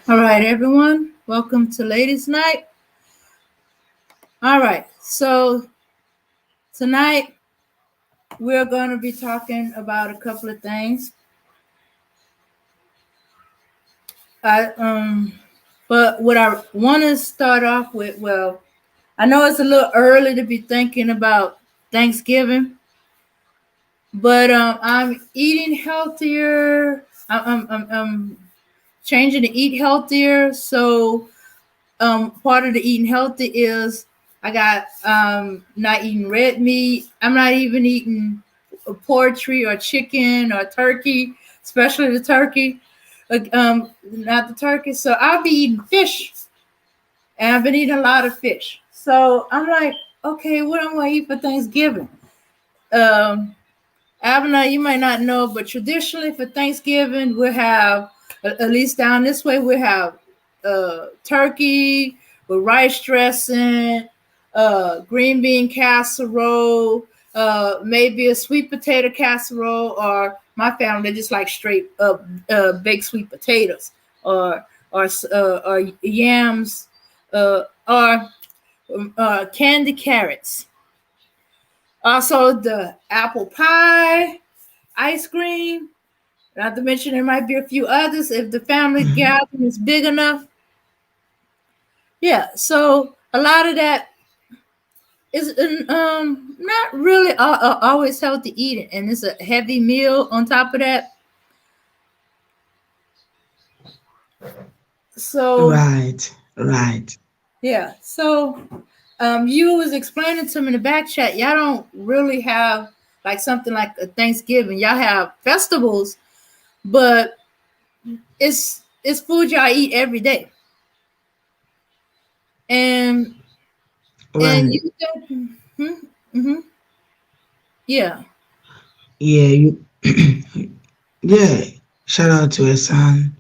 All right, everyone. Welcome to Ladies Night. All right. So tonight we're going to be talking about a couple of things. I but what I want to start off with, well, I know it's a little early to be thinking about Thanksgiving, but I'm eating healthier. I'm changing to eat healthier. So part of the eating healthy is I got not eating red meat. I'm not even eating poultry or chicken or turkey, especially the turkey. Not the turkey. So I'll be eating fish, and I've been eating a lot of fish. So I'm like, okay, what am I gonna eat for Thanksgiving? Um, Abner, you might not know, but traditionally for Thanksgiving, we have, at least down this way, we have turkey with rice dressing, green bean casserole, maybe a sweet potato casserole, or my family just like straight up baked sweet potatoes, or yams, or candy carrots. Also, the apple pie, ice cream. Not to mention there might be a few others if the family Mhm. gathering is big enough. Yeah, so a lot of that is not really always healthy eating, and it's a heavy meal on top of that. So Right, right. yeah, so you was explaining to me in the back chat. Y'all don't really have like something like a Thanksgiving. Y'all have festivals, but it's food y'all eat every day. And Right. you think, mm-hmm, yeah. Yeah, yeah. Shout out to Esan.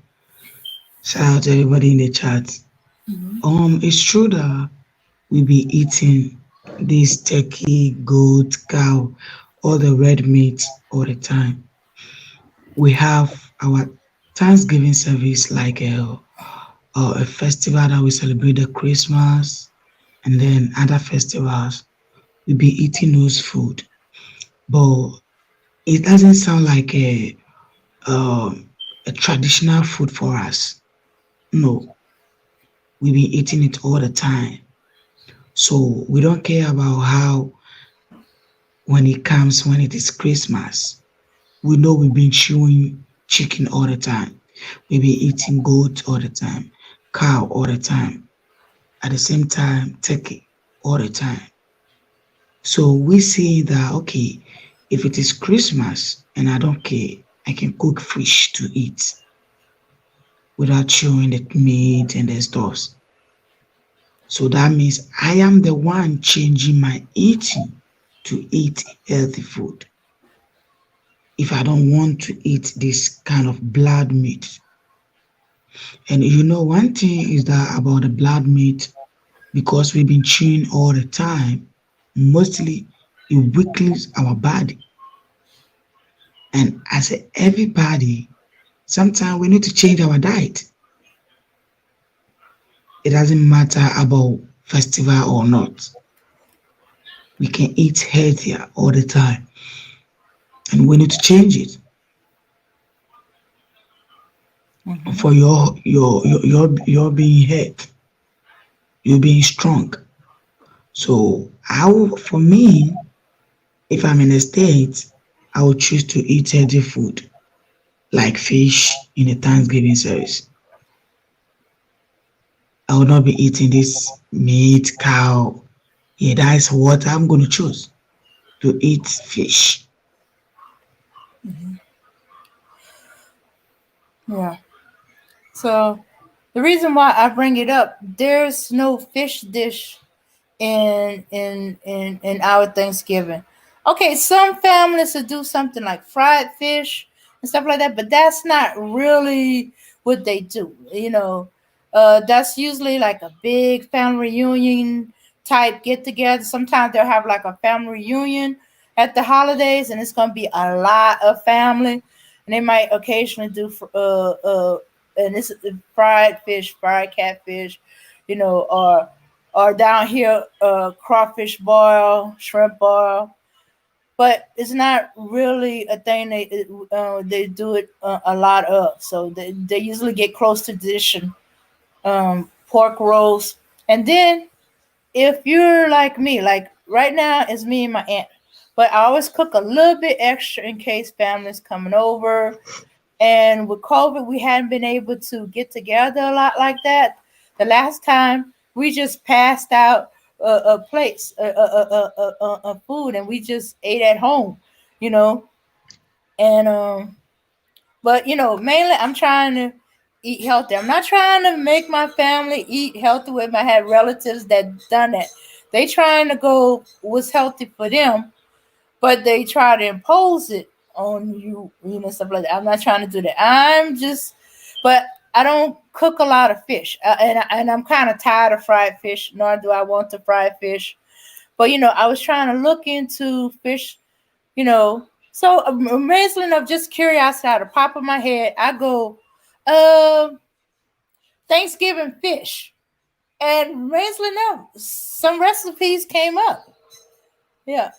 Shout out to everybody in the chat. Mm-hmm. It's true that we be eating this turkey, goat, cow, all the red meat all the time. We have our Thanksgiving service like a festival that we celebrate the Christmas and then other festivals. We be eating those food, but it doesn't sound like um, a traditional food for us. No, we be eating it all the time. So we don't care about how when it is Christmas. We know we've been chewing chicken all the time. We be eating goat all the time, cow all the time. At the same time, turkey all the time. So we see that okay, if it is Christmas and I don't care, I can cook fish to eat without chewing the meat and the stuffs. So that means I am the one changing my eating to eat healthy food. If I don't want to eat this kind of blood meat. And one thing is that about the blood meat, because we've been chewing all the time, mostly it weakens our body. And as everybody, sometimes we need to change our diet. It doesn't matter about festival or not. We can eat healthier all the time, and we need to change it Mm-hmm. for your being health, you being strong. So for me, if I'm in a state, I would choose to eat healthy food like fish in a Thanksgiving service. I will not be eating this meat, cow. Yeah, that is what I'm going to choose to eat fish. Yeah. So the reason why I bring it up, there's no fish dish in our Thanksgiving. Okay, some families will do something like fried fish and stuff like that, but that's not really what they do. That's usually like a big family reunion type get together. Sometimes they'll have like a family reunion at the holidays, and it's gonna be a lot of family, and they might occasionally do and it's fried fish, fried catfish, or down here, crawfish boil, shrimp boil. But it's not really a thing they do it a lot of. So they usually get close to tradition. Pork roast, and then if you're like me, like right now it's me and my aunt, but I always cook a little bit extra in case family's coming over. And with COVID, we hadn't been able to get together a lot like that. The last time we just passed out a plates, a food, and we just ate at home, you know. And but mainly I'm trying to eat healthy. I'm not trying to make my family eat healthy with I had relatives that done that. They trying to go what's healthy for them, but they try to impose it on you, stuff like that. I'm not trying to do that. But I don't cook a lot of fish, and I'm kind of tired of fried fish. Nor do I want to fry fish. But I was trying to look into fish, you know. So amazingly enough, just curiosity out of the pop of my head, I go, uh, Thanksgiving fish, and amazingly enough, some recipes came up. Yeah.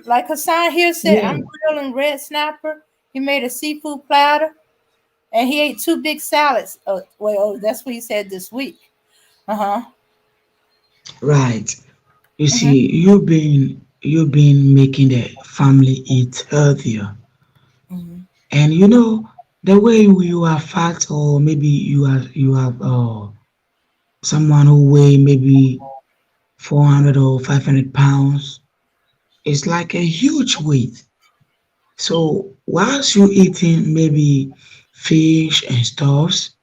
Like Hassan here said, Yeah, I'm grilling red snapper. He made a seafood platter, and he ate two big salads. That's what he said this week. Uh huh. right. You Mhm. see, you've been making the family eat healthier, Mhm. and the way you are fat, or maybe you have someone who weigh maybe 400 or 500 pounds. It's like a huge weight. So whilst you eating maybe fish and stuffs,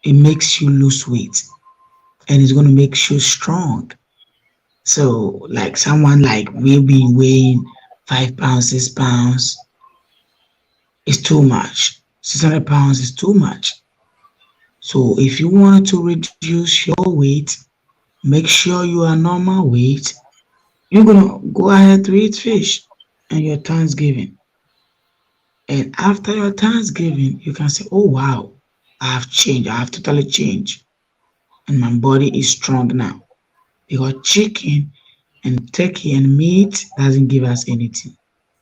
it makes you lose weight, and it's gonna make you strong. So like someone like we be weighing 5 pounds, 6 pounds is too much. 600 pounds is too much. So if you want to reduce your weight, make sure you are normal weight. You're gonna go ahead to eat fish and your Thanksgiving. And after your Thanksgiving, you can say, "Oh wow, I have changed. I have totally changed, and my body is strong now." Because chicken and turkey and meat doesn't give us anything.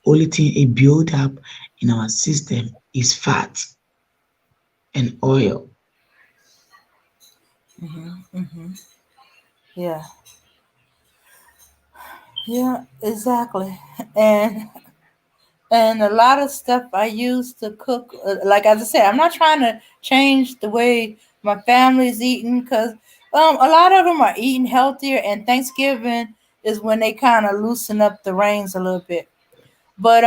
Only thing it build up in our system is fat and oil. Mhm. Mhm. Yeah. Yeah. Exactly. And and a lot of stuff I use to cook. Like as I said, I'm not trying to change the way my family's eating because a lot of them are eating healthier, and Thanksgiving is when they kind of loosen up the reins a little bit. But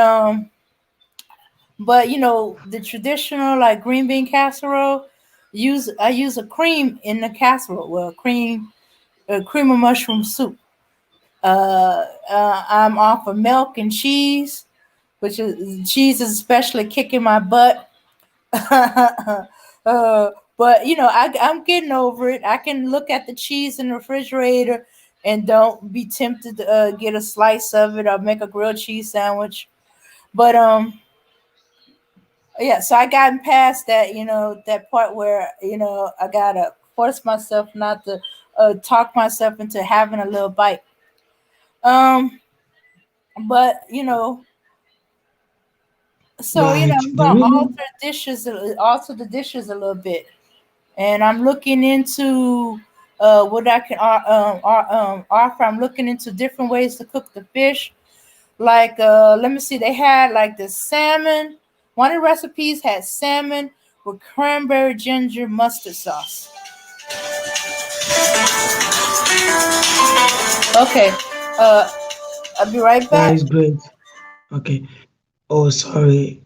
the traditional like green bean casserole, use I use a cream in the casserole. Well, cream of mushroom soup. I'm off of milk and cheese, which is cheese is especially kicking my butt. But I'm getting over it. I can look at the cheese in the refrigerator and don't be tempted to get a slice of it or make a grilled cheese sandwich. But yeah, so I gotten past that, that part where I gotta force myself not to talk myself into having a little bite. Um, but so Right. I'm The gonna reason, alter the dishes a little bit, and I'm looking into what I can offer. I'm looking into different ways to cook the fish. Like, let me see, they had like the salmon. One of the recipes had salmon with cranberry ginger mustard sauce. Okay, uh, I'll be right that back. is great. Okay. Oh, sorry.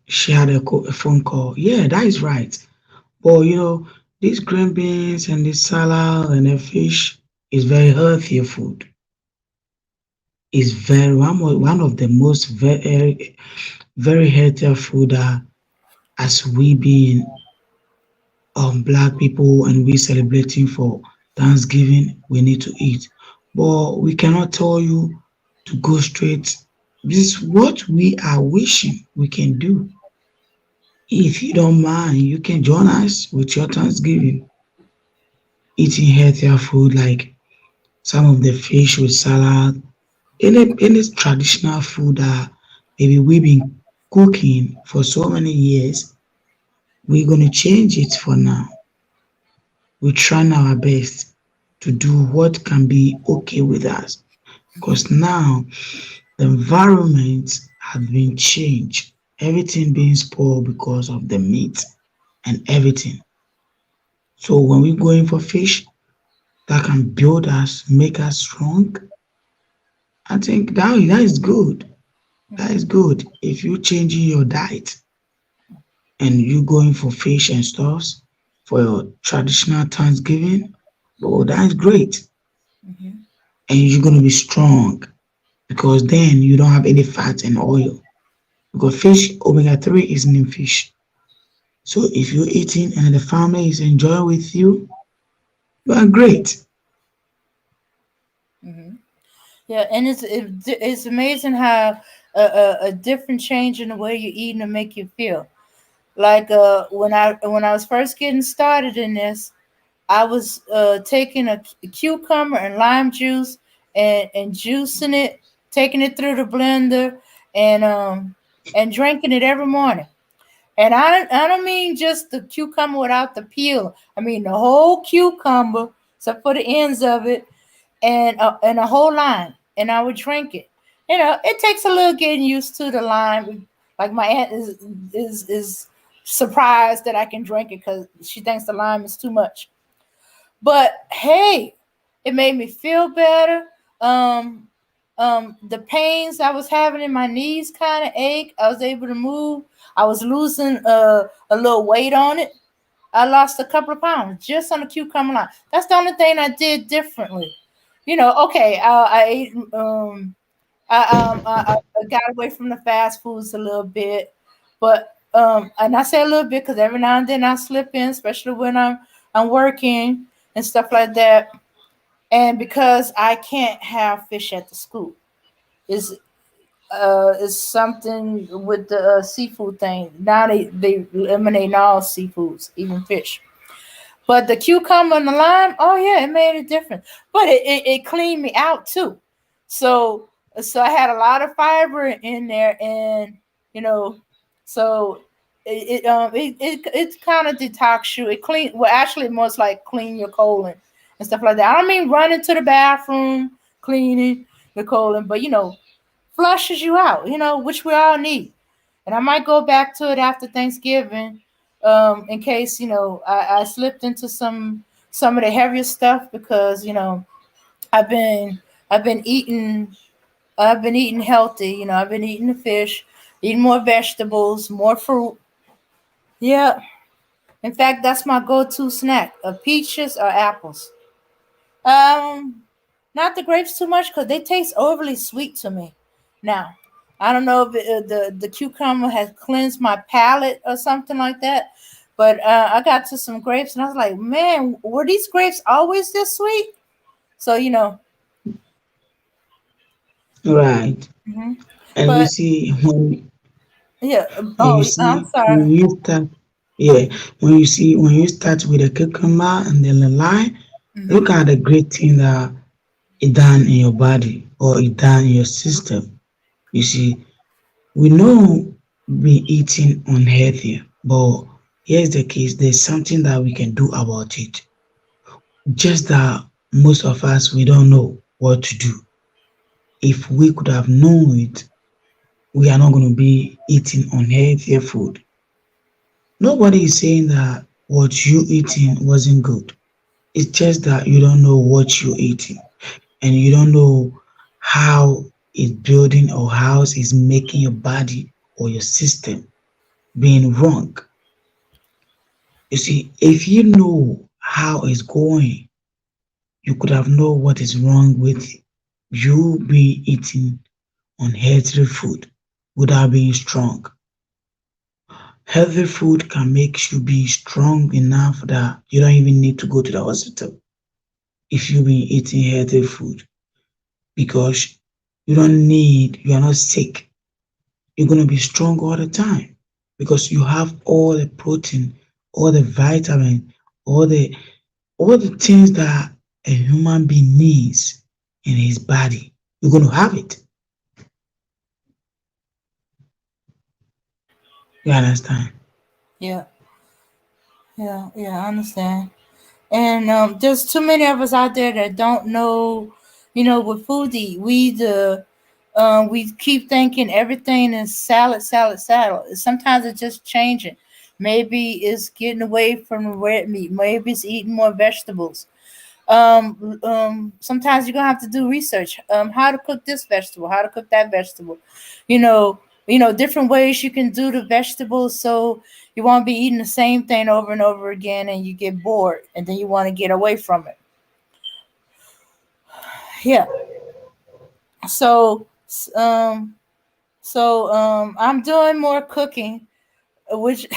She had a phone call. Yeah, that is right. But these green beans and this salad and the fish is very healthy food. It's very one of the most very healthier food as we being black people and we celebrating for Thanksgiving, we need to eat. But we cannot tell you to go straight. This is what we are wishing we can do. If you don't mind, you can join us with your Thanksgiving, eating healthier food like some of the fish with salad, any traditional food that maybe we've been cooking for so many years. We're gonna change it for now. We're trying our best to do what can be okay with us. Because now the environment has been changed. Everything being spoiled because of the meat and everything. So when we go in for fish that can build us, make us strong, I think that is good. That is Hmm. good. If you changing your diet and you going for fish and stuffs for your traditional Thanksgiving, oh, that is great. Hmm. And you're gonna be strong because then you don't have any fat and oil. Because fish, omega 3 isn't in fish. So if you're eating and the family is enjoying with you, you are great. Hmm. Yeah, and it's amazing how a different change in the way you're eating to make you feel. Like when I was first getting started in this, I was taking a cucumber and lime juice and juicing it, taking it through the blender, and drinking it every morning. And I don't mean just the cucumber without the peel. I mean the whole cucumber, except for the ends of it, and a whole lime, and I would drink it. It takes a little getting used to the lime. Like my aunt is surprised that I can drink it because she thinks the lime is too much. But hey, it made me feel better. Um, the pains I was having in my knees kind of ache. I was able to move. I was losing a little weight on it. I lost a couple of pounds just on the cucumber line. That's the only thing I did differently. Okay, I ate. I got away from the fast foods a little bit, but and I say a little bit because every now and then I slip in, especially when I'm working and stuff like that. And because I can't have fish at the school, is something with the seafood thing. Now they eliminate all seafoods, even fish. But the cucumber and the lime, oh yeah, it made a difference. But it cleaned me out too. So so I had a lot of fiber in there, and you know, so it kind of detox you. It clean well actually most like clean your colon and stuff like that. I don't mean running to the bathroom cleaning the colon, but flushes you out. Which we all need. And I might go back to it after Thanksgiving, in case I slipped into some of the heavier stuff because I've been I've been eating I've been eating healthy. I've been eating the fish, eating more vegetables, more fruit. Yeah. In fact, that's my go-to snack: peaches or apples. Um, Not the grapes too much because they taste overly sweet to me. Now, I don't know if the cucumber has cleansed my palate or something like that, but I got to some grapes and I was like, man, were these grapes always this sweet? So Right. hmm And you but see when yeah. and you Oh, I'm see sorry. when you start yeah, when you start with the cucumber and then the lime, look Hmm. at the great thing that it done in your body or it done in your system. You see, we know we eating unhealthy, but here's the case, there's something that we can do about it. Just that most of us we don't know what to do. If we could have known it, we are not going to be eating unhealthy food. Nobody is saying that what you eating wasn't good. It's just that you don't know what you're eating and you don't know how it's building or how it's making your body or your system being wrong. You see, if you know how it's going, you could have known what is wrong with you be eating unhealthy food without being strong. Healthy food can make you be strong enough that you don't even need to go to the hospital if you've been eating healthy food because you are not sick. You're going to be strong all the time. because you have all the protein, all the vitamin, all the all the things that a human being needs in his body. You're going to have it. You understand? Yeah, I understand. And there's too many of us out there that don't know, what food to eat. We keep thinking everything is salad, salad, salad. Sometimes it's just changing. Maybe it's getting away from the red meat. Maybe it's eating more vegetables. Sometimes you're gonna have to do research. How to cook this vegetable, how to cook that vegetable. You know, different ways you can do the vegetables so you won't be eating the same thing over and over again and you get bored and then you want to get away from it. Yeah. So um I'm doing more cooking, which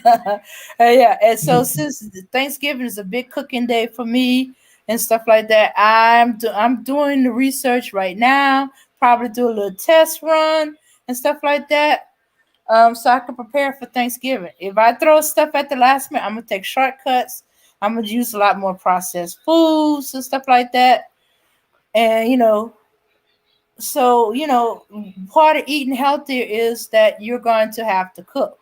yeah, and so since Thanksgiving is a big cooking day for me and stuff like that, I'm doing the research right now. Probably do a little test run and stuff like that. So I can prepare for Thanksgiving. If I throw stuff at the last minute, I'm gonna take shortcuts. I'm gonna use a lot more processed foods and stuff like that. And part of eating healthier is that you're going to have to cook.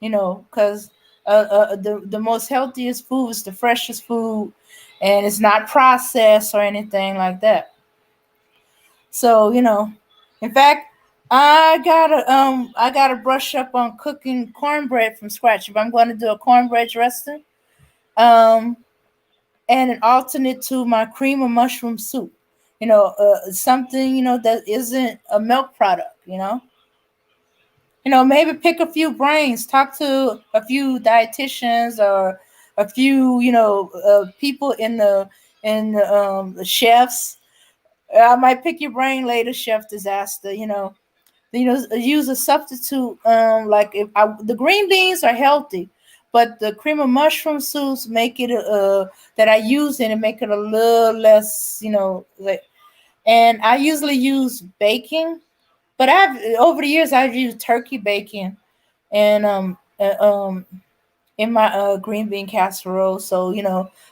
Because the most healthiest food is the freshest food, and it's not processed or anything like that. So in fact, I gotta brush up on cooking cornbread from scratch. If I'm going to do a cornbread dressing, um, and an alternate to my cream of mushroom soup, something that isn't a milk product. Maybe pick a few brains, talk to a few dietitians or a few, people in the chefs. I might pick your brain later, chef disaster. Use a substitute. Like if the green beans are healthy, but the cream of mushroom soups make it that I use in it make it a little less, like. And I usually use bacon, but over the years I've used turkey bacon and in my green bean casserole. So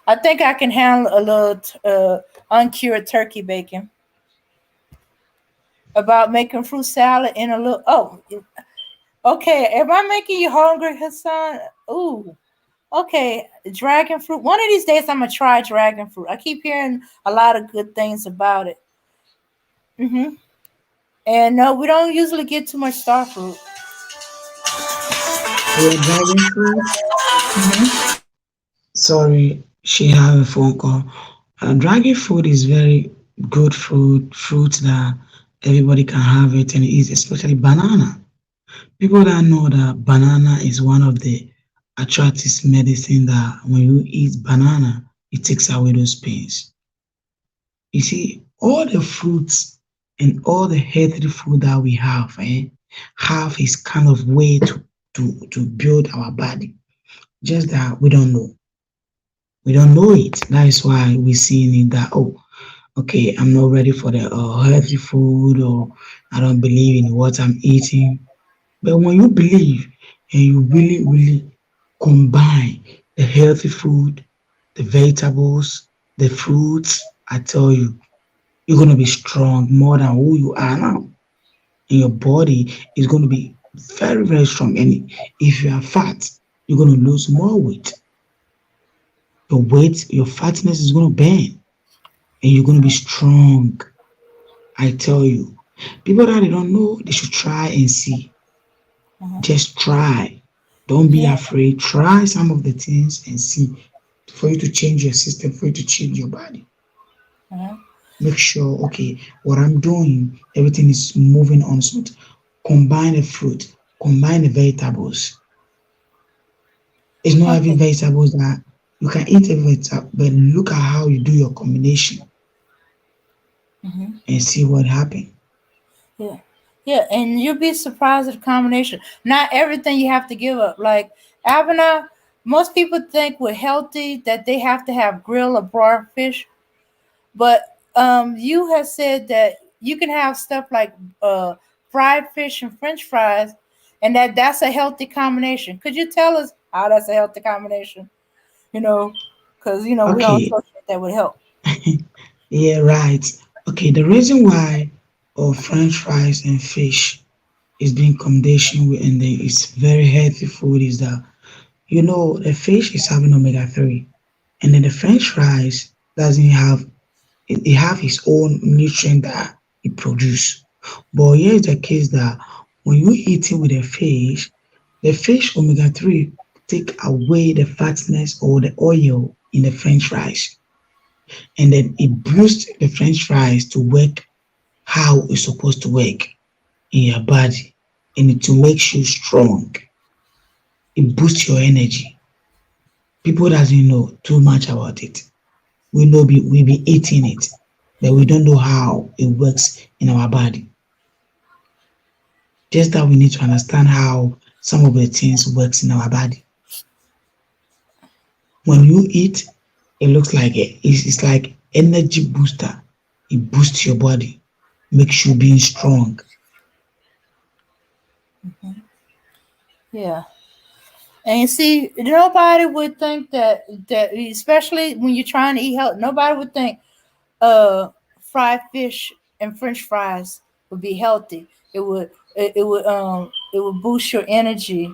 I think I can handle a little uncured turkey bacon. About making fruit salad in a little. Oh, okay. Am I making you hungry, Hassan? Ooh. Okay, dragon fruit. One of these days, I'm gonna try dragon fruit. I keep hearing a lot of good things about it. And no, we don't usually get too much star fruit. Yeah, dragon fruit. hmm Sorry, she have a phone call. Dragon fruit is very good fruit that everybody can have it and eat, especially banana. People that know that banana is one of the attractive medicine that when you eat banana, it takes away those pains. You see, all the fruits and all the healthy food that we have is kind of way to build our body. Just that we don't know. We don't know it. That is why we see it that, oh, okay, I'm not ready for the healthy food, or I don't believe in what I'm eating. But when you believe and you really, really combine the healthy food, the vegetables, the fruits, I tell you, you're going to be strong more than who you are now. And your body is going to be very, very strong. And if you are fat, you're going to lose more weight. Your weight, your fatness is going to burn and you're going to be strong. I tell you, people that they don't know, they should try and see. Just try. Don't be Yeah. afraid. Try some of the things and see for you to change your system, for you to change your body. uh Make sure, okay, what I'm doing, everything is moving on smooth. Combine the fruit, combine the vegetables. It's not every Okay. vegetables that you can eat every vegetable, but look at how you do your combination hmm and see what happens. Yeah. Yeah, and you'll be surprised at the combination. Not everything you have to give up. Like Abana, most people think with healthy that they have to have grill or broiled fish. But you have said that you can have stuff like fried fish and French fries, and that's a healthy combination. Could you tell us how that's a healthy combination? You know, because we don't Okay. associate that with health. Yeah, right. Okay, the reason why French fries and fish is being combination with and then it's very healthy food is that the fish is having omega 3, and then the French fries doesn't have it have its own nutrient that it produce. But here's the case that when you eat it with the fish omega 3 take away the fatness or the oil in the French fries, and then it boosts the French fries to work how it's supposed to work in your body, and it to make you strong. It boosts your energy. People doesn't know too much about it. We be eating it, but we don't know how it works in our body. Just that we need to understand how some of the things works in our body. When you eat, it looks like it's like energy booster. It boosts your body, makes you being strong. Yeah. And you see, nobody would think that especially when you're trying to eat health, nobody would think uh fried fish and French fries would be healthy. It would boost your energy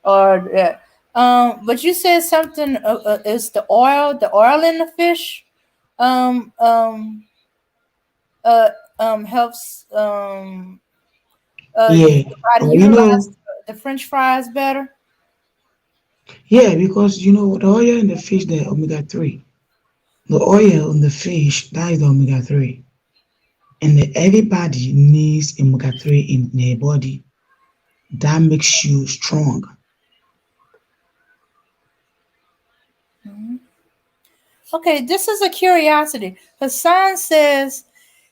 or that. But you said something. Is the oil in the fish um um uh helps Yeah, your body or utilize the French fries better. yeah, because the oil in the fish, the omega 3, the oil in the fish, that is the omega 3, and everybody needs omega 3 in their body. That makes you strong. Okay, this is a curiosity. Hassan says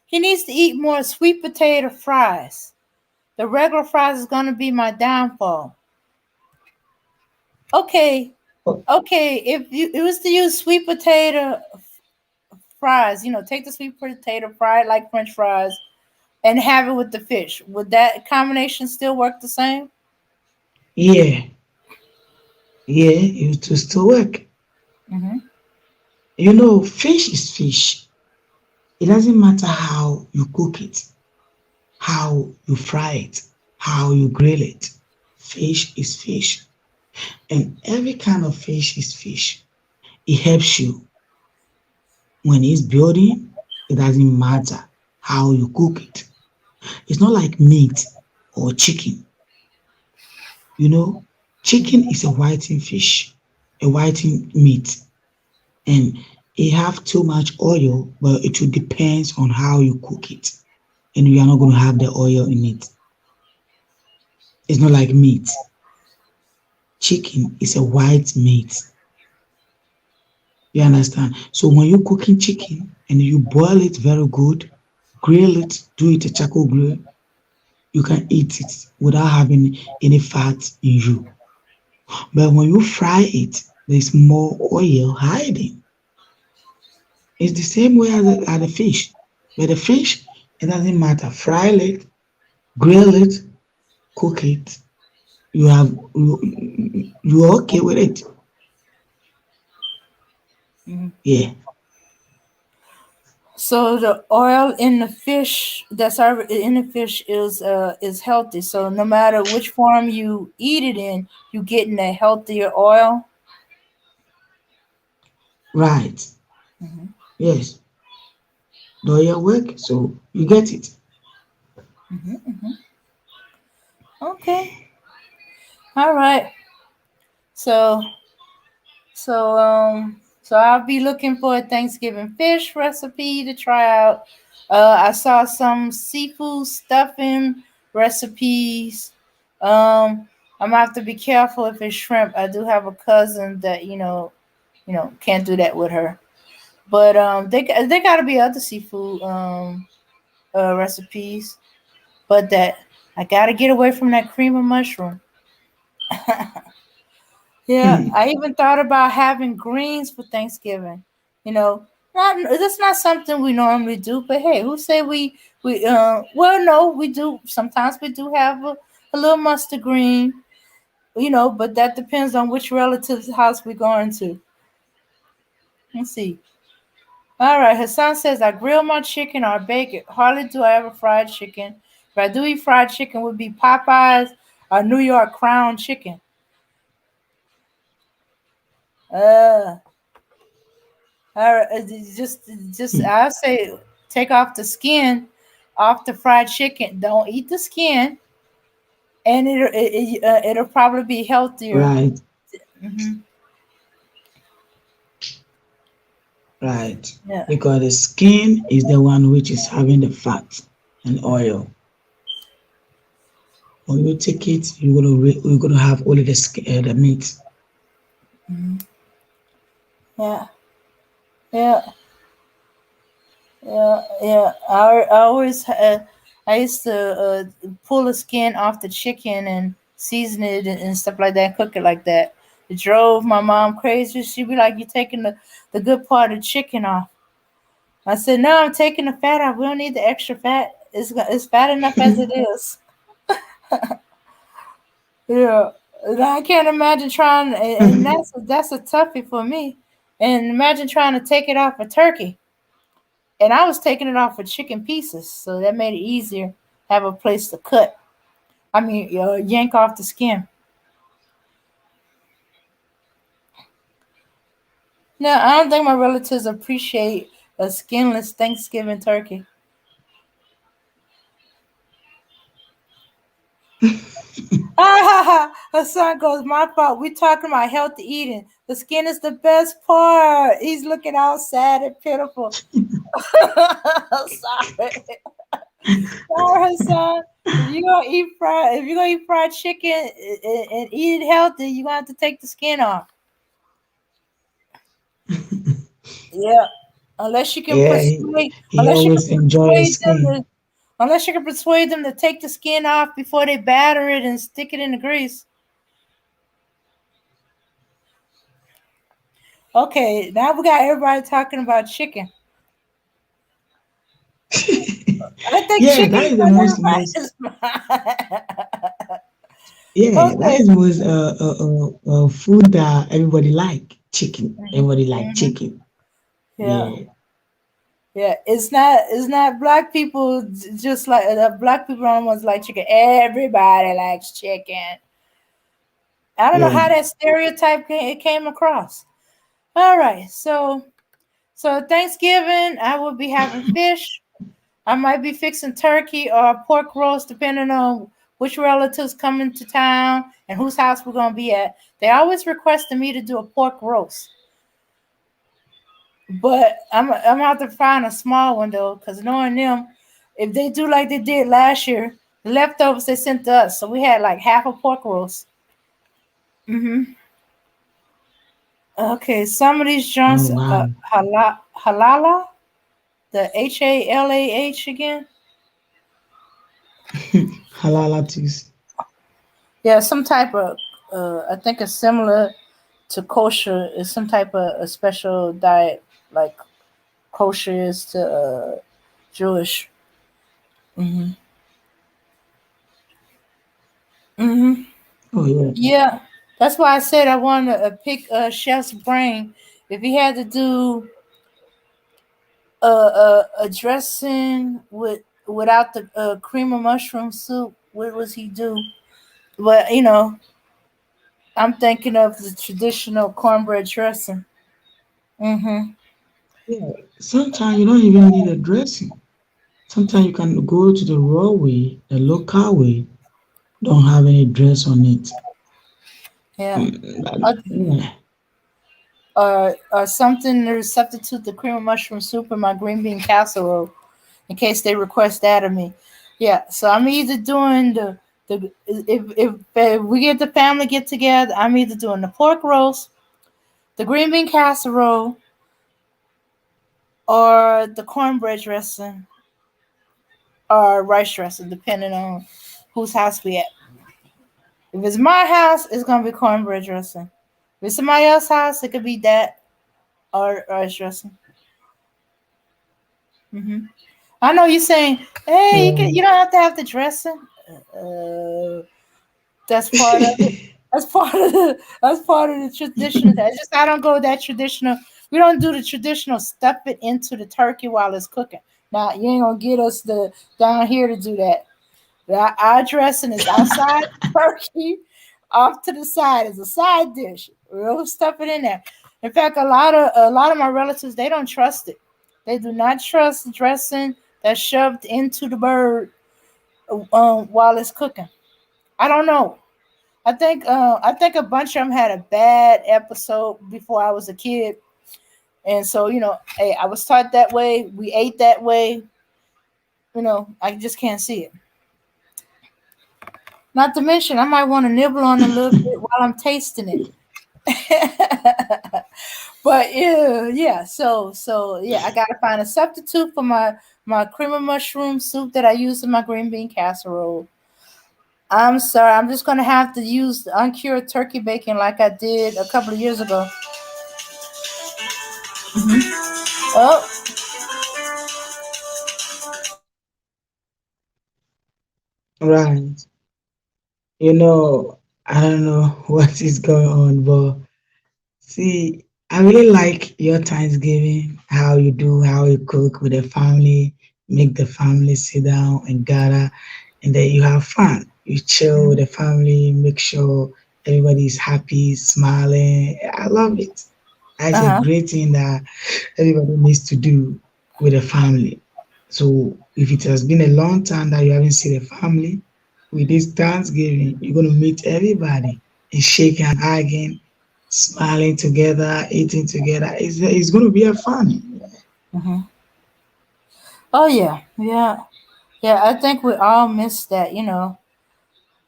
he needs to eat more sweet potato fries. The regular fries is gonna be my downfall. Okay, Oh, okay. If you it was to use sweet potato fries, take the sweet potato, fry it like French fries, and have it with the fish. Would that combination still work the same? yeah, yeah, it will still work. Mm-hmm. Fish is fish. It doesn't matter how you cook it, how you fry it, how you grill it. Fish is fish. And every kind of fish is fish. It helps you when it's building. It doesn't matter how you cook it. It's not like meat or chicken. You know, chicken is a whiting fish, a whiting meat, and it have too much oil, but it will depends on how you cook it, and you are not going to have the oil in it. It's not like meat. Chicken is a white meat. You understand? So when you're cooking chicken and you boil it very good, grill it, do it a charcoal grill, you can eat it without having any fat in you. But when you fry it, there's more oil hiding. It's the same way as the fish. But the fish, it doesn't matter. Fry it, grill it, cook it. You're okay with it. Mm-hmm. Yeah. So the oil in the fish that's already in the fish is healthy. So no matter which form you eat it in, you getting a healthier oil. Right. Mm-hmm. Yes. The oil work, so you get it. Mm-hmm. Mm-hmm. Okay. All right. So so I'll be looking for a Thanksgiving fish recipe to try out. I saw some seafood stuffing recipes. I'm gonna have to be careful if it's shrimp. I do have a cousin that can't do that with her. But they got to be other seafood recipes. But that I got to get away from that cream of mushroom. Yeah, I even thought about having greens for Thanksgiving. You know, not that's not something we normally do, but hey, who say we well no, we do sometimes we do have a little mustard green, but that depends on which relative's house we're going to. Let's see. All right, Hassan says, I grill my chicken or bake it. Hardly do I ever fried chicken. If I do eat fried chicken, would be Popeyes or New York Crown chicken. Uh, all right, just Hmm. I say take off the skin off the fried chicken. Don't eat the skin, and it'll probably be healthier. Right, Hmm. right. Yeah. Because the skin is the one which is having the fat and oil. When you take it, you're gonna have only the meat. Hmm. Yeah. Yeah. Yeah, yeah. I used to pull the skin off the chicken and season it and stuff like that, cook it like that. It drove my mom crazy. She'd be like, "You taking the good part of the chicken off?" I said, "No, I'm taking the fat off. We don't need the extra fat. It's fat enough as it is." Yeah, and I can't imagine trying, and that's a toughie for me. And imagine trying to take it off a turkey. And I was taking it off for chicken pieces, so that made it easier. Have a place to cut. I mean, yank off the skin. No, I don't think my relatives appreciate a skinless Thanksgiving turkey. Ah ha ha! Her son goes, my fault. We talking about healthy eating. The skin is the best part. He's looking all sad and pitiful. Sorry, sorry, son. If you gonna eat fried chicken and eat it healthy, you gonna have to take the skin off. Yeah, unless you can Yeah, persuade, he always enjoy the skin. unless you can persuade them to take the skin off before they batter it and stick it in the grease. Okay, now we got everybody talking about chicken. I think Yeah, that chicken's is the on most everybody's mind. yeah, that Okay. is most food that everybody like chicken. Everybody like Hmm. chicken. Yeah. Yeah, Yeah, it's not black people just like black people are the ones like chicken. Everybody likes chicken. I don't know yeah. how that stereotype it came across. All right, so Thanksgiving I will be having fish. I might be fixing turkey or pork roast depending on which relatives coming to town and whose house we're gonna be at. They always requested me to do a pork roast, but I'm gonna have to find a small one though, cause knowing them, if they do like they did last year, the leftovers they sent to us, so we had like half a pork roast. Hmm. Okay, some of these Oh joints, wow. halala, the HALAH again. Halalatus. Yeah, some type of, I think it's similar to kosher. It's some type of a special diet, like kosher is to Jewish. Hmm. Hmm. Oh yeah. Yeah, that's why I said I want to pick chef's brain. If he had to do a dressing without the cream of mushroom soup, what was he do? But I'm thinking of the traditional cornbread dressing. Mm-hmm. Yeah. Sometimes you don't even need a dressing. Sometimes you can go to the raw way, the local way, don't have any dress on it. Yeah. Mm, Or, yeah. or something to substitute the cream of mushroom soup in my green bean casserole in case they request that of me. Yeah. So I'm either doing the if we get the family get together, I'm either doing the pork roast, the green bean casserole, or the cornbread dressing or rice dressing, depending on whose house we at. If it's my house, it's gonna be cornbread dressing. If it's somebody else's house, it could be that or rice dressing. Hmm. I know you're saying, hey, Yeah. you don't have to have the dressing. Uh, That's part of it. That's part of the tradition. That's just I don't go that traditional. We don't do the traditional stuff it into the turkey while it's cooking. Now you ain't gonna get us the down here to do that. Our dressing is outside the turkey, off to the side as a side dish. We'll stuff it in there. In fact, a lot of my relatives they don't trust it. They do not trust the dressing that's shoved into the bird while it's cooking. I don't know. I think a bunch of them had a bad episode before I was a kid, and so hey, I was taught that way. We ate that way. I just can't see it. Not to mention, I might want to nibble on a little bit while I'm tasting it. But yeah. So yeah, I gotta find a substitute for my cream of mushroom soup that I use in my green bean casserole. I'm sorry, I'm just gonna have to use the uncured turkey bacon like I did a couple of years ago. Oh, Right. I don't know what is going on, but see, I really like your Thanksgiving, how you do, how you cook with the family, make the family sit down and gather, and then you have fun. You chill with the family, make sure everybody's happy, smiling. I love it. That's a uh huh. great thing that everybody needs to do with a family. So if it has been a long time that you haven't seen a family, with this Thanksgiving, you're gonna meet everybody and shake hand again, smiling together, eating together. It's gonna be a fun. Hmm. Oh yeah, yeah, yeah. I think we all missed that,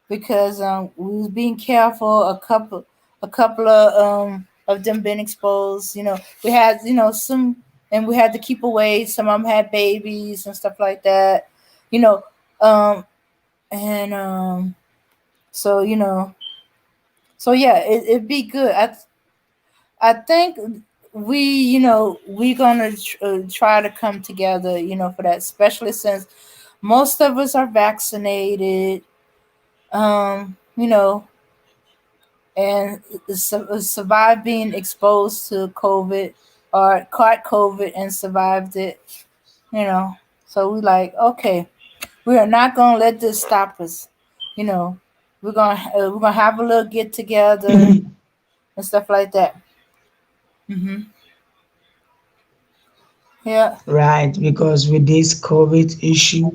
because we was being careful. A couple of them been exposed. We had some, and we had to keep away. Some of them had babies and stuff like that. You know, um, and so so yeah, it'd be good. I think we gonna try to come together. For that, especially since most of us are vaccinated. You know, and survived being exposed to COVID or caught COVID and survived it. You know, so we like okay, we are not gonna let this stop us. You know, we're gonna have a little get together and stuff like that. Hmm. Yeah. Right, because Hmm. with this COVID issue,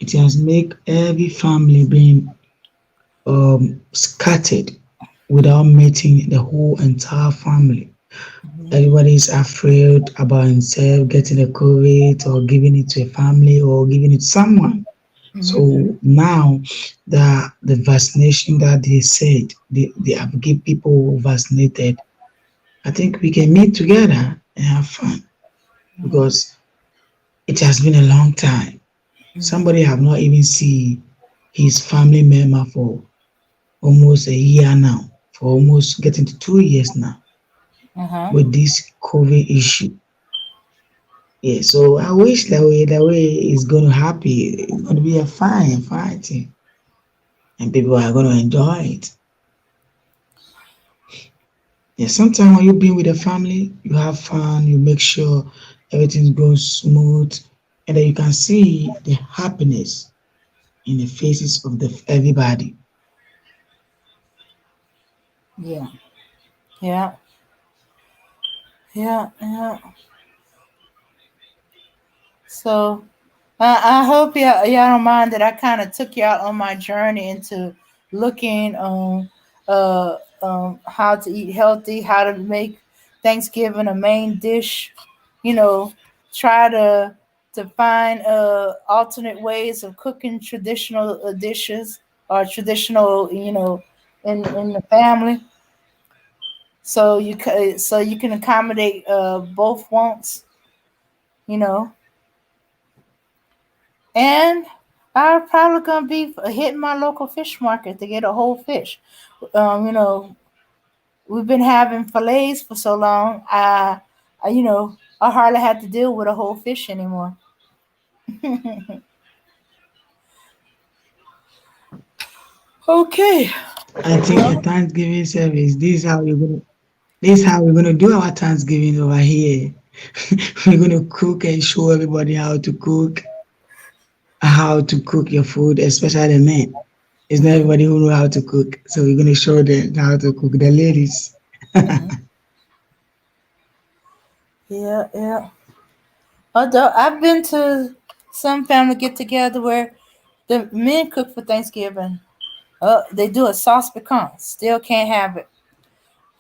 it has make every family being scattered without meeting the whole entire family. Everybody is afraid about himself getting a COVID or giving it to a family or giving it to someone. Hmm. So now the vaccination that they said they have give people who vaccinated, I think we can meet together and have fun Hmm. because it has been a long time. Hmm. Somebody have not even seen his family member for almost a year now, for almost getting to 2 years now Uh-huh. with this COVID issue. Yeah, so I wish that way is going to happen. It's going to be a fine thing, and people are going to enjoy it. Yeah, sometimes when you be with a family, you have fun, you make sure everything goes smooth, and then you can see the happiness in the faces of the everybody. Yeah. Yeah. Yeah. Yeah. So I hope y'all don't mind that I kind of took y'all on my journey into looking on how to eat healthy, how to make Thanksgiving a main dish. You know, try to find alternate ways of cooking traditional dishes or traditional in the family. So you can accommodate both wants. You know, And I'm probably gonna be hitting my local fish market to get a whole fish. Um, you know, we've been having fillets for so long. I hardly had to deal with a whole fish anymore. Okay. I think the Well, Thanksgiving service, this is how we're gonna do our Thanksgiving over here. We're gonna cook and show everybody how to cook your food, especially the men. It's not everybody who know how to cook, so we're gonna show them how to cook. The ladies. yeah, yeah. Although I've been to some family get together where the men cook for Thanksgiving. They do a sauce pecan. Still can't have it.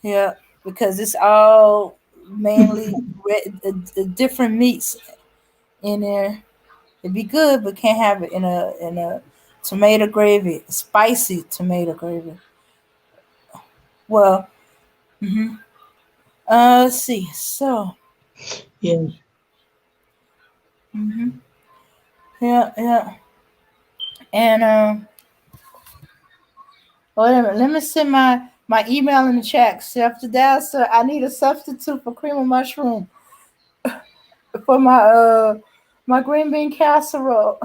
Yeah, because it's all mainly different meats in there. It'd be good, but can't have it in a tomato gravy, spicy tomato gravy. Well, hmm let's see. So, Yeah, hmm yeah, yeah, and wait a minute. Let me send my email in the chat. Chef Dal, sir, I need a substitute for cream of mushroom for my green bean casserole.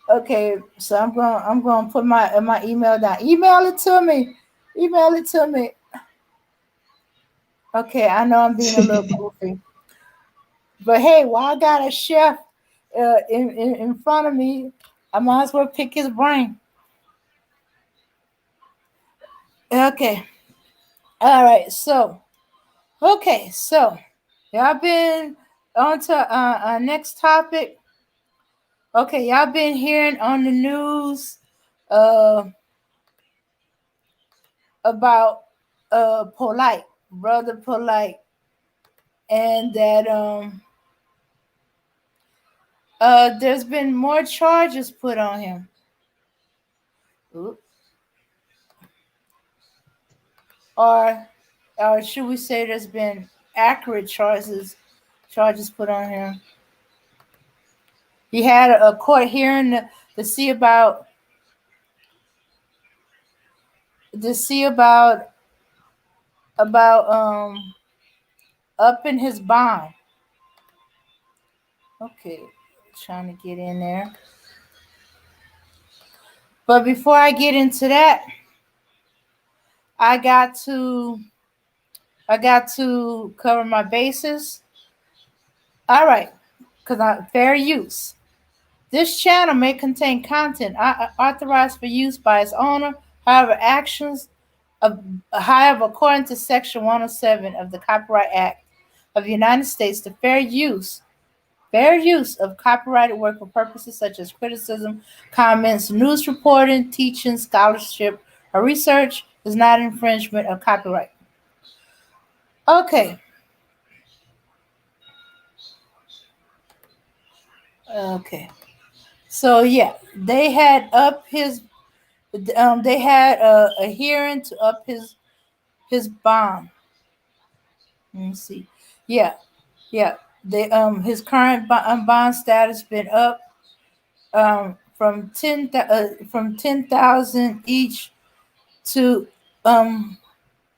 Okay, so I'm gonna put my email down. Email it to me. Email it to me. Okay, I know I'm being a little goofy, but hey, while I got a chef in front of me, I might as well pick his brain. Okay, all right. So y'all been on to our next topic. Okay, y'all been hearing on the news uh about Polight, brother Polight, and that there's been more charges put on him. Oop. Or should we say there's been accurate charges put on him. He had a court hearing to see about to see about upping his bond. Okay, trying to get in there. But before I get into that, I got to I got to cover my bases. All right, because fair use. This channel may contain content authorized for use by its owner. However, however, according to Section 107 of the Copyright Act of the United States, the fair use of copyrighted work for purposes such as criticism, comments, news reporting, teaching, scholarship, or research is not infringement of copyright. Okay, okay. So yeah, they had a hearing to up his bond. Let me see. Yeah, yeah. They his current bond status been up from 10,000 each to um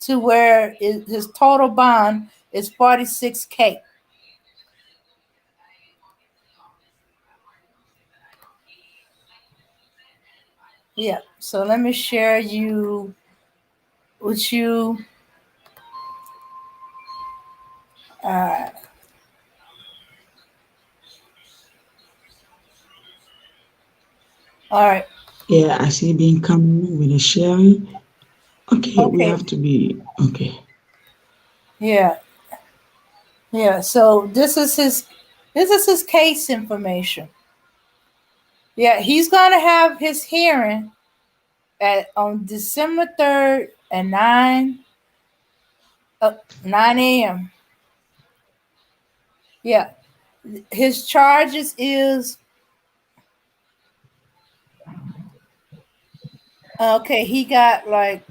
where his total bond is 46K. Yeah. So let me share you with you. Uh, all right. yeah, I see being coming with the sharing. Okay, we Okay. have to be okay. Yeah. Yeah. So this is his case information. Yeah, he's gonna have his hearing at on December 3rd at 9 a.m. Yeah, his charges is okay. He got like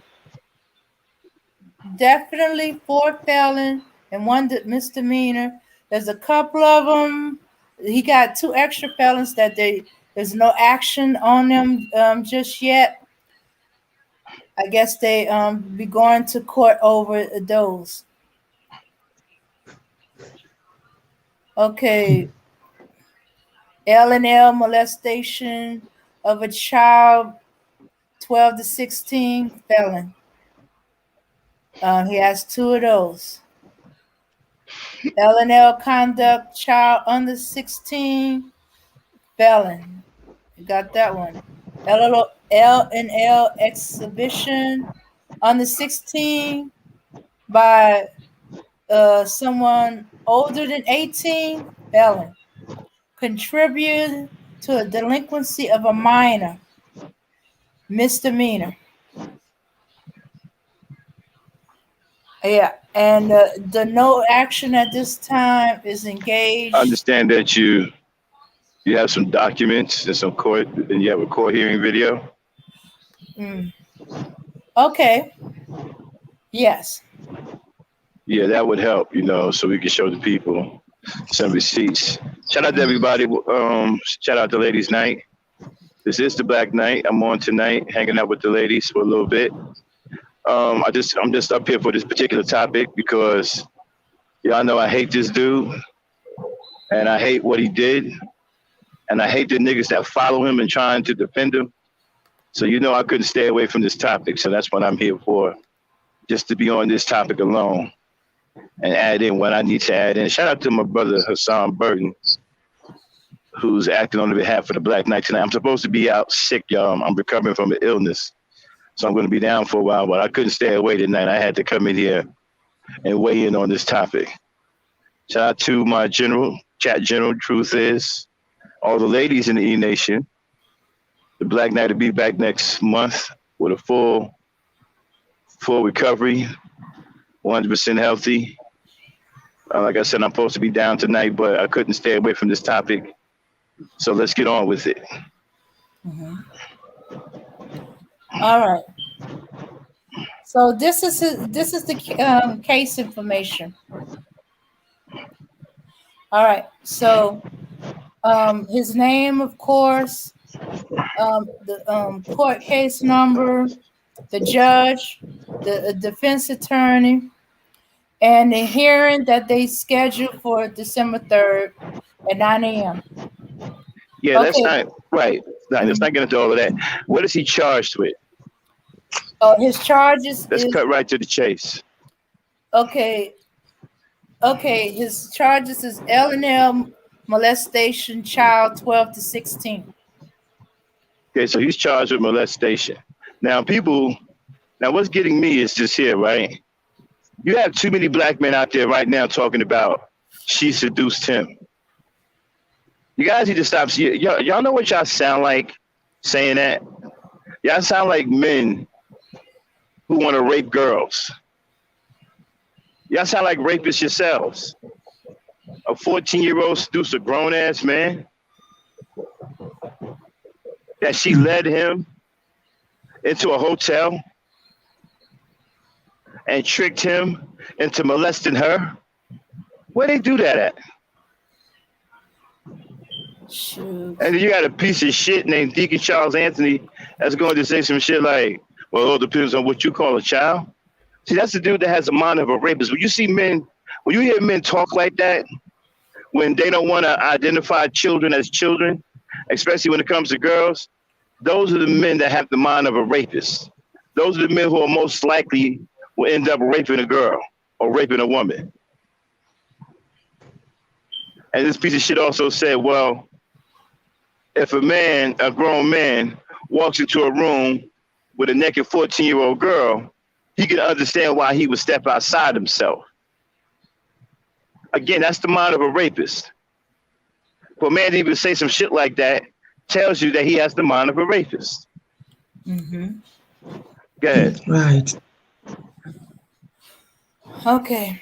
definitely four felon and one misdemeanor. There's a couple of them. He got two extra felons that there's no action on them just yet. I guess they be going to court over those. Okay, L and L molestation, of a child 12 to 16 felon. He has two of those. L&L conduct child under 16 felon. You got that one. L&L exhibition under 16 by someone older than 18 felon. Contribute to a delinquency of a minor misdemeanor. Yeah, and the no action at this time is I engaged. understand that you have some documents and some court, and you have a court hearing video. Mm. Okay. Yes. Yeah, that would help, so we can show the people some receipts. Shout out to everybody. Shout out to Ladies Night. This is the Black Night. I'm on tonight, hanging out with the ladies for a little bit. I'm just up here for this particular topic because y'all know I hate this dude, and I hate what he did, and I hate the niggas that follow him and trying to defend him. So I couldn't stay away from this topic. So that's what I'm here for, just to be on this topic alone and add in what I need to add in. Shout out to my brother Hassan Burton, who's acting on the behalf of the Black Knight tonight. I'm supposed to be out sick, y'all. I'm recovering from an illness, so I'm going to be down for a while, but I couldn't stay away tonight. I had to come in here and weigh in on this topic. Shout out to my chat general, truth is, all the ladies in the E Nation. The Black Knight will be back next month with a full recovery, 100% healthy. Like I said, I'm supposed to be down tonight, but I couldn't stay away from this topic. So let's get on with it. Mm-hmm. All right. So this is the case information. All right. So his name, of course, the court case number, the judge, the defense attorney, and the hearing that they scheduled for December 3rd at 9 a.m. Yeah, okay. That's not right. Let's not get into all of that. What is he charged with? Oh, his charges. Let's cut right to the chase. Okay. His charges is L&L molestation, child 12 to 16. Okay, so he's charged with molestation. Now, what's getting me is just here, right? You have too many black men out there right now talking about she seduced him. You guys need to stop. Y'all know what y'all sound like saying that? Y'all sound like men who want to rape girls. Y'all sound like rapists yourselves. A 14-year-old seduced a grown-ass man that she led him into a hotel and tricked him into molesting her. Where they do that at? Shoot. And then you got a piece of shit named Deacon Charles Anthony that's going to say some shit like, well, it all depends on what you call a child. See, that's the dude that has the mind of a rapist. When you hear men talk like that, when they don't want to identify children as children, especially when it comes to girls, those are the men that have the mind of a rapist. Those are the men who are most likely will end up raping a girl or raping a woman. And this piece of shit also said, well, if a grown man, walks into a room with a naked 14-year-old girl, he can understand why he would step outside himself. Again, that's the mind of a rapist. For a man to even say some shit like that tells you that he has the mind of a rapist. Mm-hmm. Go ahead. Right. Okay.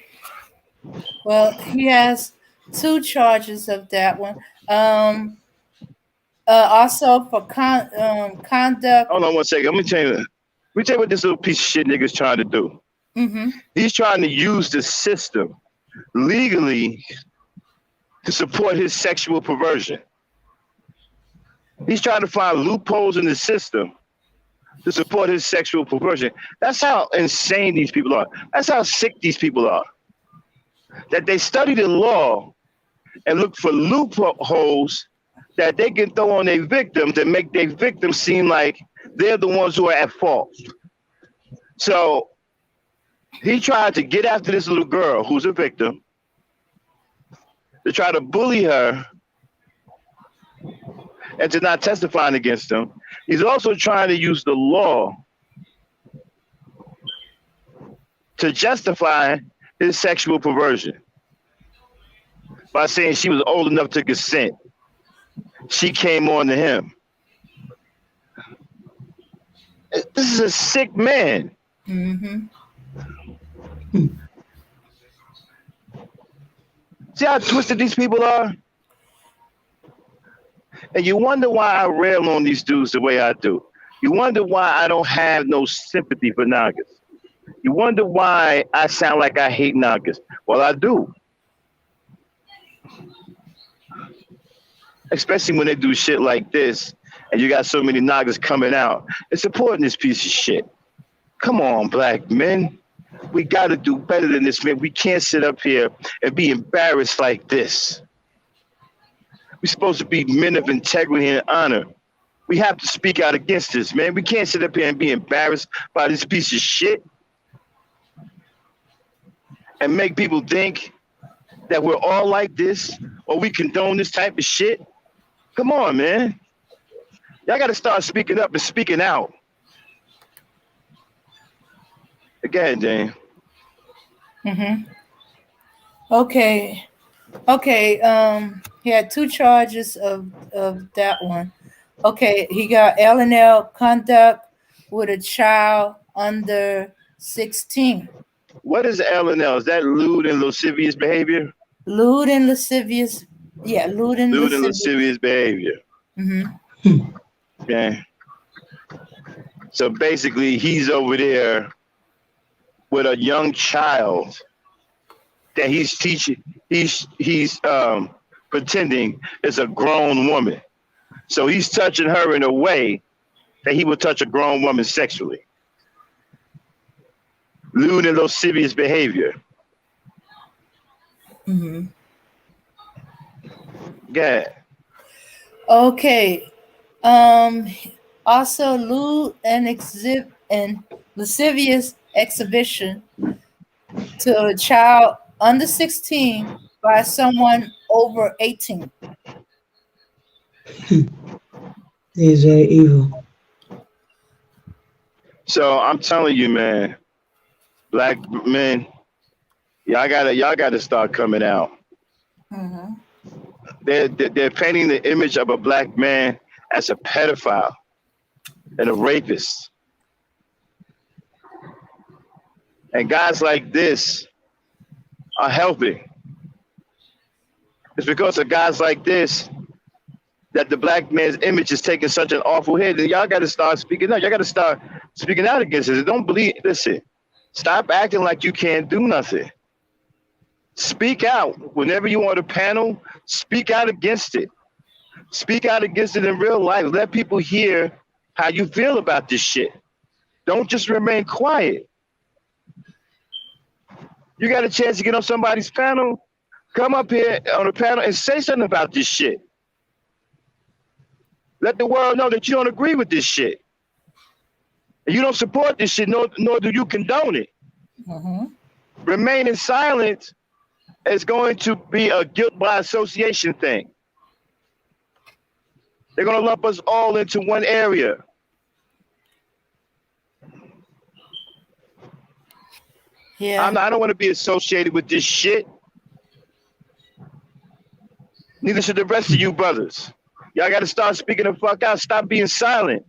Well, he has 2 charges of that one. Also for conduct. Hold on one second. Let me tell you what this little piece of shit nigga's trying to do. Mm-hmm. He's trying to use the system legally to support his sexual perversion. He's trying to find loopholes in the system to support his sexual perversion. That's how insane these people are. That's how sick these people are. That they study the law and look for loopholes that they can throw on their victim to make their victim seem like they're the ones who are at fault. So he tried to get after this little girl who's a victim to try to bully her and to not testifying against him. He's also trying to use the law to justify his sexual perversion by saying she was old enough to consent. She came on to him. This is a sick man. Mm-hmm. See how twisted these people are? And you wonder why I rail on these dudes the way I do. You wonder why I don't have no sympathy for Nagas. You wonder why I sound like I hate Nagas. Well, I do. Especially when they do shit like this, and you got so many Nagas coming out and supporting this piece of shit. Come on, black men. We got to do better than this, man. We can't sit up here and be embarrassed like this. We're supposed to be men of integrity and honor. We have to speak out against this, man. We can't sit up here and be embarrassed by this piece of shit and make people think that we're all like this or we condone this type of shit. Come on, man. Y'all got to start speaking up and speaking out. Again, Dane. Mm-hmm. Okay. He had 2 charges of that one. Okay, he got L&L conduct with a child under 16. What is L&L? Is that lewd and lascivious behavior? Lewd and lascivious. Yeah, lewd and lascivious behavior. Mm-hmm. Okay. So basically, he's over there with a young child that he's teaching. He's pretending is a grown woman. So he's touching her in a way that he would touch a grown woman sexually. Lewd and lascivious behavior. Mm-hmm. Yeah. Okay. Also lewd and lascivious exhibition to a child under 16 by someone over 18. It's very evil. So I'm telling you, man, black men, y'all gotta start coming out. Mm-hmm. They're painting the image of a black man as a pedophile and a rapist. And guys like this are helping. It's because of guys like this that the black man's image is taking such an awful hit. And y'all got to start speaking out. Y'all got to start speaking out against it. Don't believe, listen, stop acting like you can't do nothing. Speak out. Whenever you on a panel, speak out against it. Speak out against it in real life. Let people hear how you feel about this shit. Don't just remain quiet. You got a chance to get on somebody's panel, come up here on a panel and say something about this shit. Let the world know that you don't agree with this shit. And you don't support this shit, nor do you condone it. Mm-hmm. Remaining silent is going to be a guilt by association thing. They're going to lump us all into one area. Yeah. I don't want to be associated with this shit. Neither should the rest of you brothers. Y'all got to start speaking the fuck out. Stop being silent.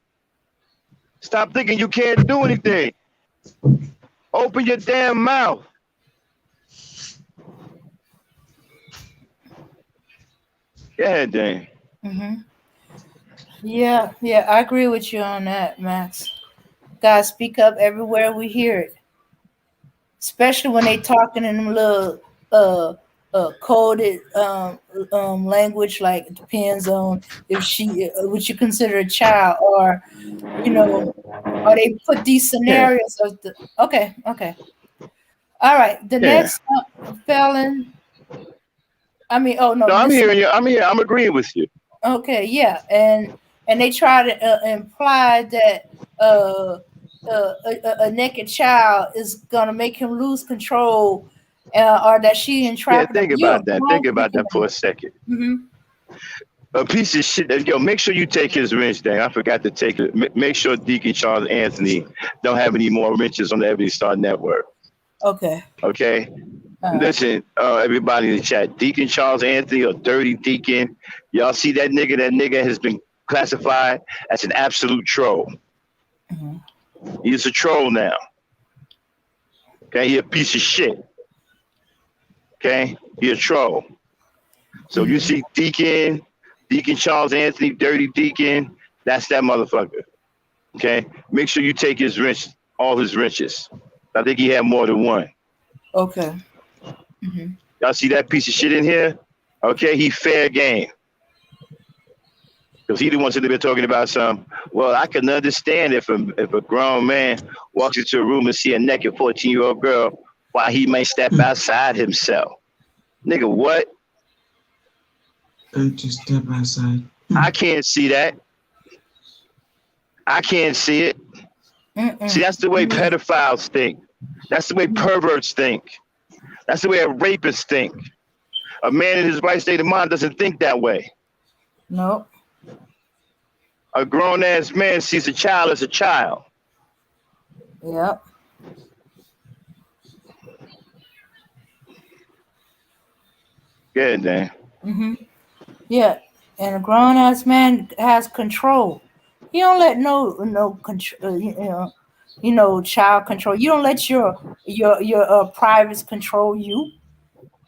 Stop thinking you can't do anything. Open your damn mouth. Go ahead, Dane. Mm-hmm. Yeah, I agree with you on that, Max. Gotta speak up everywhere we hear it. Especially when they talking in them little coded language, like it depends on if she would you consider a child, or or they put these scenarios of the okay. All right, the next felon. I mean, oh no, I'm hearing you. I'm here. I'm agreeing with you. Okay, yeah, and they try to imply that uh, a naked child is gonna make him lose control, or that she Yeah, entrapping him. think You're a about that. grown Think about freaking that for a second. man. A piece of shit. Yo, make sure you take his wrench down. I forgot to take it. Make sure Deacon Charles Anthony don't have any more wrenches on the Every Star Network. Okay, Okay. all right. Listen, everybody in the chat, Deacon Charles Anthony or Dirty Deacon, y'all see that nigga? That nigga has been classified as an absolute troll. Mhm. He's a troll now. Okay, he a piece of shit. Okay, he a troll. So you Mhm. see Deacon Charles Anthony, Dirty Deacon, that's that motherfucker. Okay, make sure you take his wrench, all his wrenches. I think he had more than one. Okay. Mhm. Y'all see that piece of shit in here? Okay, he fair game. Because he the one sitting there talking about some. Well, I can understand if a grown man walks into a room and see a naked 14-year-old girl, why he may step Hmm. outside himself. Nigga, what? Don't you step outside. Hmm. I can't see that. I can't see it. See, Mm-mm. that's the way Mm-mm. pedophiles think. That's the way perverts think. That's the way rapists think. A man in his right state of mind doesn't think that way. Nope. A grown ass man sees a child as a child. Yep. Good, man. Mhm. Yeah. And a grown ass man has control. He don't let no control. Child control. You don't let your privates control you.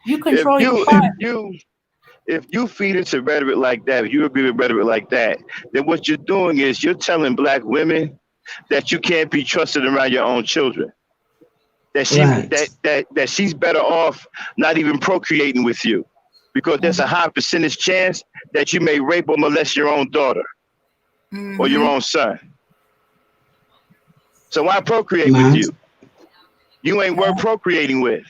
You If control your you if private. you if you feed into rhetoric like that, if you agree with rhetoric like that, then what you're doing is you're telling black women that you can't be trusted around your own children. That she Right. that she's better off not even procreating with you. Because there's a high percentage chance that you may rape or molest your own daughter or your Mm-hmm. own son. So why procreate with Mad. you? You ain't worth procreating with.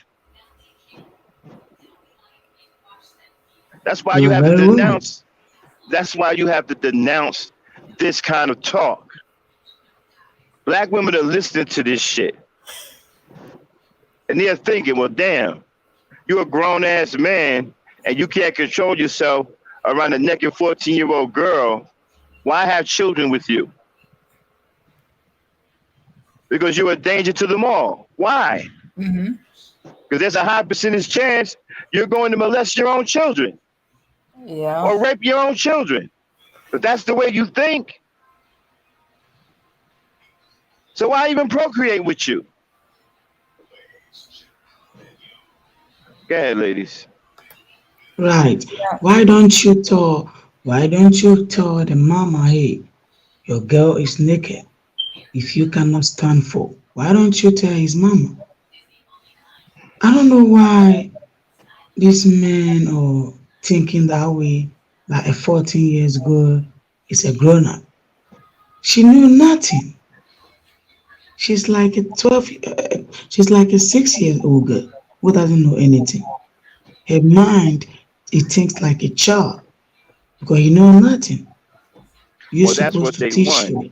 That's why You you are have to very right. denounce. That's why you have to denounce this kind of talk. Black women are listening to this shit. And they're thinking, well, damn, you're a grown ass man and you can't control yourself around a naked 14-year-old girl. Why have children with you? Because you're a danger to them all. Why? Mm-hmm. Because there's a high percentage chance you're going to molest your own children Yeah. or rape your own children. But that's the way you think. So why even procreate with you? Go ahead, ladies. Right. Yeah. Why don't you tell the mama, hey, your girl is naked. If you cannot stand for, why don't you tell his mama? I don't know why these men are thinking that way, that a 14 years girl is a grown up. She knew nothing. She's like a 12, she's like a 6 year old girl who doesn't know anything. Her mind, it thinks like a child because you know nothing. You're Well, that's supposed what to they teach want. her.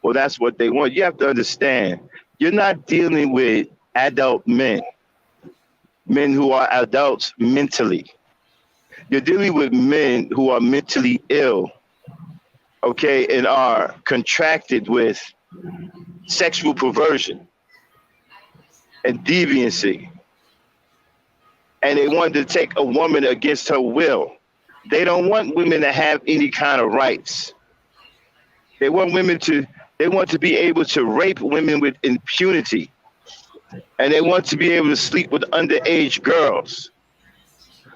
Well, that's what they want. You have to understand, you're not dealing with adult men, men who are adults mentally. You're dealing with men who are mentally ill, okay, and are contracted with sexual perversion and deviancy. And they want to take a woman against her will. They don't want women to have any kind of rights. They want women to they want to be able to rape women with impunity. And they want to be able to sleep with underage girls.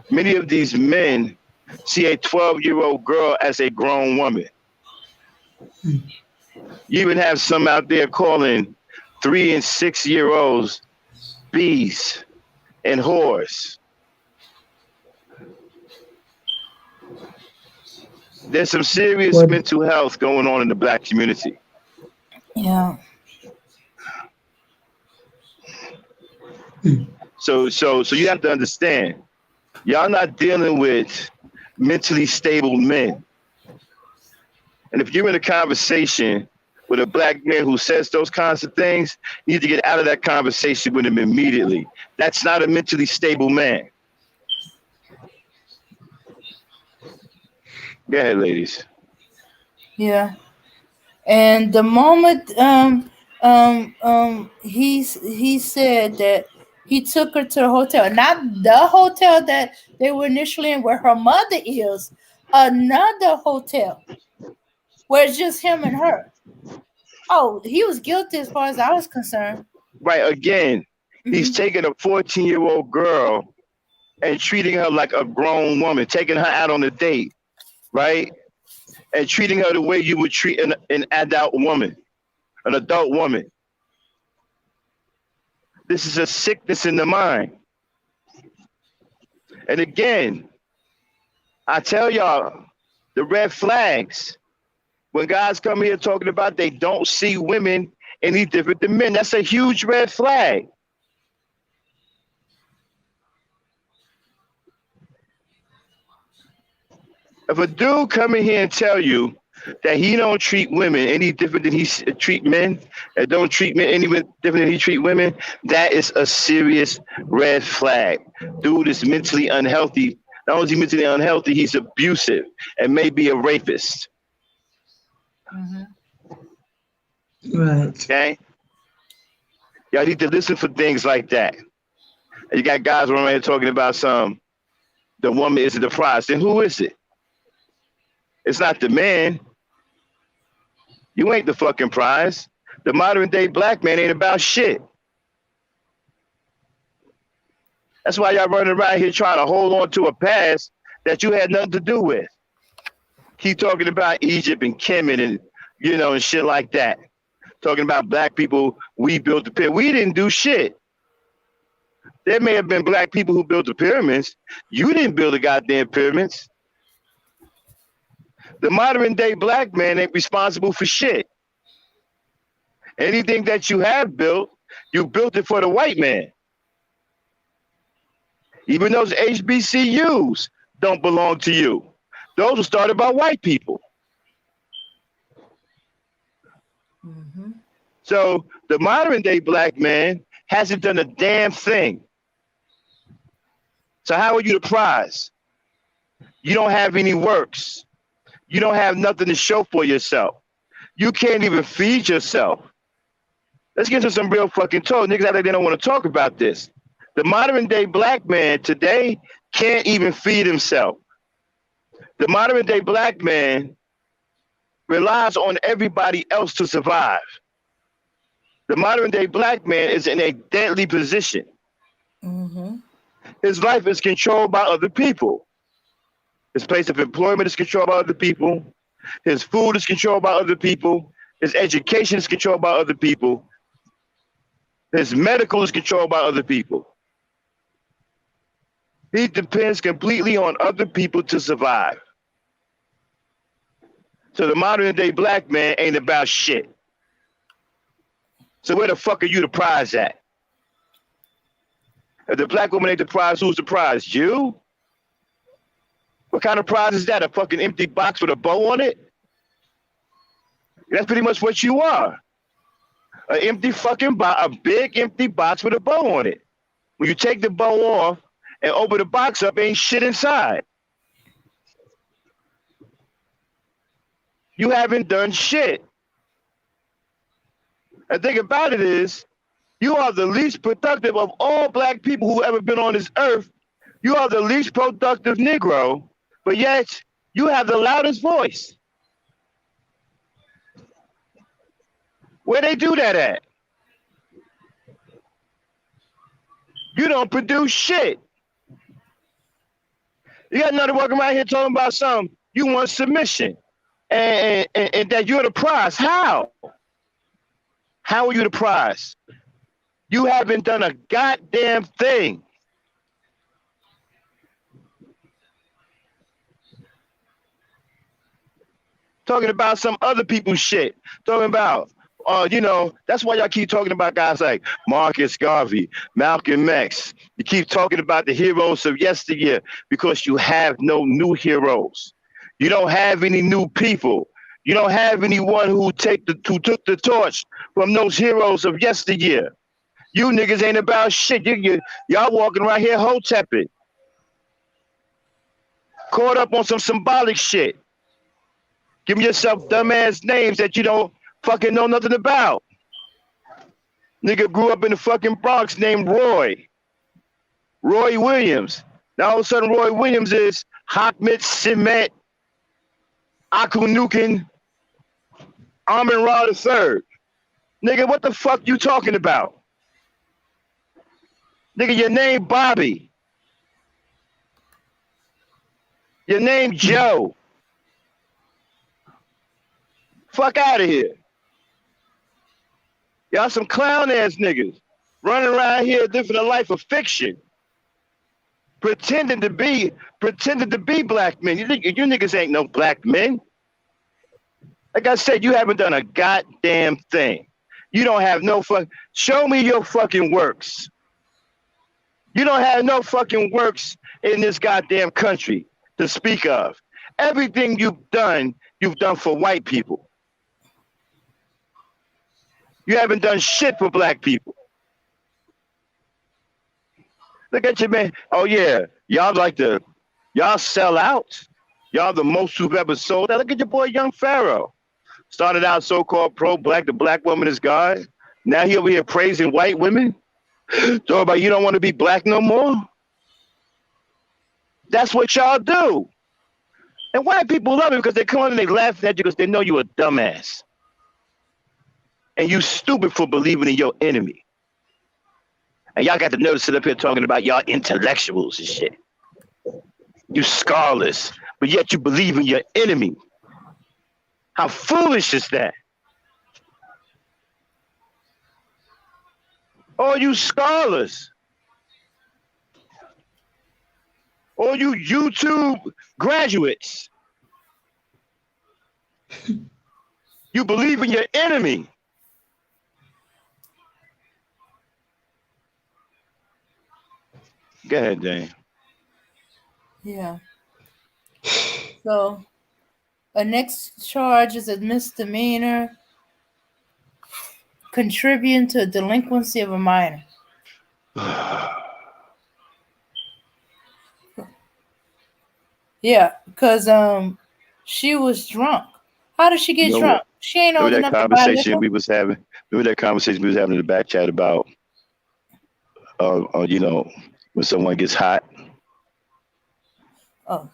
Many of these men see a 12-year-old girl as a grown woman. Hmm. You even have some out there calling 3 and 6-year-olds bees and whores. There's some serious What? mental health going on in the black community. Yeah. Hmm. So you have to understand, y'all not dealing with mentally stable men. And if you're in a conversation with a black man who says those kinds of things, you need to get out of that conversation with him immediately. That's not a mentally stable man. Go ahead, ladies. Yeah. And the moment he said that he took her to the hotel, not the hotel that they were initially in where her mother is, another hotel where it's just him and her. Oh, he was guilty as far as I was concerned. Right, again, he's Hmm. taking a 14-year-old girl and treating her like a grown woman, taking her out on a date, right? And treating her the way you would treat an adult woman, an adult woman. This is a sickness in the mind. And again, I tell y'all, the red flags, when guys come here talking about they don't see women any different than men, that's a huge red flag. If a dude come in here and tell you that he don't treat women any different than he treat men, and don't treat men any different than he treat women, that is a serious red flag. Dude is mentally unhealthy. Not only is he mentally unhealthy, he's abusive and maybe a rapist. Hmm. Right. Okay? Y'all need to listen for things like that. You got guys around here talking about the woman isn't the prize. Then who is it? It's not the man. You ain't the fucking prize. The modern day black man ain't about shit. That's why y'all running around here trying to hold on to a past that you had nothing to do with. Keep talking about Egypt and Kemet and and shit like that. Talking about black people, we built the pyramid. We didn't do shit. There may have been black people who built the pyramids. You didn't build the goddamn pyramids. The modern day black man ain't responsible for shit. Anything that you have built, you built it for the white man. Even those HBCUs don't belong to you. Those were started by white people. Hmm. So the modern day black man hasn't done a damn thing. So how are you the prize? You don't have any works. You don't have nothing to show for yourself. You can't even feed yourself. Let's get to some real fucking talk. Niggas out there, they don't want to talk about this. The modern day black man today can't even feed himself. The modern day black man relies on everybody else to survive. The modern day black man is in a deadly position. Hmm. His life is controlled by other people. His place of employment is controlled by other people. His food is controlled by other people. His education is controlled by other people. His medical is controlled by other people. He depends completely on other people to survive. So the modern day black man ain't about shit. So where the fuck are you the prize at? If the black woman ain't the prize, who's the prize? You? What kind of prize is that? A fucking empty box with a bow on it? That's pretty much what you are. An empty fucking box, a big empty box with a bow on it. When you take the bow off and open the box up, ain't shit inside. You haven't done shit. And the thing about it is, you are the least productive of all black people who ever been on this earth. You are the least productive Negro, but yet you have the loudest voice. Where they do that at? You don't produce shit. You got nothing walking around here talking about something. You want submission and that you're the prize. How? How are you the prize? You haven't done a goddamn thing. Talking about some other people's shit. Talking about, that's why y'all keep talking about guys like Marcus Garvey, Malcolm X. You keep talking about the heroes of yesteryear because you have no new heroes. You don't have any new people. You don't have anyone who took the torch from those heroes of yesteryear. You niggas ain't about shit. Y'all walking around here hotepping, caught up on some symbolic shit. Giving yourself dumbass names that you don't fucking know nothing about. Nigga grew up in the fucking Bronx named Roy Williams. Now all of a sudden Roy Williams is Ahmed Simet Akunukin Amin Ra III. Nigga, what the fuck you talking about? Nigga, your name Bobby. Your name Joe. Fuck out of here. Y'all some clown ass niggas running around here living a life of fiction. Pretending to be black men. You niggas ain't no black men. Like I said, you haven't done a goddamn thing. You don't have no show me your fucking works. You don't have no fucking works in this goddamn country to speak of. Everything you've done for white people. You haven't done shit for black people. Look at you, man. Oh yeah, y'all sell out. Y'all the most who've ever sold out. Look at your boy Young Pharaoh. Started out so-called pro-black, the black woman is God. Now he over here praising white women. Talking about you don't want to be black no more. That's what y'all do. And white people love it because they come on and they laugh at you because they know you a dumbass. And you stupid for believing in your enemy. And y'all got the nerve to sit up here talking about y'all intellectuals and shit. You scholars, but yet you believe in your enemy. How foolish is that? All you scholars, all you YouTube graduates, you believe in your enemy. Go ahead, Dane. Yeah. So, a next charge is a misdemeanor contributing to a delinquency of a minor. Yeah, because she was drunk. How did she get drunk? She ain't old enough to buy liquor. Remember that conversation we was having in the back chat about, when someone gets hot. Oh.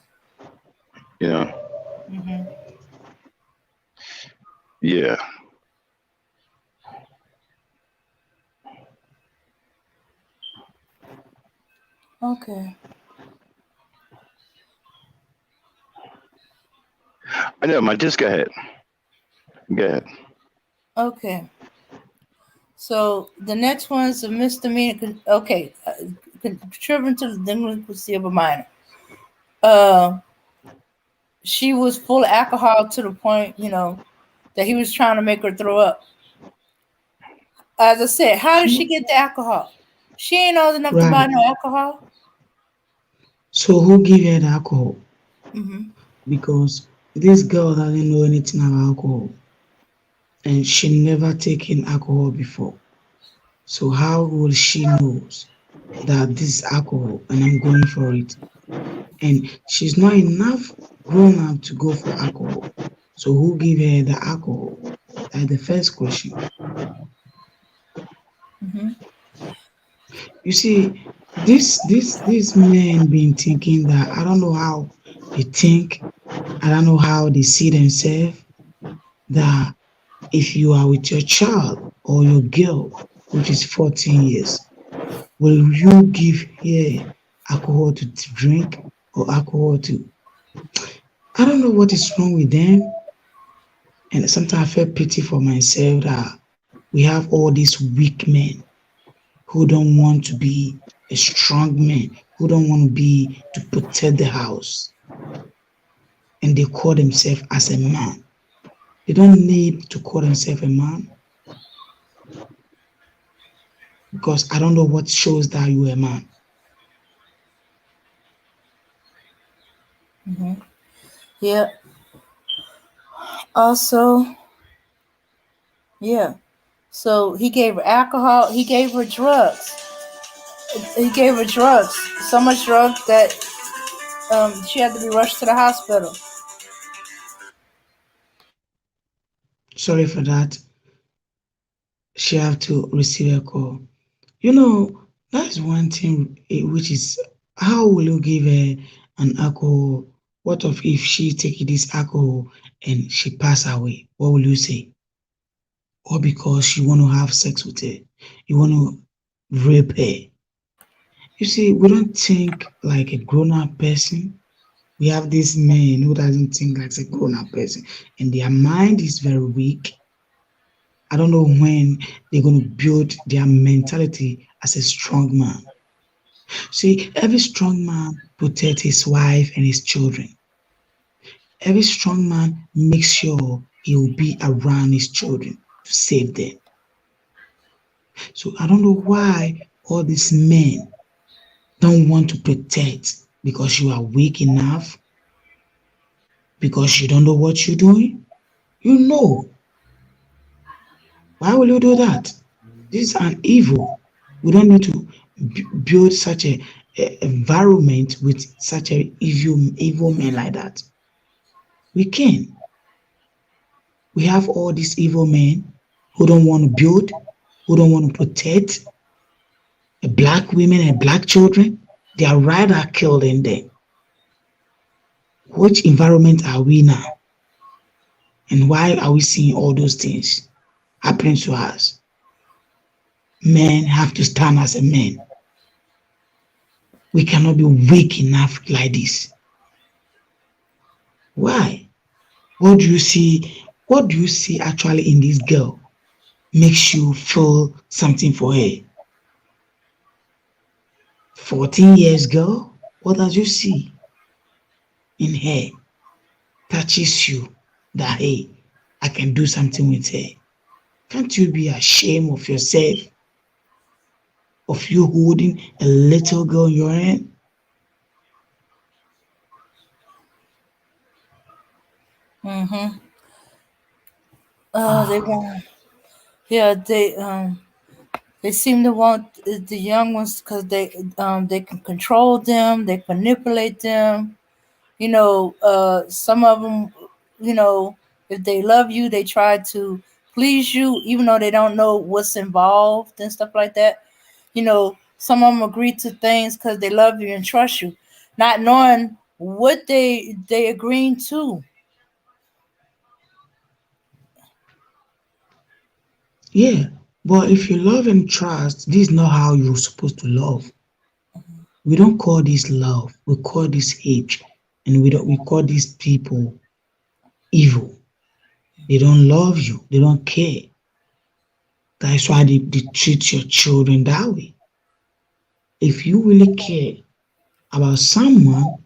Mm-hmm. Yeah. Okay. I know, man. Just go ahead. Go ahead. Okay. So the next one is a misdemeanor. Okay, contributing to the delinquency of a minor. She was full of alcohol to the point, that he was trying to make her throw up. As I said, how did she get the alcohol? She ain't old enough to buy no alcohol. So who gave her the alcohol? Mm-hmm. Because this girl doesn't know anything about alcohol. And she never taken alcohol before. So how will she knows that this is alcohol and I'm going for it? And she's not enough grown up to go for alcohol. So who gave her the alcohol? That's the first question. Mm-hmm. You see, this man been thinking that I don't know how they think, I don't know how they see themselves, that if you are with your child or your girl, which is 14 years, will you give her alcohol to drink or alcohol to... I don't know what is wrong with them. And sometimes I feel pity for myself that we have all these weak men who don't want to be a strong man, who don't want to protect the house. And they call themselves as a man. They don't need to call themselves a man. because I don't know what shows that you a man. Hmm. Yeah. Also, yeah. So he gave her alcohol. He gave her drugs. He gave her drugs. So much drugs that she had to be rushed to the hospital. Sorry for that. She have to receive a call. You know, that's one thing which is how will you give her an alcohol? What of if she take this alcohol and she pass away? What will you say? Or because you want to have sex with her, you want to rape her. You see, we don't think like a grown-up person. We have this man who doesn't think like a grown-up person, and their mind is very weak. I don't know when they're going to build their mentality as a strong man. See, every strong man protects his wife and his children. Every strong man makes sure he will be around his children to save them. So I don't know why all these men don't want to protect because you are weak enough, because you don't know what you're doing. You know, why will you do that? This is an evil. We don't need to build such a environment with such a evil men like that. We can. We have all these evil men who don't want to build, who don't want to protect black women and black children. They are rather killing them. Which environment are we now? And why are we seeing all those things happening to us? Men have to stand as a man. We cannot be weak enough like this. Why? What do you see? What do you see actually in this girl makes you feel something for her? 14 years girl? What does you see in her touches you that hey, I can do something with her? Can't you be ashamed of yourself, of you holding a little girl in your hand? Mm-hmm. They Ah, want. Yeah, they seem to want the young ones because they can control them, they manipulate them. Some of them, if they love you, they try to please you, even though they don't know what's involved and stuff like that. Some of them agree to things because they love you and trust you, not knowing what they agreeing to. yeah. But if you love and trust, this is not how you're supposed to love. We don't call this love. We call this hate, and we call these people evil. They don't love you. They don't care. That's why they treat your children that way. If you really care about someone,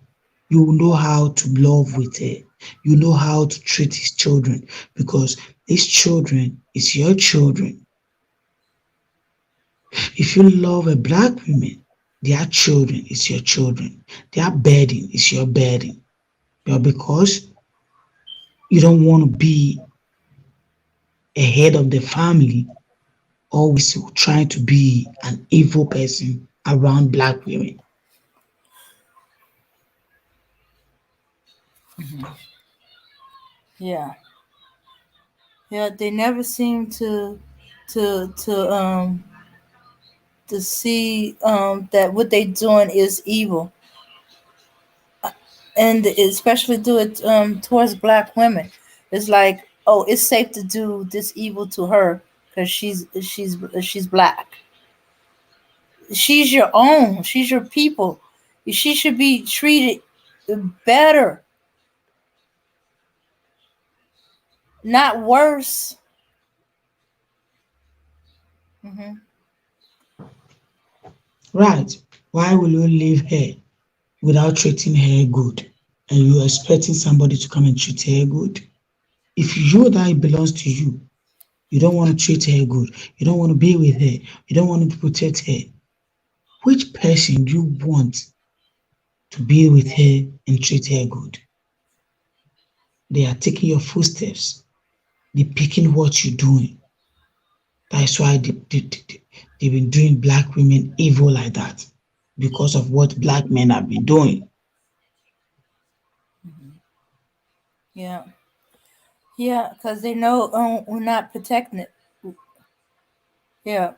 you will know how to love with it. You know how to treat his children because these children is your children. If you love a black woman, their children is your children. Their burden is your burden. But because you don't want to be a head of the family, always trying to be an evil person around black women. Yeah, yeah. They never seem to see that what they doing is evil, and especially do it towards black women. It's like, oh, it's safe to do this evil to her because she's black. She's your own. She's your people. She should be treated better, not worse. Hmm. Right. Why will you leave her without treating her good? And you're expecting somebody to come and treat her good? If you that it belongs to you, You don't want to treat her good. You don't want to be with her. You don't want to protect her. Which person do you want to be with her and treat her good? They are taking your footsteps. They picking what you're doing. That's why they've been doing black women evil like that because of what black men have been doing. Yeah, yeah, because they know we're not protecting it. Yeah,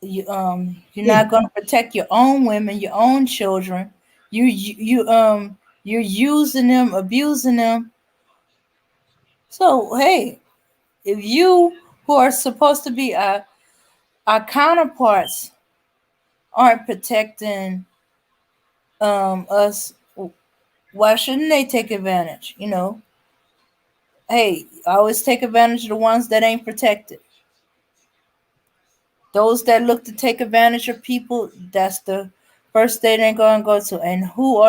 you're Yeah, not going to protect your own women, your own children. You're using them, abusing them. So hey, if you who are supposed to be our counterparts aren't protecting us, why shouldn't they take advantage? Hey, always take advantage of the ones that ain't protected. Those that look to take advantage of people, that's the first state they're going to go to. And who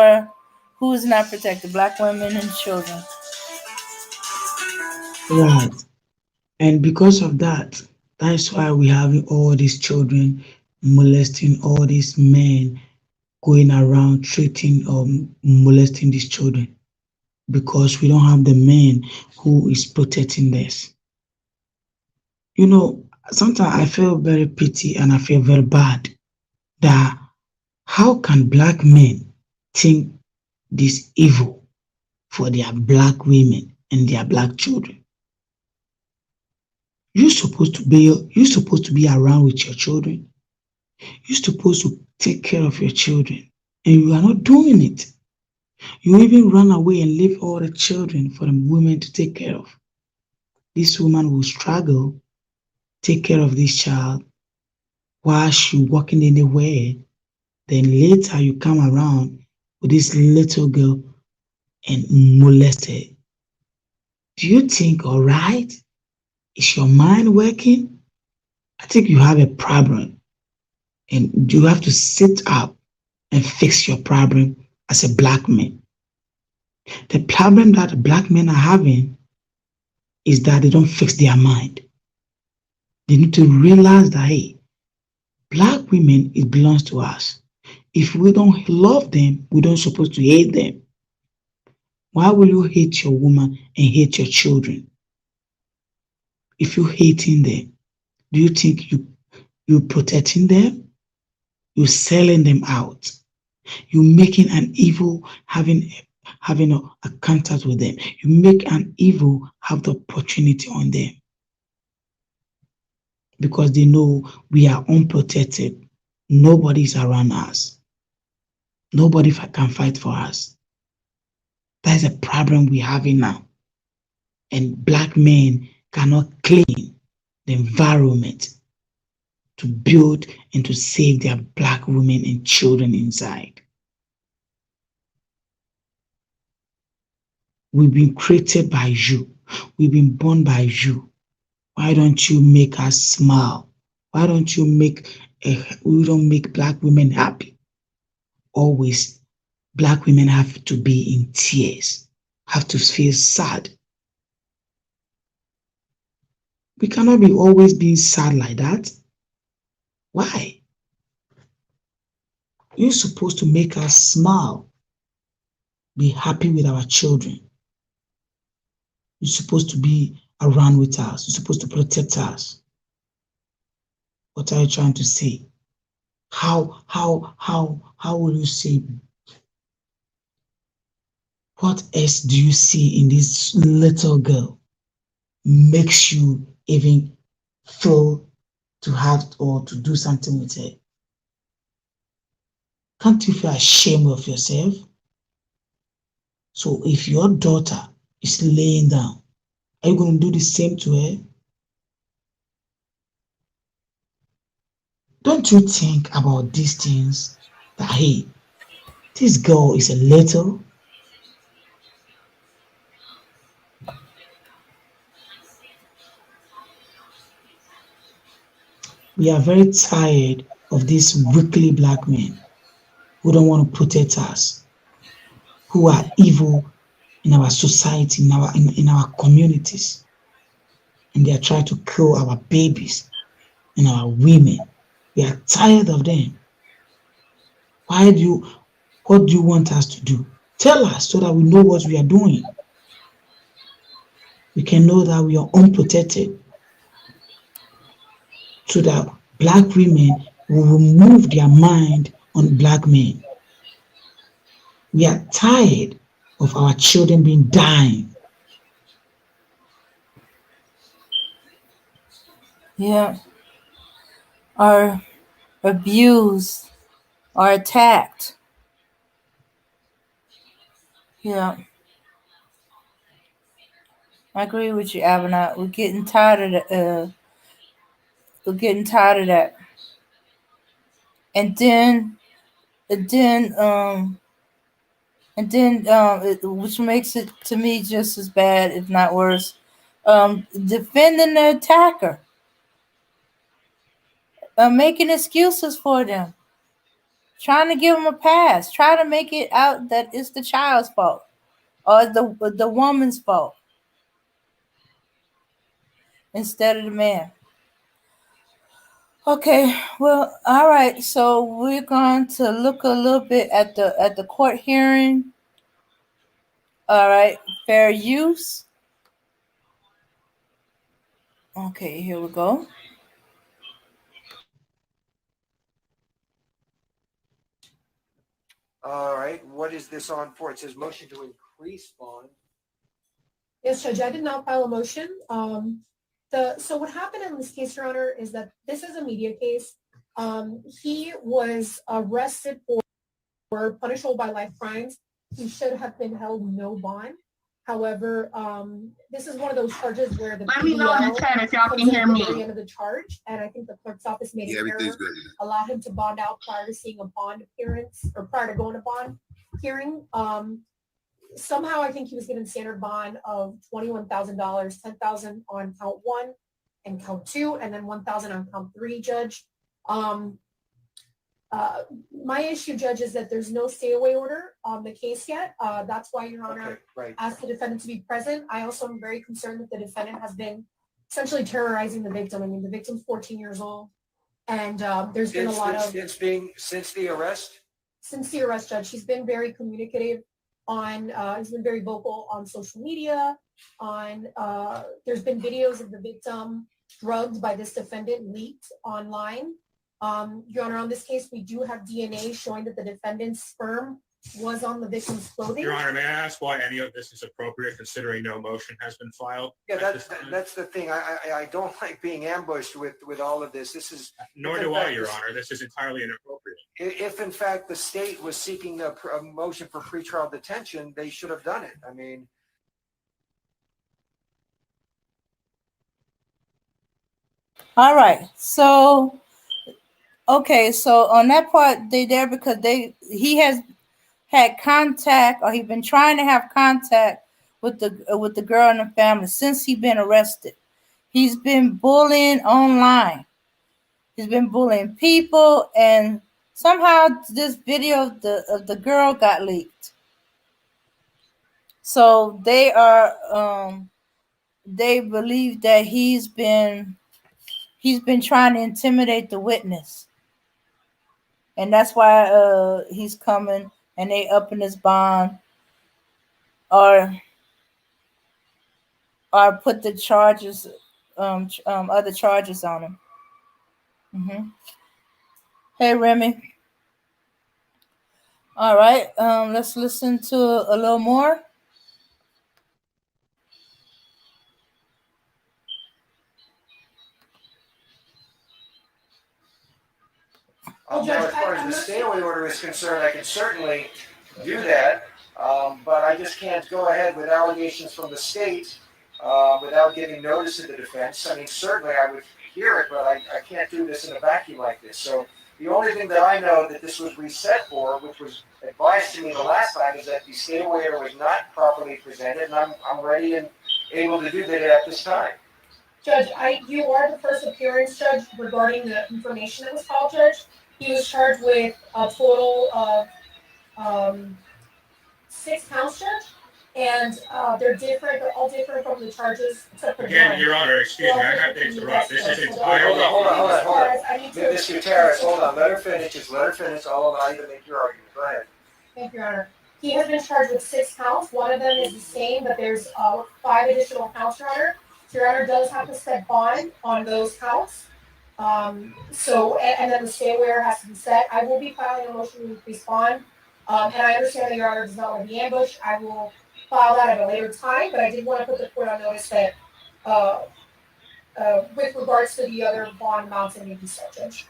is not protected? Black women and children. right. And because of that, that's why we having all these children molesting all these men going around treating or molesting these children because we don't have the man who is protecting this. You know, sometimes I feel very pity and I feel very bad that how can black men think this evil for their black women and their black children? You're supposed to be around with your children. You're supposed to take care of your children, and you are not doing it. You even run away and leave all the children for the women to take care of. This woman will struggle, take care of this child while she walking anywhere. Then later you come around with this little girl and molest her. Do you think all right? Is your mind working? I think you have a problem and you have to sit up and fix your problem as a black man. The problem that black men are having is that they don't fix their mind. They need to realize that hey, black women it belongs to us. If we don't love them, we don't supposed to hate them. Why will you hate your woman and hate your children? If you hating them, do you think you protecting them? You selling them out. You making an evil having a contact with them. You make an evil have the opportunity on them because they know we are unprotected. Nobody is around us. Nobody can fight for us. That is a problem we having now. And black men cannot clean the environment to build and to save their black women and children inside. We've been created by you. We've been born by you. Why don't you make us smile? Why don't you we don't make black women happy? Always black women have to be in tears, have to feel sad. We cannot be always being sad like that. Why? You're supposed to make us smile, be happy with our children. You're supposed to be around with us. You're supposed to protect us. What are you trying to say? How will you say? What else do you see in this little girl makes you even feel to have or to do something with her? Can't you feel ashamed of yourself? So if your daughter is laying down, are you going to do the same to her? Don't you think about these things that hey, this girl is a little. We are very tired of these weakly black men who don't want to protect us, who are evil in our society, in our communities. and they are trying to kill our babies and our women. We are tired of them. Why do you, what do you want us to do? Tell us so that we know what we are doing. We can know that we are unprotected, so that black women will remove their mind on black men. We are tired of our children being dying. Yeah, are abused, are attacked. Yeah, I agree with you, Abinat. We're getting tired of that. We're getting tired of that. And then, and then, which makes it to me just as bad, if not worse. Defending the attacker, making excuses for them, trying to give them a pass, trying to make it out that it's the child's fault or the woman's fault instead of the man. Okay, well, all right. So we're going to look a little bit at the court hearing. All right, fair use. Okay, here we go. All right, what is this on for? It says motion to increase bond. Yes, Judge, I did not file a motion. So what happened in this case, Your Honor, is that this is a media case. He was arrested for punishable by life crimes. He should have been held no bond. However, this is one of those charges where the Let me know in the chat if y'all comes can in hear at the me. very end of the charge, and I think the clerk's office made an error, allowed him to bond out prior to seeing a bond appearance or prior to going to bond hearing. Somehow I think he was given standard bond of $21,000, $10,000 on count 1 and count 2, and then $1,000 on count 3, Judge. My issue, Judge, is that there's no stay away order on the case yet. That's why, Your Honor, Okay, right. asked the defendant to be present. I also am very concerned that the defendant has been essentially terrorizing the victim. I mean, the victim's 14 years old, and there's been a lot of Since the arrest. Since the arrest, Judge, he's been very communicative on. He's been very vocal on social media. There's been videos of the victim drugged by this defendant leaked online. Your Honor, on this case, we do have DNA showing that the defendant's sperm was on the victim's clothing. Your Honor, may I ask why any of this is appropriate considering no motion has been filed? Yeah, that's the thing. I don't like being ambushed with all of this. This is nor do I, Your Honor. This is entirely inappropriate. If in fact the state was seeking a motion for pretrial detention, they should have done it. I mean. All right, so. Okay, so on that part, they there because he has had contact, or he's been trying to have contact with the girl and the family since he's been arrested. He's been bullying online. He's been bullying people, and somehow this video of the girl got leaked. So they believe that he's been trying to intimidate the witness. And that's why he's coming, and they upping his bond, or put the charges, other charges on him. Mm-hmm. Hey, Remy. All right, let's listen to a little more. Now, as far as the stay away order is concerned, I can certainly do that, but I just can't go ahead with allegations from the state without giving notice to the defense. I mean, certainly I would hear it, but I can't do this in a vacuum like this. So the only thing that I know that this was reset for, which was advised to me the last time, is that the stay away order was not properly presented, and I'm ready and able to do that at this time. Judge, you are the first appearance, Judge, regarding the information that was called, Judge. He was charged with a total of 6 counts, Judge. and they're different. They're all different from the charges except for Again, one. Your Honor, excuse me, I have to interrupt. This is entirely. Mr. Terrace, hold on. Let her finish. Just let her finish. I'll allow you to make your argument. Go ahead. Thank you, Your Honor. He has been charged with 6 counts. One of them is the same, but there's 5 additional counts, Your Honor. So Your Honor does have to set bond on those counts. And then the stay aware has to be set. I will be filing a motion to increase bond. And I understand that Your Honor does not want to be ambushed. I will file that at a later time, but I did want to put the court on notice that with regards to the other bond amounts that may be set, Judge.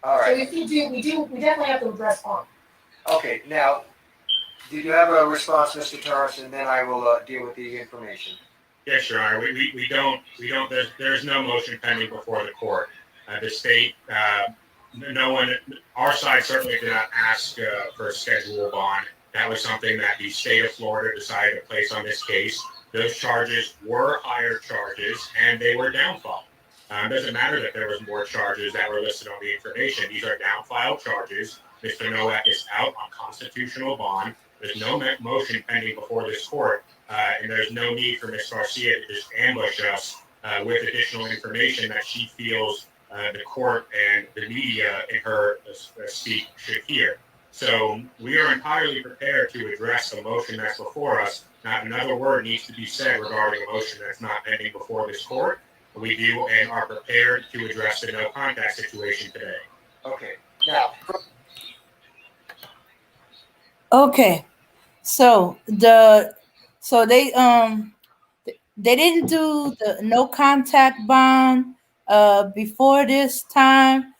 All So right. if you do, we definitely have to address bond. Okay. Now, do you have a response, Mr. Terrace, and then I will deal with the information. Yes, Your Honor. We don't. There's no motion pending before the court. The state, no one, our side certainly did not ask for a schedule bond. That was something that the state of Florida decided to place on this case. Those charges were higher charges, and they were downfall. It doesn't matter that there was more charges that were listed on the information. These are downfile charges. Mr. Nowak is out on constitutional bond. There's no motion pending before this court, and there's no need for Ms. Garcia to just ambush us with additional information that she feels the court and the media in her speak should hear. So we are entirely prepared to address the motion that's before us. Not another word needs to be said regarding a motion that's not pending before this court. We do and are prepared to address the no contact situation today. Okay. Now. Okay. So they didn't do the no contact bond before this time.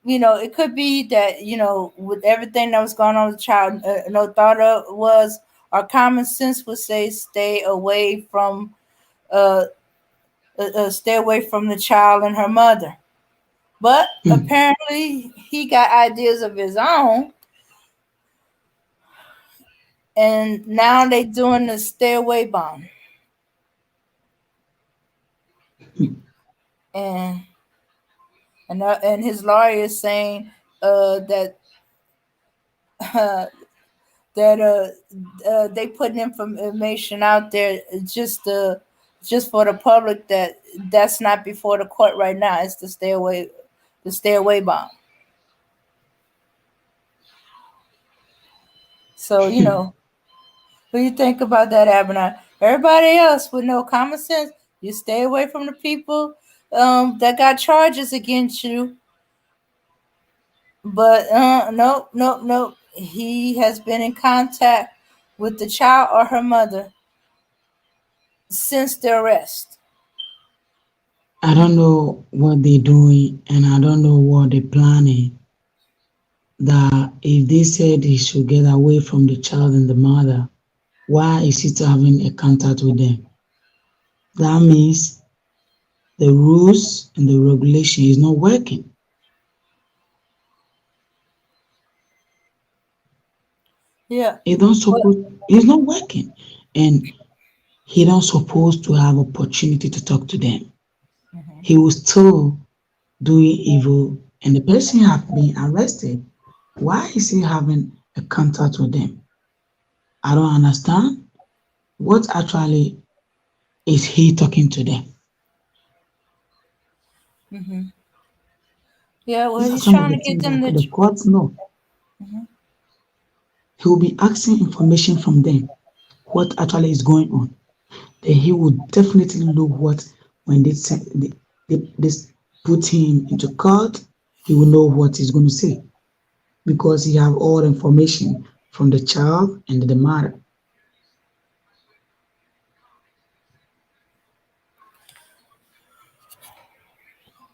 It could be that, with everything that was going on with the child, no thought of was, our common sense would say stay away from the child and her mother. But apparently he got ideas of his own. And now they doing the stay away bond. And his lawyer is saying that they put information out there just for the public that's not before the court right now. It's the stay away bond. So what do you think about that, Abner? Everybody else with no common sense, you stay away from the people that got charges against you. But nope. He has been in contact with the child or her mother since the arrest. I don't know what they're doing, and I don't know what they're planning. That if they said he should get away from the child and the mother, why is he still having a contact with them? That means the rules and the regulation is not working. Yeah. It's not working. And he don't supposed to have opportunity to talk to them. Mm-hmm. He was still doing evil, and the person have been arrested. Why is he having a contact with them? I don't understand. What actually is he talking to them? Mm-hmm. Yeah, well, he's trying to get them the courts know. Mm-hmm. He will be asking information from them, what actually is going on. Then he would definitely know what, when they put him into court, he will know what he's going to say, because he have all the information from the child and the mother.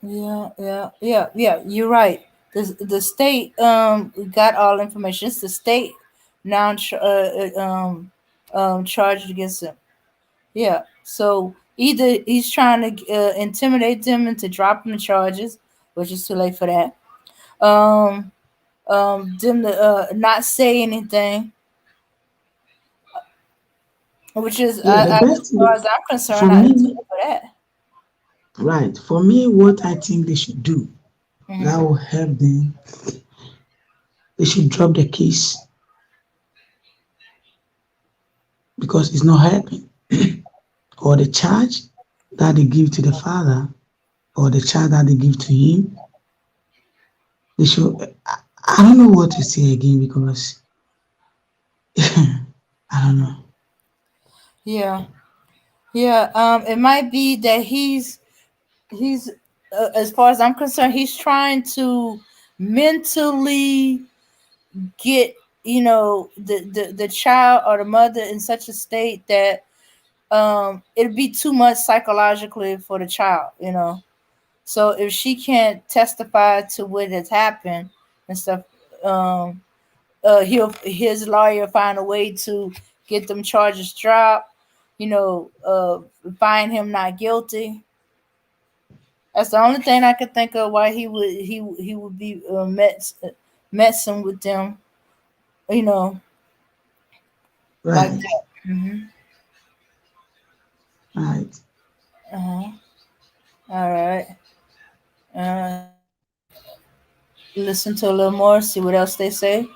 Yeah. You're right. The state got all information. It's the state now charged against him. Yeah. So either he's trying to intimidate them into dropping the charges, which is too late for that. Them to not say anything, which is as far as I'm concerned, not too late for that. Right. For me, what I think they should do, that will help them. They should drop the case. because it's not helping. Or the charge that they give to the father, or the child that they give to him, they should. I don't know what to say again because I don't know. Yeah, yeah. It might be that he's as far as I'm concerned, he's trying to mentally get the child or the mother in such a state that it'd be too much psychologically for the child. So if she can't testify to what has happened and stuff, um his lawyer find a way to get them charges dropped, find him not guilty. That's the only thing I could think of why he would be messing with them, you know, like Right, that. right. Uh-huh. All right. Uh, listen to a little more, see what else they say.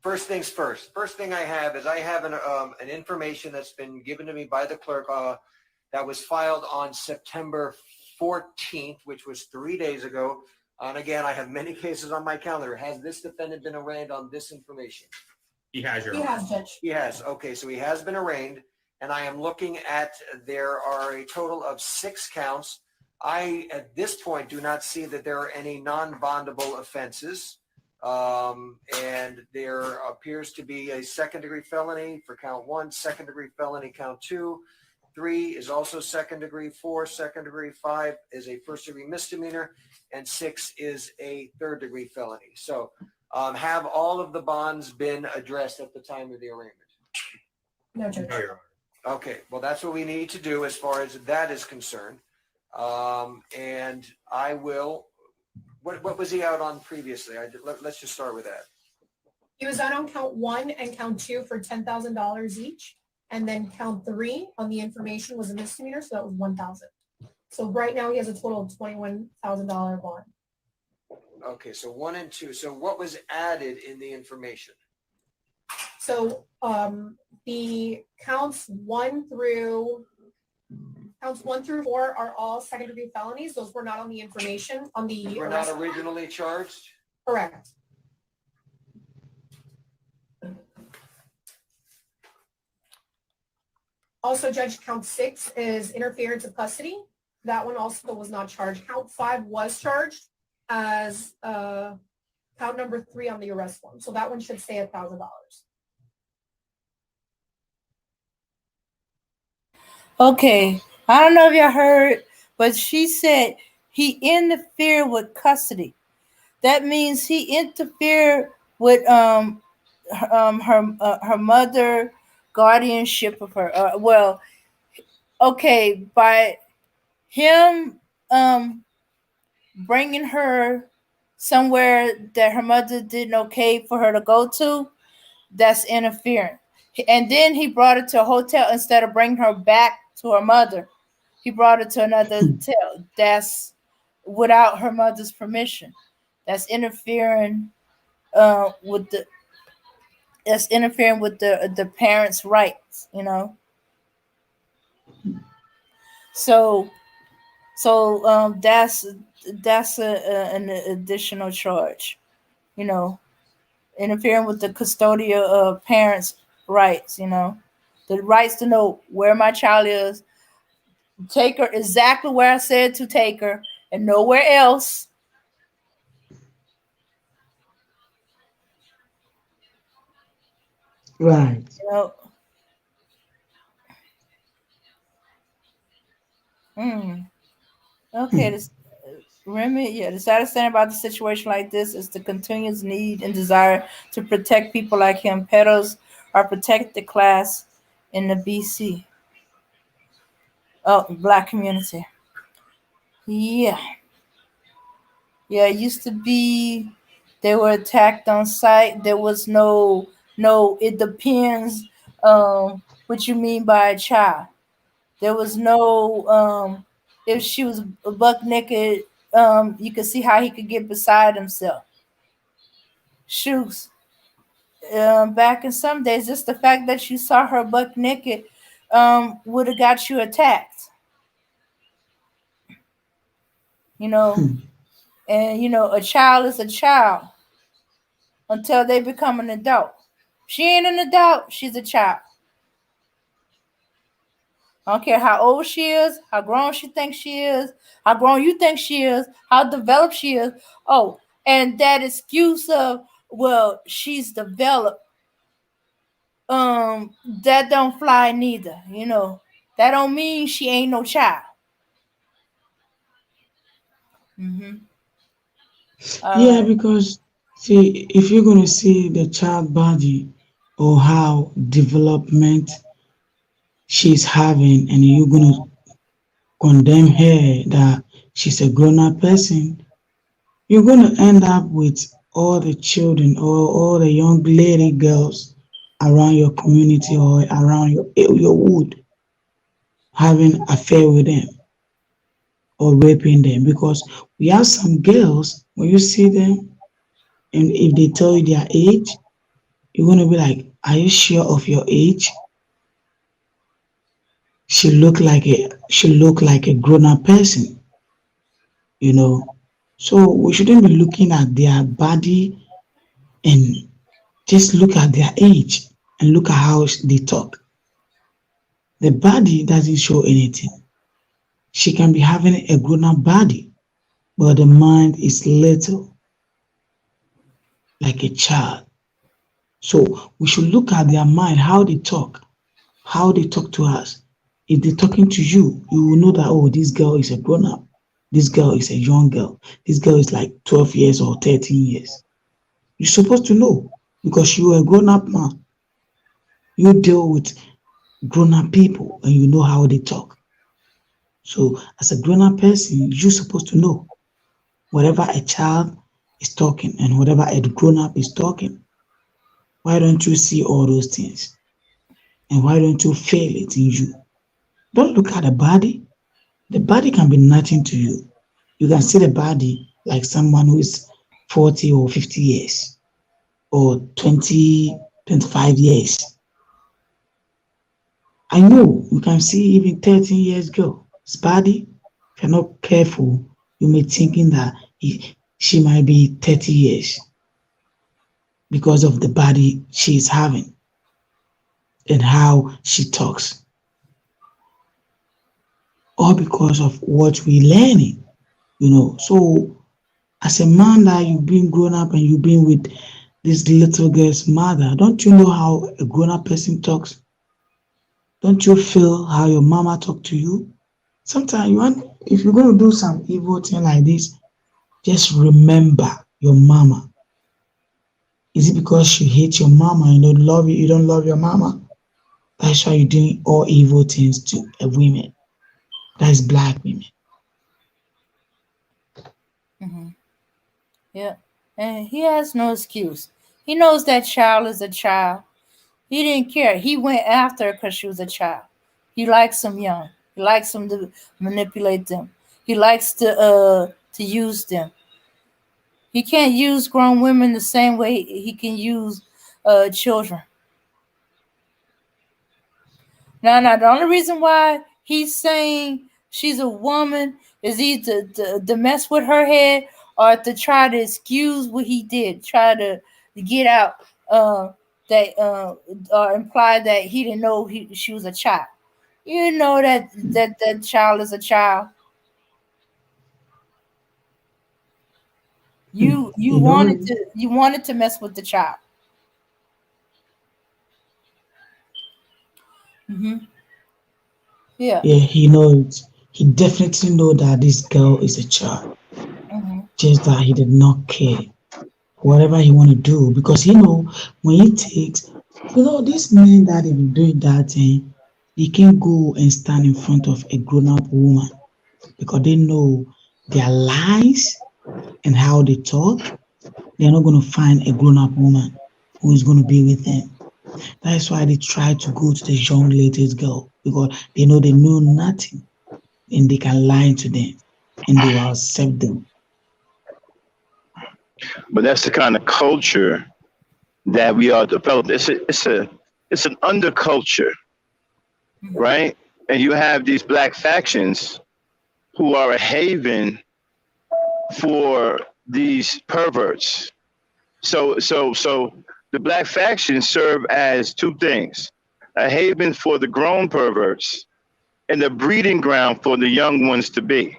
First things first. First thing I have is I have an information that's been given to me by the clerk that was filed on September 14th, which was 3 days ago. And again, I have many cases on my calendar. Has this defendant been arraigned on this information? He has your He has, Judge. He has. Okay, so he has been arraigned, and I am looking at, there are a total of 6 counts. I, at this point, do not see that there are any non-bondable offenses. And there appears to be a second-degree felony for count 1, second-degree felony count 2. 3 is also second-degree, 4 second-degree, 5 is a first-degree misdemeanor, and 6 is a third-degree felony. So have all of the bonds been addressed at the time of the arraignment? No, Judge. No, Your Honor. Okay, well, that's what we need to do as far as that is concerned. And I will, what was he out on previously? Let's just start with that. He was out on count 1 and count 2 for $10,000 each. And then count 3 on the information was a misdemeanor, so that was $1,000. So right now he has a total of $21,000 bond. Okay, so 1 and 2. So what was added in the information? So the counts 1 through 4 are all second-degree felonies. Those were not on the information on the Were not originally charged? Correct. Also, Judge, count 6 is interference of custody. That one also was not charged. Count 5 was charged as count number 3 on the arrest form. So that one should stay $1,000. Okay. I don't know if y'all heard, but she said he interfered with custody. That means he interfered with her mother guardianship of her. Okay, by him bringing her somewhere that her mother didn't okay for her to go to, that's interfering. And then he brought her to a hotel instead of bringing her back to her mother. He brought her to another hotel. That's without her mother's permission. That's interfering with the the parents' rights. So that's an additional charge. You know, interfering with the custodial parents' rights. The rights to know where my child is, take her exactly where I said to take her, and nowhere else. Right. You know. Okay. Remy, yeah, the saddest thing about the situation like this is the continuous need and desire to protect people like him. Pedos are protected class in the BC. Oh, black community. Yeah. Yeah, it used to be they were attacked on site. There was no, it depends what you mean by a child. There was no if she was buck naked, you could see how he could get beside himself. Shoes. back in some days, just the fact that you saw her buck naked would have got you attacked. You know, Hmm. and a child is a child until they become an adult. She ain't an adult, she's a child. I don't care how old she is, how grown she thinks she is, how grown you think she is, how developed she is. Oh, and that excuse of, well, she's developed, that don't fly neither. That don't mean she ain't no child. Mm-hmm. All Yeah, right. because see, if you're gonna see the child body or how development she's having, and you're gonna condemn her that she's a grown-up person, you're gonna end up with all the children or all the young lady girls around your community or around your wood having affair with them or raping them, because we have some girls when you see them, and if they tell you their age, you're gonna be like, are you sure of your age? She look like a grown-up person, you know. So we shouldn't be looking at their body and just look at their age and look at how they talk. The body doesn't show anything. She can be having a grown-up body, but the mind is little, like a child. So we should look at their mind, how they talk to us. If they're talking to you, you will know that, oh, this girl is a grown up. This girl is a young girl. This girl is like 12 years or 13 years. You're supposed to know because you're a grown up man. You deal with grown up people and you know how they talk. So, as a grown up person, you're supposed to know whatever a child is talking and whatever a grown up is talking. Why don't you see all those things? And why don't you feel it in you? Don't look at the body. The body can be nothing to you. You can see the body like someone who is 40 or 50 years or 20, 25 years. I know you can see even 13 years girl's body. If you're not careful, you may thinking that she might be 30 years because of the body she's having and how she talks, or because of what we're learning, So as a man that you've been grown up and you've been with this little girl's mother, don't you know how a grown up person talks? Don't you feel how your mama talk to you? Sometimes if you're going to do some evil thing like this, just remember your mama. Is it because you hate your mama and you don't love your mama? That's why you're doing all evil things to a women. That's black women. Mm-hmm. Yeah. And he has no excuse. He knows that child is a child. He didn't care. He went after her because she was a child. He likes them young. He likes them to manipulate them. He likes to use them. He can't use grown women the same way he can use children. Now, the only reason why he's saying she's a woman is either to mess with her head or to try to excuse what he did, try to get out that or imply that he didn't know she was a child. You know that child is a child. You You wanted know, to mess with the child. Hmm. Yeah. yeah, he knows. He definitely know that this girl is a child. Hmm. Just that he did not care whatever he want to do, because when he takes, these men that they been doing that thing, they can go and stand in front of a grown-up woman because they know their lies and how they talk. They're not going to find a grown-up woman who is going to be with them. That's why they try to go to the young ladies girl, because they know nothing and they can lie to them and they will accept them. But that's the kind of culture that we are developing. It's an underculture, right? And you have these black factions who are a haven for these perverts. So the black factions serve as two things: a haven for the grown perverts and a breeding ground for the young ones to be.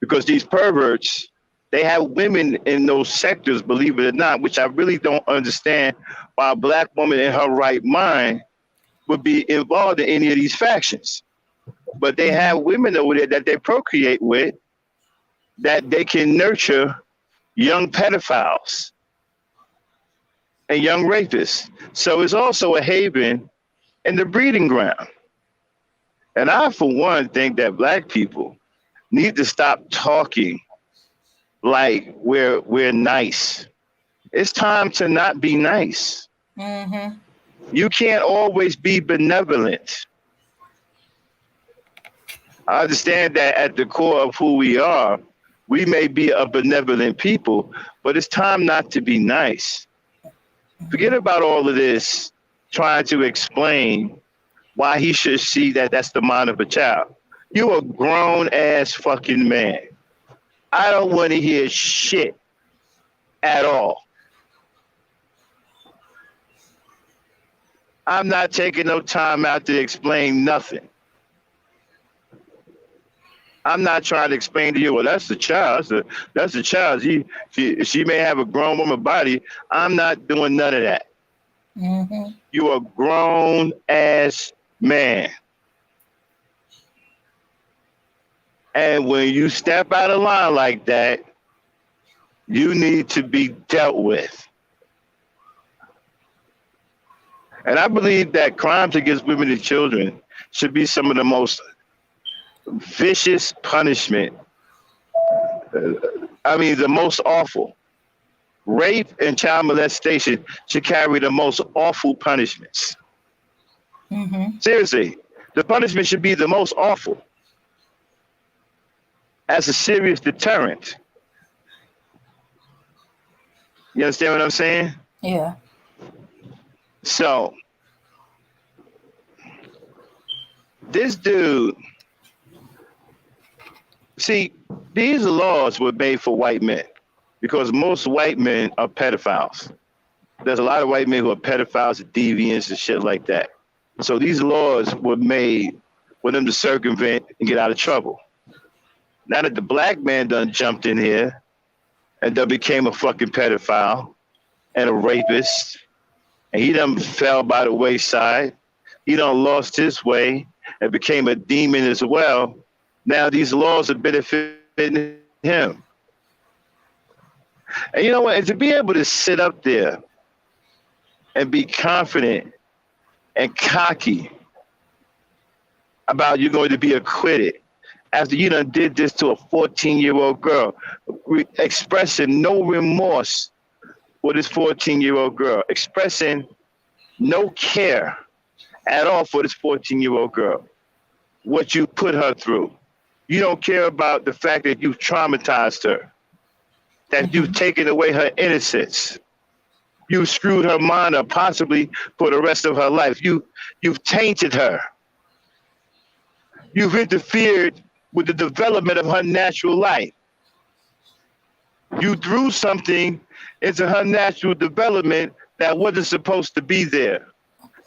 Because these perverts, they have women in those sectors, believe it or not, which I really don't understand why a black woman in her right mind would be involved in any of these factions. But they have women over there that they procreate with, that they can nurture young pedophiles and young rapists. So it's also a haven and the breeding ground. And I, for one, think that black people need to stop talking like we're nice. It's time to not be nice. Mm-hmm. You can't always be benevolent. I understand that at the core of who we are, we may be a benevolent people, but it's time not to be nice. Forget about all of this trying to explain why he should see that that's the mind of a child. You a grown ass fucking man. I don't want to hear shit at all. I'm not taking no time out to explain nothing. I'm not trying to explain to you, well, that's the child. That's the child. She may have a grown woman body. I'm not doing none of that. Mm-hmm. You a grown ass man. And when you step out of line like that, you need to be dealt with. And I believe that crimes against women and children should be some of the most vicious punishment. The most awful. Rape and child molestation should carry the most awful punishments. Mm-hmm. Seriously, the punishment should be the most awful as a serious deterrent. You understand what I'm saying? Yeah. So, this dude, see, these laws were made for white men because most white men are pedophiles. There's a lot of white men who are pedophiles and deviants and shit like that. So these laws were made for them to circumvent and get out of trouble. Now that the black man done jumped in here and done became a fucking pedophile and a rapist, and he done fell by the wayside, he done lost his way and became a demon as well. Now these laws are benefiting him. And you know what? And to be able to sit up there and be confident and cocky about you're going to be acquitted after you done did this to a 14-year-old girl, expressing no remorse for this 14-year-old girl, expressing no care at all for this 14-year-old girl, what you put her through. You don't care about the fact that you've traumatized her, that you've taken away her innocence. You've screwed her mind up, possibly for the rest of her life. You've tainted her. You've interfered with the development of her natural life. You threw something into her natural development that wasn't supposed to be there.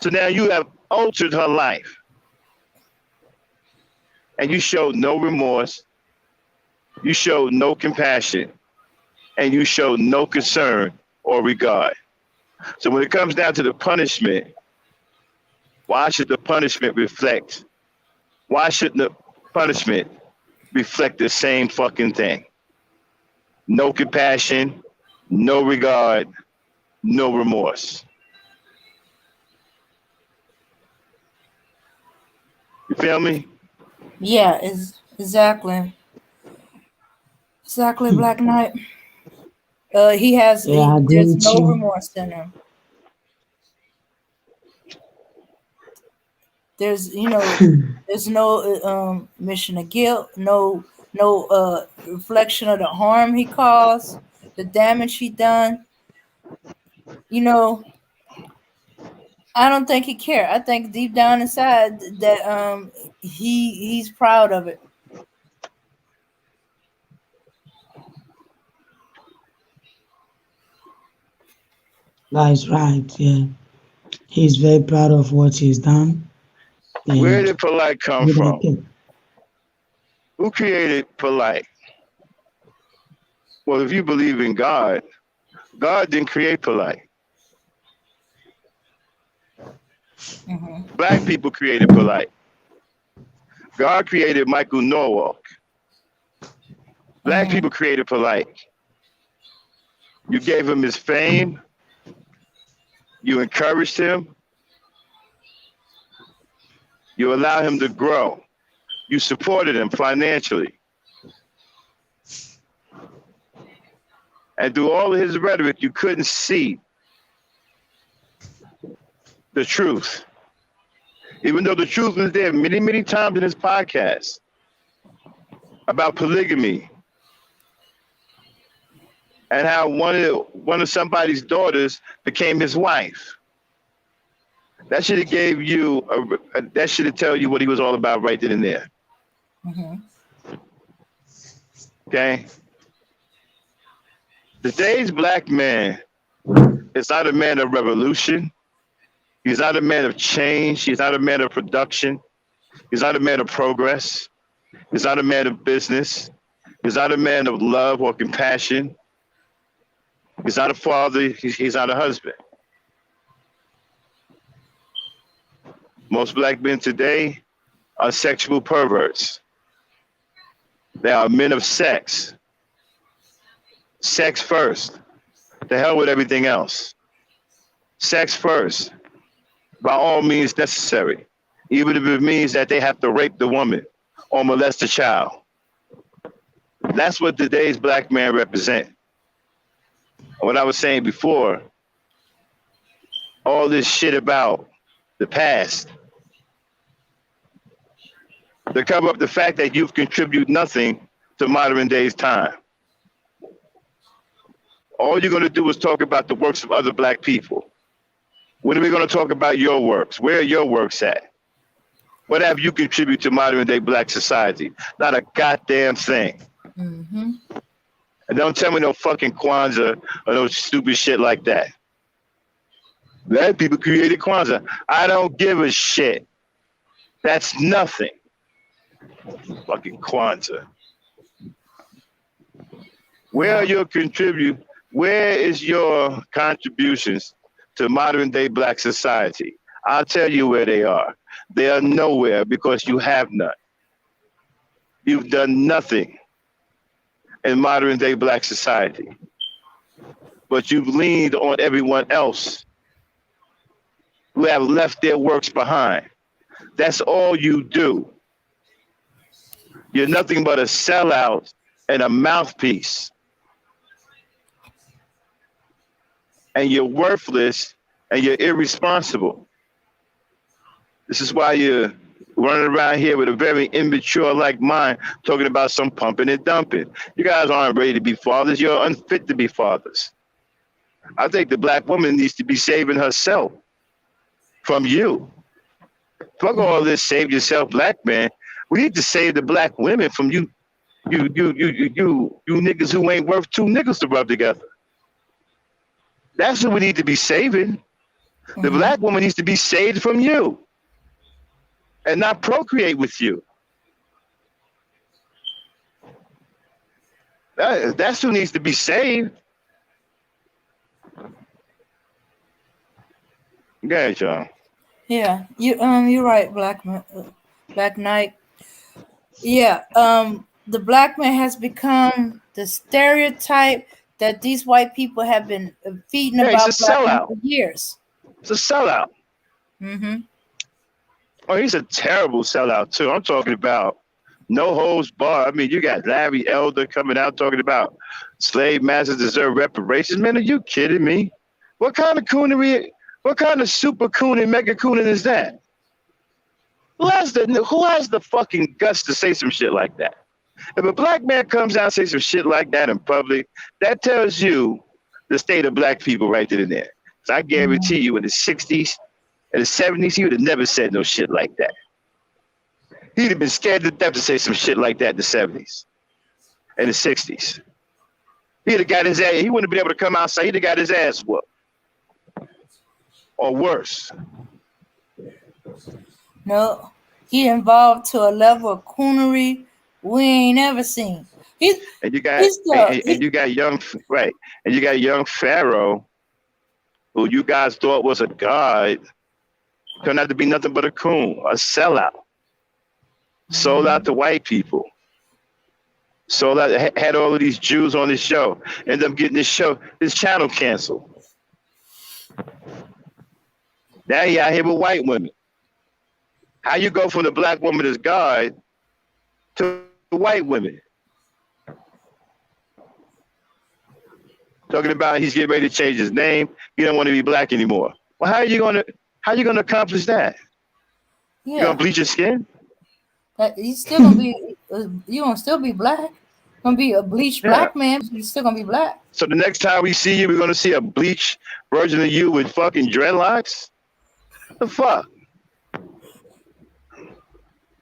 So now you have altered her life. And you showed no remorse. You showed no compassion. And you showed no concern or regard. So when it comes down to the punishment, why should the punishment reflect? Why shouldn't the punishment reflect the same fucking thing? No compassion, no regard, no remorse. You feel me? Yeah, exactly. Exactly, Black Knight. There's with no you. remorse in him. There's there's no mission of guilt, no reflection of the harm he caused, the damage he done. I don't think he cared. I think deep down inside that he's proud of it. That is right. Yeah, he's very proud of what he's done, Where and did Polight come with that from? kept. Who created Polight? Well, if you believe in God, God didn't create Polight. Mm-hmm. Black people created Polight. God created Michael Norwalk. Black Mm-hmm. people created Polight. You gave him his fame. You encouraged him. You allowed him to grow. You supported him financially. And through all of his rhetoric, you couldn't see the truth. Even though the truth was there many, many times in his podcast about polygamy and how one of somebody's daughters became his wife. That should have gave you that should have tell you what he was all about right then and there. Mm-hmm. Okay. Today's black man is not a man of revolution. He's not a man of change. He's not a man of production. He's not a man of progress. He's not a man of business. He's not a man of love or compassion. He's not a father. He's not a husband. Most black men today are sexual perverts. They are men of sex. Sex first. The hell with everything else. Sex first. By all means necessary. Even if it means that they have to rape the woman or molest a child. That's what today's black man represent. What I was saying before, all this shit about the past, to cover up the fact that you've contributed nothing to modern day's time. All you're going to do is talk about the works of other black people. When are we going to talk about your works? Where are your works at? What have you contributed to modern day black society? Not a goddamn thing. Mm-hmm. And don't tell me no fucking Kwanzaa or no stupid shit like that. Black people created Kwanzaa. I don't give a shit. That's nothing. Fucking Kwanzaa. Where are your Where is your contributions to modern day black society? I'll tell you where they are. They are nowhere because you have none. You've done nothing in modern day black society, but you've leaned on everyone else who have left their works behind. That's all you do. You're nothing but a sellout and a mouthpiece. And you're worthless and you're irresponsible. This is why you're running around here with a very immature like mind, talking about some pumping and dumping. You guys aren't ready to be fathers. You're unfit to be fathers. I think the black woman needs to be saving herself from you. Fuck all this save yourself black man. We need to save the black women from you niggas who ain't worth two niggas to rub together. That's what we need to be saving. Mm-hmm. The black woman needs to be saved from you and not procreate with you. That's who needs to be saved. Go ahead, y'all. Yeah, you're right, Black Knight. Yeah, the black man has become the stereotype that these white people have been feeding about black men for years. It's a sellout. Mm-hmm. Oh, he's a terrible sellout too. I'm talking about no holds barred. I mean, you got Larry Elder coming out talking about slave masters deserve reparations. Man, are you kidding me? What kind of coonery? What kind of super cooning, mega cooning is that? Who has the fucking guts to say some shit like that? If a black man comes out and says some shit like that in public, that tells you the state of black people right then and there. So I guarantee you in the 60s, In the 70s, he would have never said no shit like that. He'd have been scared to death to say some shit like that in the 70s and the 60s. He'd have got his ass, he wouldn't have been able to come outside. He'd have got his ass whooped. Or worse. No, he involved to a level of coonery we ain't ever seen. And you got young, right? And you got young Pharaoh, who you guys thought was a god, turned out to be nothing but a coon, a sellout. Sold out to white people. Sold out, had all of these Jews on his show. Ended up getting his channel canceled. Now he out here with white women. How you go from the black woman as God to white women? Talking about he's getting ready to change his name. He don't want to be black anymore. Well, how are you gonna accomplish that? Yeah. You gonna bleach your skin? He's still gonna be. You gonna still be black? Gonna be a bleached black man. But you're still gonna be black. So the next time we see you, we're gonna see a bleached version of you with fucking dreadlocks. What the fuck?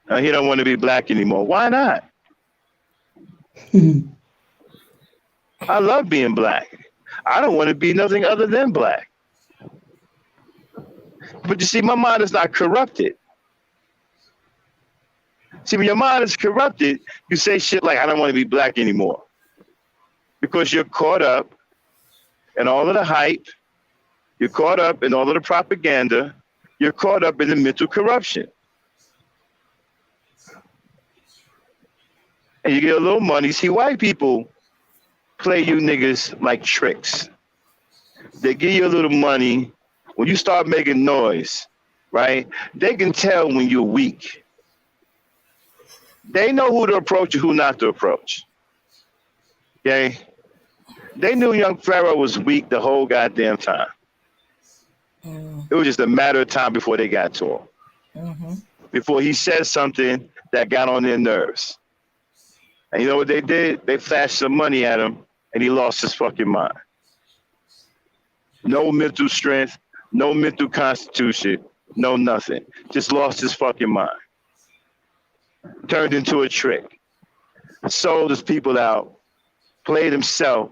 He don't want to be black anymore. Why not? I love being black. I don't want to be nothing other than black. But you see, my mind is not corrupted. See, when your mind is corrupted, you say shit like, I don't want to be black anymore. Because you're caught up in all of the hype. You're caught up in all of the propaganda. You're caught up in the mental corruption. And you get a little money. See, white people play you niggas like tricks. They give you a little money. When you start making noise, right? They can tell when you're weak. They know who to approach and who not to approach. Okay? They knew young Pharaoh was weak the whole goddamn time. It was just a matter of time before they got to him. Before he said something that got on their nerves. And you know what they did? They flashed some money at him and he lost his fucking mind. No mental strength, no mental constitution, no nothing. Just lost his fucking mind. Turned into a trick. Sold his people out. Played himself.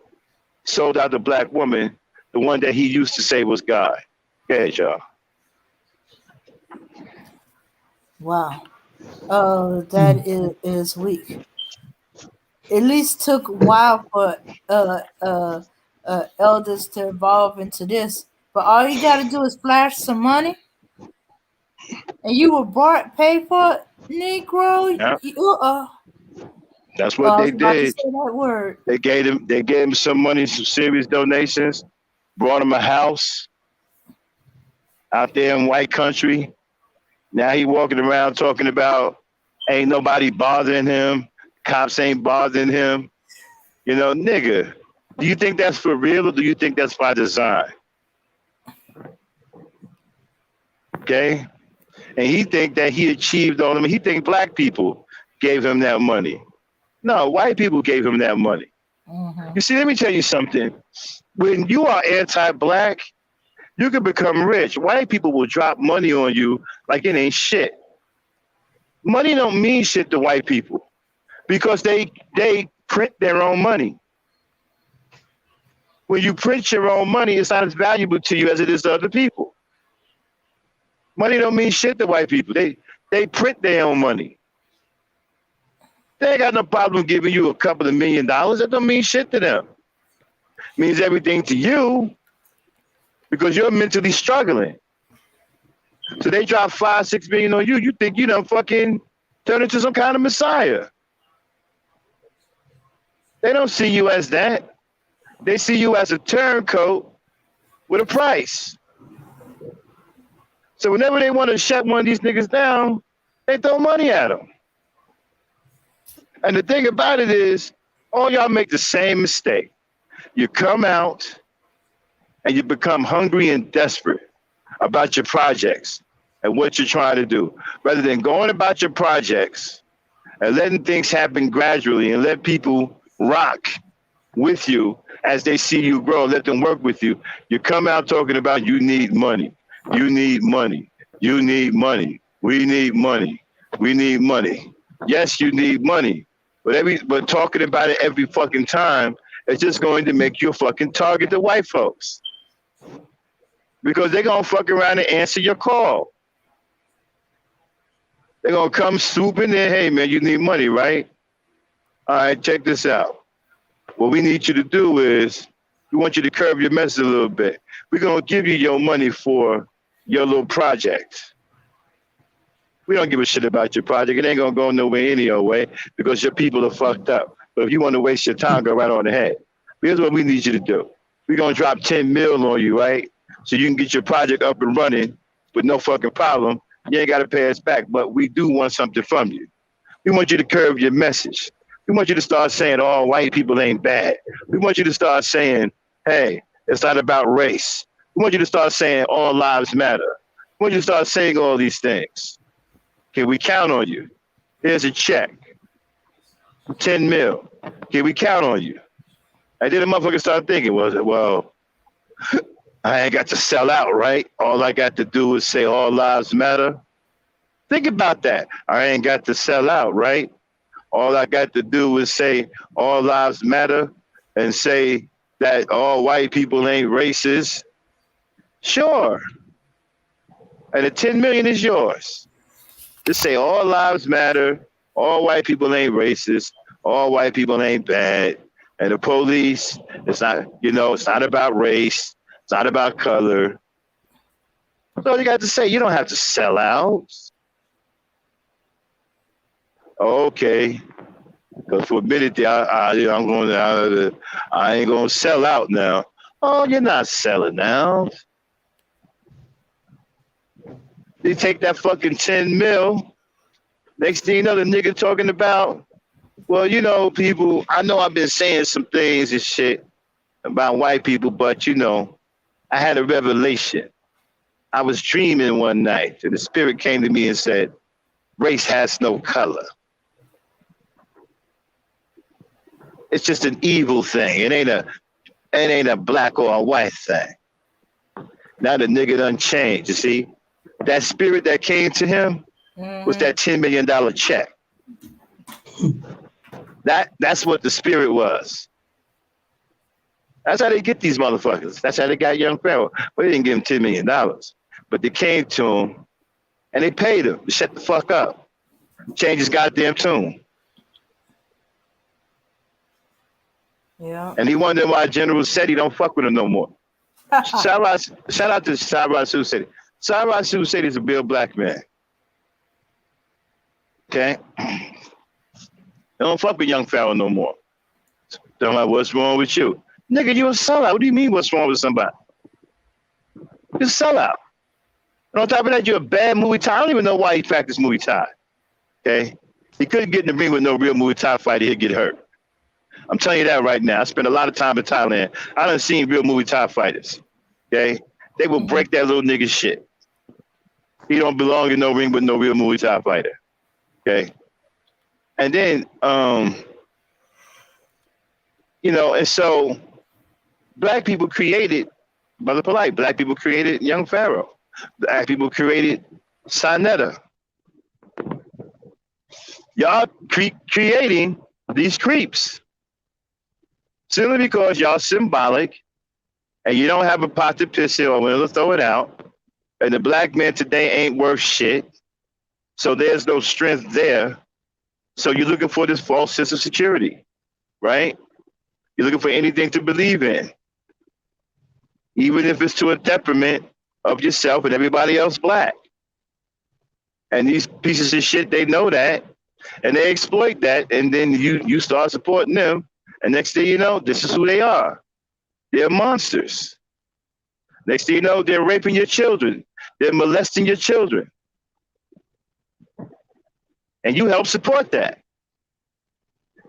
Sold out the black woman, the one that he used to say was God. Go ahead, y'all. Wow. That is weak. At least took a while for elders to evolve into this. But all you got to do is flash some money, and you were paid for it, Negro. Yeah. That's what they did. Say that word. They gave him some money, some serious donations, brought him a house out there in white country. Now he walking around talking about ain't nobody bothering him. Cops ain't bothering him. You know, nigga, do you think that's for real or do you think that's by design? Okay? And he think that he achieved all of them. He think black people gave him that money. No, white people gave him that money. You see, let me tell you something. When you are anti-black, you can become rich. White people will drop money on you like it ain't shit. Money don't mean shit to white people because they print their own money. When you print your own money, it's not as valuable to you as it is to other people. Money don't mean shit to white people. They print their own money. They ain't got no problem giving you a couple of $1 million. That don't mean shit to them. It means everything to you because you're mentally struggling. So they drop $5-6 million on you. You think you done fucking turn into some kind of messiah. They don't see you as that. They see you as a turncoat with a price. So whenever they want to shut one of these niggas down, they throw money at them. And the thing about it is, all y'all make the same mistake. You come out and you become hungry and desperate about your projects and what you're trying to do. Rather than going about your projects and letting things happen gradually and let people rock with you as they see you grow, let them work with you. You come out talking about you need money. You need money. You need money. We need money. We need money. Yes, you need money. But talking about it every fucking time is just going to make you a fucking target to white folks. Because they're gonna fuck around and answer your call. They're gonna come swooping in, hey man, you need money, right? All right, check this out. What we need you to do is we want you to curb your message a little bit. We're gonna give you your money for your little project. We don't give a shit about your project. It ain't gonna go nowhere any old way because your people are fucked up. But if you want to waste your time, go right on ahead. Here's what we need you to do. We're gonna drop 10 mil on you, right? So you can get your project up and running with no fucking problem. You ain't gotta pay us back, but we do want something from you. We want you to curb your message. We want you to start saying all white people ain't bad. We want you to start saying, hey, it's not about race. We want you to start saying all lives matter. We want you to start saying all these things. Can we count on you? Here's a check. 10 mil. Can we count on you? And then the motherfucker started thinking, well, I ain't got to sell out, right? All I got to do is say all lives matter. Think about that. I ain't got to sell out, right? All I got to do is say all lives matter and say that all white people ain't racist. Sure. And the 10 million is yours. Just say all lives matter, all white people ain't racist, all white people ain't bad. And the police, it's not, it's not about race, it's not about color. That's all you got to say. You don't have to sell out. Okay. Because for a minute there, I ain't going to sell out now. Oh, you're not selling out. They take that fucking 10 mil. Next thing you know, the nigga talking about, well, people, I know I've been saying some things and shit about white people, but, I had a revelation. I was dreaming one night, and the spirit came to me and said, race has no color. It's just an evil thing. It ain't a black or a white thing. Now the nigga done changed, you see? That spirit that came to him was that $10 million check. That's what the spirit was. That's how they get these motherfuckers. That's how they got Young Pharaoh. But they didn't give him $10 million. But they came to him and they paid him to shut the fuck up. Change his goddamn tune. Yeah. And he wondered why General said he don't fuck with him no more. Shout out to Cyrus Who said it. Cyrus Who said he's a real black man. Okay? They don't fuck with Young Pharaoh no more. They're like, what's wrong with you? Nigga, you a sellout. What do you mean what's wrong with somebody? You're a sellout. And on top of that, you're a bad Muay Thai. I don't even know why he practiced Muay Thai. Okay? He couldn't get in the ring with no real Muay Thai fighter. He'd get hurt. I'm telling you that right now. I spent a lot of time in Thailand. I done seen real Muay Thai fighters. Okay? They will break that little nigga shit. He don't belong in no ring with no real Muay Thai fighter. Okay? And then, and so black people created Brother Polight. Black people created Young Pharaoh. Black people created Sinetta. Y'all creating these creeps. Simply because y'all symbolic and you don't have a pot to piss in or will throw it out. And the black man today ain't worth shit. So there's no strength there. So you're looking for this false sense of security, right? You're looking for anything to believe in. Even if it's to a detriment of yourself and everybody else black. And these pieces of shit, they know that. And they exploit that. And then you start supporting them. And next thing you know, this is who they are. They're monsters. Next thing you know, they're raping your children. They're molesting your children. And you help support that.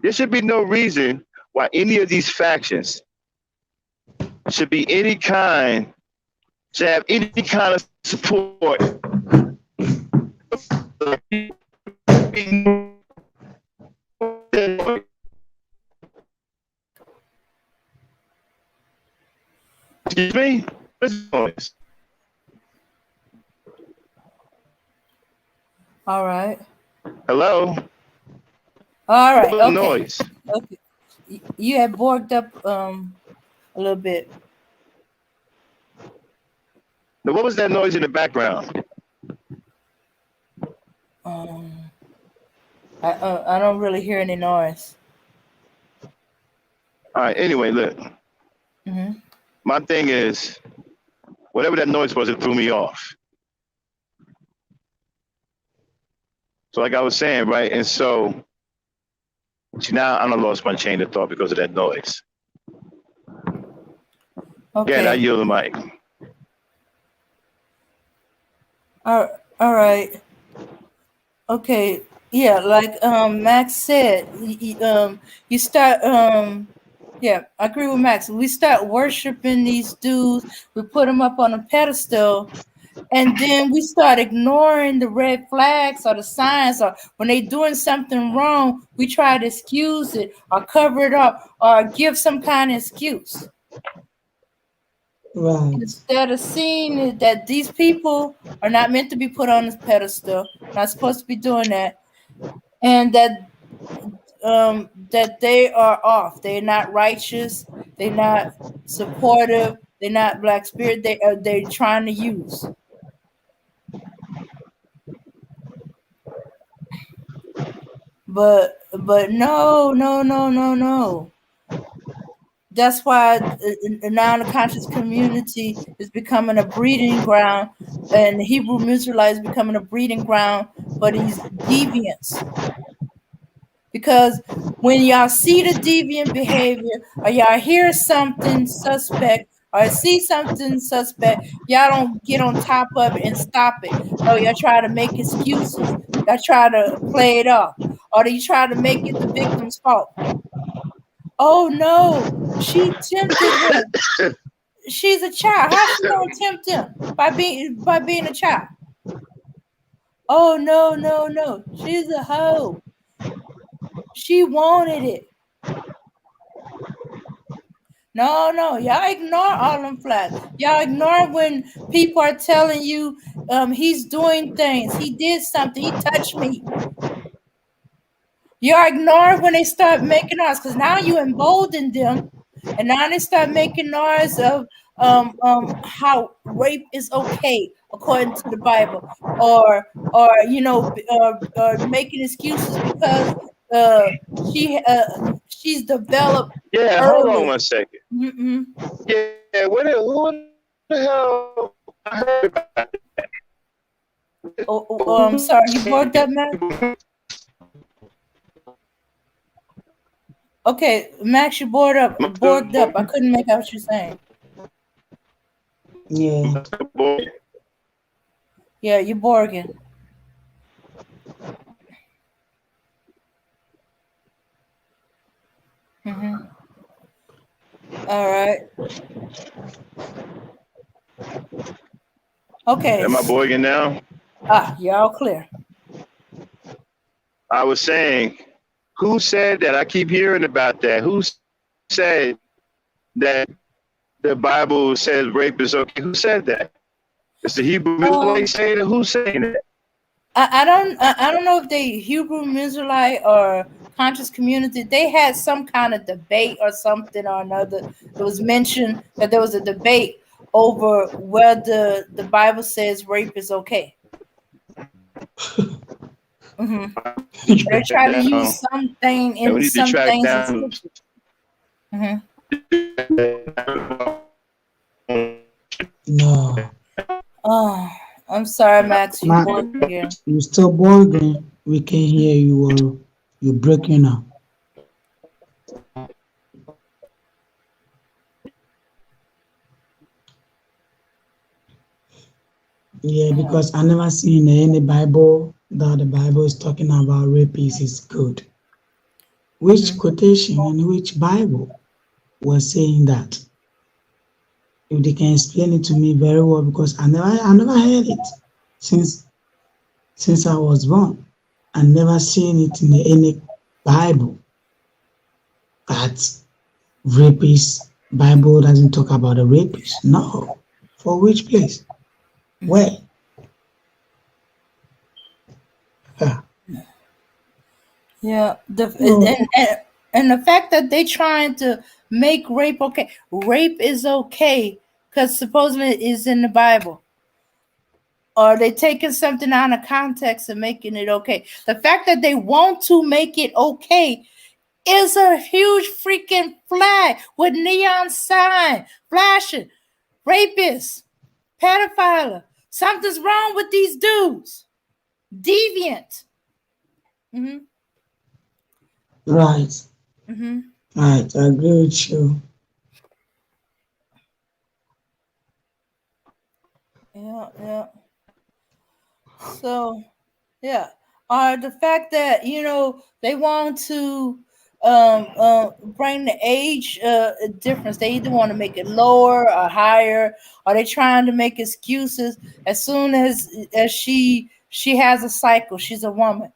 There should be no reason why any of these factions should have any kind of support. Excuse me? All right. Hello? All What right. was the Okay. noise? Okay. You had borked up a little bit. Now, what was that noise in the background? Um, I don't really hear any noise. All right, anyway, look. Hmm. My thing is, whatever that noise was, it threw me off. So like I was saying, right? And so see, now I done lost my chain of thought because of that noise. Again, I Okay. yield the mic. All right. Okay. Yeah, like Max said, you start yeah, I agree with Max. We start worshiping these dudes, we put them up on a pedestal, and then we start ignoring the red flags or the signs, or when they doing something wrong, we try to excuse it or cover it up or give some kind of excuse. Right. Instead of seeing that these people are not meant to be put on this pedestal, not supposed to be doing that, and that they are off. They're not righteous. They're not supportive. They're not Black Spirit. They're trying to use. But no. That's why now the conscious community is becoming a breeding ground, and the Hebrew Israelites becoming a breeding ground for these deviants. Because when y'all see the deviant behavior, or y'all hear something suspect, or see something suspect, y'all don't get on top of it and stop it. No, y'all try to make excuses. Y'all try to play it off, or you try to make it the victim's fault. Oh no, she tempted him. She's a child. How's she gonna tempt him by being a child? Oh no. She's a hoe. She wanted it. No. Y'all ignore all them flags. Y'all ignore when people are telling you he's doing things. He did something. He touched me. Y'all ignore when they start making noise, because now you embolden them, and now they start making noise of how rape is okay according to the Bible, or making excuses because uh she's developed Yeah, hold on early. 1 second. Mm-mm. Yeah, what the hell? I heard about I'm sorry, you borked up, Max? Okay, Max, you borked up. I couldn't make out what you're saying. Yeah. Yeah, you're borking. Mm-hmm. All right. Okay. Am I boying now? Y'all clear. I was saying, who said that? I keep hearing about that. Who said that the Bible says rape is okay? Who said that? It's the Hebrew Israelites saying it? Who's saying it? I don't know if they Hebrew Israelite or conscious community. They had some kind of debate or something or another. It was mentioned that there was a debate over whether the Bible says rape is okay. Mm-hmm. They're trying to use something And we in need to some track things. down. Mm-hmm. No. Oh, I'm sorry, Max. You Max, bored again. you still bargaining. We can hear you or you're breaking up. Yeah, because I never seen any Bible that the Bible is talking about rapists is good. Which quotation in which Bible was saying that? If they can explain it to me very well, because I never heard it since I was born. I never seen it in any Bible that rapist Bible doesn't talk about a rapist. No. For which place? Where? Yeah, No, and the fact that they trying to make rape okay. Rape is okay because supposedly it is in the Bible. Or they taking something out of context and making it okay. The fact that they want to make it okay is a huge freaking flag with neon sign flashing. Rapists, pedophile. Something's wrong with these dudes. Deviant. Mm-hmm. right. Mm-hmm. Right. I agree with you. Yeah, yeah. So, yeah. The fact that they want to bring the age difference. They either want to make it lower or higher, or they trying to make excuses. As soon as she has a cycle, she's a woman.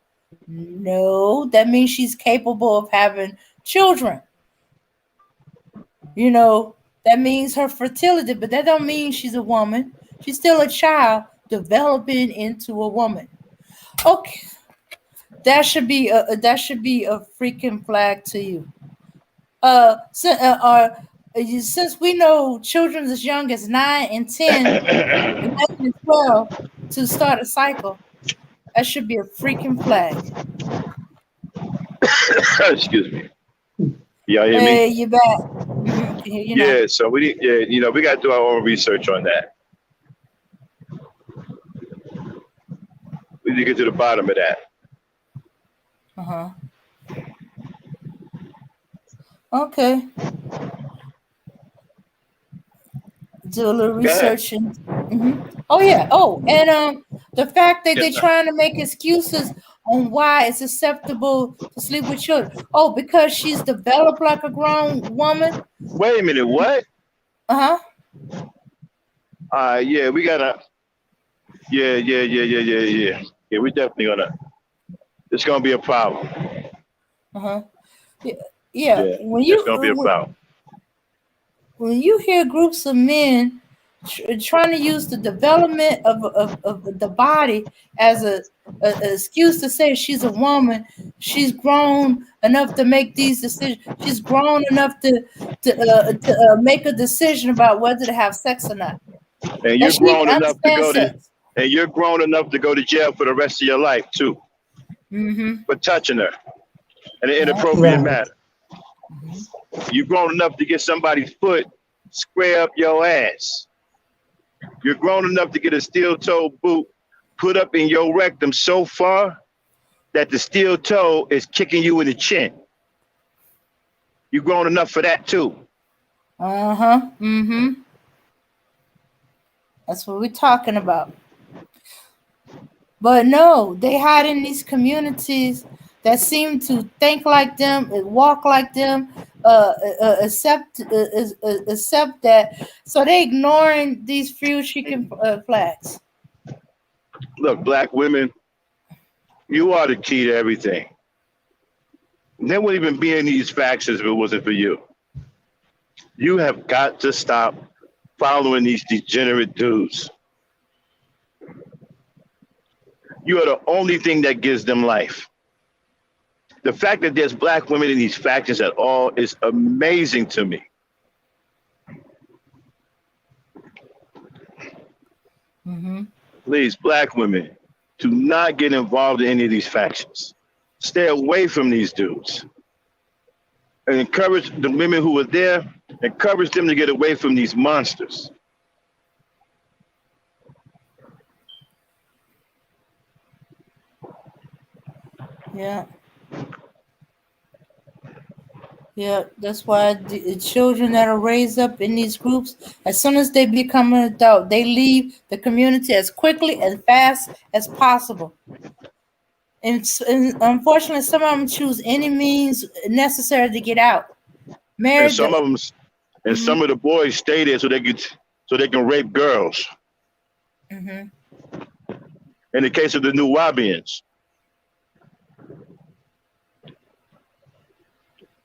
No, that means she's capable of having children. That means her fertility, but that don't mean she's a woman. She's still a child developing into a woman. Okay, that should be a freaking flag to you. Since we know children as young as 9 and 10, 11 and 12 to start a cycle, that should be a freaking flag. Excuse me. Y'all hear me? Hey, you back? Mm-hmm. Can hear you now. Yeah. So we we got to do our own research on that. We need to get to the bottom of that. Uh-huh. Okay. Do a little Go ahead. research and oh yeah. Oh, and the fact that they're Yeah. trying to make excuses on why it's acceptable to sleep with children. Oh, because she's developed like a grown woman. Wait a minute. What? Uh-huh. Yeah, we gotta. Yeah. Yeah, we definitely gonna. It's gonna be a problem. Uh-huh. Yeah. Yeah. Yeah, When it's gonna be a problem. you hear groups of men trying to use the development of the body as a excuse to say she's a woman, she's grown enough to make these decisions. She's grown enough to make a decision about whether to have sex or not. And That you're she even grown enough to understands go to. sex. And you're grown enough to go to jail for the rest of your life too, Mm-hmm. for touching her in an Yeah. inappropriate Right. manner. You're grown enough to get somebody's foot square up your ass. You're grown enough to get a steel-toe boot put up in your rectum so far that the steel toe is kicking you in the chin. You're grown enough for that too. Uh-huh. Mm-hmm. That's what we're talking about. But no, they hide in these communities that seem to think like them, walk like them, accept that. So they ignoring these few chicken flags. Look, black women, you are the key to everything. There wouldn't even be any of these factions if it wasn't for you. You have got to stop following these degenerate dudes. You are the only thing that gives them life. The fact that there's black women in these factions at all is amazing to me. Mm-hmm. Please, black women, do not get involved in any of these factions. Stay away from these dudes. And encourage the women who are there, encourage them to get away from these monsters. Yeah. Yeah, that's why the children that are raised up in these groups, as soon as they become an adult, they leave the community as quickly and fast as possible. And unfortunately, some of them choose any means necessary to get out. And Marry some of the. them, and some of the boys stay there so they can rape girls. Mm-hmm. In the case of the new Wabians.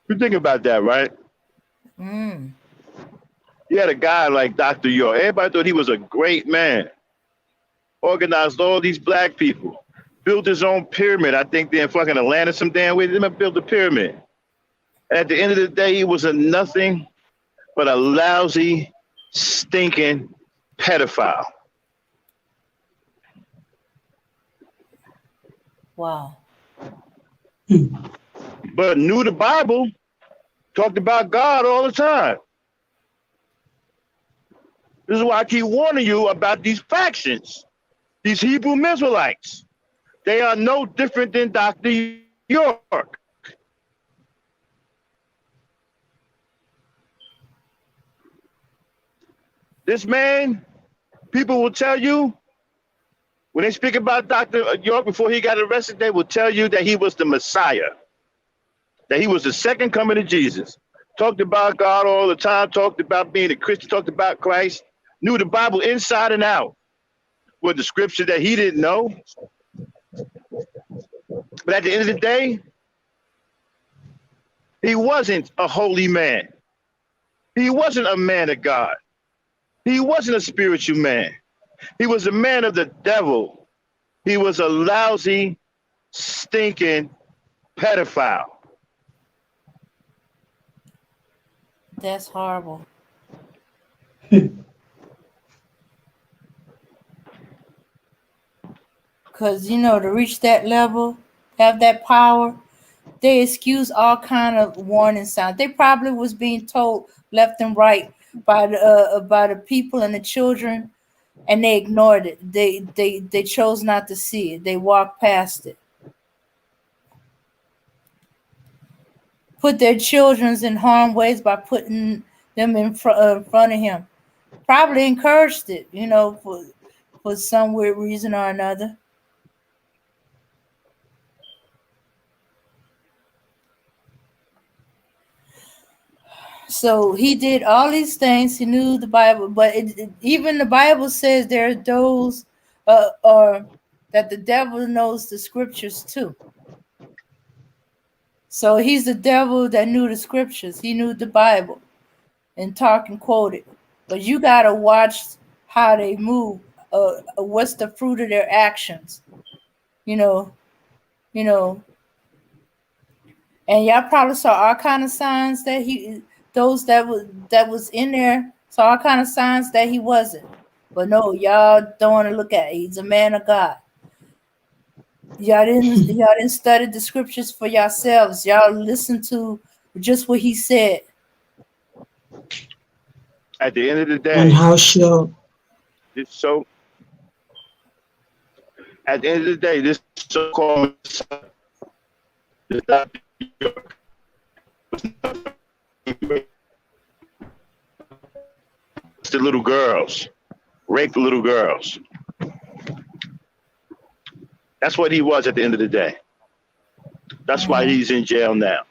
You think about that, right? Mm. You had a guy like Dr. York. Everybody thought he was a great man. Organized all these black people. built his own pyramid. I think they're in fucking Atlanta some damn way. They built a pyramid. At the end of the day, he was a nothing but a lousy, stinking pedophile. Wow. But knew the Bible, talked about God all the time. This is why I keep warning you about these factions, these Hebrew Israelites. They are no different than Dr. York. This man, people will tell you, when they speak about Dr. York before he got arrested, they will tell you that he was the Messiah, that he was the second coming of Jesus. Talked about God all the time, talked about being a Christian, talked about Christ, knew the Bible inside and out. With the scripture that he didn't know. But at the end of the day, he wasn't a holy man. He wasn't a man of God. He wasn't a spiritual man. He was a man of the devil. He was a lousy, stinking pedophile. That's horrible. Because, you know, to reach that level, have that power, they excuse all kind of warning signs. They probably was being told left and right by the people and the children, and they ignored it. They chose not to see it. They walked past it. Put their children in harm's ways by putting them in front of him. Probably encouraged it, you know, for some weird reason or another. So he did all these things. He knew the Bible, but even the Bible says there are those or that the devil knows the scriptures too. So he's the devil that knew the scriptures. He knew the Bible and talk and quote it. But you got to watch how they move. What's the fruit of their actions? You know. And y'all probably saw all kind of signs that those that was in there saw all kind of signs that he wasn't. But no, y'all don't want to look at it. He's a man of God. Y'all didn't study the scriptures for yourselves. Y'all listen to just what he said. At the end of the day, And how sure? At the end of the day, this so-called the little girls, rape the little girls. That's what he was at the end of the day. That's why he's in jail now.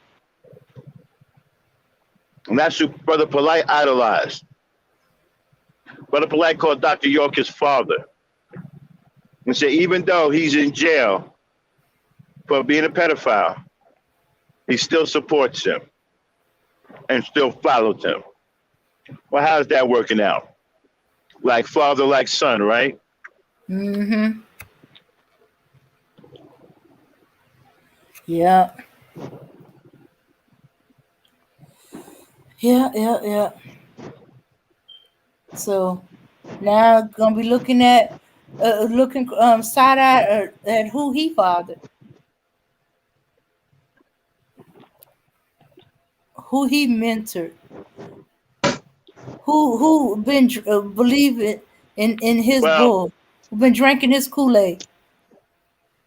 And that's who Brother Polight idolized. Brother Polight called Dr. York his father and said even though he's in jail for being a pedophile, he still supports him and still follows him. Well, how's that working out? Like father, like son, right? Mm-hmm. Yeah. Yeah. So now gonna be looking at side eye at who he fathered, who he mentored, who been believing in his bull, who been drinking his Kool-Aid.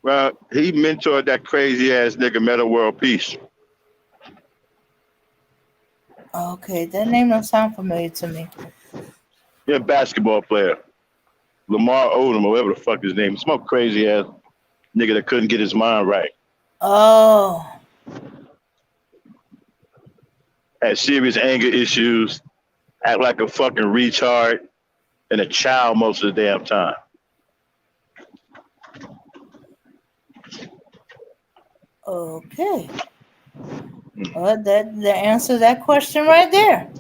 Well, he mentored that crazy ass nigga Meta World Peace. Okay, that name don't sound familiar to me. He's a basketball player. Lamar Odom, or whatever the fuck his name. Some crazy ass nigga that couldn't get his mind right. Oh. Had serious anger issues, act like a fucking retard, and a child most of the damn time. Okay. Well, that answers that question right there.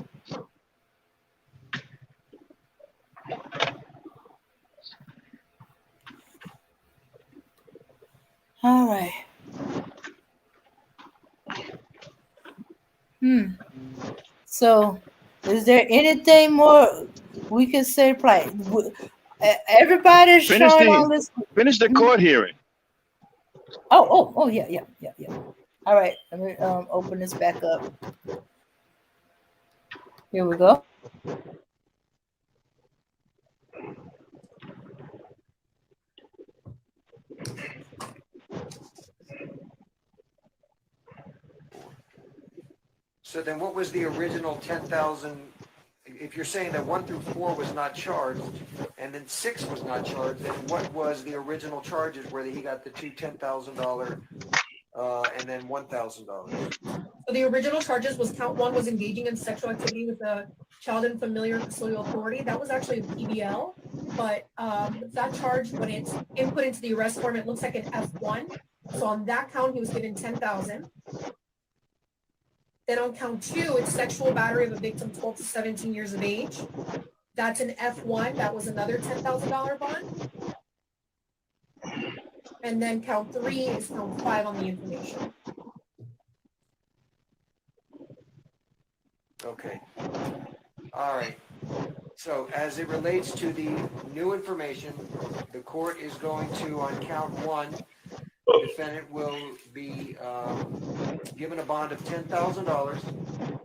So, is there anything more we can say? Play. Everybody's Finish showing the all this. finish the court hearing. Oh, yeah. All right, let me open this back up. Here we go. So then what was the original 10,000? If you're saying that 1 through 4 was not charged and then 6 was not charged, then what was the original charges where he got the two $10,000 and then $1,000? So the original charges was count 1 was engaging in sexual activity with a child and familiar custodial authority. That was actually a PBL, but that charge, when it's input into the arrest form, it looks like an F1. So on that count, he was given 10,000. Then on count 2, it's sexual battery of a victim 12 to 17 years of age. That's an F1. That was another $10,000 bond. And then count 3 is count 5 on the information. Okay. All right. So as it relates to the new information, the court is going to, on count 1, the defendant will be given a bond of $10,000.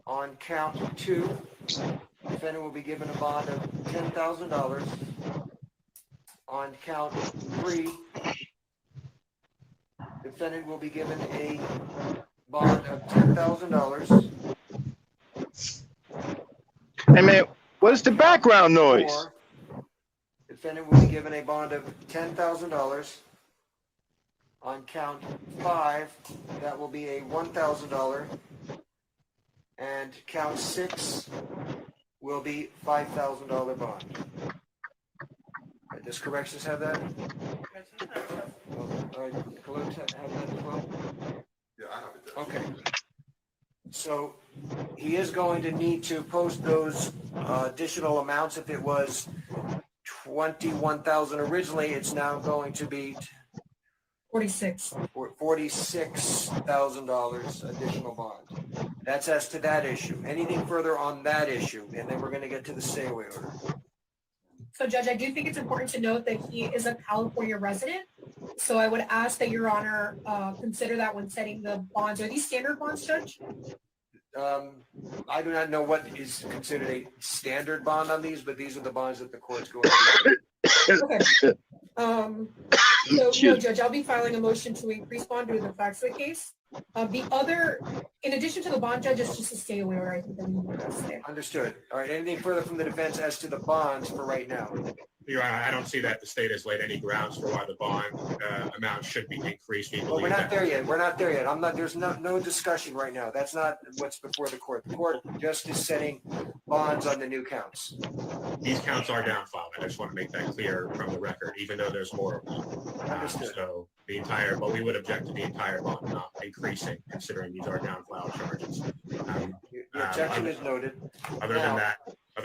On count 2, the defendant will be given a bond of $10,000. On count 3, the defendant will be given a bond of $10,000. Hey man, what is the background noise? 4, the defendant will be given a bond of $10,000. On count 5, that will be a $1,000. And count 6 will be $5,000 bond. Does corrections have that? All right, Colognes have that as well? Yeah, I have it. Okay. So he is going to need to post those additional amounts. If it was $21,000 originally, it's now going to be $46,000 additional bond. That's as to that issue. Anything further on that issue, and then we're going to get to the stay away order. So, Judge, I do think it's important to note that he is a California resident. So I would ask that Your Honor consider that when setting the bonds. Are these standard bonds, Judge? I do not know what is considered a standard bond on these, but these are the bonds that the court's going to do. Okay. So, no, Judge, I'll be filing a motion to increase bond due to the facts of the case. The other, in addition to the bond, Judge, it's just a stay away order. I think that we need to address there. Understood. All right. Anything further from the defense as to the bonds for right now? Your Honor, I don't see that the state has laid any grounds for why the bond amount should be increased. Well, we're not there yet. We're not there yet. There's no discussion right now. That's not what's before the court. The court just is setting bonds on the new counts. These counts are down filed. I just want to make that clear from the record, even though there's more of them. Understood. So but we would object to the entire bond not increasing, considering these are down filed charges. Your objection is noted. Other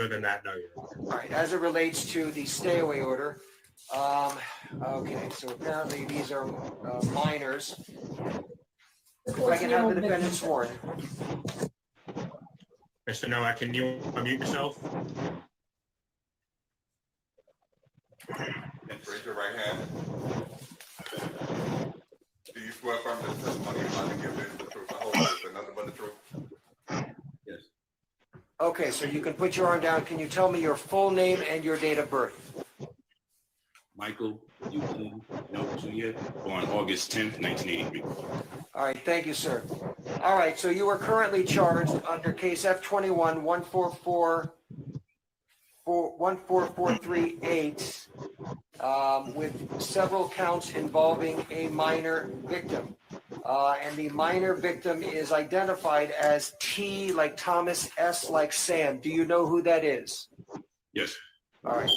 than that, no, Your Honor. All right. As it relates to the stay away order, okay. So apparently these are minors. If I can have the defendant sworn. Mr. Noah, can you unmute yourself? And raise your right hand. Do you swear affirm that the testimony you're about to give is the truth, the whole truth, and nothing but the truth? Yes. Okay, so you can put your arm down. Can you tell me your full name and your date of birth? Michael Euclid Notuya, born August 10th, 1983. All right, thank you, sir. All right, so you are currently charged under case F21 14438 with several counts involving a minor victim. And the minor victim is identified as T like Thomas, S like Sam. Do you know who that is? Yes. All right.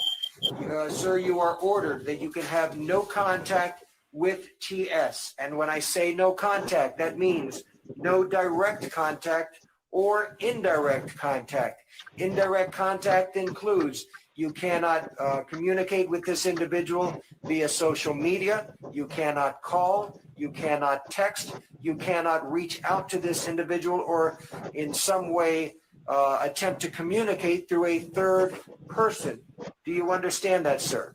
Sir, you are ordered that you can have no contact with TS. And when I say no contact, that means no direct contact or indirect contact. Indirect contact includes You cannot communicate with this individual via social media. You cannot call. You cannot text. You cannot reach out to this individual or in some way attempt to communicate through a third person. Do you understand that, sir?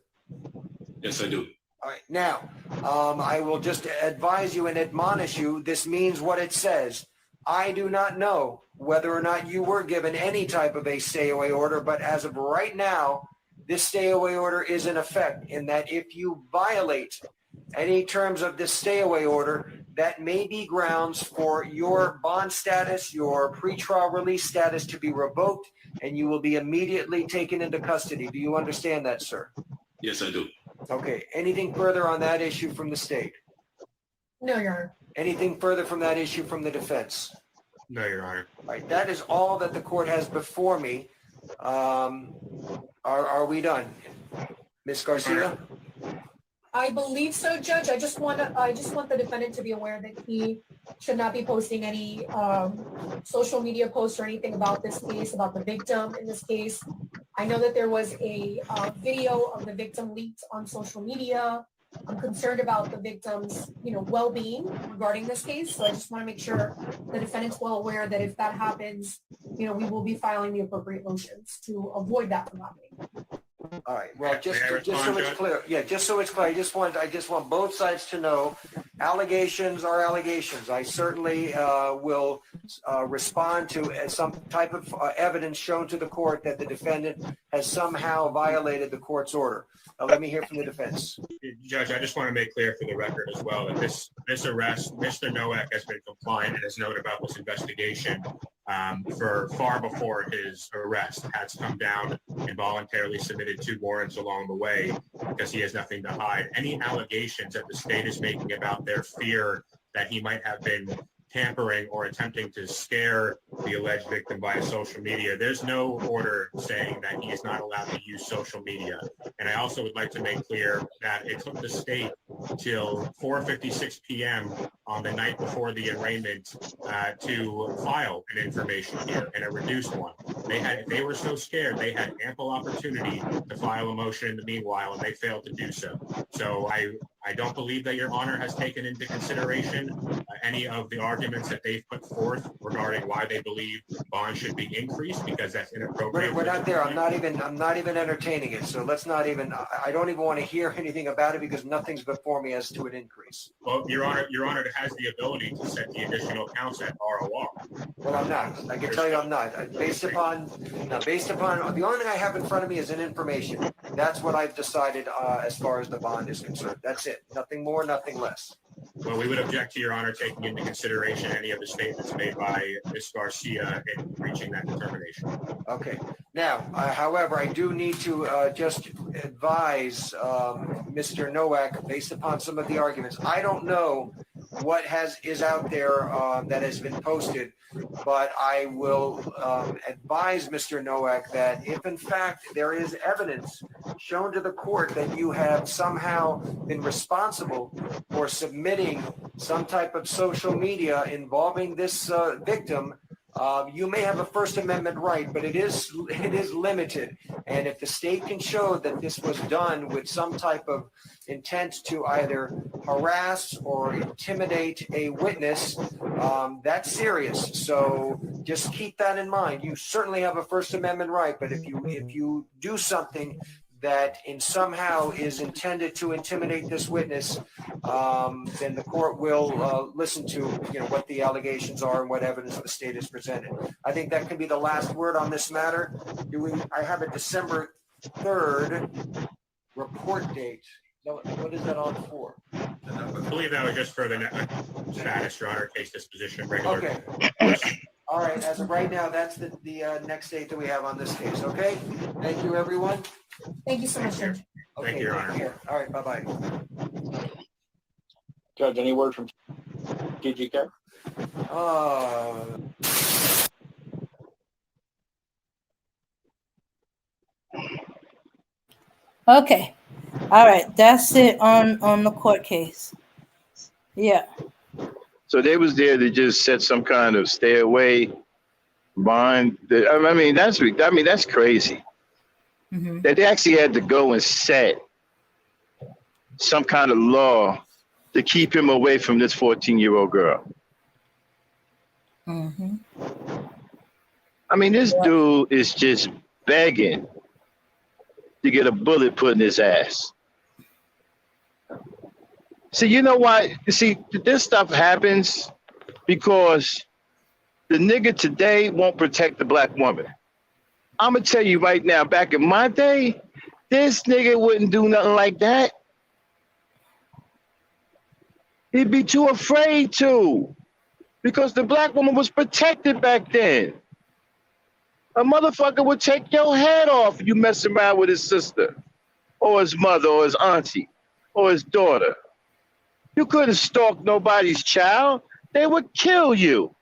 Yes, I do. All right. Now, I will just advise you and admonish you. This means what it says. I do not know whether or not you were given any type of a stay-away order, but as of right now, this stay-away order is in effect in that if you violate any terms of this stay-away order, that may be grounds for your bond status, your pretrial release status to be revoked, and you will be immediately taken into custody. Do you understand that, sir? Yes, I do. Okay. Anything further on that issue from the state? No, Your Honor. Anything further from that issue from the defense? No, Your Honor. All right, that is all that the court has before me. Are we done? Ms. Garcia? I believe so, Judge. I just want the defendant to be aware that he should not be posting any social media posts or anything about this case, about the victim in this case. I know that there was a video of the victim leaked on social media. I'm concerned about the victim's, well-being regarding this case. So I just want to make sure the defendant's well aware that if that happens, we will be filing the appropriate motions to avoid that from happening. All right. Well, just so it's Judge? clear. Yeah, just so it's clear. I just want both sides to know allegations are allegations. I certainly will respond to some type of evidence shown to the court that the defendant has somehow violated the court's order. Let me hear from the defense. Judge, I just want to make clear for the record as well that this arrest, Mr. Nowak has been compliant and has known about this investigation for far before his arrest. Has come down and voluntarily submitted 2 warrants along the way because he has nothing to hide. Any allegations that the state is making about their fear that he might have been tampering or attempting to scare the alleged victim via social media, there's no order saying that he is not allowed to use social media. And I also would like to make clear that it took the state till 4:56 p.m. on the night before the arraignment to file an information here and a reduced one. They were so scared, they had ample opportunity to file a motion in the meanwhile, and they failed to do so. So I don't believe that Your Honor has taken into consideration any of the arguments that they've put forth regarding why they believe bonds should be increased, because that's inappropriate. We're not there. I'm not even entertaining it. So let's not even. I don't even want to hear anything about it because nothing's before me as to an increase. Well, Your Honor has the ability to set the additional counts at ROR. Well, I'm not. I can tell you I'm not. Based upon the only thing I have in front of me is an information. That's what I've decided as far as the bond is concerned. That's it. Nothing more, nothing less. Well, we would object to Your Honor taking into consideration any of the statements made by Ms. Garcia in reaching that determination. Okay. Now, however, I do need to just advise Mr. Nowak, based upon some of the arguments. I don't know what is out there that has been posted, but I will advise Mr. Nowak that if in fact there is evidence shown to the court that you have somehow been responsible for submitting some type of social media involving this victim, you may have a First Amendment right, but it is limited. And if the state can show that this was done with some type of intent to either harass or intimidate a witness, that's serious. So just keep that in mind. You certainly have a First Amendment right, but if you do something that in somehow is intended to intimidate this witness, then the court will listen to what the allegations are and what evidence the state has presented. I think that can be the last word on this matter. I have a December 3rd report date. What is that on for? I believe that was just for the status, Your Honor, case disposition. Regular. Okay. All right. As of right now, that's the next date that we have on this case. Okay. Thank you, everyone. Thank you so much, Judge. Okay, Thank you, Your Honor. All right. Bye-bye. Judge, any word from GGK? Okay. All right. That's it on the court case. Yeah. So they was there to just set some kind of stay away bond. I mean, that's crazy. Mm-hmm. that they actually had to go and set some kind of law to keep him away from this 14-year-old girl. Mm-hmm. I mean, this Yeah. dude is just begging to get a bullet put in his ass. See, you know why? See, this stuff happens because the nigga today won't protect the black woman. I'm gonna tell you right now, back in my day, this nigga wouldn't do nothing like that. He'd be too afraid to, because the black woman was protected back then. A motherfucker would take your head off if you mess around with his sister, or his mother, or his auntie, or his daughter. You couldn't stalk nobody's child. They would kill you.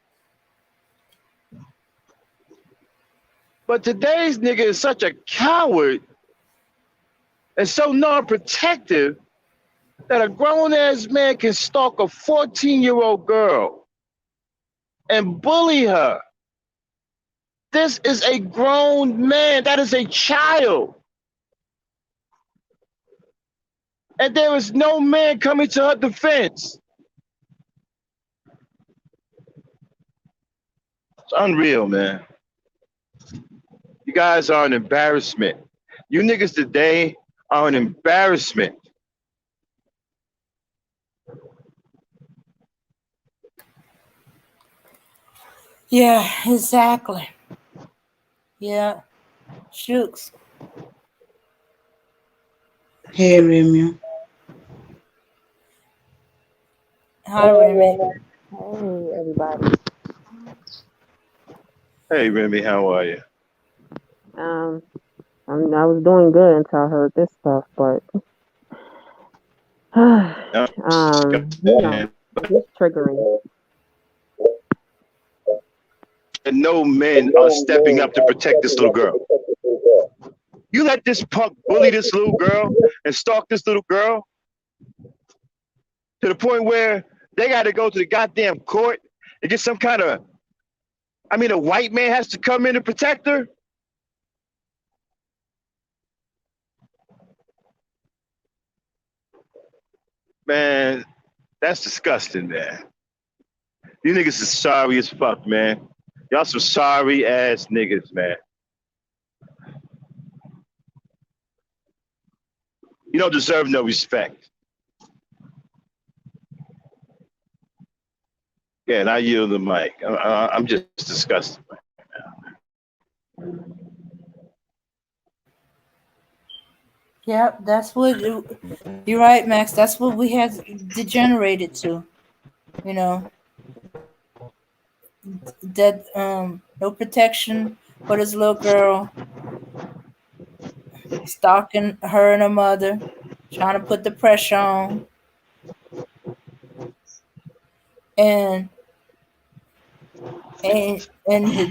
But today's nigga is such a coward and so non-protective that a grown-ass man can stalk a 14-year-old girl and bully her. This is a grown man. That is a child. And there is no man coming to her defense. It's unreal, man. You guys are an embarrassment. You niggas today are an embarrassment. Yeah, exactly. Yeah. Shooks. Hey, Remy. Hi, Remy. Hey, everybody. Hey, Remy, how are you? Um, I was doing good until I heard this stuff, but I'm you know, it's triggering. and no men are stepping up to protect this little girl. You let this punk bully this little girl and stalk this little girl to the point where they got to go to the goddamn court and get some kind of, I mean, a white man has to come in and protect her? Man, that's disgusting, man. You niggas is sorry as fuck, man. Y'all some sorry ass niggas, man. You don't deserve no respect. Yeah, and I yield the mic. I'm just disgusted. Yep, that's what you're right, Max. That's what we have degenerated to. You know, that no protection for this little girl, stalking her and her mother, trying to put the pressure on, and and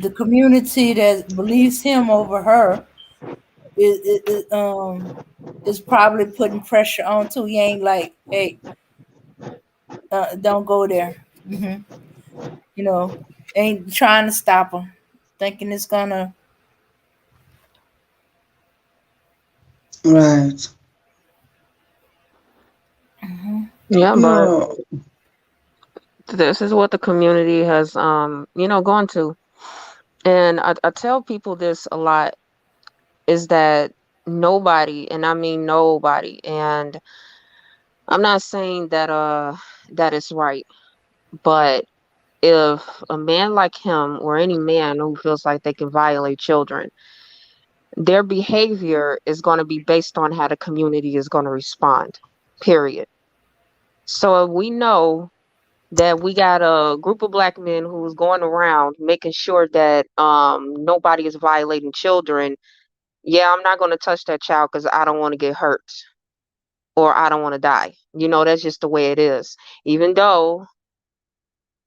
the community that believes him over her is probably putting pressure on too. He ain't like, hey, don't go there. You know, ain't trying to stop him, thinking it's gonna. Right. Yeah, but No, this is what the community has, gone to. And I tell people this a lot is that nobody, and I mean nobody, and I'm not saying that it's right, but if a man like him or any man who feels like they can violate children, their behavior is going to be based on how the community is going to respond. Period. So if we know that we got a group of black men who's going around making sure that nobody is violating children, yeah, I'm not going to touch that child because I don't want to get hurt or I don't want to die. That's just the way it is. Even though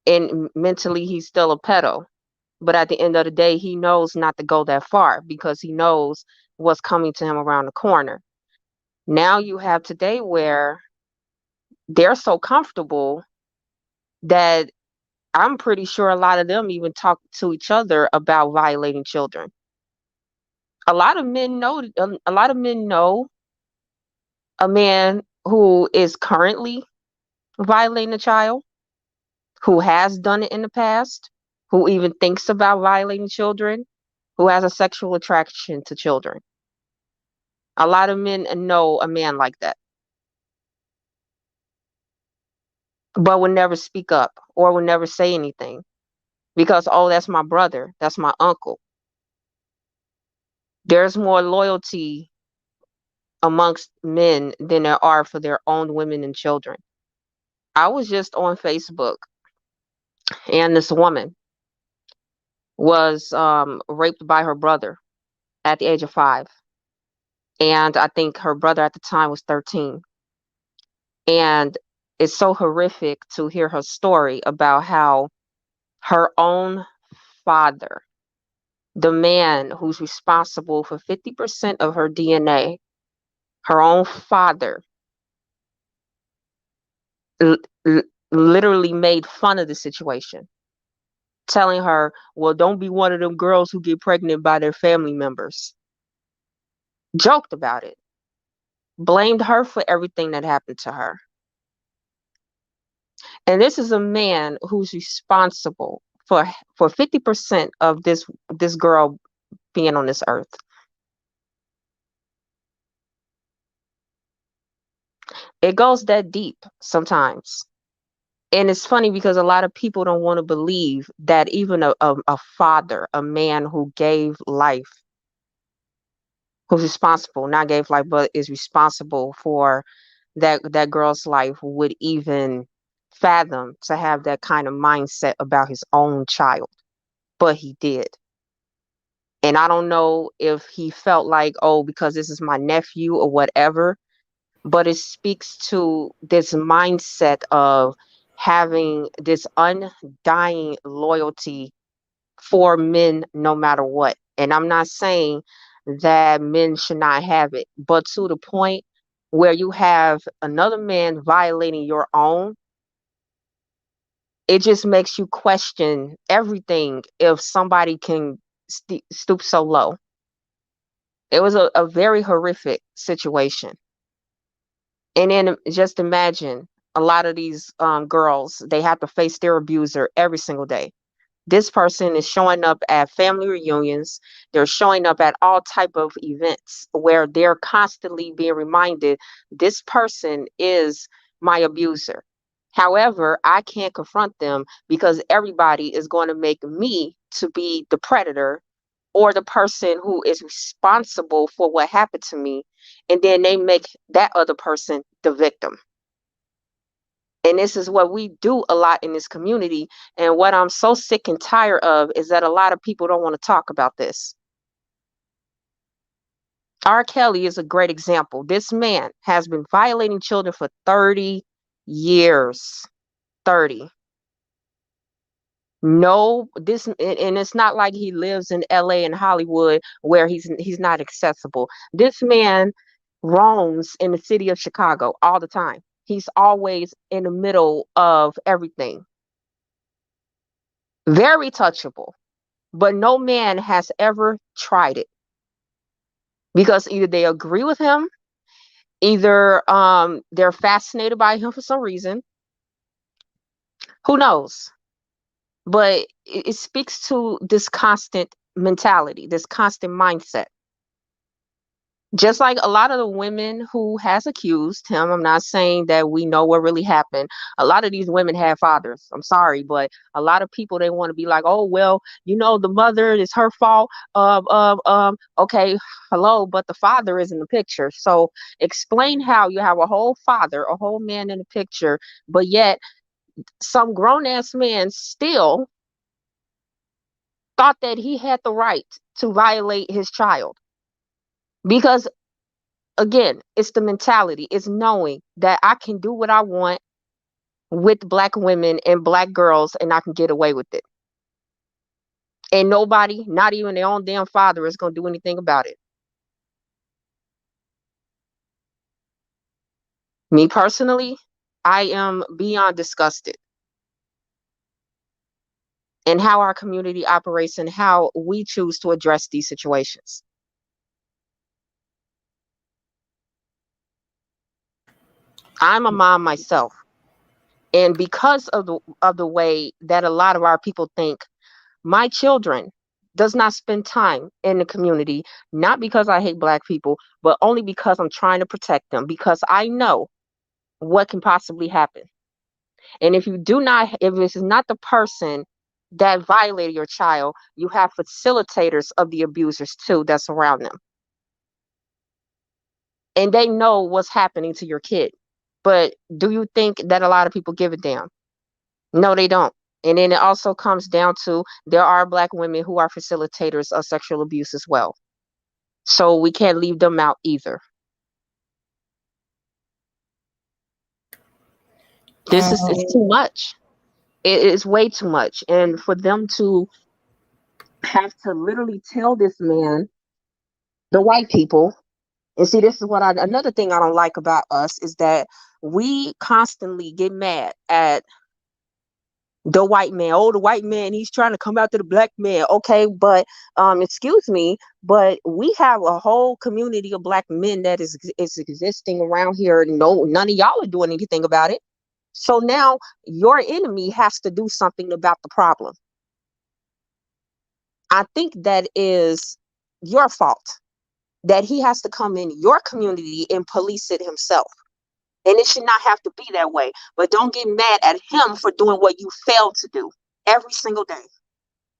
and mentally he's still a pedo, but at the end of the day, he knows not to go that far because he knows what's coming to him around the corner. Now you have today where they're so comfortable that I'm pretty sure a lot of them even talk to each other about violating children. A lot of men know. A lot of men know a man who is currently violating a child, who has done it in the past, who even thinks about violating children, who has a sexual attraction to children. A lot of men know a man like that, but would never speak up or would never say anything because, oh, that's my brother, that's my uncle. There's more loyalty amongst men than there are for their own women and children. I was just on Facebook, and this woman was raped by her brother at the age of 5. And I think her brother at the time was 13. And it's so horrific to hear her story about how her own father, the man who's responsible for 50% of her DNA, her own father, l- l- literally made fun of the situation, telling her, well, don't be one of them girls who get pregnant by their family members. Joked about it, blamed her for everything that happened to her. And this is a man who's responsible for 50% of this girl being on this earth. It goes that deep sometimes. And it's funny because a lot of people don't want to believe that even a father, a man who gave life, who's responsible, not gave life, but is responsible for that girl's life, would even fathom to have that kind of mindset about his own child. But he did. And I don't know if he felt like, oh, because this is my nephew or whatever, but it speaks to this mindset of having this undying loyalty for men no matter what. And I'm not saying that men should not have it, but to the point where you have another man violating your own, it just makes you question everything if somebody can stoop so low. It was a very horrific situation. And then just imagine a lot of these girls, they have to face their abuser every single day. This person is showing up at family reunions. They're showing up at all type of events where they're constantly being reminded, this person is my abuser. However, I can't confront them because everybody is going to make me to be the predator or the person who is responsible for what happened to me. And then they make that other person the victim. And this is what we do a lot in this community. And what I'm so sick and tired of is that a lot of people don't want to talk about this. R. Kelly is a great example. This man has been violating children for 30 years. 30. No, this, and it's not like he lives in LA and Hollywood where he's not accessible. This man roams in the city of Chicago all the time. He's always in the middle of everything. Very touchable, but no man has ever tried it because either they agree with him, either they're fascinated by him for some reason. Who knows? But it speaks to this constant mentality, this constant mindset. Just like a lot of the women who has accused him, I'm not saying that we know what really happened. A lot of these women had fathers. I'm sorry, but a lot of people, they want to be like, oh, well, the mother is her fault. Okay, hello, but the father is in the picture. So explain how you have a whole father, a whole man in the picture, but yet some grown ass man still thought that he had the right to violate his child. Because again, it's the mentality. It's knowing that I can do what I want with black women and black girls and I can get away with it. And nobody, not even their own damn father, is going to do anything about it. Me personally, I am beyond disgusted in how our community operates and how we choose to address these situations. I'm a mom myself. And because of the way that a lot of our people think, my children does not spend time in the community, not because I hate Black people, but only because I'm trying to protect them, because I know what can possibly happen. And if this is not the person that violated your child, you have facilitators of the abusers too that surround them. And they know what's happening to your kid. But do you think that a lot of people give a damn? No, they don't. And then it also comes down to there are Black women who are facilitators of sexual abuse as well. So we can't leave them out either. This is it's too much. It is way too much. And for them to have to literally tell this man, the white people, and see, this is another thing I don't like about us is that we constantly get mad at the white man. Oh, the white man, he's trying to come after the Black man. Okay, but excuse me, but we have a whole community of Black men that is existing around here. No, none of y'all are doing anything about it. So now your enemy has to do something about the problem. I think that is your fault, that he has to come in your community and police it himself. And it should not have to be that way. But don't get mad at him for doing what you failed to do every single day.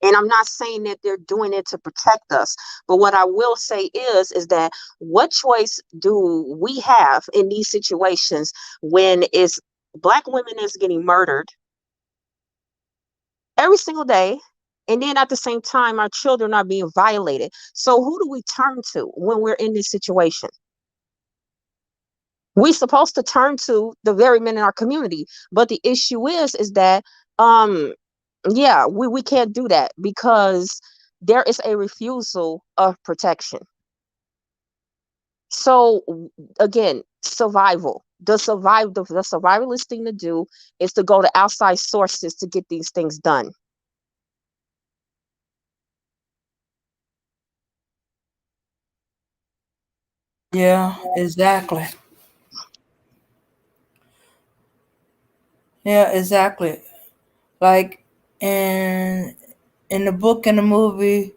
And I'm not saying that they're doing it to protect us. But what I will say is that what choice do we have in these situations when it's Black women is getting murdered every single day, and then at the same time our children are being violated? So who do we turn to when we're in this situation? We're supposed to turn to the very men in our community, but the issue is that yeah, we can't do that because there is a refusal of protection. So again, survival. The survivalist thing to do is to go to outside sources to get these things done. Yeah, exactly. Yeah, exactly. Like in the book and the movie,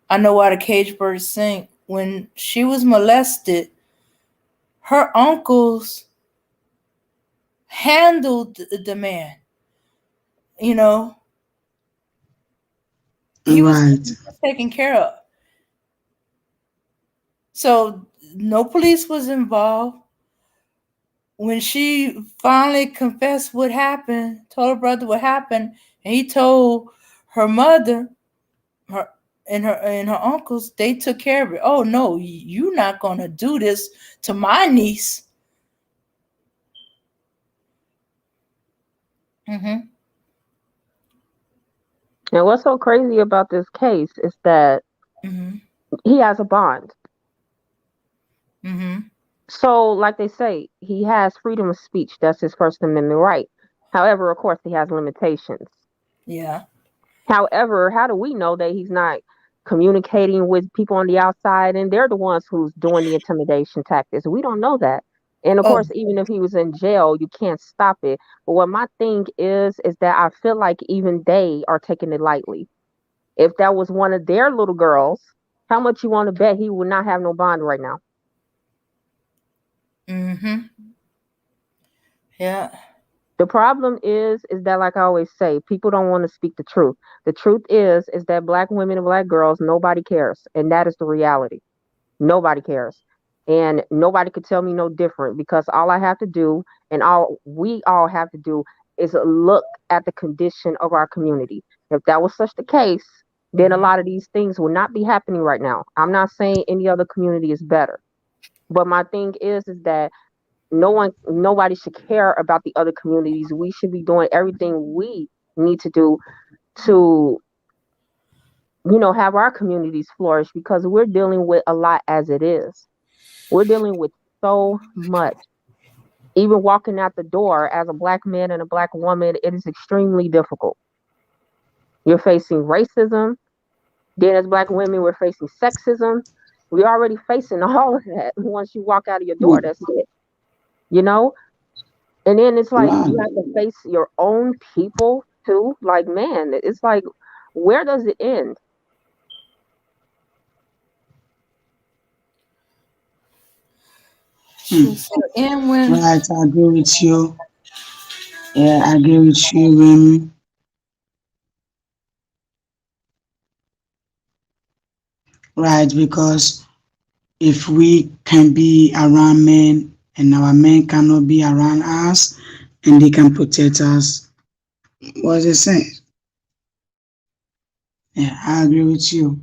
I Know Why the Cage Birds Sing. When she was molested, her uncles handled the man. You know, he was Right. taken care of. So no police was involved. When she finally confessed what happened, told her brother what happened, and he told her mother, her and her uncles, they took care of it. Oh no, you're not gonna do this to my niece. Mm-hmm. And what's so crazy about this case is that Mm-hmm. he has a bond. Mm-hmm. So, like they say, he has freedom of speech. That's his First Amendment right. However, of course, he has limitations. Yeah. However, how do we know that he's not communicating with people on the outside and they're the ones who's doing the intimidation tactics? We don't know that. And of Oh. course, even if he was in jail, you can't stop it. But what my thing is that I feel like even they are taking it lightly. If that was one of their little girls, how much you want to bet he would not have no bond right now? Mm-hmm. Yeah. The problem is that, like I always say, people don't want to speak the truth. The truth is that Black women and Black girls, nobody cares, and that is the reality. Nobody cares, and nobody could tell me no different, because all I have to do, and all we all have to do, is look at the condition of our community. If that was such the case, then a Mm-hmm. lot of these things would not be happening right now. I'm not saying any other community is better, but my thing is that nobody should care about the other communities. We should be doing everything we need to do to, have our communities flourish, because we're dealing with a lot as it is. We're dealing with so much. Even walking out the door as a Black man and a Black woman, it is extremely difficult. You're facing racism. Then as Black women, we're facing sexism. We're already facing all of that once you walk out of your door. That's it. You know? And then it's like Right. you have to face your own people too. Like, man, it's like, where does it end? Hmm. And when Right, I agree with you. Yeah, I agree with you, Remy. Right, because if we can be around men and our men cannot be around us and they can protect us, what's it saying? Yeah, I agree with you.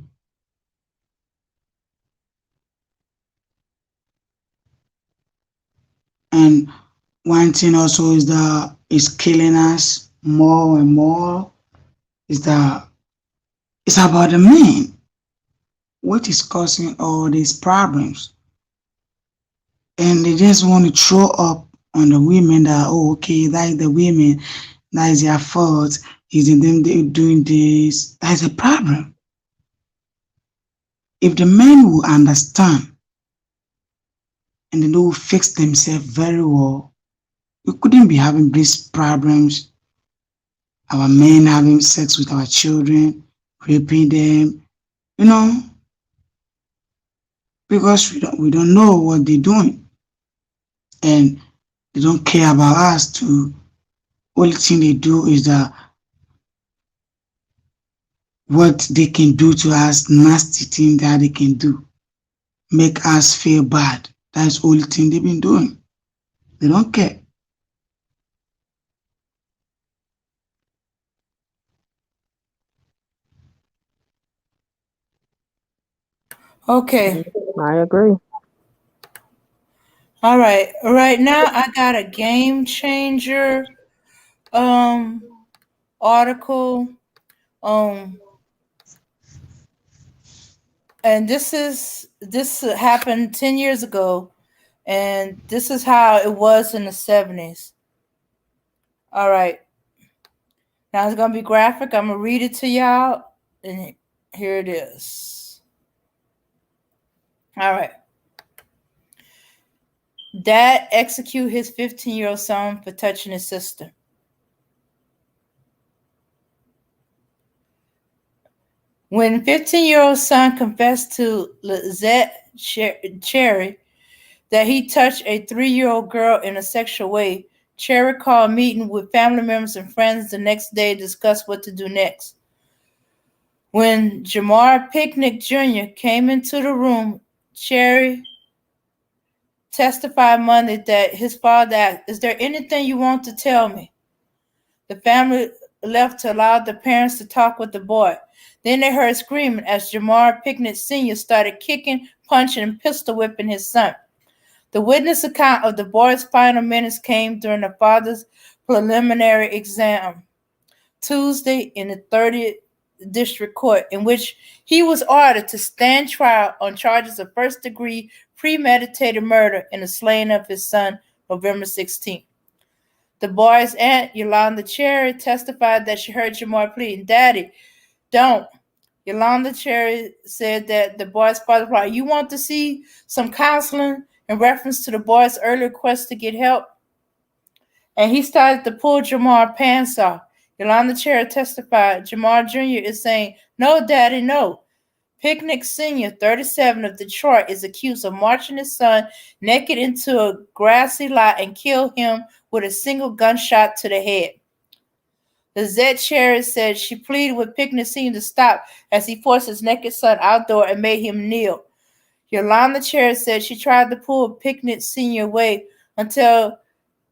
And one thing also is that is killing us more and more is that it's about the men, what is causing all these problems. And they just want to throw up on the women that, oh, okay, that is the women, that is their fault, is it them they doing this, that is a problem. If the men will understand and they will fix themselves very well, we couldn't be having these problems, our men having sex with our children, raping them, you know, because we don't know what they're doing and they don't care about us too. Only thing they do is that what they can do to us, nasty thing that they can do, make us feel bad. That's the only thing they've been doing. They don't care. okay, I agree. all right, right now I got a game changer article um and this happened 10 years ago, and this is how it was in the 70s. All right, now it's gonna be graphic. I'm gonna read it to y'all, and here it is. All right. Dad execute his 15-year-old son for touching his sister. When 15-year-old son confessed to Lizette Cherry that he touched a 3-year-old girl in a sexual way, Cherry called a meeting with family members and friends the next day to discuss what to do next. When Jamar Picnic Jr. came into the room, Cherry testified Monday that his father asked, "Is there anything you want to tell me?" The family left to allow the parents to talk with the boy. Then they heard screaming as Jamar Picnic Sr. started kicking, punching, and pistol whipping his son. The witness account of the boy's final minutes came during the father's preliminary exam Tuesday in the 30th District Court, in which he was ordered to stand trial on charges of first-degree premeditated murder in the slaying of his son November 16th. The boy's aunt, Yolanda Cherry, testified that she heard Jamar pleading, "Daddy, don't." Yolanda Cherry said that the boy's father replied, "You want to see some counseling?" in reference to the boy's early request to get help. And he started to pull Jamar's pants off. Yolanda Cherry testified, Jamar Jr. is saying, "No, Daddy, no." Picnic Sr., 37, of Detroit, is accused of marching his son naked into a grassy lot and kill him with a single gunshot to the head. Lizette Cherry said she pleaded with Picnic Sr. to stop as he forced his naked son outdoor and made him kneel. Yolanda Cherry said she tried to pull Picnic Sr. away until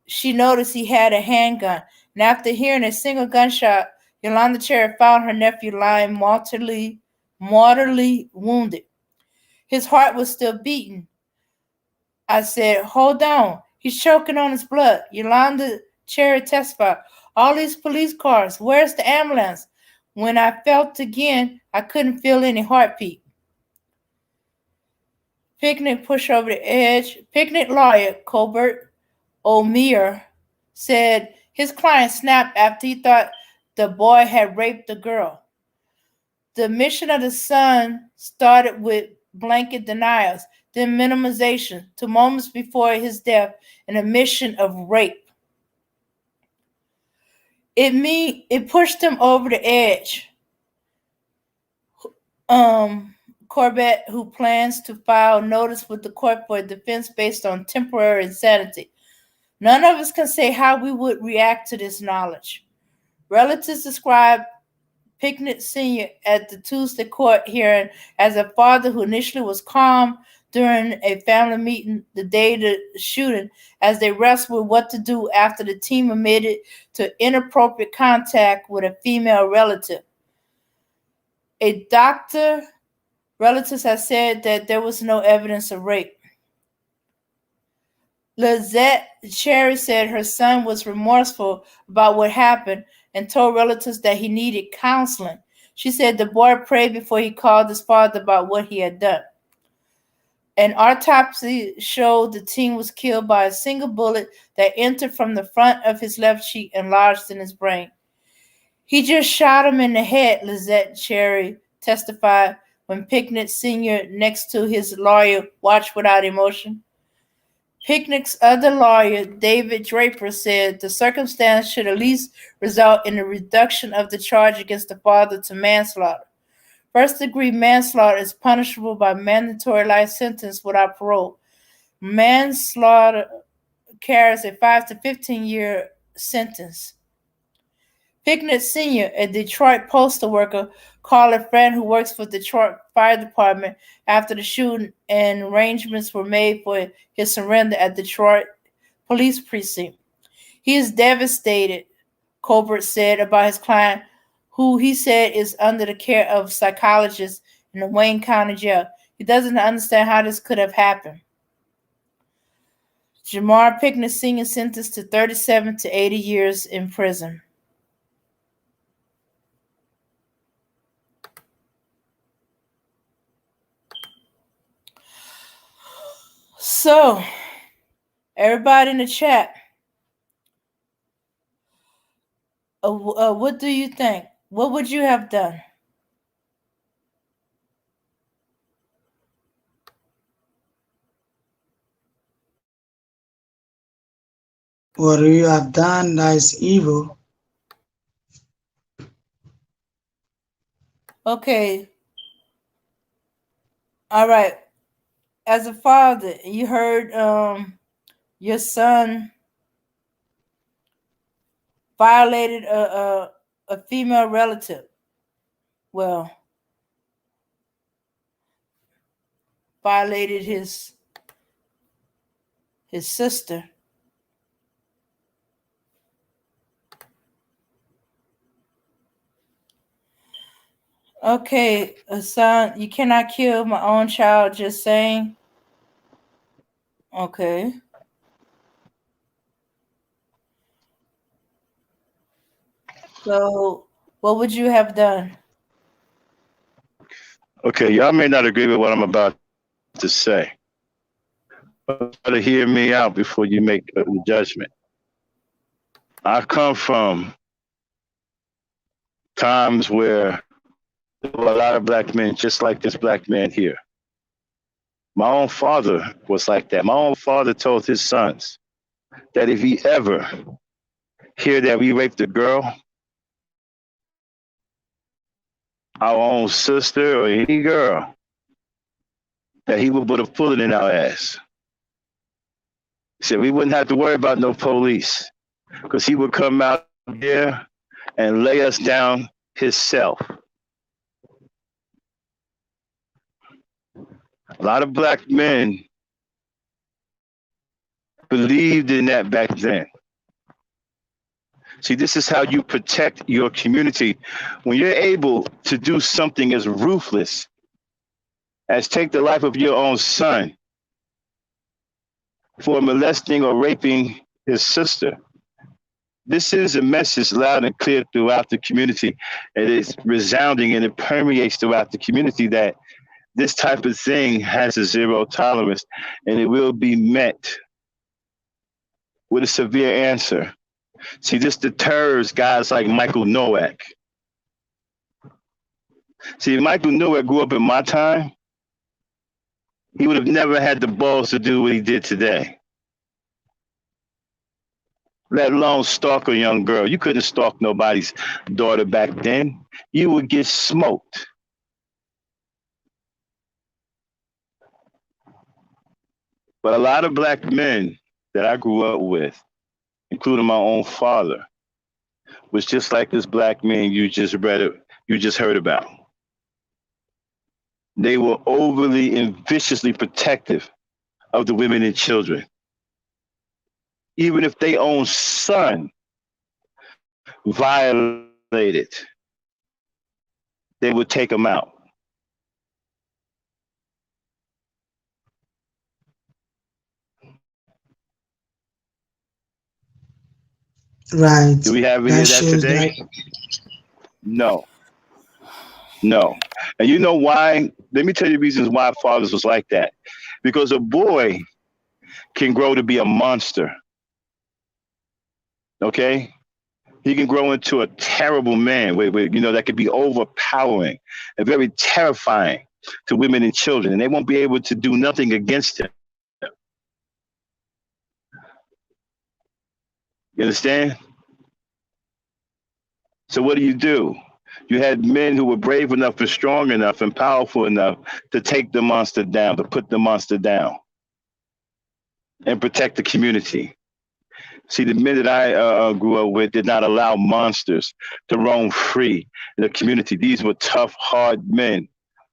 she noticed he had a handgun. And after hearing a single gunshot, Yolanda Cherry found her nephew lying mortally wounded. His heart was still beating. I said, "Hold on. He's choking on his blood." Yolanda Cherry testified, "All these police cars. Where's the ambulance?" When I felt again, I couldn't feel any heartbeat. Picnic pushed over the edge. Picnic lawyer Colbert O'Meara said his client snapped after he thought the boy had raped the girl. The mission of the son started with blanket denials, then minimization to moments before his death, and a mission of rape. it pushed him over the edge. Corbett, who plans to file notice with the court for a defense based on temporary insanity. None of us can say how we would react to this knowledge. Relatives described Picknett Sr. at the Tuesday court hearing as a father who initially was calm during a family meeting the day of the shooting as they wrestled with what to do after the team admitted to inappropriate contact with a female relative. A doctor relatives have said that there was no evidence of rape. Lizette Cherry said her son was remorseful about what happened and told relatives that he needed counseling. She said the boy prayed before he called his father about what he had done. An autopsy showed the teen was killed by a single bullet that entered from the front of his left cheek and lodged in his brain. He just shot him in the head, Lizette Cherry testified when Picknett Sr. next to his lawyer watched without emotion. Picknett's other lawyer, David Draper, said the circumstance should at least result in a reduction of the charge against the father to manslaughter. First-degree manslaughter is punishable by mandatory life sentence without parole. Manslaughter carries a 5 to 15-year sentence. Picknett Sr., a Detroit postal worker, called a friend who works for the Detroit Fire Department after the shooting, and arrangements were made for his surrender at Detroit Police Precinct. He is devastated, Colbert said about his client, who he said is under the care of psychologists in the Wayne County Jail. He doesn't understand how this could have happened. Jamar Picknett Sr. sentenced to 37 to 80 years in prison. So, everybody in the chat, what do you think? What would you have done? What you have done that is evil. Okay. All right. As a father, you heard your son violated a female relative. Well, violated his sister. Okay, son, you cannot kill my own child, just saying. Okay. So, what would you have done? Okay, y'all may not agree with what I'm about to say, but try to hear me out before you make a judgment. I come from times where there were a lot of black men just like this black man here. My own father was like that. My own father told his sons that if he ever hear that we raped a girl, our own sister or any girl, that he would put a bullet in our ass. He said we wouldn't have to worry about no police because he would come out there and lay us down himself. A lot of black men believed in that back then. See, this is how you protect your community. When you're able to do something as ruthless as take the life of your own son for molesting or raping his sister, this is a message loud and clear throughout the community. It is resounding and it permeates throughout the community that this type of thing has a zero tolerance and it will be met with a severe answer. See, this deters guys like Michael Nowak. See, if Michael Nowak grew up in my time, he would have never had the balls to do what he did today. let alone stalk a young girl. You couldn't stalk nobody's daughter back then. You would get smoked. But a lot of black men that I grew up with, including my own father, was just like this black man you just heard about. They were overly and viciously protective of the women and children. Even if their own son violated, they would take him out. Right. Do we have any That of that shows today? that. No, no. And you know why? Let me tell you the reasons why fathers was like that. Because a boy can grow to be a monster. Okay? He can grow into a terrible man that could be overpowering and very terrifying to women and children, and they won't be able to do nothing against him. You understand? So what do? You had men who were brave enough and strong enough and powerful enough to take the monster down, to put the monster down and protect the community. See, the men that I grew up with did not allow monsters to roam free in the community. These were tough, hard men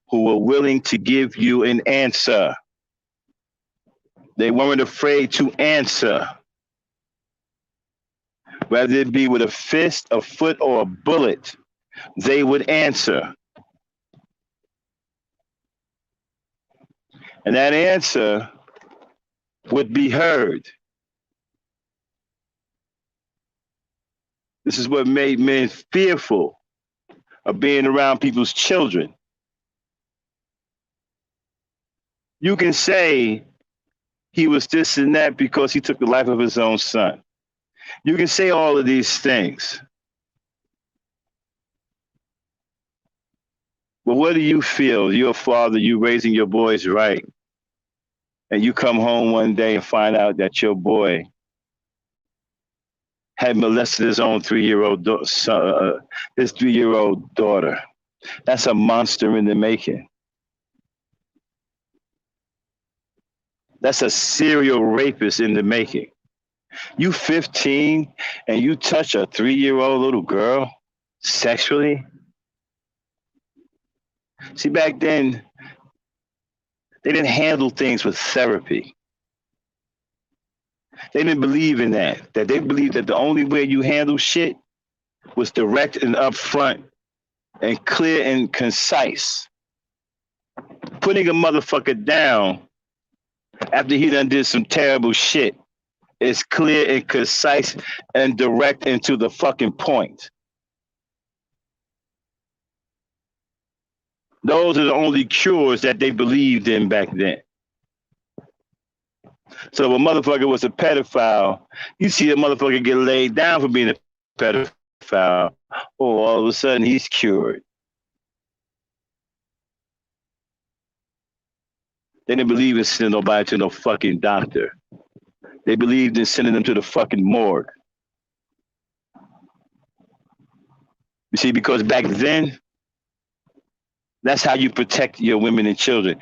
who were willing to give you an answer. They weren't afraid to answer. Whether it be with a fist, a foot, or a bullet, they would answer. And that answer would be heard. This is what made men fearful of being around people's children. You can say he was this and that because he took the life of his own son. You can say all of these things. But what do you feel? You're a father, you raising your boys right. And you come home one day and find out that your boy had molested his own 3-year-old his 3-year-old daughter. That's a monster in the making. That's a serial rapist in the making. You 15 and you touch a 3-year-old little girl sexually? See, back then, they didn't handle things with therapy. They didn't believe in that. That they believed that the only way you handle shit was direct and upfront and clear and concise. Putting a motherfucker down after he done did some terrible shit is clear and concise and direct and to the fucking point. Those are the only cures that they believed in back then. So if a motherfucker was a pedophile, you see a motherfucker get laid down for being a pedophile, oh, all of a sudden he's cured. They didn't believe in sending nobody to no fucking doctor. They believed in sending them to the fucking morgue. You see, because back then, that's how you protect your women and children.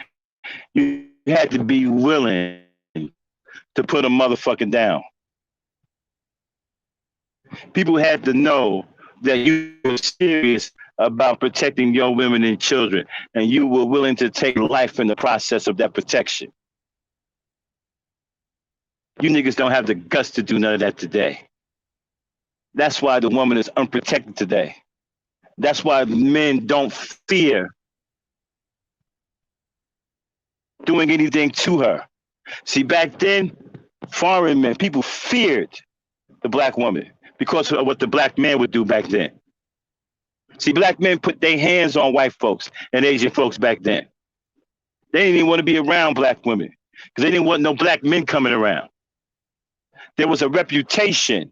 You had to be willing to put a motherfucker down. People had to know that you were serious about protecting your women and children, and you were willing to take life in the process of that protection. You niggas don't have the guts to do none of that today. That's why the woman is unprotected today. That's why men don't fear doing anything to her. See, back then, foreign men, people feared the black woman because of what the black man would do back then. See, black men put their hands on white folks and Asian folks back then. They didn't even want to be around black women because they didn't want no black men coming around. There was a reputation.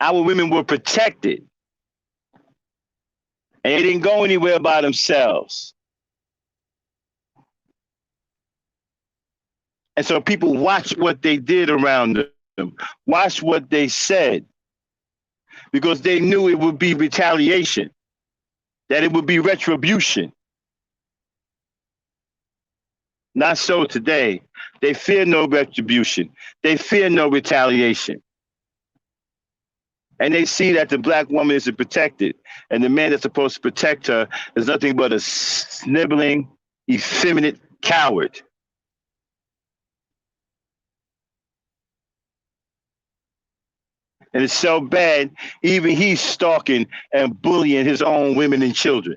Our women were protected. And they didn't go anywhere by themselves. And so people watched what they did around Watch what they said, because they knew it would be retaliation, that it would be retribution. Not so today. They fear no retribution. They fear no retaliation. And they see that the black woman is protected, and the man that's supposed to protect her is nothing but a sniveling, effeminate coward. And it's so bad, even he's stalking and bullying his own women and children.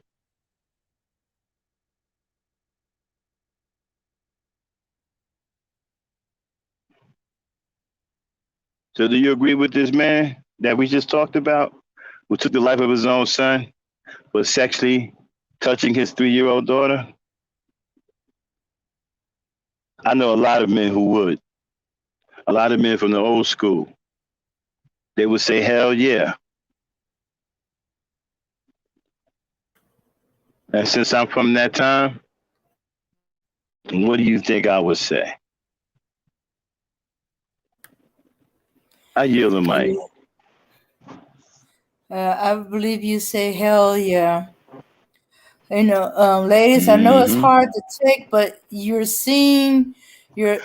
So do you agree with this man that we just talked about, who took the life of his own son, was sexually touching his 3-year-old daughter? I know a lot of men who would. A lot of men from the old school. They would say, hell yeah. And since I'm from that time, what do you think I would say? I yield the mic. I believe you say hell yeah. You know, ladies, I know it's hard to take, but you're seeing as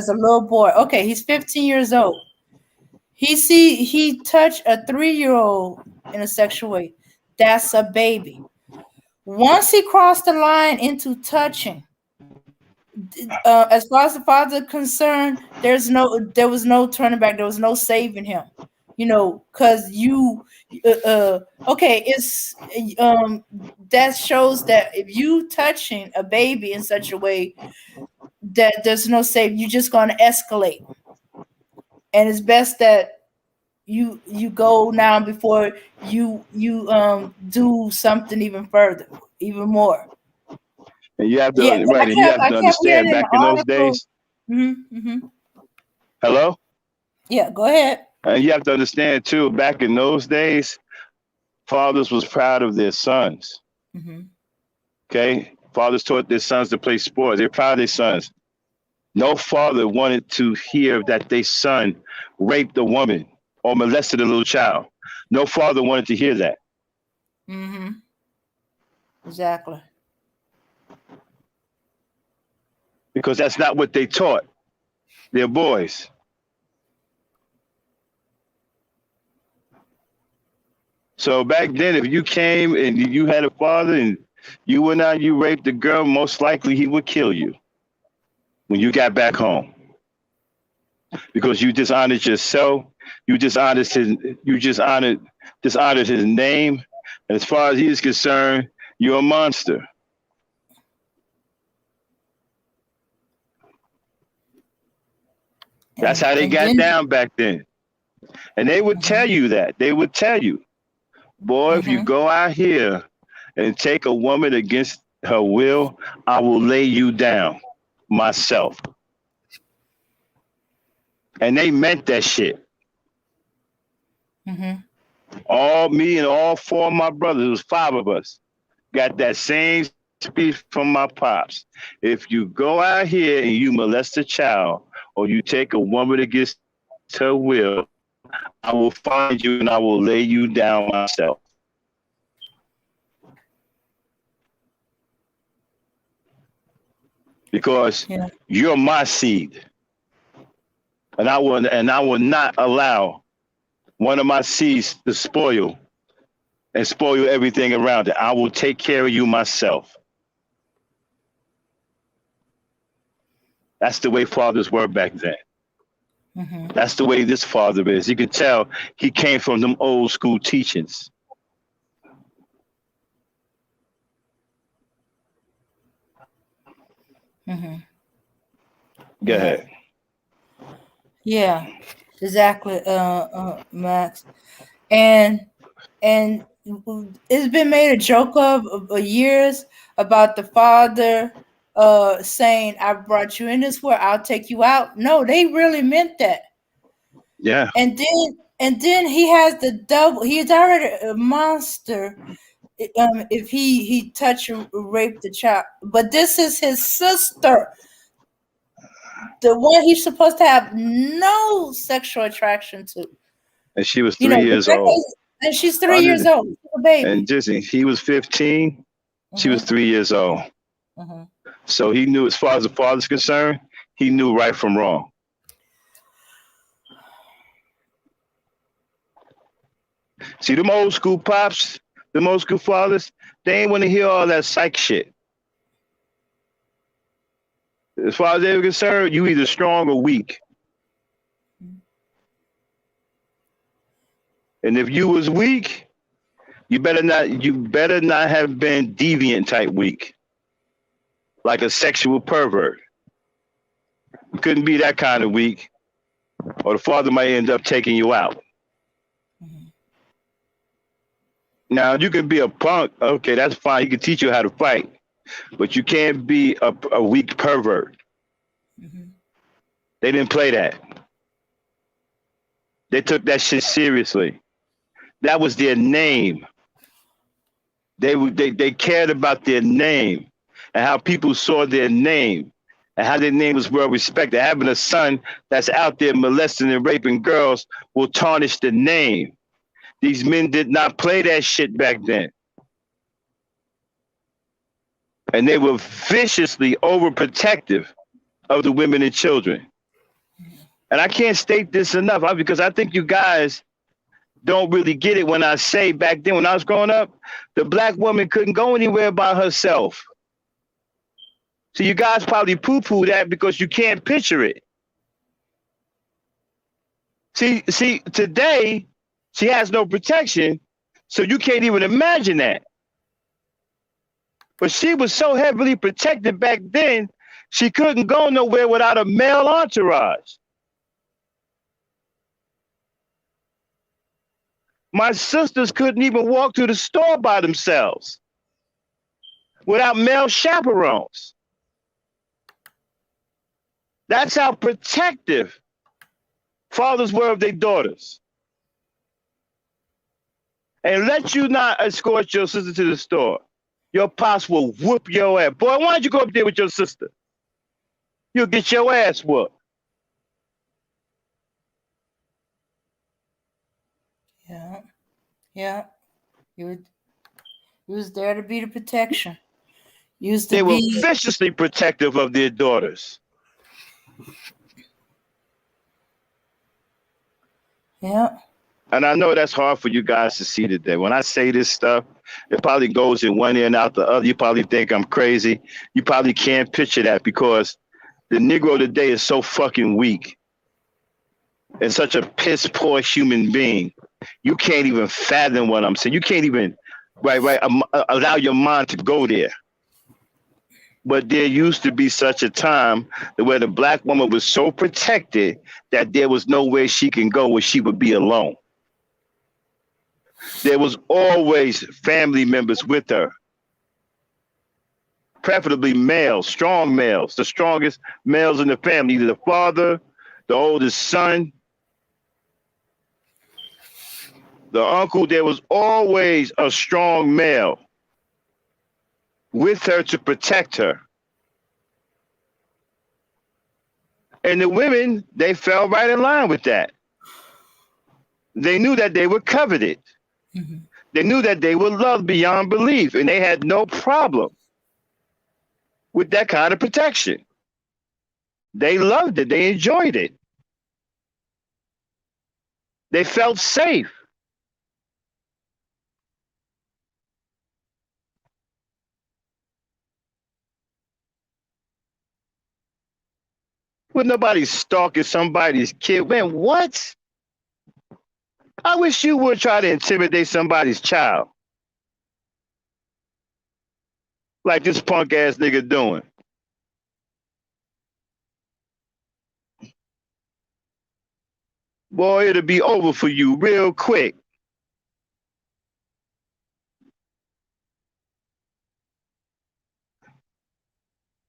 a little boy. Okay, he's 15 years old. He touched a 3-year-old in a sexual way. That's a baby. Once he crossed the line into touching, as far as the father is concerned, there was no turning back. There was no saving him. You know, because okay, it's that shows that if you touching a baby in such a way that there's no save, you're just going to escalate, and it's best that you go now before you do something even further, even more. And you have to and you have to understand back in those days. Hello? Yeah, go ahead. And you have to understand too, back in those days, fathers was proud of their sons. Okay? Fathers taught their sons to play sports. They're proud of their sons. No father wanted to hear that their son raped a woman or molested a little child. No father wanted to hear that. Exactly. Because that's not what they taught their boys. So back then, if you came and you had a father and you went out, you raped a girl, most likely he would kill you when you got back home. Because you dishonored yourself, you dishonored his name. And as far as he's concerned, you're a monster. That's how they got down back then. And they would tell you that. They would tell you, boy, if you go out here and take a woman against her will, I will lay you down myself. And they meant that shit. All me and all 4 of my brothers, it was 5 of us, got that same speech from my pops. If you go out here and you molest a child or you take a woman against her will, I will find you and I will lay you down myself. Because you're my seed. And I will not allow one of my seeds to spoil everything around it. I will take care of you myself. That's the way fathers were back then. That's the way this father is. You can tell he came from them old school teachings. Go ahead. Yeah, exactly, Max. And it's been made a joke of years about the father saying, I brought you in this world, I'll take you out. No, they really meant that. Yeah. And then he has the double, he's already a monster if he touched or raped the child. But this is his sister. the one he's supposed to have no sexual attraction to. And she was You 3 years old. And she's 3 years old. She's a baby. And just he was 15. She was 3 years old. So he knew, as far as the father's concerned, he knew right from wrong. See, them old school pops, them old school fathers, they ain't want to hear all that psych shit. As far as they were concerned, you either strong or weak. And if you was weak, you better not have been deviant type weak, like a sexual pervert. You couldn't be that kind of weak, or the father might end up taking you out. Now, you can be a punk. Okay, that's fine. He can teach you how to fight. But you can't be a weak pervert. They didn't play that. They took that shit seriously. That was their name. They cared about their name and how people saw their name and how their name was well respected. Having a son that's out there molesting and raping girls will tarnish the name. These men did not play that shit back then. And they were viciously overprotective of the women and children. And I can't state this enough because I think you guys don't really get it when I say back then, when I was growing up, the black woman couldn't go anywhere by herself. So you guys probably poo-poo that because you can't picture it. See, today, she has no protection, so you can't even imagine that. But she was so heavily protected back then, she couldn't go nowhere without a male entourage. My sisters couldn't even walk to the store by themselves without male chaperones. That's how protective fathers were of their daughters. And let you not escort your sister to the store. Your pops will whoop your ass. Boy, why don't you go up there with your sister? You'll get your ass whooped. Yeah. You was there to be the protection. They were viciously protective of their daughters. Yeah. And I know that's hard for you guys to see today. When I say this stuff, it probably goes in one ear and out the other. You probably think I'm crazy. You probably can't picture that because the Negro today is so fucking weak and such a piss poor human being. You can't even fathom what I'm saying. You can't even allow your mind to go there. But there used to be such a time where the black woman was so protected that there was nowhere she can go where she would be alone. There was always family members with her, preferably males, strong males, the strongest males in the family, either the father, the oldest son, the uncle. There was always a strong male with her to protect her. And the women, they fell right in line with that. They knew that they were coveted. Mm-hmm. They knew that they were loved beyond belief, and they had no problem with that kind of protection. They loved it. They enjoyed it. They felt safe. When nobody's stalking somebody's kid, man, what? I wish you would try to intimidate somebody's child. Like this punk ass nigga doing. Boy, it'll be over for you real quick.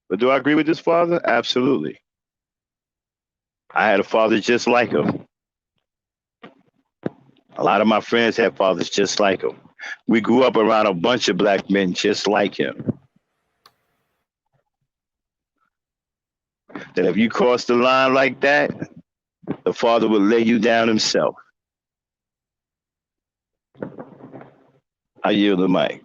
But do I agree with this father? Absolutely. I had a father just like him. A lot of my friends had fathers just like him. We grew up around a bunch of black men just like him. that if you cross the line like that, the Father will lay you down himself. I yield the mic.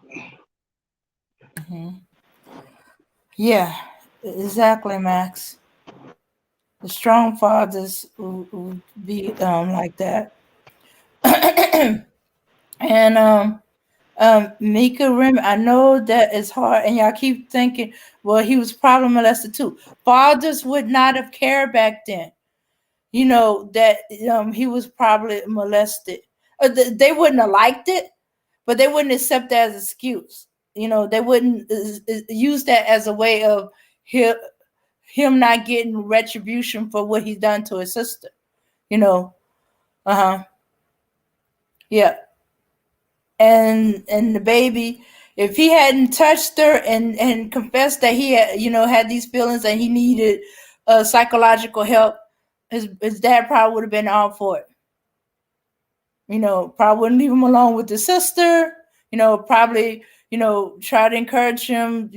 Yeah, exactly, Max. The strong fathers would be like that. And Mika Rim, I know that it's hard, and y'all keep thinking, well, he was probably molested too. Fathers would not have cared back then, you know, that he was probably molested. They wouldn't have liked it, but they wouldn't accept that as an excuse. You know, they wouldn't use that as a way of him not getting retribution for what he's done to his sister. You know, yeah. And the baby, if he hadn't touched her and confessed that he had, you know, had these feelings and he needed psychological help, his dad probably would have been all for it. You know, probably wouldn't leave him alone with the sister. You know, probably, you know, try to encourage him.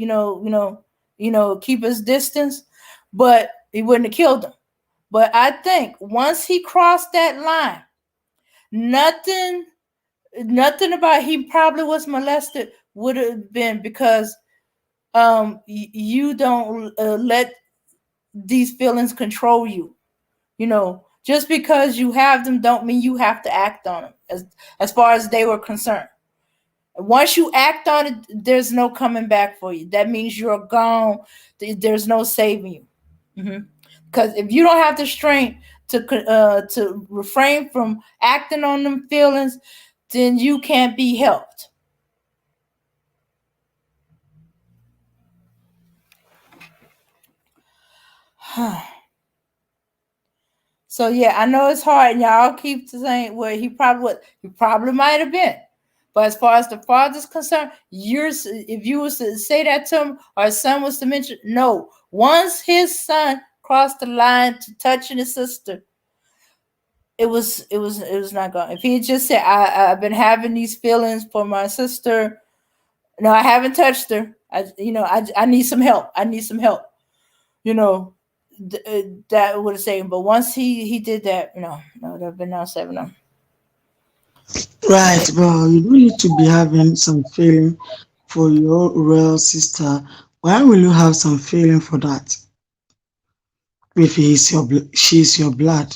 Keep his distance, but he wouldn't have killed him. But I think once he crossed that line, nothing about he probably was molested would have been, because you don't let these feelings control you. You know, just because you have them don't mean you have to act on them as far as they were concerned. Once you act on it, there's no coming back for you. That means you're gone. There's no saving you. Because if you don't have the strength to refrain from acting on them feelings, then you can't be helped. So yeah, I know it's hard, and y'all keep saying, well, he probably might have been. But as far as the father's concerned, if you was to say that to him, or his son was to mention, no. Once his son crossed the line to touching his sister, it was not going. If he had just said, I've been having these feelings for my sister. No, I haven't touched her. I need some help. I need some help. You know, that would have saved him. But once he did that, no, there have been no saving him. Right, bro. You don't need to be having some feeling for your real sister. Why will you have some feeling for that? If she's your blood.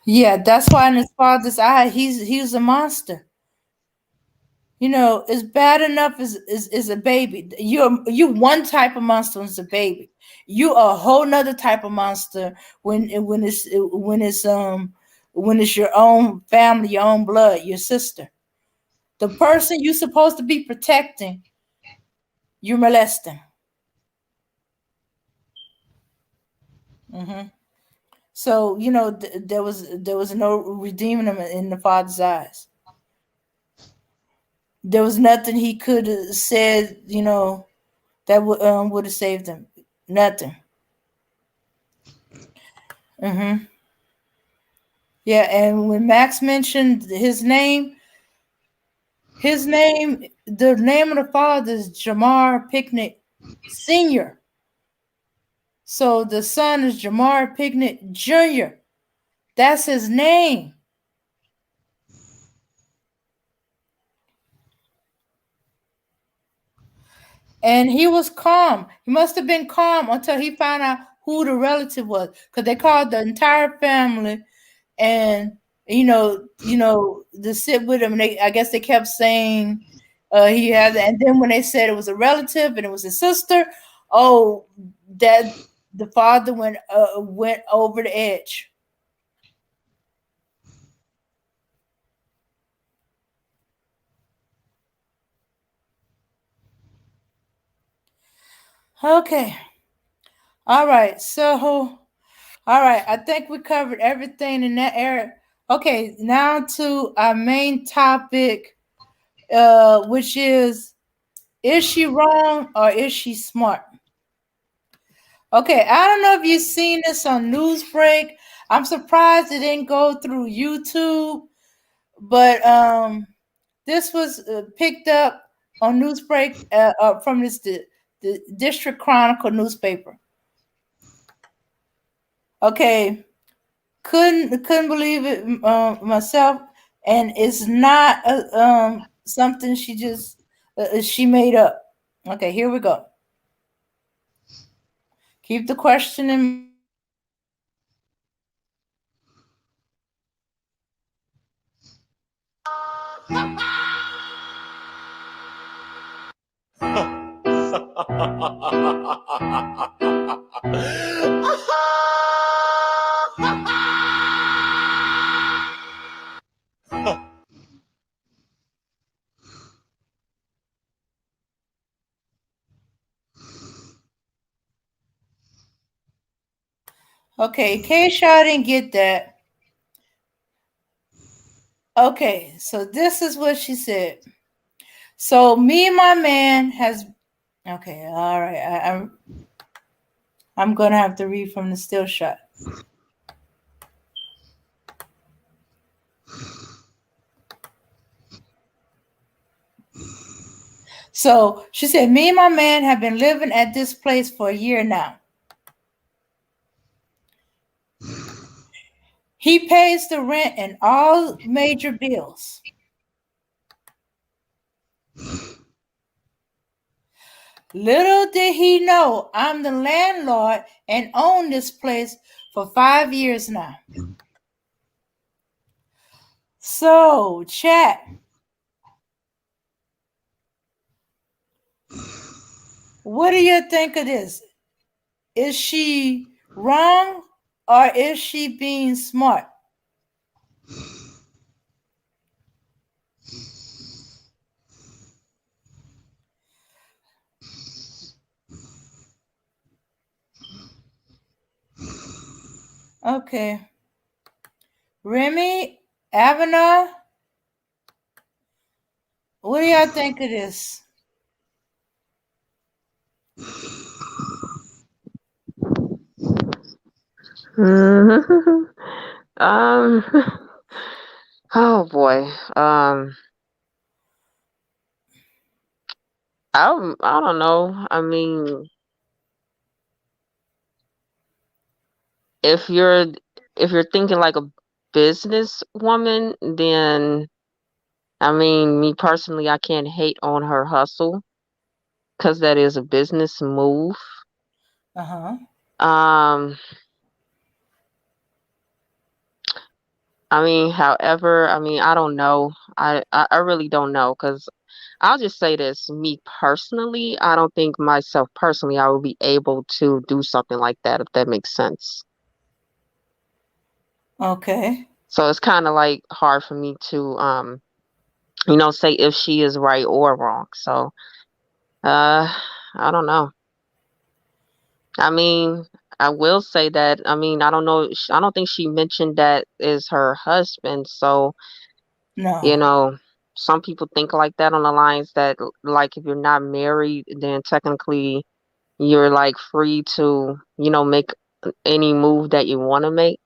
Yeah, that's why in his father's eye, he's a monster. You know, it's bad enough as a baby. You one type of monster as a baby. You a whole nother type of monster when it's your own family, your own blood, your sister. The person you're supposed to be protecting, you're molesting. So you know there was no redeeming him in the father's eyes. There was nothing he could have said, you know, that would have saved him. Nothing. Yeah, and when Max mentioned his name, the name of the father is Jamar Picnic Sr. So the son is Jamar Picnic Jr. That's his name. And he was calm. He must have been calm until he found out who the relative was, because they called the entire family, and to sit with him. And I guess they kept saying he had, and then when they said it was a relative and it was his sister, oh, that the father went over the edge. Okay. All right. So, all right. I think we covered everything in that area. Okay. Now to our main topic, which is she wrong or is she smart? Okay. I don't know if you've seen this on Newsbreak. I'm surprised it didn't go through YouTube, but this was picked up on Newsbreak from this the District Chronicle newspaper. Okay, couldn't believe it myself, and it's not something she made up. Okay, here we go. Keep the question in mind. Okay, in case y'all didn't get that. Okay, so this is what she said. So me and my man has. Okay, all right. I'm gonna have to read from the still shot. So she said, me and my man have been living at this place for a year now. He pays the rent and all major bills. Little did he know I'm the landlord and own this place for 5 years now. So, chat. What do you think of this? Is she wrong or is she being smart? Okay. Remy, Avena, what do y'all think of this? Um, oh boy. I don't know. I mean, if you're thinking like a business woman, then I mean, me personally, I can't hate on her hustle because that is a business move. Um, I mean, however, I mean, I don't know. I really don't know because I'll just say this, me personally, I don't think myself personally I would be able to do something like that, if that makes sense. Okay. So it's kind of like hard for me to say if she is right or wrong. So I don't know. I mean, I will say that, I mean, I don't know, I don't think she mentioned that is her husband. So, No. some people think like that on the lines that, like, if you're not married, then technically you're like free to, make any move that you want to make.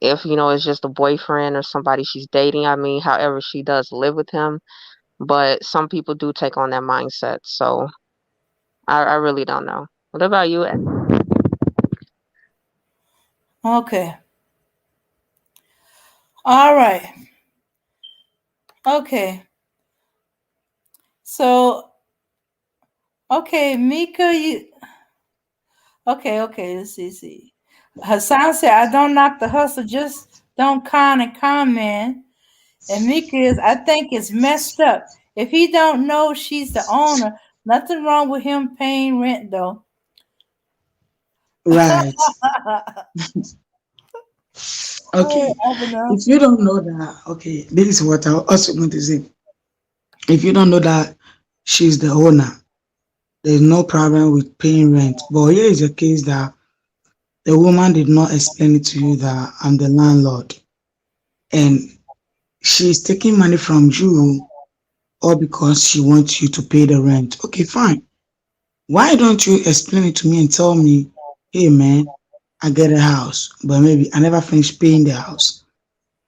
If, it's just a boyfriend or somebody she's dating. I mean, however, she does live with him. But some people do take on that mindset. So I really don't know. What about you, Ed? Okay. All right. Okay. So, okay, Mika, okay, let's see. Hassan said, I don't knock the hustle, just don't comment. And Mika I think it's messed up. If he don't know she's the owner, nothing wrong with him paying rent, though. Right. Okay. If you don't know that, okay, this is what I also want to say. If you don't know that she's the owner, there's no problem with paying rent. But here is a case that the woman did not explain it to you that I'm the landlord and she's taking money from you all because she wants you to pay the rent. Okay, fine. Why don't you explain it to me and tell me, hey man, I get a house, but maybe I never finished paying the house.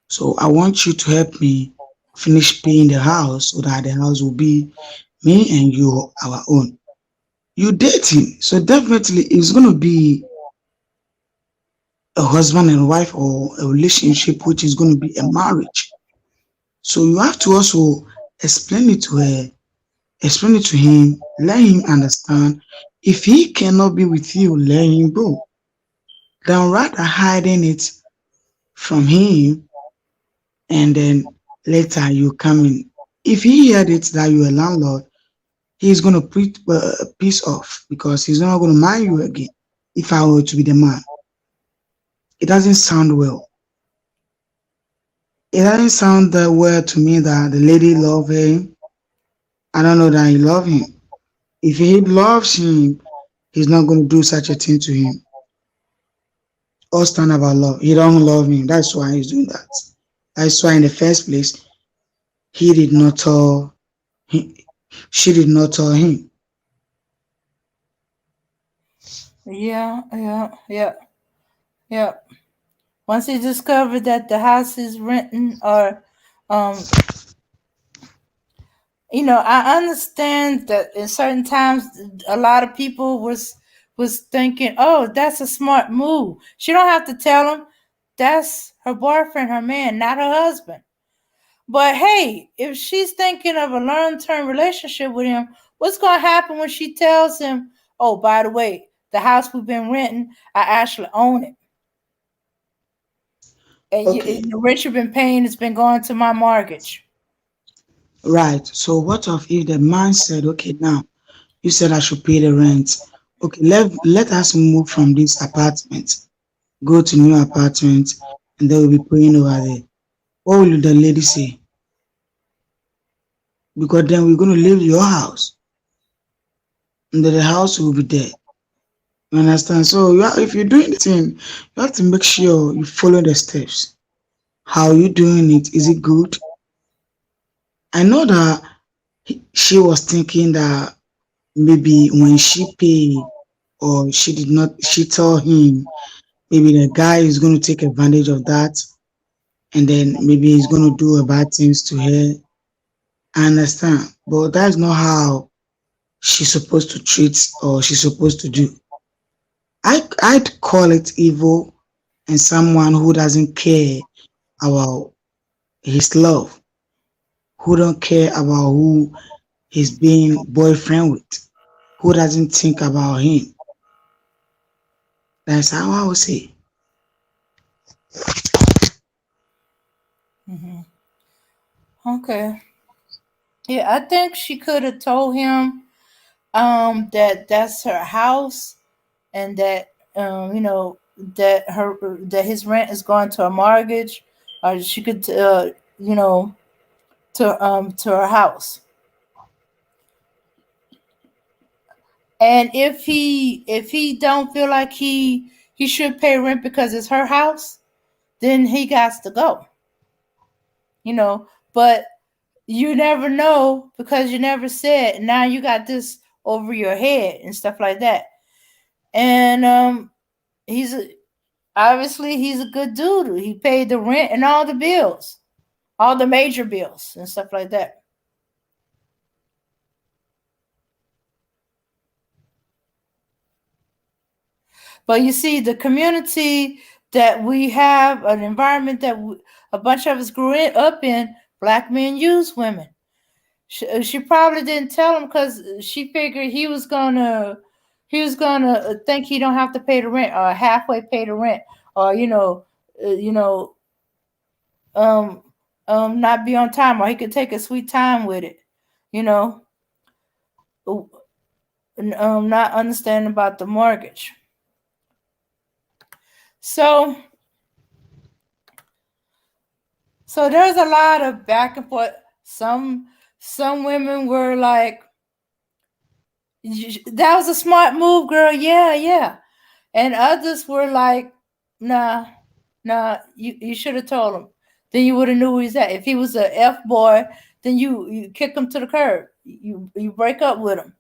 So I want you to help me finish paying the house so that the house will be me and you, our own. You dating, so definitely it's gonna be a husband and wife or a relationship which is gonna be a marriage. So you have to also explain it to her, explain it to him, let him understand. If he cannot be with you, let him go. Than rather hiding it from him and then later you come in. If he heard it that you're a landlord, he's gonna piss off because he's not gonna marry you again. If I were to be the man, it doesn't sound well. It doesn't sound that well to me that the lady love him. I don't know that he love him. If he loves him, he's not gonna do such a thing to him. Or stand about love. He don't love him. That's why he's doing that. That's why in the first place he did not tell he, she did not tell him. Yeah. Once he discovered that the house is renting or I understand that in certain times a lot of people was thinking, oh, that's a smart move. She don't have to tell him that's her boyfriend, her man, not her husband. But hey, if she's thinking of a long-term relationship with him, what's going to happen when she tells him, oh, by the way, the house we've been renting, I actually own it. And Okay, the rent you've been paying has been going to my mortgage. right. So what if the man said, okay, now you said I should pay the rent. Okay, let us move from this apartment, go to new apartment, and they will be paying over there. What will the lady say? Because then we're going to leave your house, and then the house will be there. You understand? So if you're doing the thing, you have to make sure you follow the steps. How you doing it? Is it good? I know that she was thinking that maybe when she paid or she did not, she told him maybe the guy is going to take advantage of that and then maybe he's going to do bad things to her. I understand, but that's not how she's supposed to treat or she's supposed to do. I'd call it evil and someone who doesn't care about his love, who don't care about who he's being boyfriend with, who doesn't think about him. That's how I would say. Mm-hmm. Okay. Yeah, I think she could have told him that that's her house and that that his rent is going to a mortgage, or she could to her house. And if he don't feel like he should pay rent because it's her house, then he got to go. But you never know because you never said. Now you got this over your head and stuff like that. And he's obviously he's a good dude. He paid the rent and all the bills, all the major bills and stuff like that. But you see, the community that we have, an environment that a bunch of us grew up in, black men use women. She probably didn't tell him because she figured he was gonna think he don't have to pay the rent or halfway pay the rent or uh, you know um not be on time, or he could take a sweet time with it, you know, not understanding about the mortgage. So there's a lot of back and forth. Some women were like, that was a smart move, girl. Yeah. And others were like, nah, you should have told him. Then you would have knew where he's at. If he was a F boy, then you kick him to the curb. You break up with him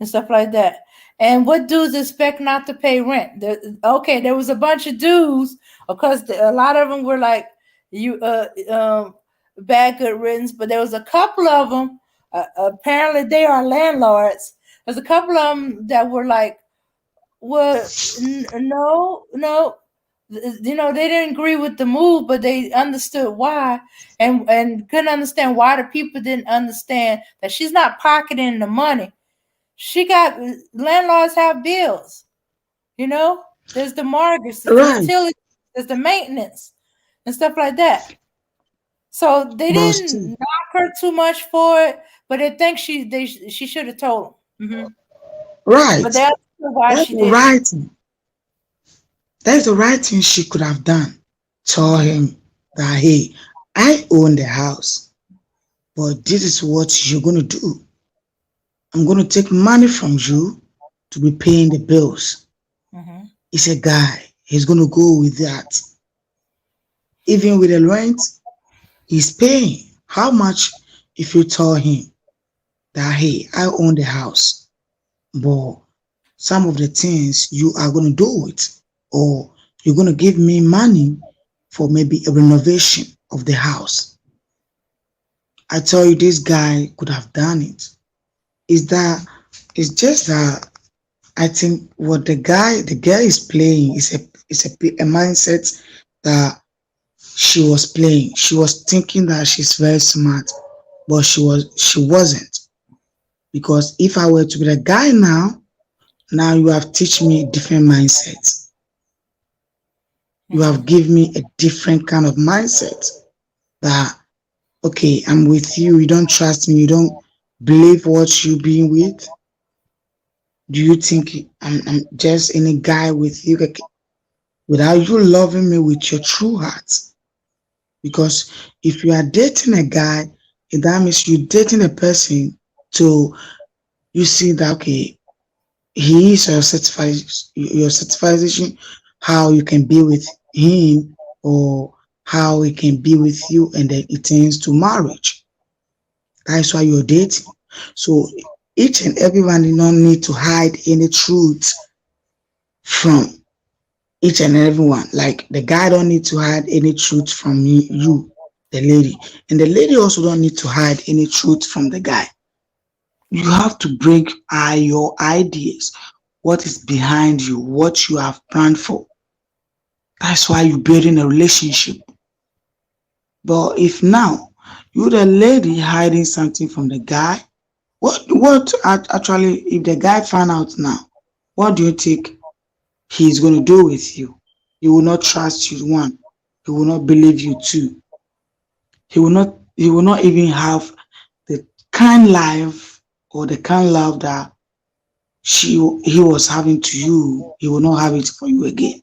and stuff like that. And what dudes expect not to pay rent? There was a bunch of dudes, because a lot of them were like bad good riddance, but there was a couple of them. Apparently, they are landlords. There's a couple of them that were like, well, no, you know, they didn't agree with the move, but they understood why, and couldn't understand why the people didn't understand that she's not pocketing the money. She got landlords have bills, you know. There's the mortgage, there's the Right. utility, there's the maintenance, and stuff like that. So they But didn't still, knock her too much for it, but they think she should have told them. right. But they understood why That's she the didn't. right thing. That's the right thing she could have done. Tell Mm-hmm. him that, hey, I own the house, but this is what you're going to do. I'm going to take money from you to be paying the bills. Mm-hmm. He's a guy. He's going to go with that. Even with the rent, he's paying. How much if you tell him that, hey, I own the house, but some of the things you are going to do it, or you're going to give me money for maybe a renovation of the house. I tell you, this guy could have done it. Is that it's just that I think what the girl is playing is a mindset that she was playing. She was thinking that she's very smart, but she wasn't. Because if I were to be the guy now you have teach me a different mindset. You Mm-hmm. have given me a different kind of mindset that okay, I'm with you. You don't trust me. You don't believe what you being with. Do you think I'm just any guy with you without you loving me with your true heart? Because if you are dating a guy, that means you're dating a person to you see that okay, he is your certification how you can be with him or how he can be with you and then it turns to marriage. That's why you're dating. So each and everyone do not need to hide any truth from each and everyone. Like the guy don't need to hide any truth from you, the lady. And the lady also don't need to hide any truth from the guy. You have to bring your ideas, what is behind you, what you have planned for. That's why you're building a relationship. But if now you're the lady hiding something from the guy, actually if the guy found out now, what do you think he's going to do with you? He will not trust you, one. He will not believe you, two. He will not even have the kind life or the kind love that he was having to you. He will not have it for you again.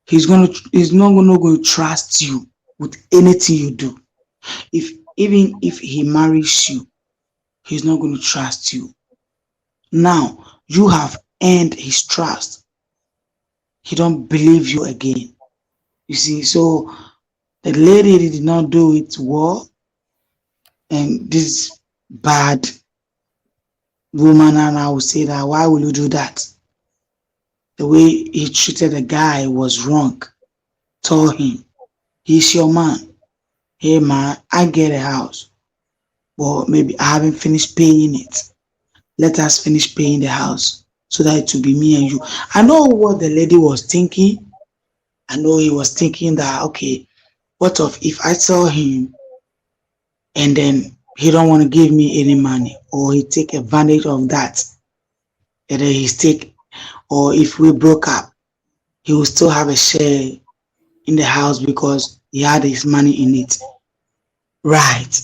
He's not going to trust you with anything you do. Even if he marries you, he's not going to trust you. Now you have earned his trust. He don't believe you again. You see, so the lady did not do it well, and this bad woman, and I would say that why will you do that? The way he treated the guy was wrong. Told him, he's your man. Hey man, I get a house, but maybe I haven't finished paying it. Let us finish paying the house so that it will be me and you. I know what the lady was thinking. I know he was thinking that okay, what if I tell him and then he don't want to give me any money or he take advantage of that and then he's take or if we broke up, he will still have a share in the house because he had his money in it. Right.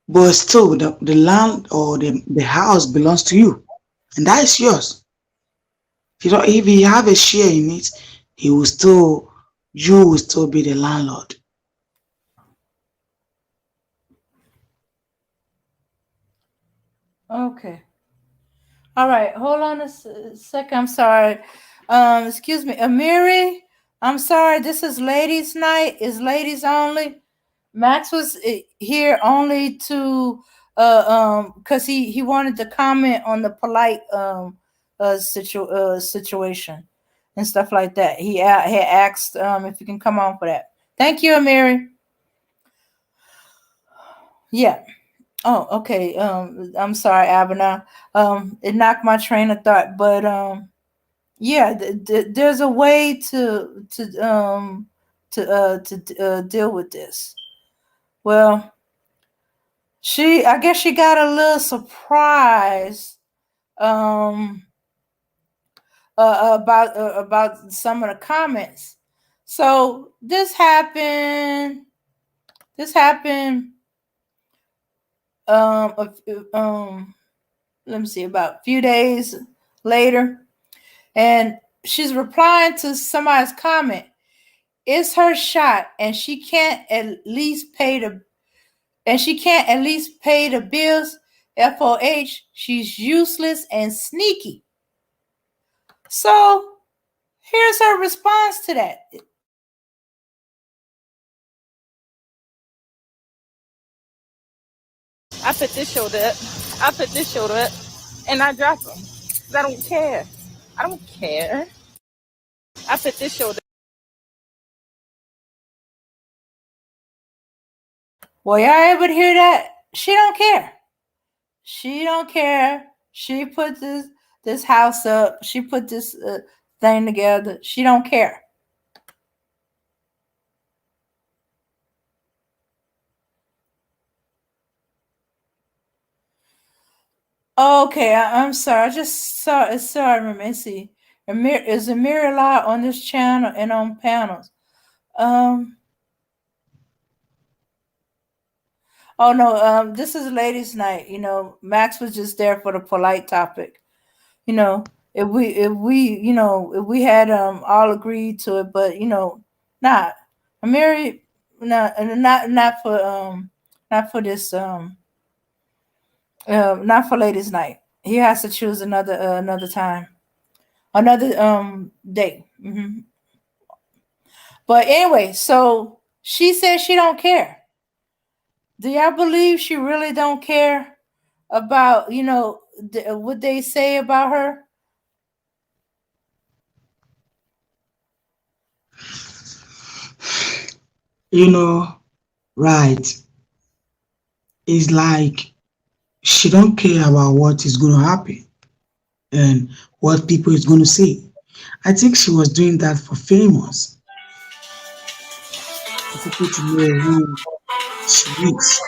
But still the land or the house belongs to you and that is yours. If he have a share in it, he will still you will still be the landlord. Okay. All right. Hold on a second. I'm sorry. Excuse me, Amiri. I'm sorry. This is ladies' night. Is ladies only. Max was here only to because he wanted to comment on the polite situation and stuff like that. He had asked if you can come on for that. Thank you, Amiri. Yeah. Oh, okay. I'm sorry, Abner. It knocked my train of thought, but yeah, there's a way to deal with this. Well, I guess she got a little surprised um about some of the comments. So this happened um let me see, about a few days later, and she's replying to somebody's comment. It's her shot, and she can't at least pay the bills. FOH, she's useless and sneaky. So here's her response to that. I put this shoulder up. I put this shoulder up, and I drop them. I don't care. I don't care. I put this shoulder. Well, y'all able to hear that? She don't care. She don't care. She put this house up. She put this thing together. She don't care. Okay, I'm sorry. I just saw it. Sorry, let me see. Is Amir allowed on this channel and on panels? Oh no. This is ladies' night. Max was just there for the polite topic. If we had all agreed to it, but not Amir, not for this not for ladies' night. He has to choose another time, another day. But anyway, so she says she don't care. Do y'all believe she really don't care about what they say about her? Right. It's like she don't care about what is going to happen and what people is going to say. I think she was doing that for famous, for people to know who she is.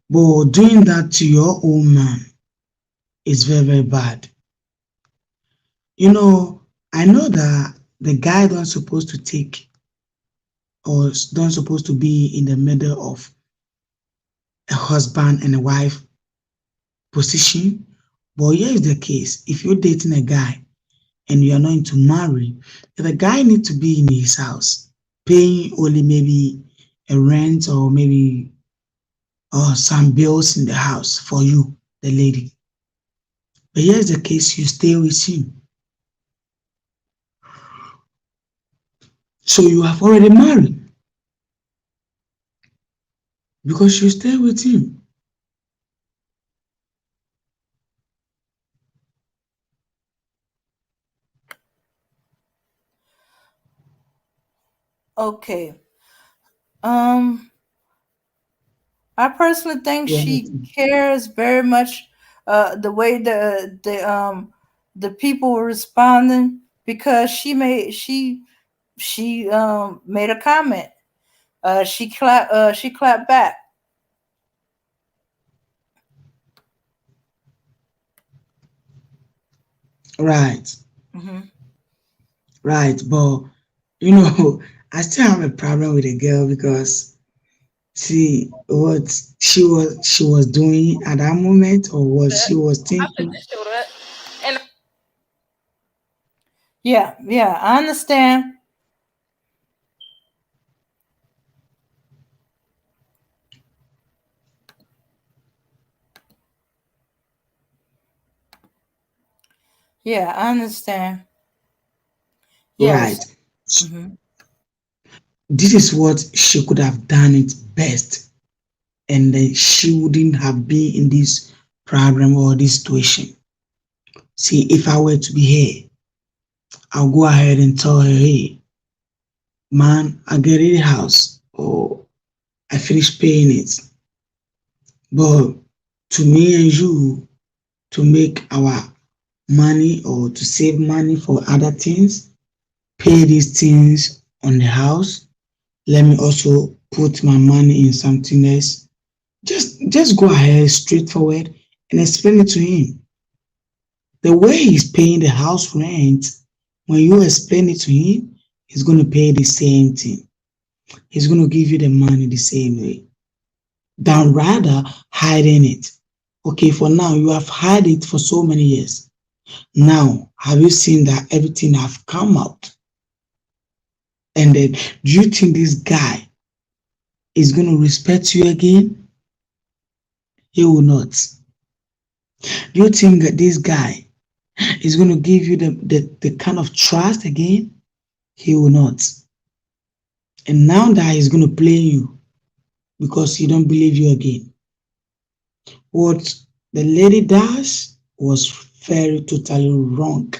But doing that to your own man is very, very bad. I know that the guy don't supposed to take or don't supposed to be in the middle of a husband and a wife position. But here is the case. If you're dating a guy and you are not to marry, the guy need to be in his house, paying only maybe a rent or maybe some bills in the house for you, the lady. But here's the case, you stay with him. So you have already married because you stay with him. Okay. I personally think she cares very much the way the people were responding, because she made a comment. She clapped back. Right. Mm-hmm. Right. But I still have a problem with the girl because see what she was doing at that moment or what she was I put thinking. this shoulder up, and Yeah, I understand. Yeah, I understand. Right. Yes. Mm-hmm. This is what she could have done it best, and then she wouldn't have been in this problem or this situation. See, if I were to be here, I'll go ahead and tell her, hey, man, I get in the house or I finished paying it. But to me and you, to make our money or to save money for other things, pay these things on the house. Let me also put my money in something else. Just go ahead straightforward and explain it to him. The way he's paying the house rent, when you explain it to him, he's going to pay the same thing. He's going to give you the money the same way. Than rather hiding it. Okay, for now, you have hid it for so many years. Now, have you seen that everything have come out? And then, do you think this guy is going to respect you again? He will not. Do you think that this guy is going to give you the kind of trust again? He will not. And now that he's going to play you because he don't believe you again. What the lady does was very totally wrong.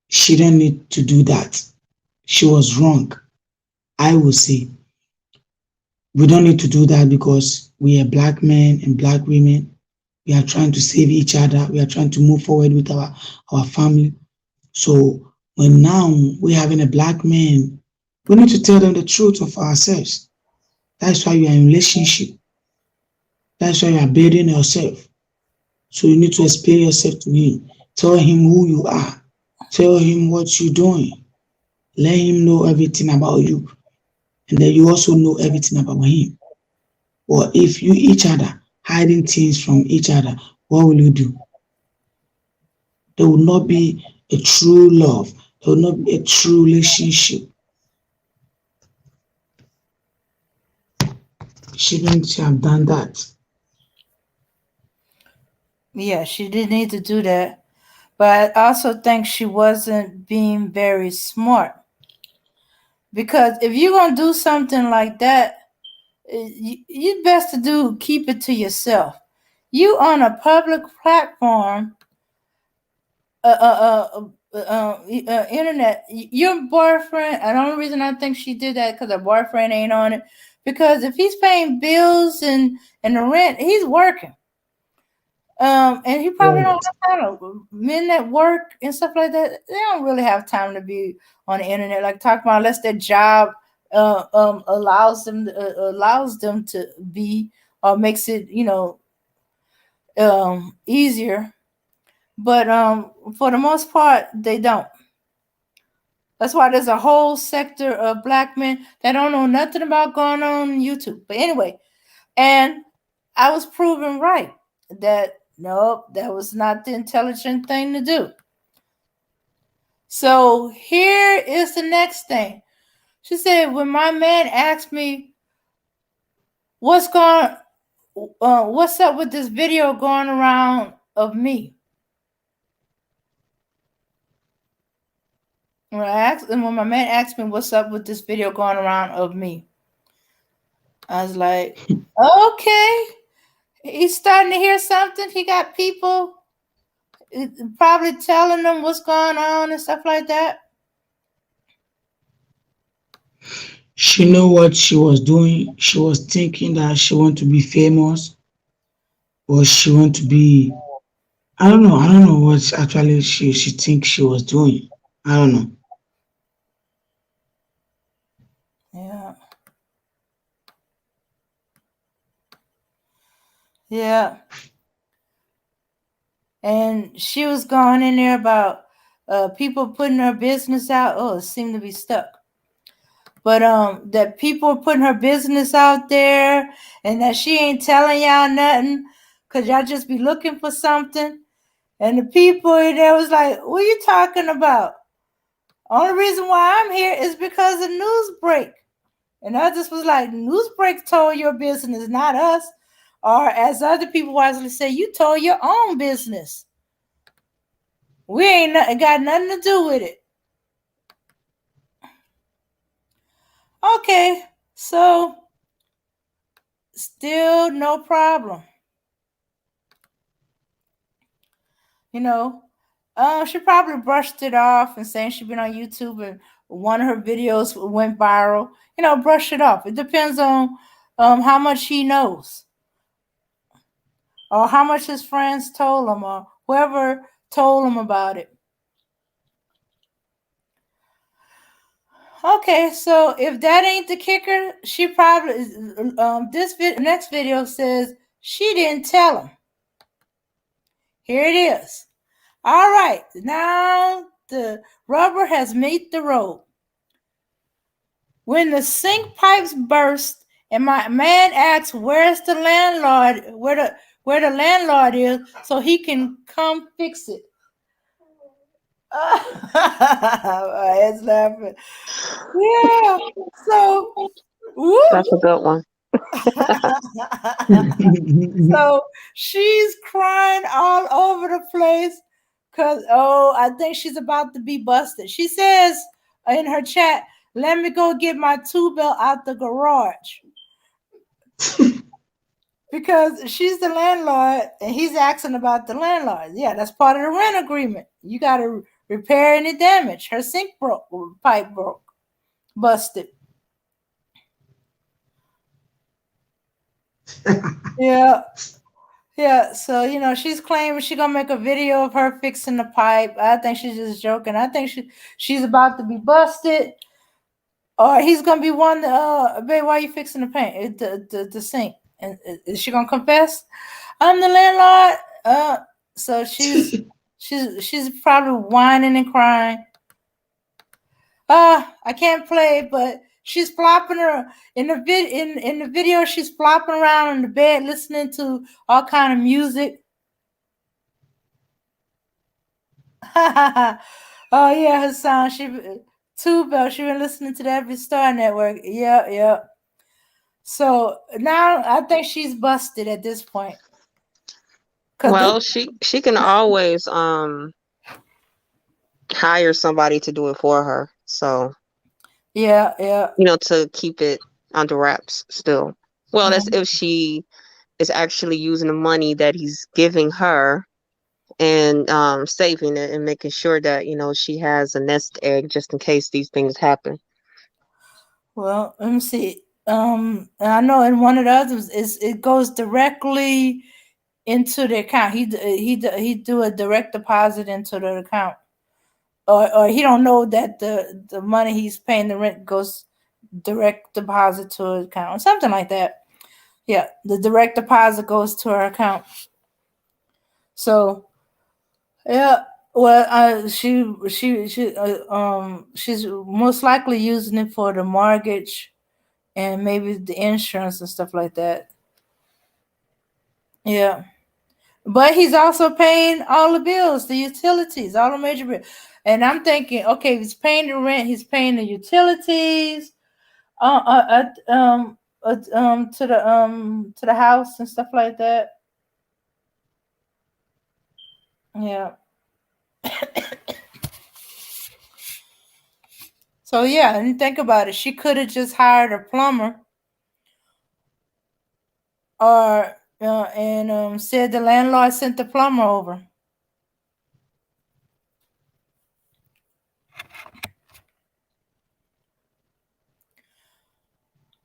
She didn't need to do that. She was wrong. I will say we don't need to do that because we are black men and black women. We are trying to save each other. We are trying to move forward with our family. So when now we're having a black man, we need to tell them the truth of ourselves. That's why you are in a relationship. That's why you are building yourself. So you need to explain yourself to him. Tell him who you are. Tell him what you're doing. Let him know everything about you. And then you also know everything about him. Or if you each other hiding things from each other, what will you do? There will not be a true love. There will not be a true relationship. Shouldn't you have done that? Yeah, she didn't need to do that. But I also think she wasn't being very smart. Because if you're going to do something like that, you best to do keep it to yourself. You on a public platform, internet. Your boyfriend. And the only reason I think she did that because her boyfriend ain't on it. Because if he's paying bills and the rent, he's working. And he probably don't Right. have time to men that work and stuff like that. They don't really have time to be on the internet, like talk about unless their job allows them to be or makes it easier. But for the most part, they don't. That's why there's a whole sector of black men that don't know nothing about going on YouTube. But anyway, and I was proven right that nope, that was not the intelligent thing to do. So here is the next thing. She said, when my man asked me what's up with this video going around of me. When my man asked me what's up with this video going around of me, I was like, okay, he's starting to hear something. He got people probably telling them what's going on and stuff like that. She know what she was doing. She was thinking that she want to be famous or she want to be. I don't know. I don't know what actually she thinks she was doing. I don't know. Yeah. Yeah. And she was going in there about people putting her business out. Oh, it seemed to be stuck. But that people are putting her business out there and that she ain't telling y'all nothing because y'all just be looking for something. And the people in there was like, what are you talking about? Only reason why I'm here is because of Newsbreak. And I just was like, Newsbreak told your business, not us. Or as other people wisely say, you told your own business. We ain't got nothing to do with it. Okay, so still no problem. She probably brushed it off and saying she'd been on YouTube and one of her videos went viral. Brush it off. It depends on how much he knows, or how much his friends told him, or whoever told him about it. Okay, so if that ain't the kicker, she probably next video says she didn't tell him. Here it is. All right, now the rubber has met the road. When the sink pipes burst and my man asks where's the landlord, where the landlord is, so he can come fix it. It's laughing. Yeah. So, whoop. That's a good one. So she's crying all over the place because, I think she's about to be busted. She says in her chat, let me go get my tool belt out the garage. Because she's the landlord and he's asking about the landlord. Yeah, that's part of the rent agreement. You got to repair any damage. Her sink broke, pipe broke, busted. Yeah. Yeah, so she's claiming she's gonna make a video of her fixing the pipe. I think she's just joking. I think she's about to be busted, or he's gonna be one. Babe, why are you fixing the paint? The sink, and is she gonna confess? I'm the landlord. So she's probably whining and crying. I can't play, but she's flopping her in the video. She's flopping around in the bed, listening to all kind of music. Oh yeah, her song. Tube she been listening to that every Star Network. Yeah. So now I think she's busted at this point. Well, she can always hire somebody to do it for her. So yeah. To keep it under wraps still. Well, that's if she is actually using the money that he's giving her and saving it and making sure that she has a nest egg just in case these things happen. Well, let me see. I know in one of the others it goes directly into the account. He do a direct deposit into the account, or he don't know that the money he's paying the rent goes direct deposit to her account, or something like that. Yeah, the direct deposit goes to her account. So, yeah. Well, she's most likely using it for the mortgage and maybe the insurance and stuff like that. Yeah. But he's also paying all the bills, the utilities, all the major bills. And I'm thinking, okay, he's paying the rent, he's paying the utilities, to the house and stuff like that. Yeah. So yeah, and think about it. She could have just hired a plumber, or and said the landlord sent the plumber over.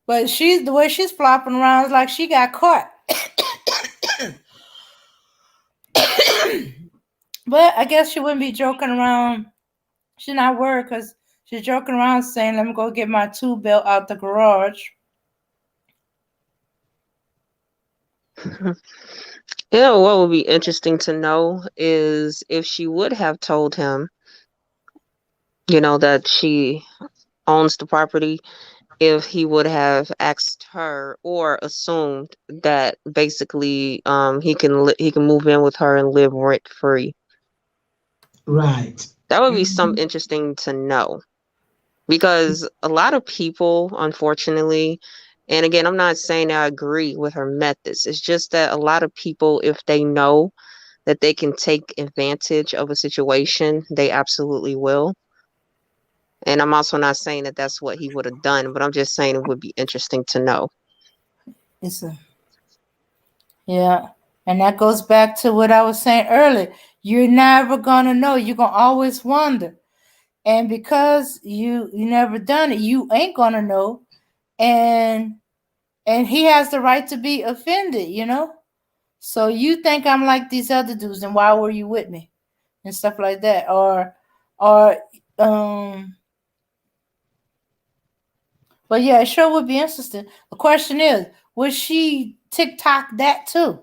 But the way she's flopping around is like she got caught. But I guess she wouldn't be joking around. She's not worried because she's joking around saying, let me go get my tool belt out the garage. What would be interesting to know is if she would have told him, that she owns the property, if he would have asked her or assumed that basically he can move in with her and live rent free. Right. That would be some interesting to know, because a lot of people, unfortunately, and again, I'm not saying I agree with her methods. It's just that a lot of people, if they know that they can take advantage of a situation, they absolutely will. And I'm also not saying that that's what he would have done, but I'm just saying it would be interesting to know. Yeah. And that goes back to what I was saying earlier. You're never going to know. You're going to always wonder. And because you never done it, you ain't going to know. And and he has the right to be offended, you know. So you think I'm like these other dudes, and why were you with me, and stuff like that, or um. But yeah, it sure would be interesting. The question is, would she TikTok that too?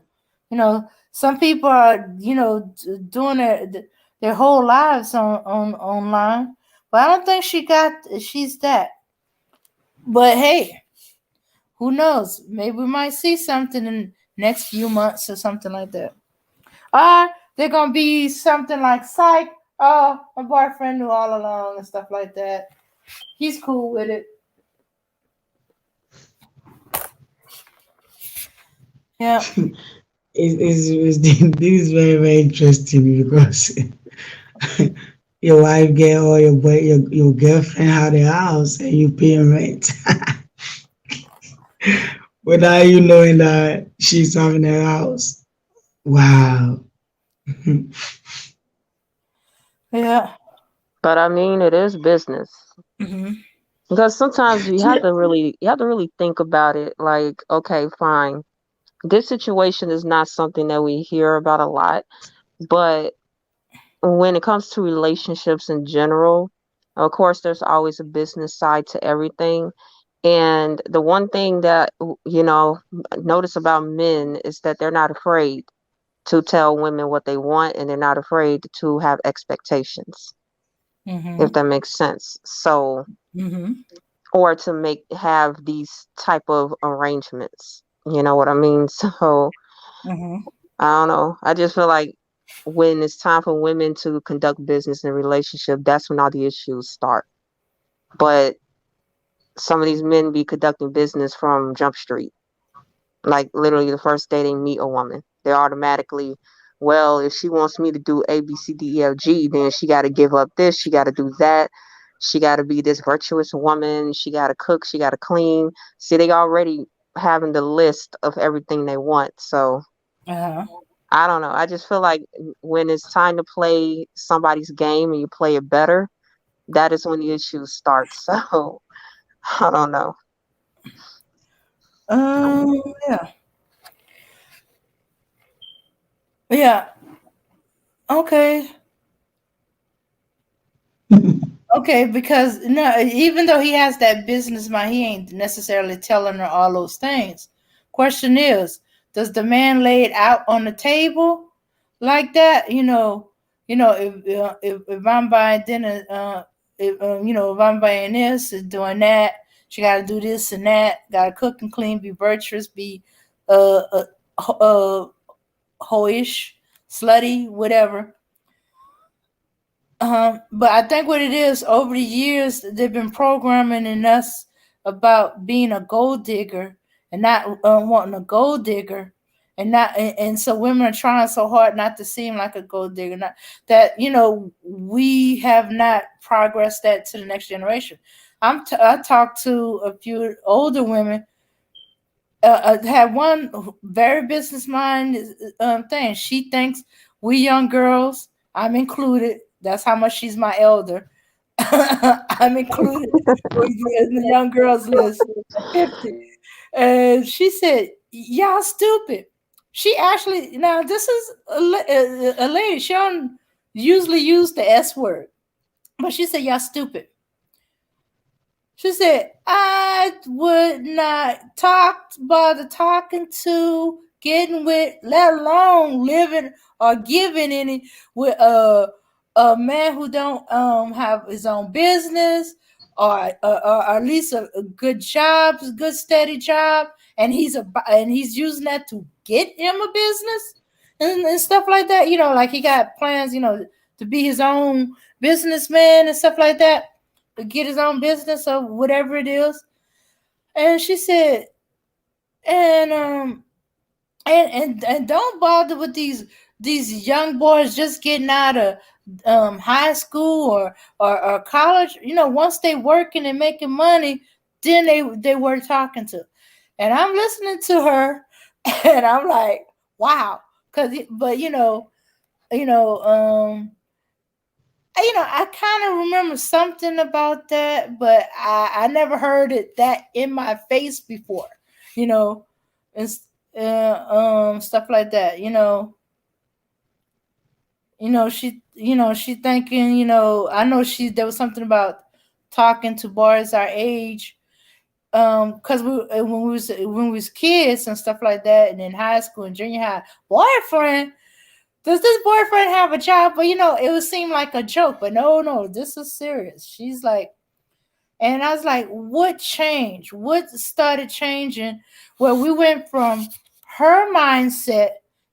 You know, some people are, doing their whole lives on online, but I don't think she's that. But hey, who knows? Maybe we might see something in the next few months or something like that. Or they're gonna be something like psych. Oh, my boyfriend knew all along and stuff like that. He's cool with it. Yeah. This is very, very interesting because your wife get or your girlfriend out the house and you paying rent without you knowing that she's having a house. Wow. Yeah. But I mean, it is business. Mm-hmm. Because sometimes you have Yeah. to really think about it. Like, okay, fine. This situation is not something that we hear about a lot, but when it comes to relationships in general, of course, there's always a business side to everything. And the one thing that, notice about men is that they're not afraid to tell women what they want, and they're not afraid to have expectations, Mm-hmm. if that makes sense. So, Mm-hmm. or to have these type of arrangements. You know what I mean? So Mm-hmm. I don't know. I just feel like when it's time for women to conduct business in a relationship, that's when all the issues start. But some of these men be conducting business from Jump Street. Like literally the first day they meet a woman, they're automatically, well, if she wants me to do A, B, C, D, E, F, G, then she got to give up this, she got to do that. She got to be this virtuous woman. She got to cook. She got to clean. See, they already having the list of everything they want. So Uh-huh. I don't know. I just feel like when it's time to play somebody's game and you play it better, that is when the issues start. So I don't know. Um. Yeah. Yeah. Okay. Okay. Because no, even though he has that business mind, he ain't necessarily telling her all those things. Question is, does the man lay it out on the table like that? If I'm buying dinner, if I'm buying this and doing that, she got to do this and that. Got to cook and clean, be virtuous, be uh, uh, hoish, slutty, whatever. But I think what it is, over the years they've been programming in us about being a gold digger and not wanting a gold digger, and so women are trying so hard not to seem like a gold digger. Not that we have not progressed that to the next generation. I talked to a few older women. Had one very business mind thing. She thinks we young girls, I'm included. That's how much she's my elder. I'm included in the young girls list, 50. And she said, "Y'all stupid." She actually, now this is a lady. She don't usually use the S word, but she said, "Y'all stupid." She said, I would not bother talking to, getting with, let alone living or giving any with a man who don't have his own business or at least a good job, a good steady job, and he's using that to get him a business and stuff like that. Like he got plans, to be his own businessman and stuff like that, to get his own business or whatever it is. And she said, and and don't bother with these young boys just getting out of high school or college. Once they working and making money, then they were talking to. And I'm listening to her, and I'm like, wow, but you know um I kind of remember something about that, but I never heard it that in my face before. you know, and stuff like that. She thinking, I know there was something about talking to boys our age, because when we was kids and stuff like that, and in high school and junior high, boyfriend. Does this boyfriend have a job? But it would seem like a joke, but no, this is serious. She's like, and I was like, what changed? What started changing? Where we went from her mindset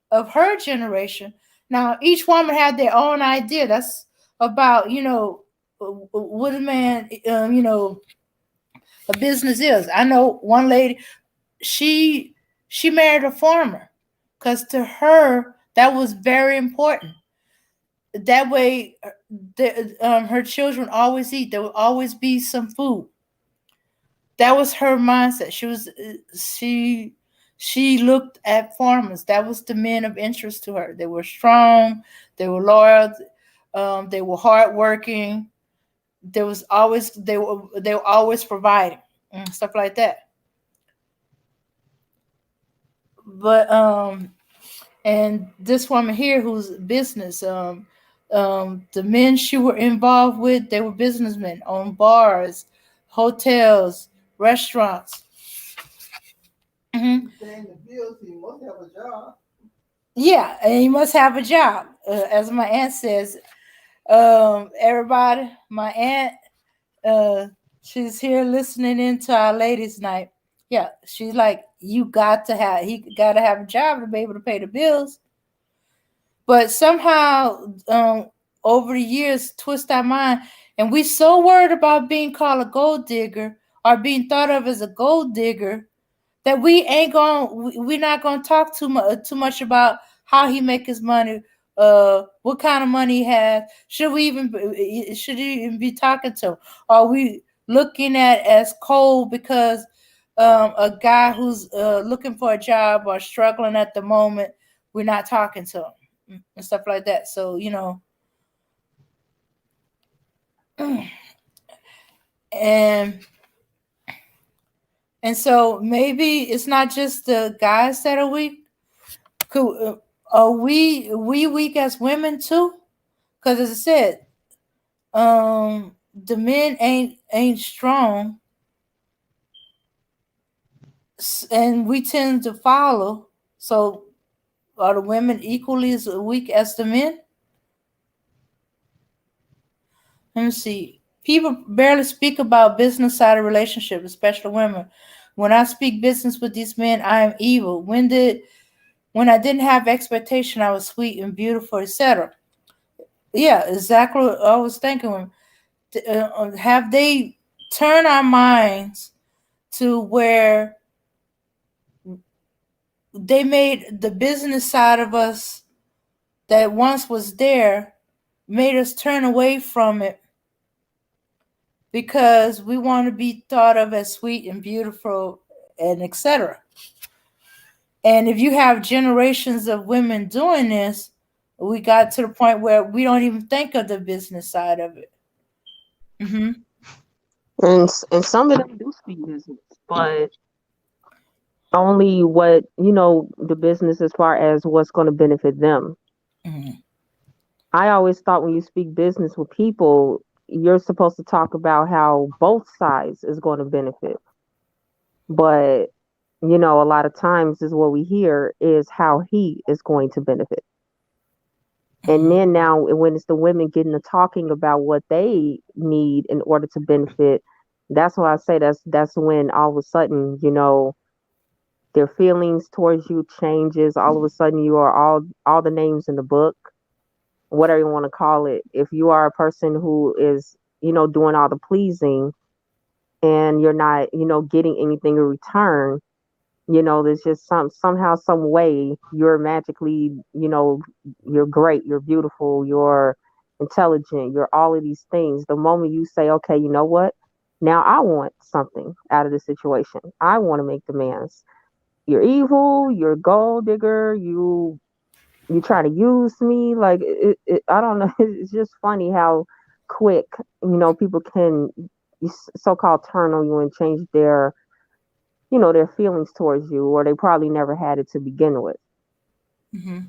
of her generation. Now, each woman had their own idea. That's about, what a man, a business is. I know one lady, she she married a farmer because to her that was very important. That way, her children always eat. There will always be some food. That was her mindset. She looked at farmers. That was the men of interest to her. They were strong. They were loyal. They were hardworking. They were always providing and stuff like that. But and this woman here who's business, the men she were involved with, they were businessmen, on bars, hotels, restaurants. Mhm. Yeah, and he must have a job. As my aunt says, everybody, my aunt, uh, she's here listening into our ladies' night. Yeah, she's like, he got to have a job to be able to pay the bills. But somehow, over the years, twist our mind, and we so worried about being called a gold digger or being thought of as a gold digger that we're not gonna talk too much about how he make his money, what kind of money he has. Should we even be talking to him? Are we looking at as cold because a guy who's looking for a job or struggling at the moment, we're not talking to him and stuff like that. So and so maybe it's not just the guys that are weak. Are we weak as women too? Because as I said, the men ain't strong, and we tend to follow. So are the women equally as weak as the men? Let me see. People barely speak about business side of relationship, especially women. When I speak business with these men, I am evil. When I didn't have expectation, I was sweet and beautiful, etc. Yeah, exactly what I was thinking. Have they turned our minds to where they made the business side of us that once was there, made us turn away from it because we want to be thought of as sweet and beautiful and etc. And if you have generations of women doing this, we got to the point where we don't even think of the business side of it. Hmm. And some of them do speak business, but only what the business as far as what's going to benefit them. Hmm. I always thought when you speak business with people, you're supposed to talk about how both sides is going to benefit. But a lot of times is what we hear is how he is going to benefit. And Hmm. then now when it's the women getting to talking about what they need in order to benefit, that's why I say that's when all of a sudden, their feelings towards you changes. All of a sudden you are all the names in the book, whatever you want to call it. If you are a person who is, doing all the pleasing and you're not, getting anything in return, there's just somehow, some way you're magically, you're great, you're beautiful, you're intelligent, you're all of these things. The moment you say, okay, you know what? Now I want something out of the situation. I want to make demands. You're evil, you're a gold digger, you try to use me. Like I don't know. It's just funny how quick, people can so-called turn on you and change their their feelings towards you, or they probably never had it to begin with. Mm-hmm.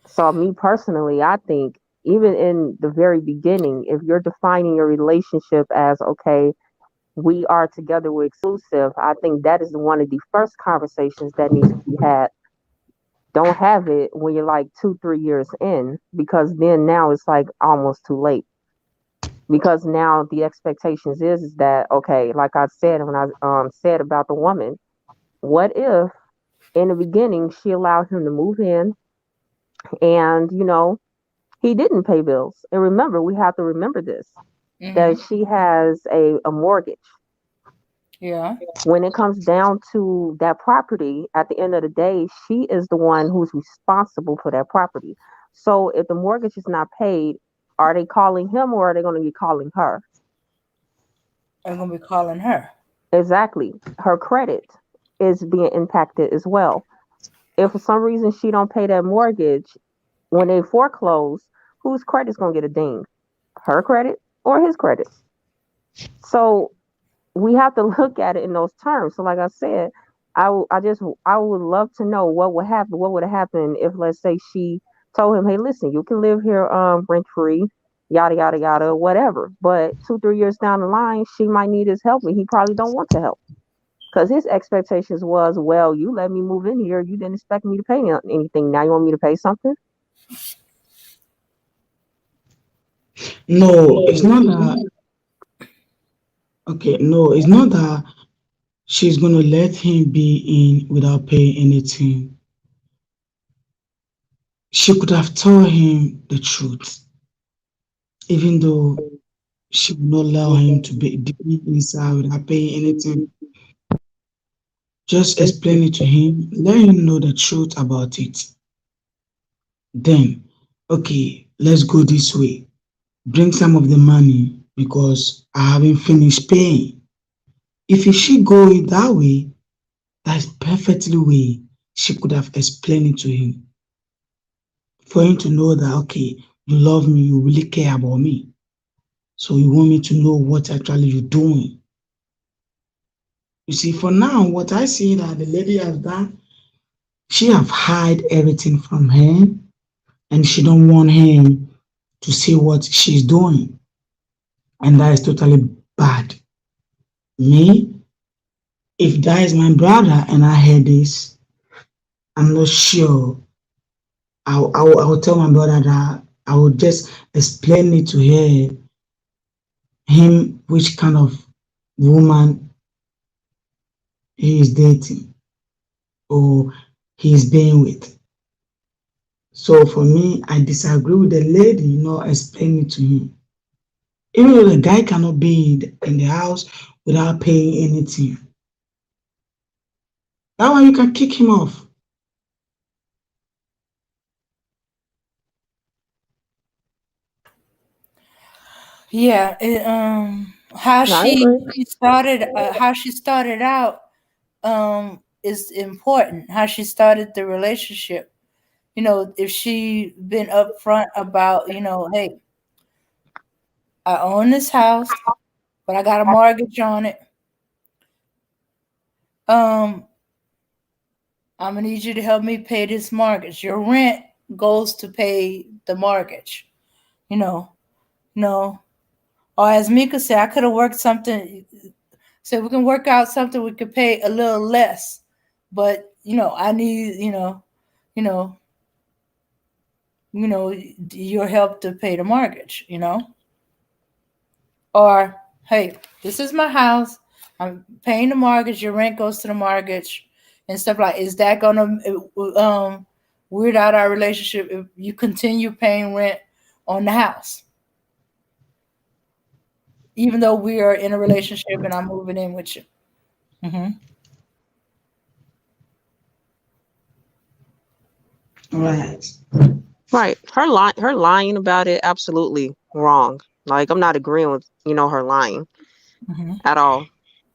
So me personally, I think even in the very beginning, if you're defining your relationship as, okay, we are together, we're exclusive, I think that is one of the first conversations that needs to be had. Don't have it when you're like 2, 3 years in, because then now it's like almost too late. Because now the expectations is that, okay, like I said when I said about the woman, what if in the beginning she allowed him to move in, and he didn't pay bills? And remember, we have to remember this, that Mm-hmm. she has a mortgage. Yeah. When it comes down to that property, at the end of the day, she is the one who's responsible for that property. So if the mortgage is not paid, are they calling him, or are they going to be calling her? I'm gonna be calling her. Exactly. Her credit is being impacted as well. If for some reason she don't pay that mortgage, when they foreclose, whose credit's going to get a ding? Her credit or his credit? So we have to look at it in those terms. So like I said, I would love to know what would happen. What would have happened if, let's say, she told him, "Hey, listen, you can live here rent free, yada yada yada, whatever." But 2, 3 years down the line, she might need his help, and he probably don't want to help, because his expectations was, well, you let me move in here, you didn't expect me to pay anything. Now you want me to pay something? No, it's not that. Okay, no, it's not that she's gonna let him be in without paying anything. She could have told him the truth, even though she would not allow him to be inside without paying anything. Just explain it to him, let him know the truth about it. Then, okay, let's go this way. Bring some of the money because I haven't finished paying. If she go it that way, that's perfectly way she could have explained it to him, for him to know that, okay, you love me, you really care about me, so you want me to know what actually you're doing. You see, for now, what I see that the lady has done, she have hide everything from him, and she don't want him to see what she's doing, and that is totally bad. Me, if that is my brother and I heard this, I'm not sure. I will tell my brother that I will just explain it to her, him, which kind of woman he is dating or he is being with. So for me, I disagree with the lady, explaining it to him. Even though the guy cannot be in the house without paying anything, that one you can kick him off. Yeah. How I she agree. started. How she started out. Is important. How she started the relationship. If she been upfront about, hey, I own this house, but I got a mortgage on it. Um, I'm gonna need you to help me pay this mortgage. Your rent goes to pay the mortgage. You know, no. Or as Mika said, I could have worked something. So we can work out something we could pay a little less, but I need you know, your help to pay the mortgage. Or hey, this is my house. I'm paying the mortgage. Your rent goes to the mortgage, and stuff like. Is that gonna weird out our relationship if you continue paying rent on the house, even though we are in a relationship and I'm moving in with you? Hmm. Right. Right. Her lying about it, absolutely wrong. Like, I'm not agreeing with, her lying Hmm. at all.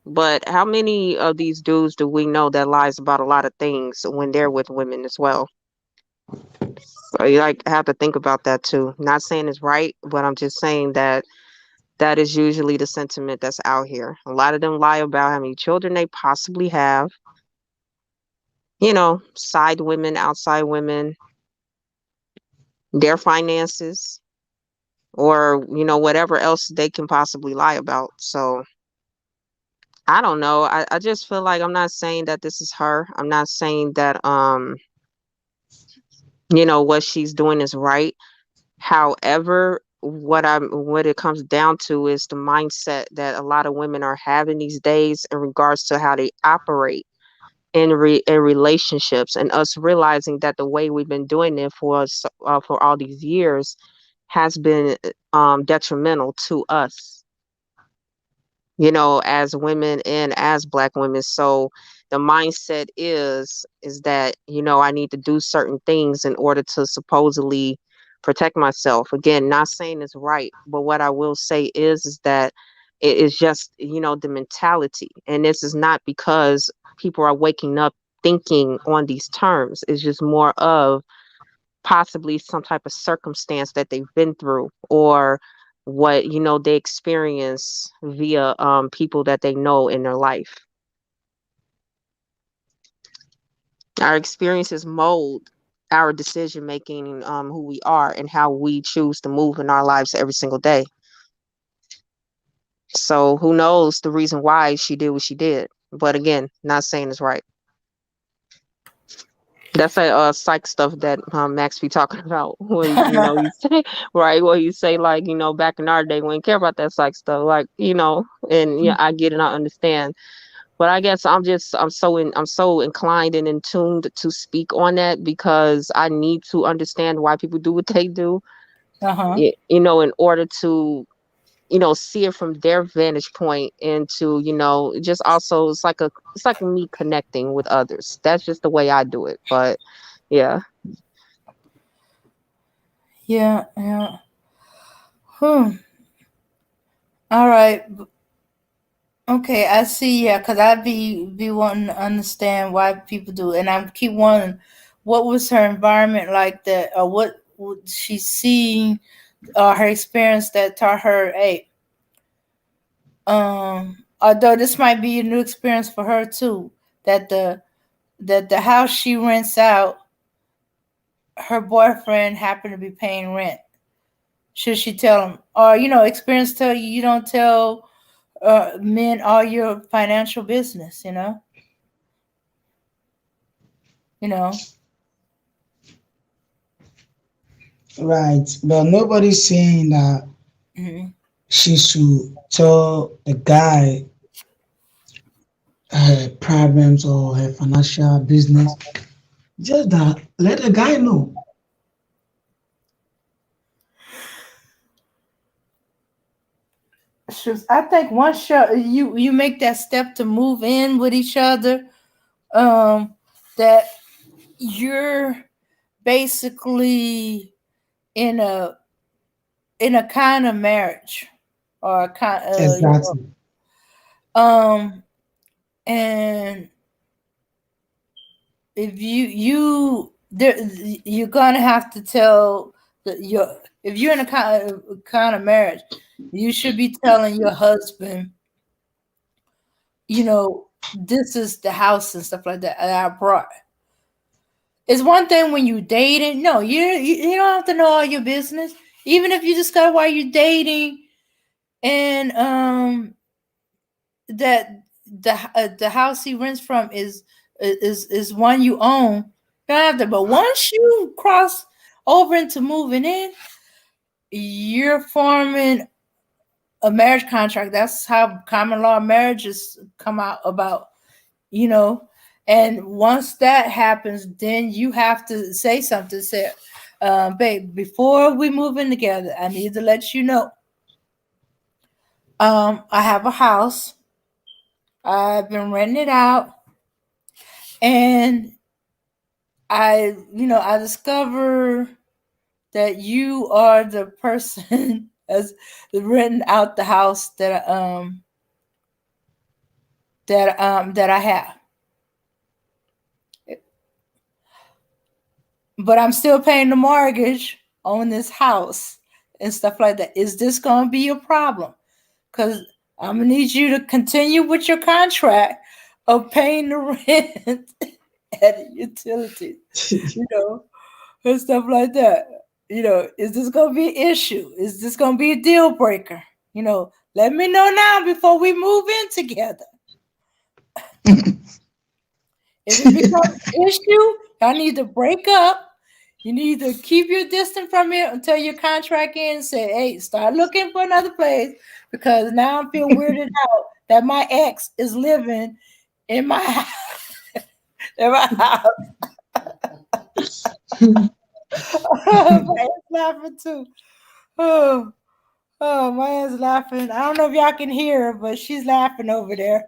But how many of these dudes do we know that lies about a lot of things when they're with women as well? So you like have to think about that too. Not saying it's right, but I'm just saying that that is usually the sentiment that's out here. A lot of them lie about how many children they possibly have. side women, outside women, their finances, or, whatever else they can possibly lie about. So I don't know. I just feel like, I'm not saying that this is her. I'm not saying that, what she's doing is right. However, what it comes down to is the mindset that a lot of women are having these days in regards to how they operate in relationships, and us realizing that the way we've been doing it for all these years has been detrimental to us, as women and as Black women. So the mindset is that, I need to do certain things in order to supposedly protect myself. Again, not saying it's right, but what I will say is that it is just, the mentality. And this is not because people are waking up thinking on these terms. It's just more of possibly some type of circumstance that they've been through, or what they experience via people that they know in their life. Our experiences mold our decision making, who we are and how we choose to move in our lives every single day. So who knows the reason why she did what she did, but again, not saying it's right. That's a psych stuff that Max be talking about when you say, right, well, you say, like, back in our day we didn't care about that psych stuff, like, and yeah, I get it, I understand, but I guess I'm so inclined and in tuned to speak on that because I need to understand why people do what they do, Uh-huh. in order to see it from their vantage point, and to just also, it's like me connecting with others. That's just the way I do it. But yeah. Yeah, yeah. Hmm. All right. Okay, I see. Yeah, because I be wanting to understand why people do, and I keep wondering, what was her environment like that, or what would she see, or her experience that taught her, hey, although this might be a new experience for her too, that the house she rents out, her boyfriend happened to be paying rent. Should she tell him, or experience tell you, you don't tell men all your financial business, you know. Right, but nobody's saying that Mhm. she should tell the guy her problems or her financial business. Just that, let the guy know. I think once you make that step to move in with each other, um, that you're basically in a kind of marriage, or a kind Exactly. um and if you're gonna have to tell your, if you're in a kind of marriage, you should be telling your husband, this is the house and stuff like that I brought. It's one thing when you dating. No, you don't have to know all your business. Even if you discover while you're dating, and that the house he rents from is one you own. You don't have to. But once you cross over into moving in, you're forming a marriage contract. That's how common law marriages come out about. you know. And once that happens, then you have to say something. Say, babe, before we move in together, I need to let you know. I have a house. I've been renting it out, and I discover that you are the person as renting out the house that I have. But I'm still paying the mortgage on this house and stuff like that. Is this going to be a problem? Because I'm going to need you to continue with your contract of paying the rent at the utilities, and stuff like that. Is this going to be an issue? Is this going to be a deal breaker? Let me know now before we move in together. If it becomes an issue, y'all need to break up. You need to keep your distance from it until your contract ends. Say, hey, start looking for another place because now I feel weirded out that my ex is living in my house. In my house. My aunt's laughing too. Oh, my aunt's laughing. I don't know if y'all can hear her, but she's laughing over there.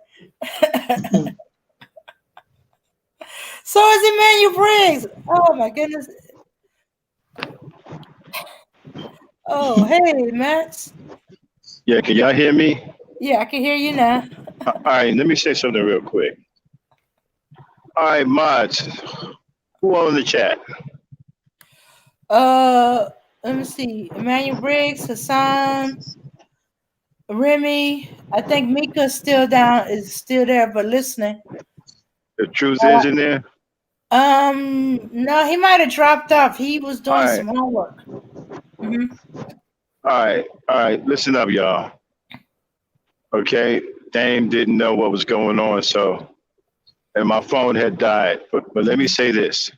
So is Emmanuel Briggs. Oh my goodness. Oh, hey, Max. Yeah, can y'all hear me? Yeah, I can hear you now. All right, let me say something real quick. All right, mods, who all in the chat? Let me see. Emmanuel Briggs, Hassan, Remy. I think Mika's is still there, but listening. The truth is in there? No, he might have dropped off. He was doing some homework. Mm-hmm. All right, listen up, y'all. Okay, Dame didn't know what was going on, and my phone had died. But let me say this.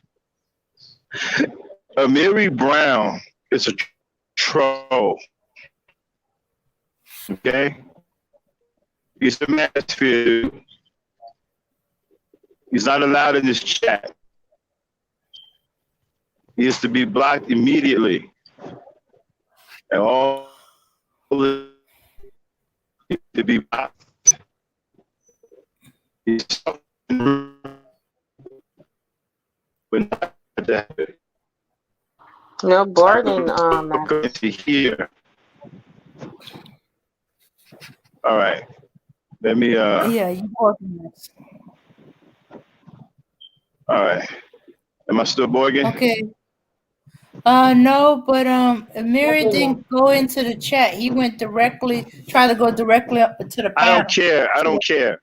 Amiri Brown is a troll. Okay? He's a manosphere. He's not allowed in this chat. He is to be blocked immediately. And all to be blocked. He's not to happen. No bargain, Going to hear. All right. Let me Yeah, you organized. All right. Am I still Borgin? Okay. No, but Amiri didn't go into the chat. He went try to go directly up to the panel. I don't care.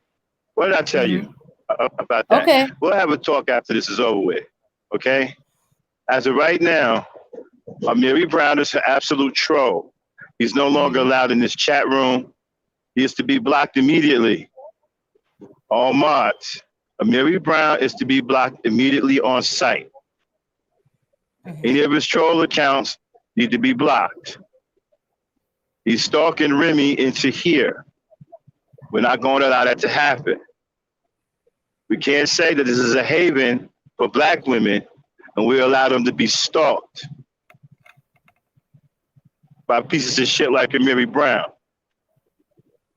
What did I tell you about that? Okay. We'll have a talk after this is over with. Okay? As of right now, Amiri Brown is an absolute troll. He's no longer allowed in this chat room. He is to be blocked immediately. All mods. Amiri Brown is to be blocked immediately on site. Any of his troll accounts need to be blocked. He's stalking Remy into here. We're not going to allow that to happen. We can't say that this is a haven for black women and we allow them to be stalked by pieces of shit like Amiri Brown.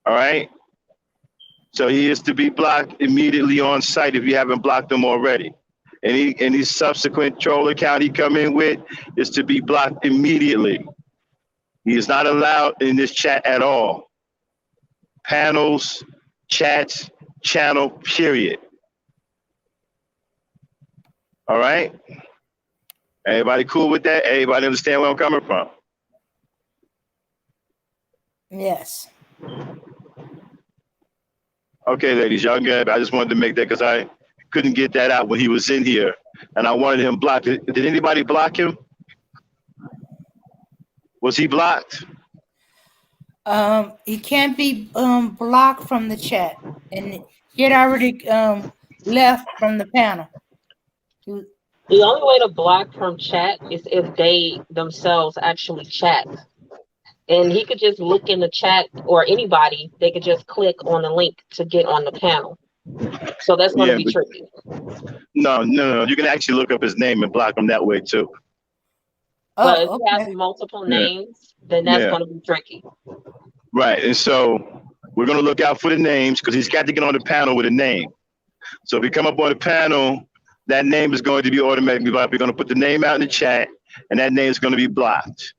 All right? So he is to be blocked immediately on site if you haven't blocked him already. Any subsequent troll account he come in with is to be blocked immediately. He is not allowed in this chat at all. Panels, chats, channel, period. All right? Everybody cool with that? Everybody understand where I'm coming from? Yes. Okay, ladies, y'all good. I just wanted to make that because I couldn't get that out when he was in here, and I wanted him blocked. Did anybody block him? Was he blocked? He can't be blocked from the chat, and he had already left from the panel. The only way to block from chat is if they themselves actually chat. And he could just look in the chat, or anybody, they could just click on the link to get on the panel. So that's going to be tricky. No. You can actually look up his name and block him that way too. But if he has multiple names, then that's going to be tricky. Right. And so we're going to look out for the names because he's got to get on the panel with a name. So if we come up on the panel, that name is going to be automatically blocked. We're going to put the name out in the chat, and that name is going to be blocked.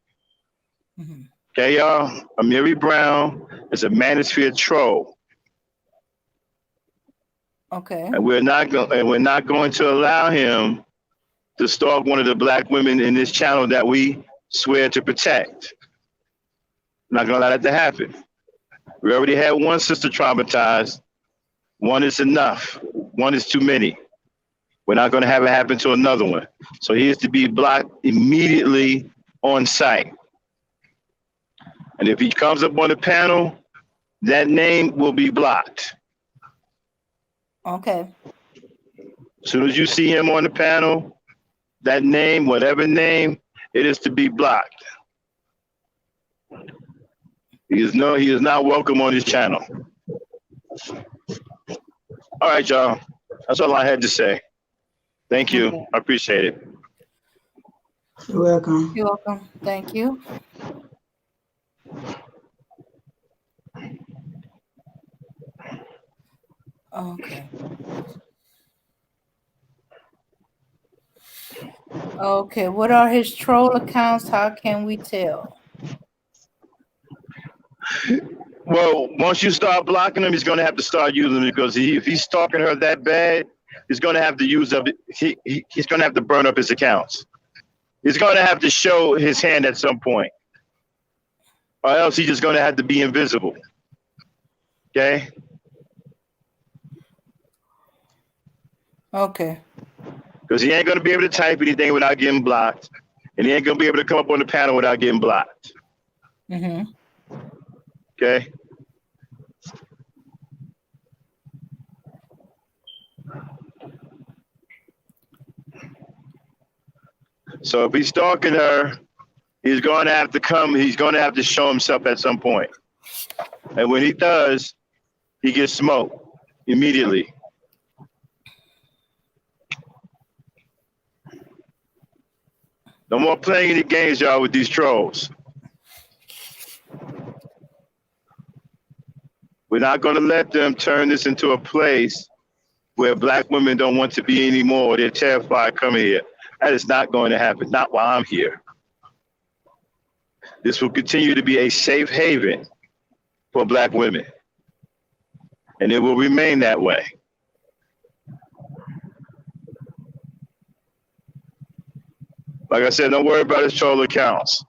Mm-hmm. Okay, y'all. Amiri Brown is a manosphere troll. Okay. And we're not going to allow him to stalk one of the black women in this channel that we swear to protect. We're not going to allow that to happen. We already had one sister traumatized. One is enough. One is too many. We're not going to have it happen to another one. So he is to be blocked immediately on site. And if he comes up on the panel, that name will be blocked. Okay. As soon as you see him on the panel, that name, whatever name, it is to be blocked. He is not welcome on this channel. All right, y'all. That's all I had to say. Thank you. Okay. I appreciate it. You're welcome. You're welcome. Thank you. Okay. Okay, what are his troll accounts? How can we tell? Well, once you start blocking him, he's going to have to start using them because if he's stalking her that bad, he's going to have to use up. He's going to have to burn up his accounts. He's going to have to show his hand at some point, or else he's just going to have to be invisible. Okay. Okay. Because he ain't going to be able to type anything without getting blocked, and he ain't going to be able to come up on the panel without getting blocked. Mm-hmm. Okay. So if he's stalking her, he's going to have to come. He's going to have to show himself at some point. And when he does, he gets smoked immediately. No more playing any games, y'all, with these trolls. We're not going to let them turn this into a place where black women don't want to be anymore. They're terrified coming here. That is not going to happen, not while I'm here. This will continue to be a safe haven for black women. And it will remain that way. Like I said, don't worry about his troll accounts.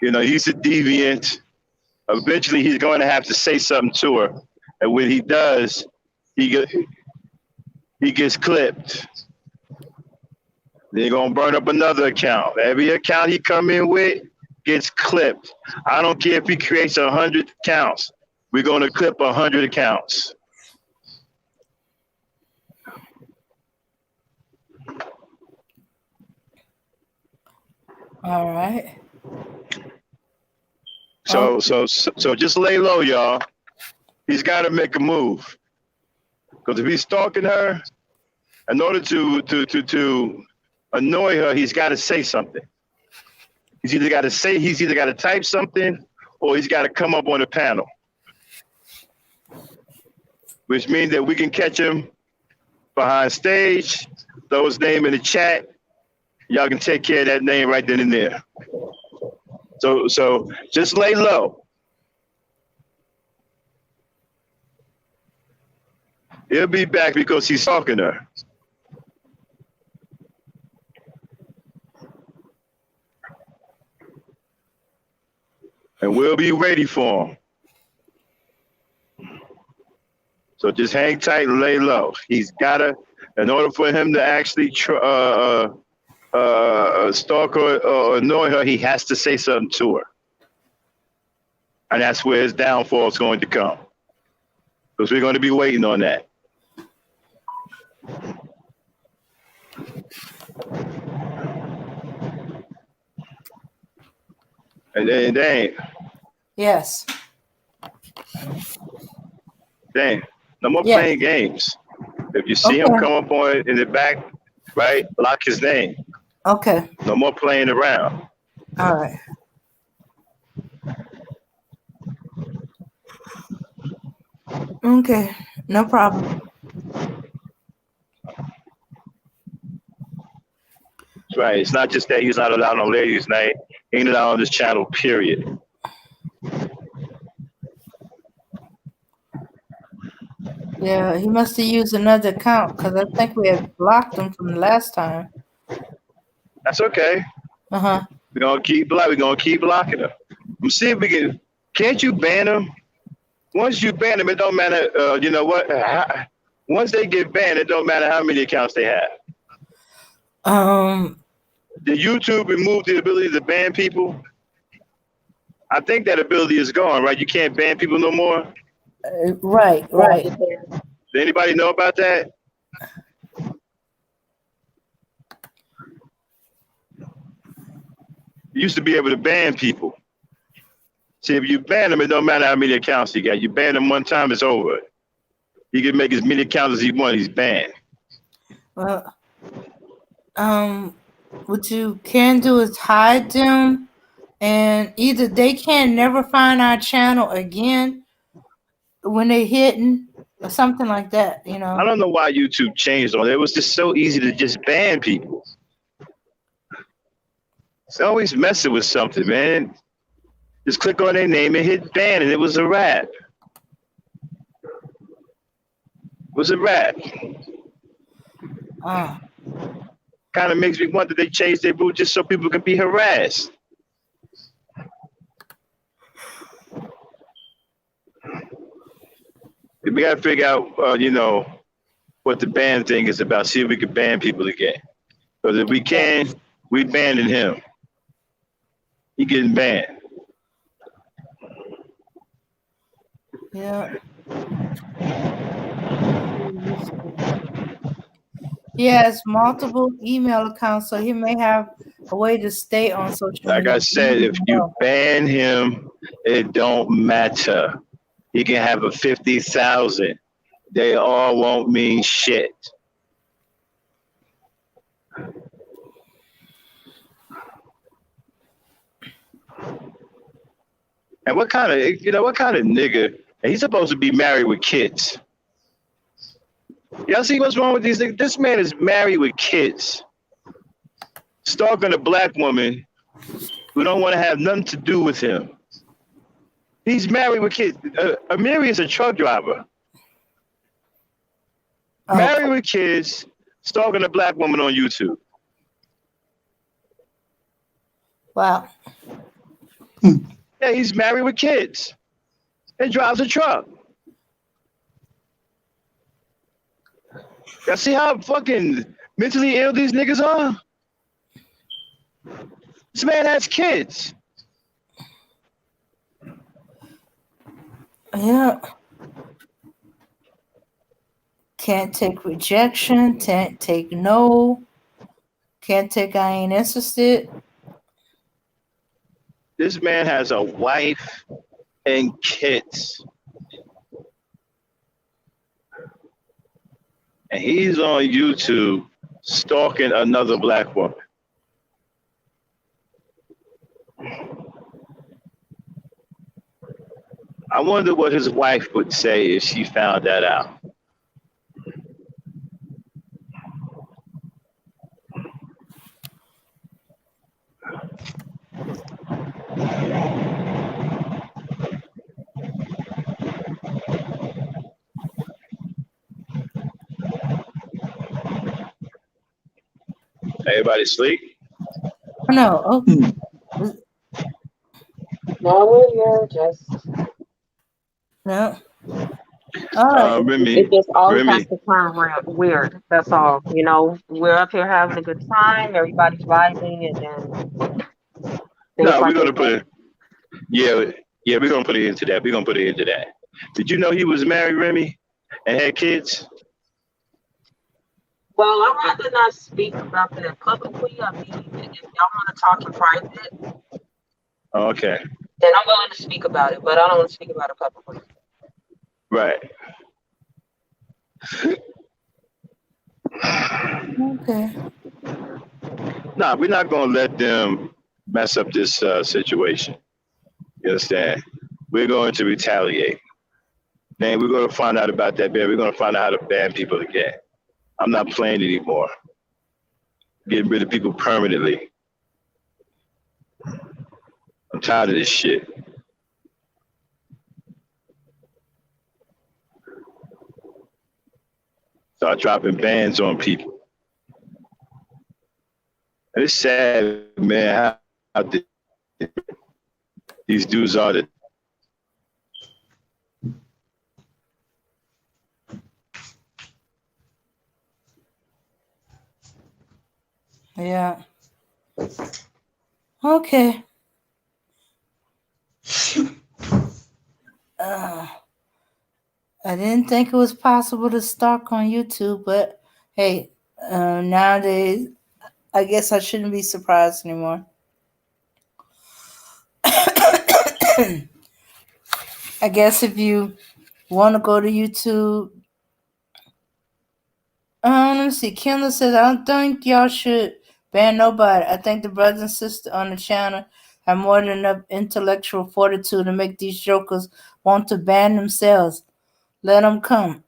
You know, he's a deviant. Eventually, he's going to have to say something to her. And when he does, he gets clipped. They're going to burn up another account. Every account he come in with gets clipped. I don't care if he creates 100 accounts. We're going to clip 100 accounts. All right. So just lay low, y'all. He's got to make a move. Because if he's stalking her, in order to annoy her, he's got to say something. He's either got to type something, or he's got to come up on the panel. Which means that we can catch him behind stage, throw his name in the chat. Y'all can take care of that name right then and there. So just lay low. He'll be back because he's stalking her. And we'll be ready for him. So just hang tight and lay low. He's gotta, in order for him to actually stalk her or annoy her, he has to say something to her. And that's where his downfall is going to come. Because we're going to be waiting on that. And then, Yes. dang, no more Yes. playing games. If you see him Okay. come up on it in the back, right, block his name. Okay. No more playing around. All right. Okay. No problem. That's right. It's not just that he's not allowed on ladies' night. He ain't allowed on this channel, period. Yeah, he must have used another account because I think we had blocked him from the last time. That's okay. Uh-huh. We're gonna keep blocking him. Let's see if we can't you ban him? Once you ban him, it don't matter. You know what? Once they get banned, it don't matter how many accounts they have. Did YouTube remove the ability to ban people? I think that ability is gone, right? You can't ban people no more. Right. Does anybody know about that? You used to be able to ban people. See, if you ban them, it don't matter how many accounts you got. You ban them one time, it's over. He can make as many accounts as he wants. He's banned. Well, what you can do is hide them, and either they can never find our channel again when they hitting or something like that. You know. I don't know why YouTube changed on it. It was just so easy to just ban people. It's always messing with something, man. Just click on their name and hit ban, and it was a wrap. It was a wrap. Kind of makes me wonder they changed their rule just so people can be harassed. We got to figure out, what the ban thing is about. See if we can ban people again. Because if we can, we banning him. He getting banned. Yeah. He has multiple email accounts, so he may have a way to stay on social media. Like I said, if you ban him, it don't matter. He can have a 50,000. They all won't mean shit. And what kind of nigga? And he's supposed to be married with kids. Y'all see what's wrong with these niggas? This man is married with kids, stalking a black woman who don't want to have nothing to do with him. He's married with kids. Amiri is a truck driver. Married with kids, stalking a black woman on YouTube. Wow. Yeah, he's married with kids and drives a truck. Y'all see how fucking mentally ill these niggas are? This man has kids. Yeah. Can't take rejection, can't take no, can't take I ain't interested. This man has a wife and kids. And he's on YouTube stalking another black woman. I wonder what his wife would say if she found that out. Everybody sleep? No. Okay. No, we're here. Just No. All right. Remy, it just always Remy. has to turn weird. That's all. We're up here having a good time. Everybody's vibing, and then No, we're gonna put it. Yeah, we're gonna put it into that. We're gonna put it into that. Did you know he was married, Remy, and had kids? Well, I'd rather not speak about that publicly. I mean, if y'all want to talk in private, Okay. then I'm willing to speak about it, but I don't want to speak about it publicly. Right. Okay. Nah, we're not gonna let them mess up this situation. You understand? We're going to retaliate. Man, we're gonna find out about that ban. We're gonna find out how to ban people again. I'm not playing anymore. Getting rid of people permanently. I'm tired of this shit. Start dropping bans on people. And it's sad, man, how these dudes are that. Yeah. Okay. Uh, I didn't think it was possible to stalk on YouTube, but hey, nowadays, I guess I shouldn't be surprised anymore. I guess if you want to go to YouTube, let me see. Kendall says, I don't think y'all should ban nobody. I think the brothers and sisters on the channel have more than enough intellectual fortitude to make these jokers want to ban themselves. Let them come.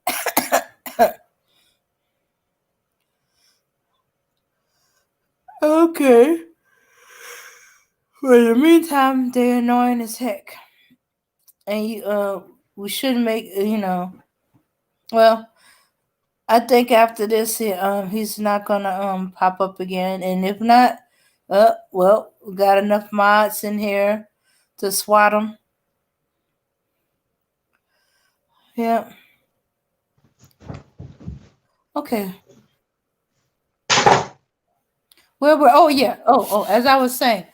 Okay. But in the meantime, they're annoying as heck. And we shouldn't make, well, I think after this, he's not gonna pop up again. And if not, well, we got enough mods in here to swat him. Yeah. Okay. Oh yeah. As I was saying,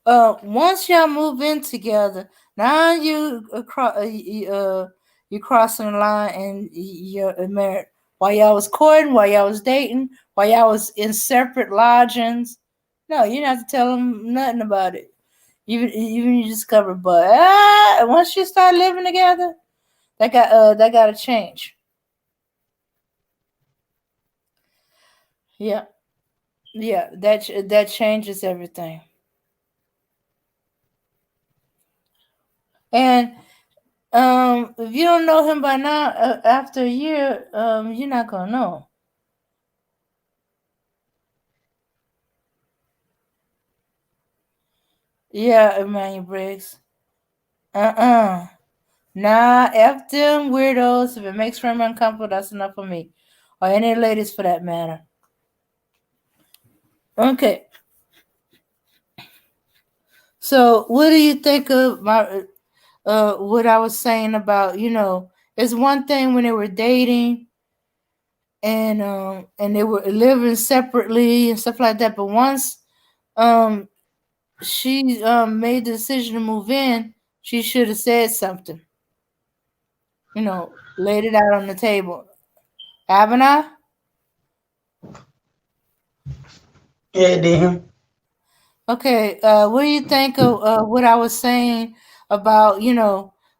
once y'all move in together, now you crossing the line and you're married. While y'all was courting, while y'all was dating, while y'all was in separate lodgings, no, you don't have to tell them nothing about it. Even you discover, but once you start living together, that got to change. Yeah, yeah, that changes everything. And if you don't know him by now, after a year, you're not gonna know. Yeah, Emmanuel Briggs. Nah, F them weirdos. If it makes them uncomfortable, that's enough for me. Or any ladies for that matter. Okay. So, what do you think of my what I was saying about, it's one thing when they were dating and they were living separately and stuff like that, but once um she made the decision to move in, she should have said something. Laid it out on the table. Haven't I? Yeah, damn. Okay, what do you think of what I was saying about,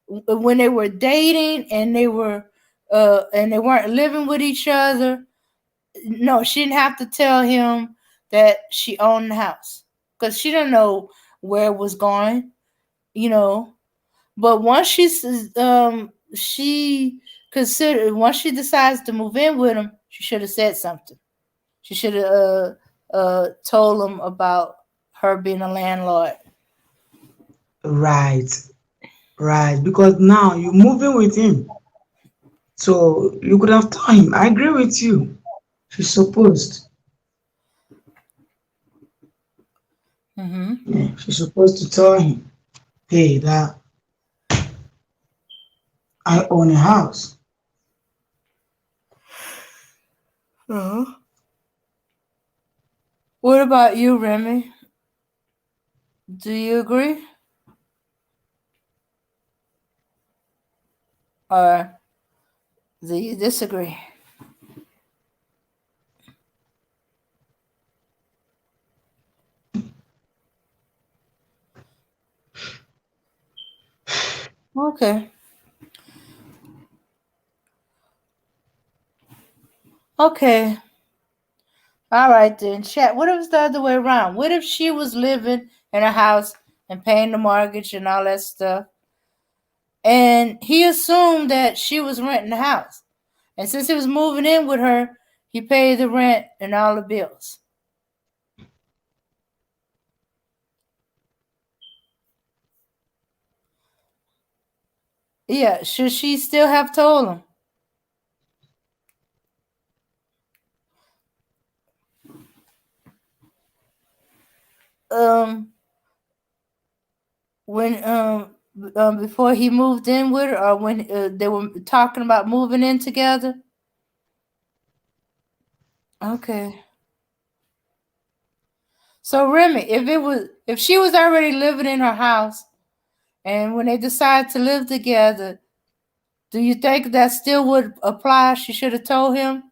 when they were dating and they weren't living with each other? No, she didn't have to tell him that she owned the house because she didn't know where it was going, you know. But once she considered once she decides to move in with him, she should have said something. She should have told him about her being a landlord. Right, right. Because now you're moving with him. So you could have told him. I agree with you. She's supposed. Mm-hmm. Yeah, she's supposed to tell him, hey, that I own a house. Uh-huh. What about you, Remy? Do you agree or do you disagree? Okay. Okay. All right then. Chat. What if it's the other way around? What if she was living in a house and paying the mortgage and all that stuff, and he assumed that she was renting the house, and since he was moving in with her, he paid the rent and all the bills. Yeah. Should she still have told him? Um. When before he moved in with her, or when they were talking about moving in together? Okay. So Remy, if she was already living in her house, and when they decided to live together, do you think that still would apply? She should have told him,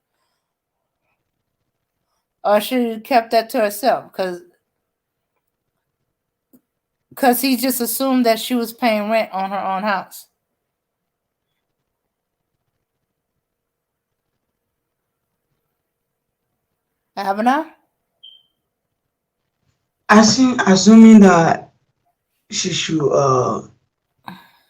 or should have kept that to herself? Because he just assumed that she was paying rent on her own house. Haven't I? Assuming that she should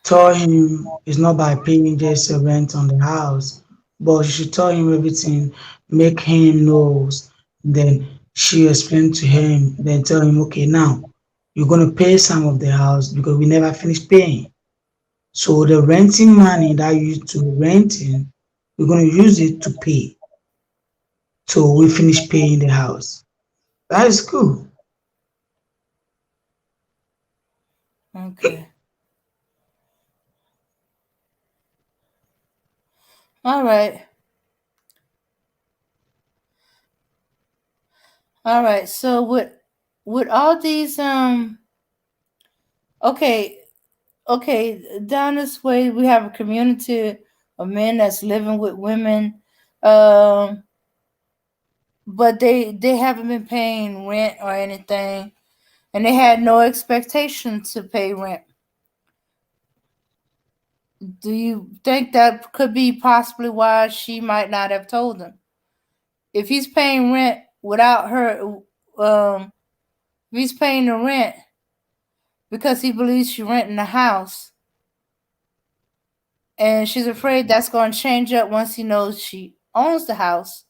tell him it's not by paying just a rent on the house, but she should tell him everything, make him knows. Then she explain to him, then tell him, okay, now you're gonna pay some of the house because we never finished paying. So the renting money that you used to renting, we're gonna use it to pay till we finish paying the house. That is cool. Okay. All right. All right. So with all these okay, down this way we have a community of men that's living with women, um, but they haven't been paying rent or anything, and they had no expectation to pay rent. Do you think that could be possibly why she might not have told him? If he's paying rent without her, if he's paying the rent because he believes she's renting the house, and she's afraid that's going to change up once he knows she owns the house.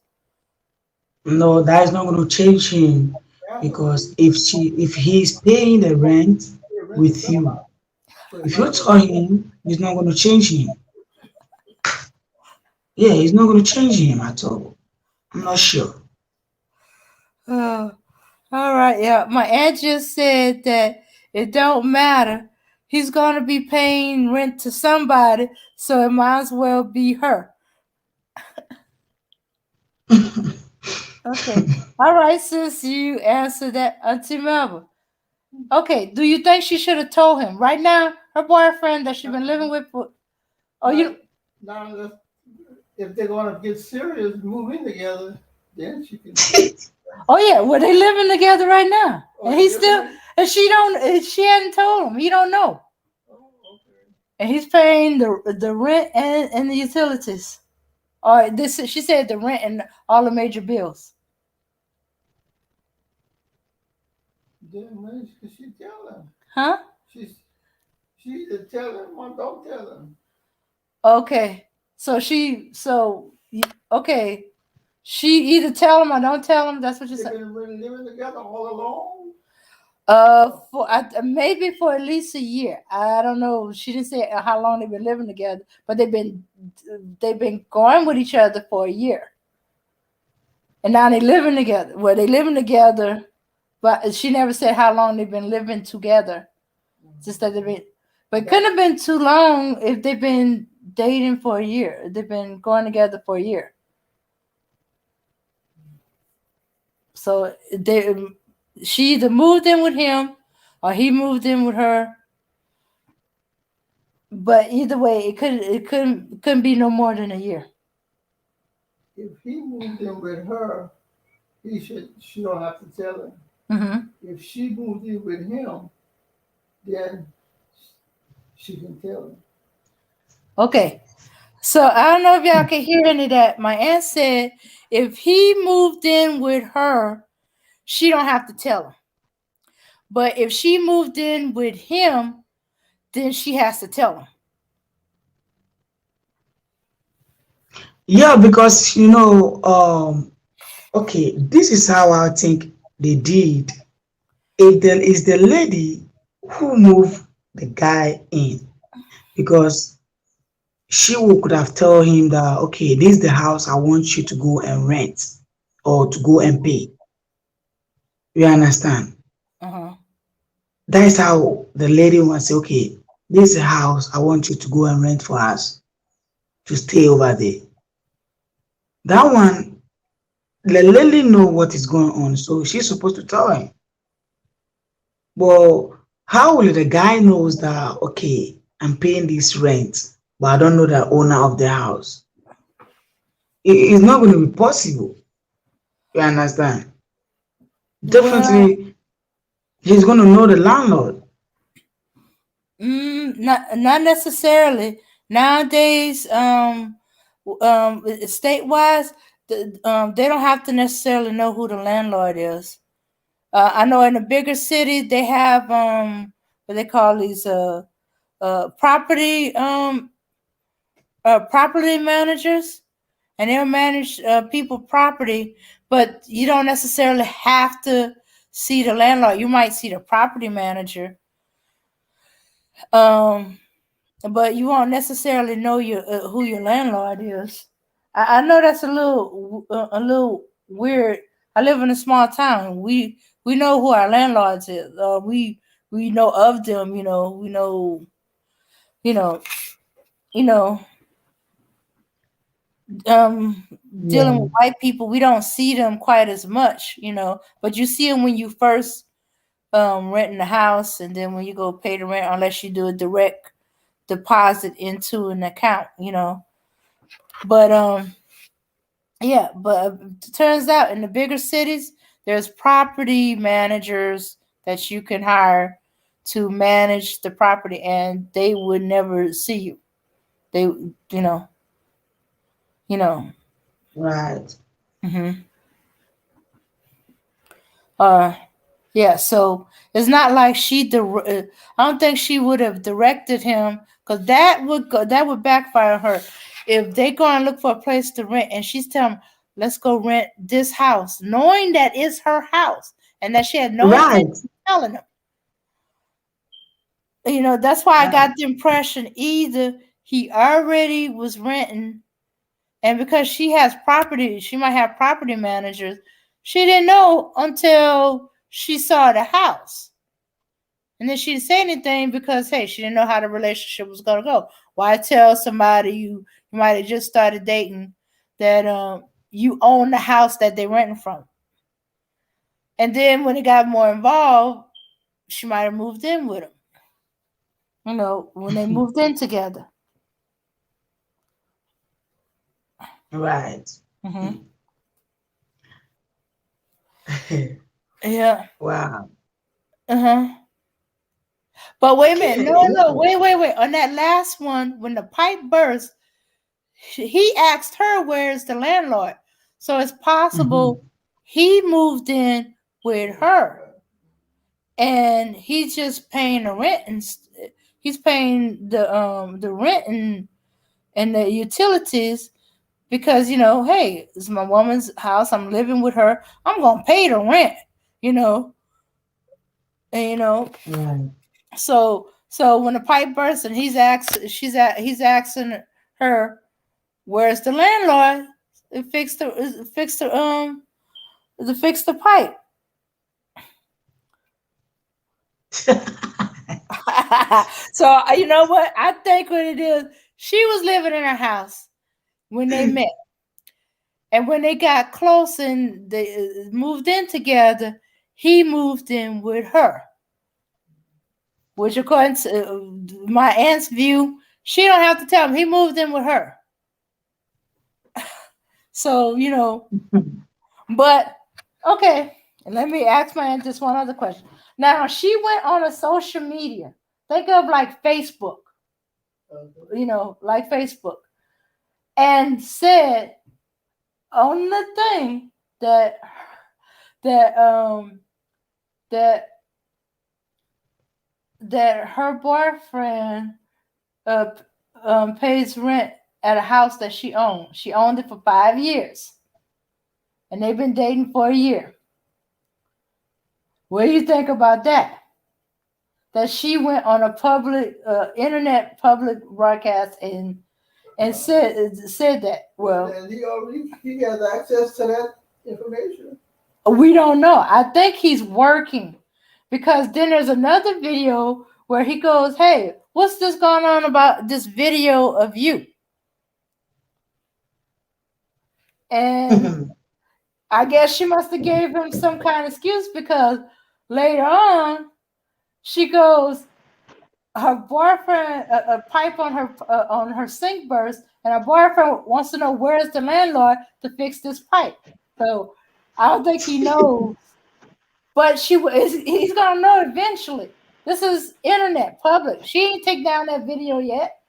No, that is not gonna change him because if he's paying the rent with you, if you tell him, it's not gonna change him. Yeah, it's not gonna change him at all. I'm not sure. Oh, all right, yeah. My aunt just said that it don't matter. He's going to be paying rent to somebody, so it might as well be her. Okay. All right, sis, you answered that, Auntie Melba. Okay, do you think she should have told him right now? Her boyfriend that she's been living with for. Oh, you. Now, if they're gonna get serious, move in together, then she can. Oh yeah, well they living together right now, and he still, and she don't, and she hadn't told him. He don't know, and he's paying the rent and the utilities. Or this, she said the rent and all the major bills. Then when she tell him? Huh? She either tell him or don't tell him. Okay, okay, she either tell him or don't tell him. That's what you said. They've been living together all along. For maybe for at least a year. I don't know. She didn't say how long they've been living together, but they've been going with each other for a year, and now they living together. Well, they living together, but she never said how long they've been living together. Just that they've been, but it couldn't have been too long if they've been dating for a year. They've been going together for a year. So she either moved in with him or he moved in with her. But either way, it couldn't be no more than a year. If he moved in with her, she don't have to tell him. Mm-hmm. If she moved in with him, then she can tell him. Okay. So I don't know if y'all can hear any of that. My aunt said if he moved in with her, she don't have to tell him. But if she moved in with him, then she has to tell him. Yeah, because okay, this is how I think they did. If there is the lady who moved the guy in, because she could have told him that, okay, this is the house I want you to go and rent or to go and pay. You understand? Uh-huh. That is how the lady will say, okay, this is a house I want you to go and rent for us to stay over there. That one, the lady know what is going on, so she's supposed to tell him. But how will the guy knows that okay, I'm paying this rent, but I don't know the owner of the house? It's not going to be possible. You understand? Well, Definitely, he's going to know the landlord. not necessarily. Nowadays, state wise, they don't have to necessarily know who the landlord is. I know in the bigger city they have what they call these property property managers, and they'll manage people property, but you don't necessarily have to see the landlord. You might see the property manager, um, but you won't necessarily know your who your landlord is. I know that's a little weird. I live in a small town. We know who our landlords is. We know of them. We know you know you know dealing Yeah. with white people, we don't see them quite as much. But you see them when you first renting a house, and then when you go pay the rent, unless you do a direct deposit into an account. But yeah, but it turns out in the bigger cities, there's property managers that you can hire to manage the property, and they would never see you. They, you know. Right. hmm Uh, yeah. So it's not like I don't think she would have directed him, because that would backfire on her. If they go and look for a place to rent, and she's telling them, "Let's go rent this house," knowing that it's her house and that she had no intention Right. of telling them. That's why I got Right. the impression either he already was renting, and because she has property, she might have property managers. She didn't know until she saw the house. And then she didn't say anything because, hey, she didn't know how the relationship was going to go. Why tell somebody you might have just started dating that you own the house that they renting from? And then when it got more involved, she might have moved in with him. When they moved in together. Right. hmm Yeah. Wow. Uh huh. But wait a minute. Okay. No. Yeah. Wait. On that last one, when the pipe burst, he asked her, "Where's the landlord?" So it's possible Mhm. he moved in with her, and he's just paying the rent, and he's paying the rent and the utilities, because hey, it's my woman's house. I'm living with her. I'm gonna pay the rent. You know, and Right. so when the pipe bursts, and he's asking her, "Where's the landlord?" It fix the pipe. So you know what? I think what it is, she was living in her house when they met, and when they got close and they moved in together, he moved in with her. Which, according to my aunt's view, she don't have to tell him, he moved in with her. So but okay. Let me ask my aunt just one other question. Now she went on a social media. Think of like Facebook, like Facebook, and said on the thing that that that her boyfriend uh pays rent at a house that she owned. She owned it for 5 years, and they've been dating for a year. What do you think about that? That she went on a public internet public broadcast and said that. Well, And he has access to that information. we don't know. I think he's working, because then there's another video where he goes, "Hey, what's this going on about this video of you?" And I guess she must have gave him some kind of excuse, because later on She goes, her boyfriend, a pipe on her sink burst, and her boyfriend wants to know where's the landlord to fix this pipe. So I don't think he knows, but he's gonna know eventually. This is internet public. She ain't take down that video yet.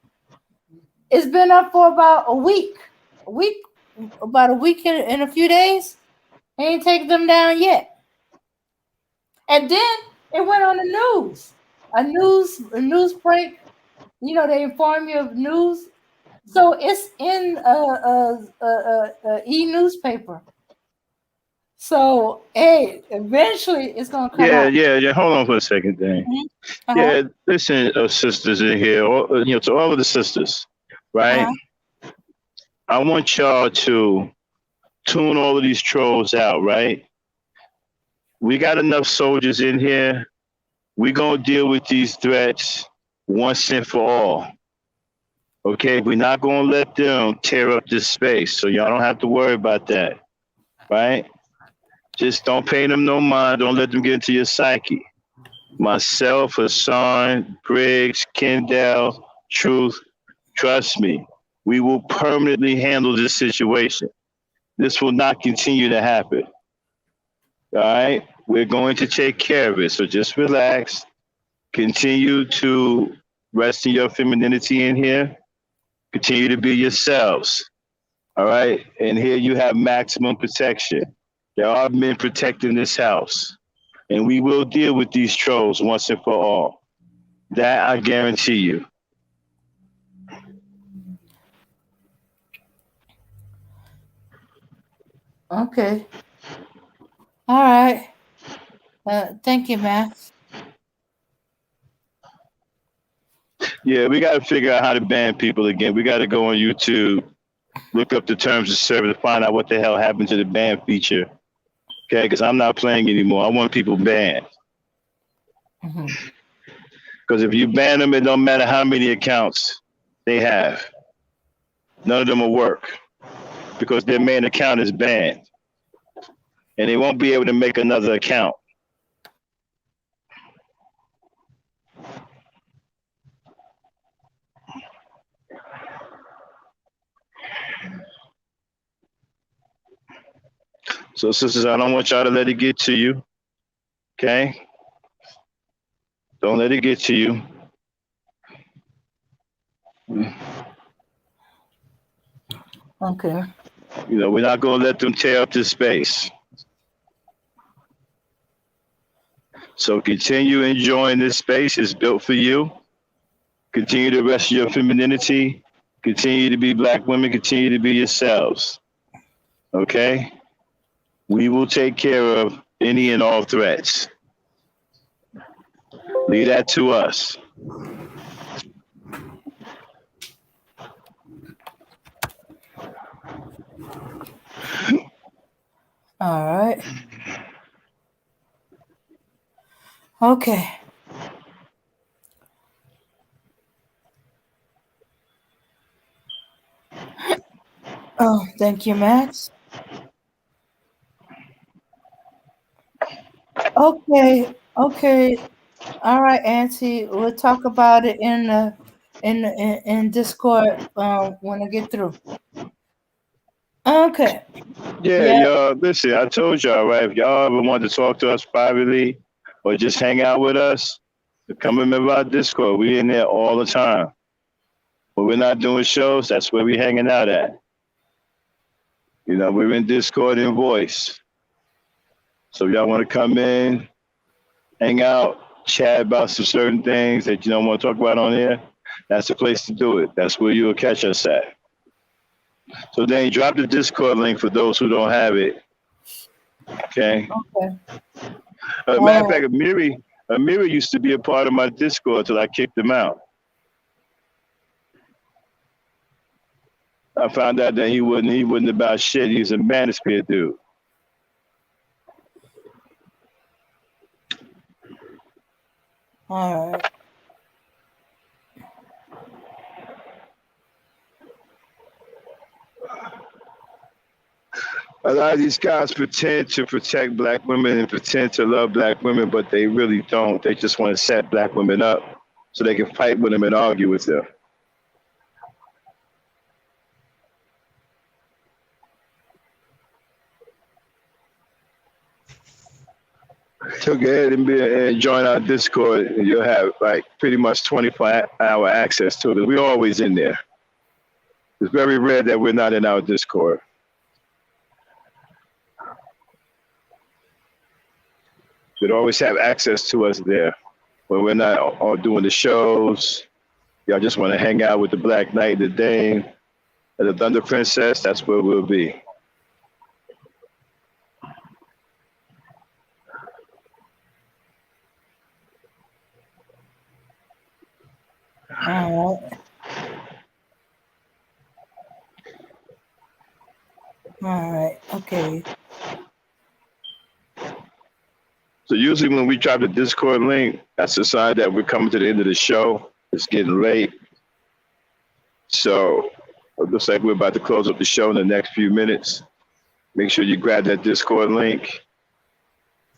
It's been up for about a week, about a week and a few days. They ain't take them down yet. And then it went on the news. A news break. You know, they inform you of news. So it's in a e-newspaper. So hey, eventually it's gonna come Yeah, out. yeah, yeah. Hold on for a second, Dane. Uh-huh. Yeah, listen, sisters in here, to all of the sisters, right? Uh-huh. I want y'all to tune all of these trolls out, right? We got enough soldiers in here. We gonna deal with these threats once and for all. Okay, we're not gonna let them tear up this space, so y'all don't have to worry about that, right? Just don't pay them no mind. Don't let them get into your psyche. Myself, Hassan, Briggs, Kendall, Truth, trust me, we will permanently handle this situation. This will not continue to happen. All right? We're going to take care of it. So just relax. Continue to rest in your femininity in here. Continue to be yourselves. All right? And here you have maximum protection. There are men protecting this house. And we will deal with these trolls once and for all. That I guarantee you. Okay. All right. Thank you, Max. Yeah, we got to figure out how to ban people again. We got to go on YouTube, look up the terms of service to find out what the hell happened to the ban feature. Okay, because I'm not playing anymore. I want people banned. Because if you ban them, it don't matter how many accounts they have. None of them will work because their main account is banned. And they won't be able to make another account. So, sisters, I don't want y'all to let it get to you. Okay? Don't let it get to you. Okay. You know, we're not going to let them tear up this space. So continue enjoying this space. It's built for you. Continue to rest your femininity. Continue to be black women. Continue to be yourselves. Okay? We will take care of any and all threats. Leave that to us. All right. Okay. Oh, thank you, Max. Okay. Okay. All right, Auntie. We'll talk about it in Discord when I get through. Okay. Yeah, Yeah. y'all. Listen, I told y'all, right? If y'all ever want to talk to us privately or just hang out with us, come remember our Discord. We in there all the time. When we're not doing shows, that's where we hanging out at. You know, we're in Discord and voice. So if y'all want to come in, hang out, chat about some certain things that you don't want to talk about on here, that's the place to do it. That's where you'll catch us at. So then drop the Discord link for those who don't have it. Okay. Okay. Matter of fact, Amiri used to be a part of my Discord till I kicked him out. I found out that he wasn't about shit. He's a manosphere dude. All right. A lot of these guys pretend to protect black women and pretend to love black women, but they really don't. They just want to set black women up so they can fight with them and argue with them. So go ahead and join our Discord, and you'll have like pretty much 24-hour access to it. We're always in there. It's very rare that we're not in our Discord. You'd always have access to us there. When we're not all doing the shows, y'all just want to hang out with the Black Knight, the Dame, and the Thunder Princess, that's where we'll be. All right. All right. Okay. So usually when we drop the Discord link, that's a sign that we're coming to the end of the show. It's getting late. So it looks like we're about to close up the show in the next few minutes. Make sure you grab that Discord link.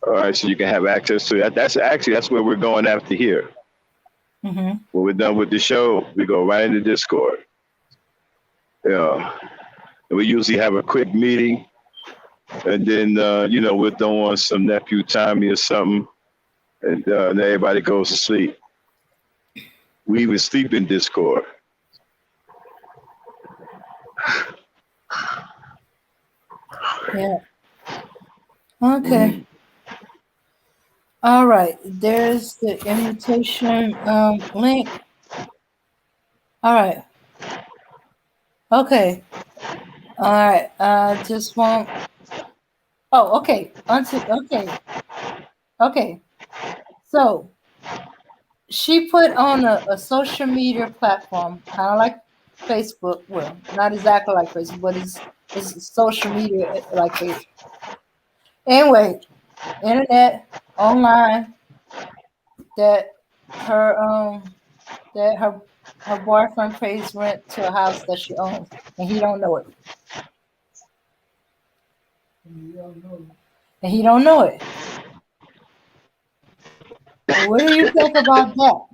All right, so you can have access to that. That's where we're going after here. Mm-hmm. When we're done with the show, we go right into Discord. Yeah. And we usually have a quick meeting. And then, we'll throw on some Nephew Tommy or something. And then everybody goes to sleep. We even sleep in Discord. Yeah. Okay. All right. There's the invitation link. All right. Okay. All right. Just won't. Oh, okay. Okay. So she put on a social media platform, kind of like Facebook. Well, not exactly like Facebook, but it's social media like Facebook. Anyway, internet, online, that her boyfriend pays rent to a house that she owns, and he don't know it. And he don't know it. What do you think about that?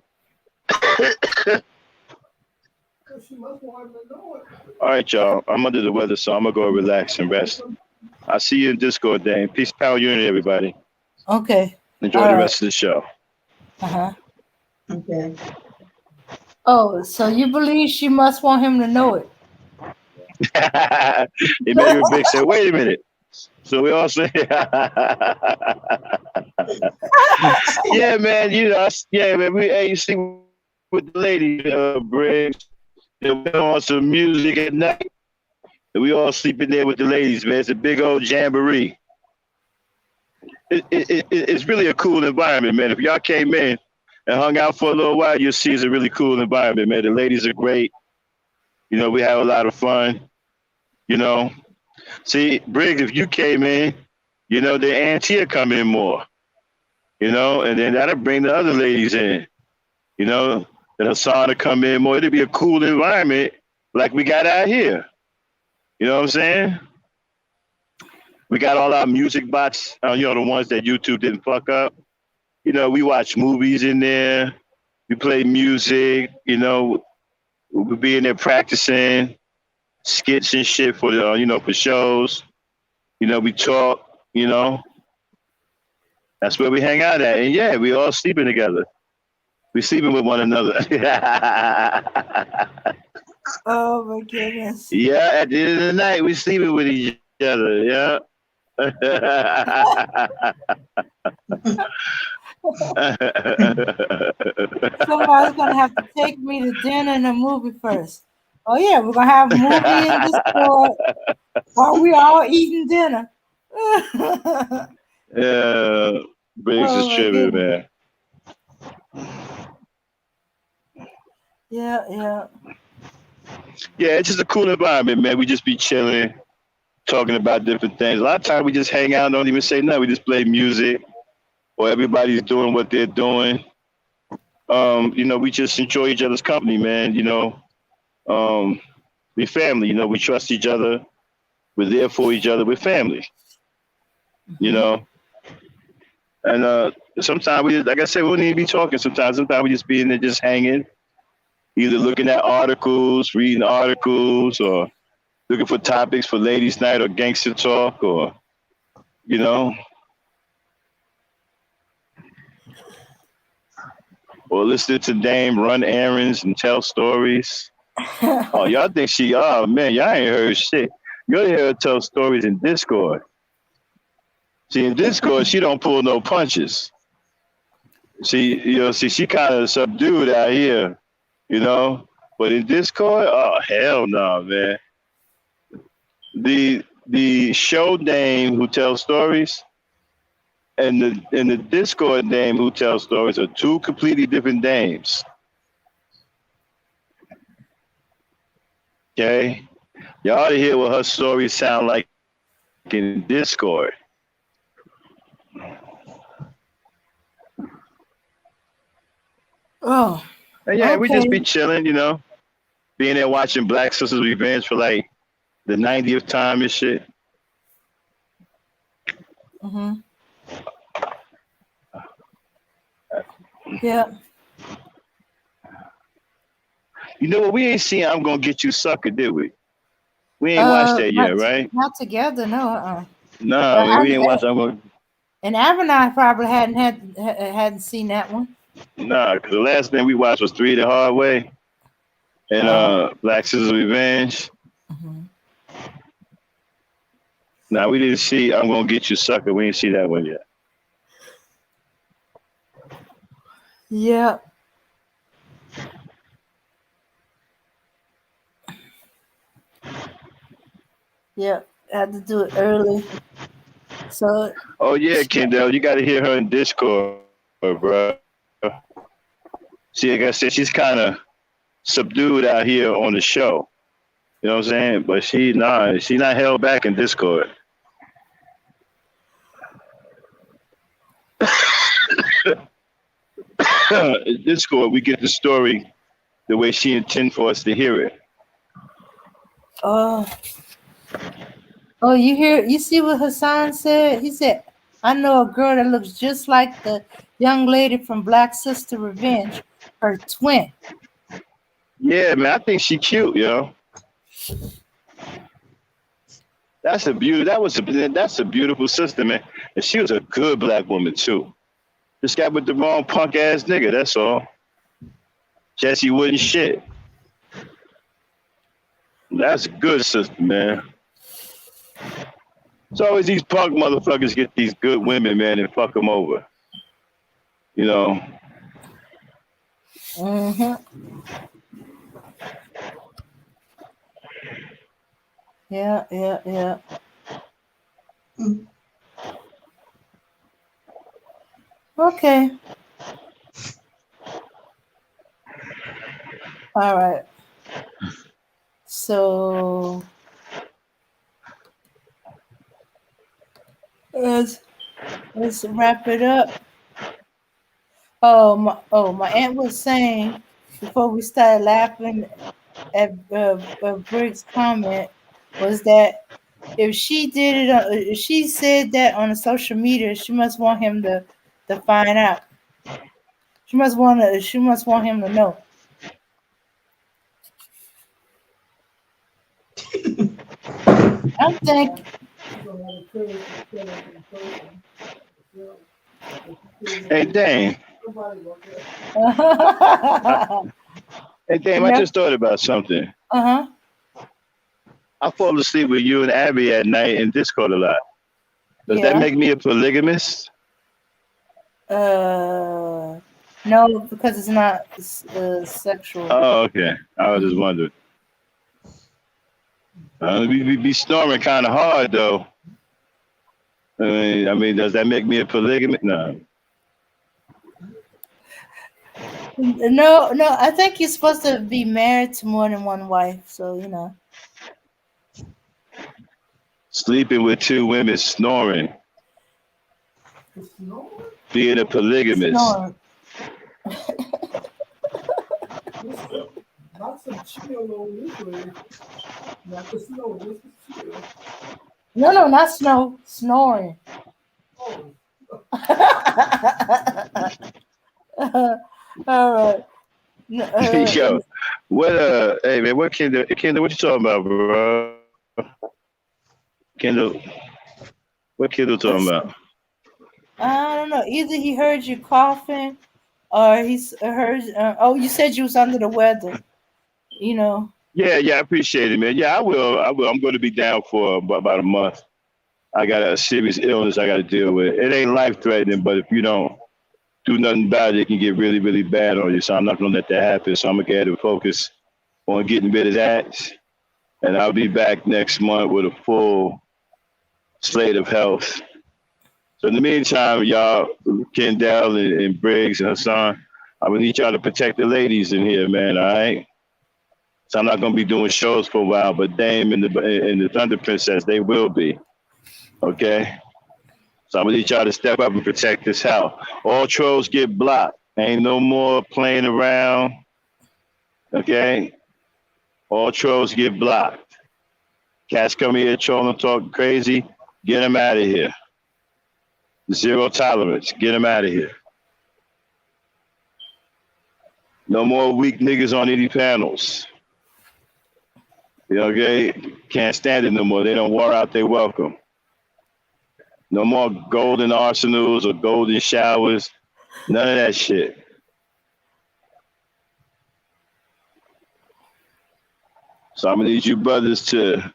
She must want to know it. All right, y'all. I'm under the weather, so I'm going to go relax and rest. I'll see you in Discord, Dane. Peace, power, unity, everybody. Okay. Enjoy the rest of the show. Uh-huh. Okay. Oh, so you believe she must want him to know it? Emmanuel Big said, wait a minute. So we all say, yeah, man, you see with the lady, Briggs, we on some music at night, and we all sleeping there with the ladies, man. It's a big old jamboree. It's really a cool environment, man. If y'all came in and hung out for a little while, you'll see it's a really cool environment, man. The ladies are great. We have a lot of fun, See, Briggs, if you came in, the auntie come in more, and then that'll bring the other ladies in, then Hassan to come in more. It'll be a cool environment like we got out here. You know what I'm saying? We got all our music bots, the ones that YouTube didn't fuck up. We watch movies in there. We play music, we'll be in there practicing skits and shit for for shows. We talk, That's where we hang out at. And yeah, we all sleeping together. We sleeping with one another. Oh my goodness. Yeah, at the end of the night, we sleeping with each other, yeah. Somebody's gonna have to take me to dinner and a movie first. Oh yeah, we're gonna have a movie in Discord while we all eating dinner. Yeah, Briggs is tripping, man. Yeah. Yeah, it's just a cool environment, man. We just be chilling, talking about different things. A lot of times we just hang out and don't even say nothing. We just play music, or everybody's doing what they're doing. We just enjoy each other's company, man. We family, we trust each other. We're there for each other. We're family. You know. And sometimes we, like I said, we don't even be talking. Sometimes we just be in there, just hanging, either looking at articles, reading articles, or looking for topics for ladies' night or gangster talk, or you know, or listening to Dame run errands and tell stories. Oh, y'all think she? Oh man, y'all ain't heard shit. You only heard her tell stories in Discord. See, in Discord, she don't pull no punches. She kind of subdued out here, you know. But in Discord, oh hell no, man. The show Dame who tells stories and the Discord Dame who tells stories are two completely different dames. Okay, y'all ought to hear what her stories sound like in Discord. Oh, And yeah, we just be okay. chilling, you know, being there watching Black Sisters Revenge for like the 90th time and shit. Mm-hmm. Yeah. You know what? We ain't seen I'm Gonna Get You Sucker, did we? We ain't watched that yet, right? Not together, no. No, we ain't watched I'm Gonna. And Avenai probably hadn't seen that one. Nah, because the last thing we watched was Three the Hard Way and Black Sisters Revenge. Mm-hmm. Nah, we didn't see I'm Gonna Get You Sucker. We didn't see that one yet. Yeah. Yeah. Had to do it early. So. Oh yeah, Kendall, you got to hear her in Discord, bro. See, like I said, she's kind of subdued out here on the show. You know what I'm saying? But she's not held back in Discord. In Discord, we get the story the way she intended for us to hear it. Oh, you see what Hassan said? He said, I know a girl that looks just like the young lady from Black Sister Revenge, her twin. Yeah, man, I think she cute, yo. That's a beautiful sister, man. And she was a good black woman too. Just got with the wrong punk ass nigga, that's all. Jesse wouldn't shit. That's a good sister, man. It's always these punk motherfuckers get these good women, man, and fuck them over. You know. Mm-hmm. Yeah. Okay. All right. So let's wrap it up. My aunt was saying before we started laughing at Briggs' comment was that if she did it, if she said that on the social media, she must want him to find out. She must want him to know. I'm thinking. Hey, Dame. Hey, Dame, I just thought about something. Uh-huh. I fall asleep with you and Abby at night in Discord a lot. Does that make me a polygamist? No, because it's not sexual. Oh, okay. I was just wondering. We be snoring kind of hard, though. I mean, does that make me a polygamist? No. No. I think you're supposed to be married to more than one wife, so you know. Sleeping with two women, snoring. Being a polygamist. Not some chill on this way. Not the snow. This is chill. No, not snow. Snoring. Oh, All right. Yo, what hey man, what Kendall, what you talking about, bro? Kendall, what Kendall talking about? I don't know. Either he heard you coughing, or he's heard. Oh, you said you was under the weather. You know. Yeah, I appreciate it, man. Yeah, I will. I'm going to be down for about a month. I got a serious illness I got to deal with. It ain't life threatening, but if you don't do nothing about it, it can get really, really bad on you. So I'm not going to let that happen. So I'm going to get to focus on getting rid of that. And I'll be back next month with a full slate of health. So in the meantime, y'all, Kendall and Briggs and Hassan, I'm going to need y'all to protect the ladies in here, man, all right? So I'm not going to be doing shows for a while, but Dame and the Thunder Princess, they will be, okay? So I'm gonna need y'all to step up and protect this house. All trolls get blocked. Ain't no more playing around. Okay? All trolls get blocked. Cats come here trolling, talking crazy. Get them out of here. Zero tolerance. Get them out of here. No more weak niggas on any panels. You know, okay? Can't stand it no more. They don't wear out their welcome. No more golden arsenals or golden showers. None of that shit. So I'm gonna need you brothers to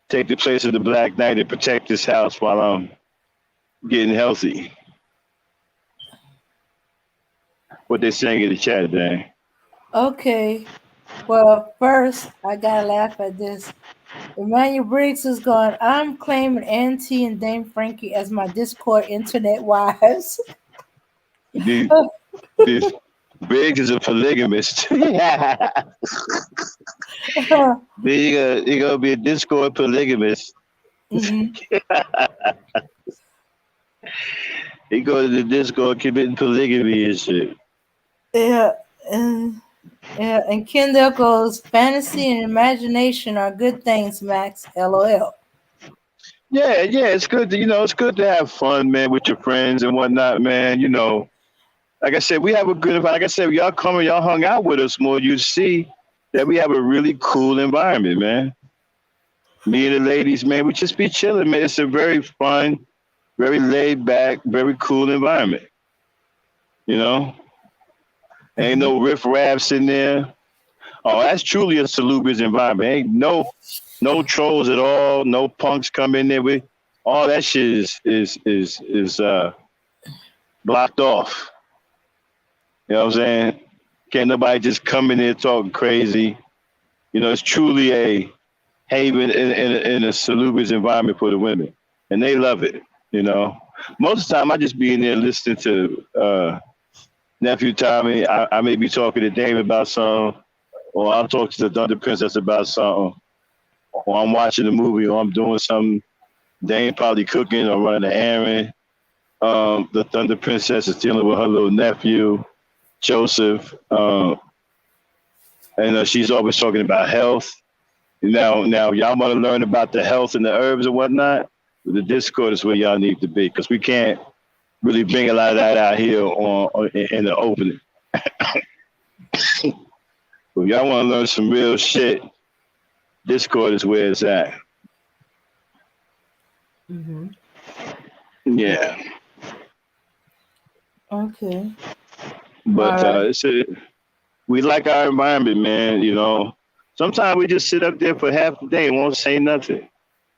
take the place of the Black Knight and protect this house while I'm getting healthy. What they saying in the chat, dang. Okay. Well, first I gotta laugh at this. Emmanuel Briggs is going. I'm claiming Auntie and Dame Frankie as my Discord internet wives. The, this Biggs is a polygamist. He gonna be a Discord polygamist. Mhm. He go to the Discord committing polygamy and shit. Yeah, and Kendall goes. Fantasy and imagination are good things, Max. LOL. Yeah, it's good to it's good to have fun, man, with your friends and whatnot, man. Like I said, we have a good. Like I said, y'all come and y'all hung out with us more, you see that we have a really cool environment, man. Me and the ladies, man, we just be chilling, man. It's a very fun, very laid back, very cool environment. You know, ain't no riff raffs in there. Oh, that's truly a salubrious environment. Ain't no trolls at all. No punks come in there with all that shit is blocked off. You know what I'm saying? Can't nobody just come in there talking crazy. It's truly a haven in a salubrious environment for the women, and they love it. Most of the time I just be in there listening to nephew Tommy. I may be talking to Dave about something, or I'll talk to the Thunder Princess about something, or I'm watching a movie, or I'm doing something. Dame probably cooking or running an errand. The Thunder Princess is dealing with her little nephew, Joseph, and she's always talking about health. Now, y'all want to learn about the health and the herbs and whatnot. The Discord is where y'all need to be, because we can't really bring a lot of that out here in the opening. If y'all want to learn some real shit, Discord is where it's at. Mm-hmm. Yeah. Okay. But All we like our environment, man. Sometimes we just sit up there for half the day and won't say nothing.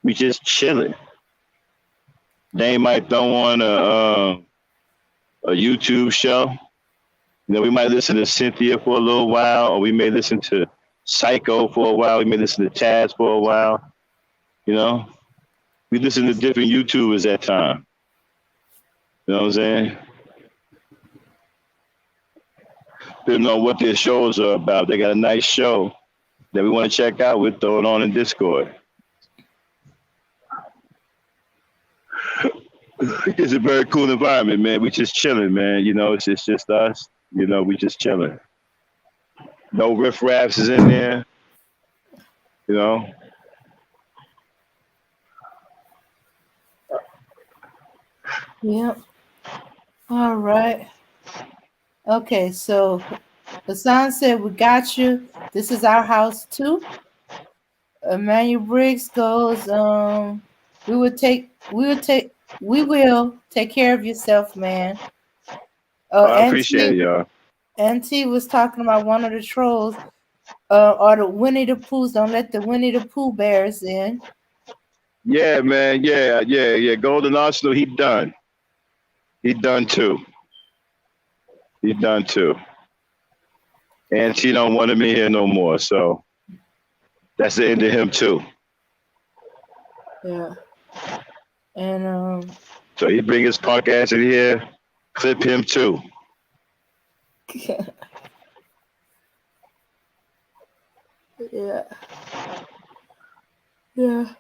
We just chilling. They might throw on a YouTube show. We might listen to Cynthia for a little while, or we may listen to Psycho for a while. We may listen to Taz for a while. We listen to different YouTubers at time. You know what I'm saying? People know what their shows are about. They got a nice show that we want to check out. We'll throw it on in Discord. It's a very cool environment, man. We just chilling, man. It's just us. We just chilling. No riff raps is in there. Yep. All right. Okay, so Hassan said, "We got you. This is our house too." Emmanuel Briggs goes, we will take care of yourself, man. Oh, I appreciate it, y'all. Auntie was talking about one of the trolls, or the Winnie the Poohs. Don't let the Winnie the Pooh bears in. Yeah, man. Yeah. Golden Arsenal, he done. He done too. He done too. And she don't want me here no more. So that's the end of him too. Yeah. And So he bring his punk ass in here, clip him too. yeah. Yeah.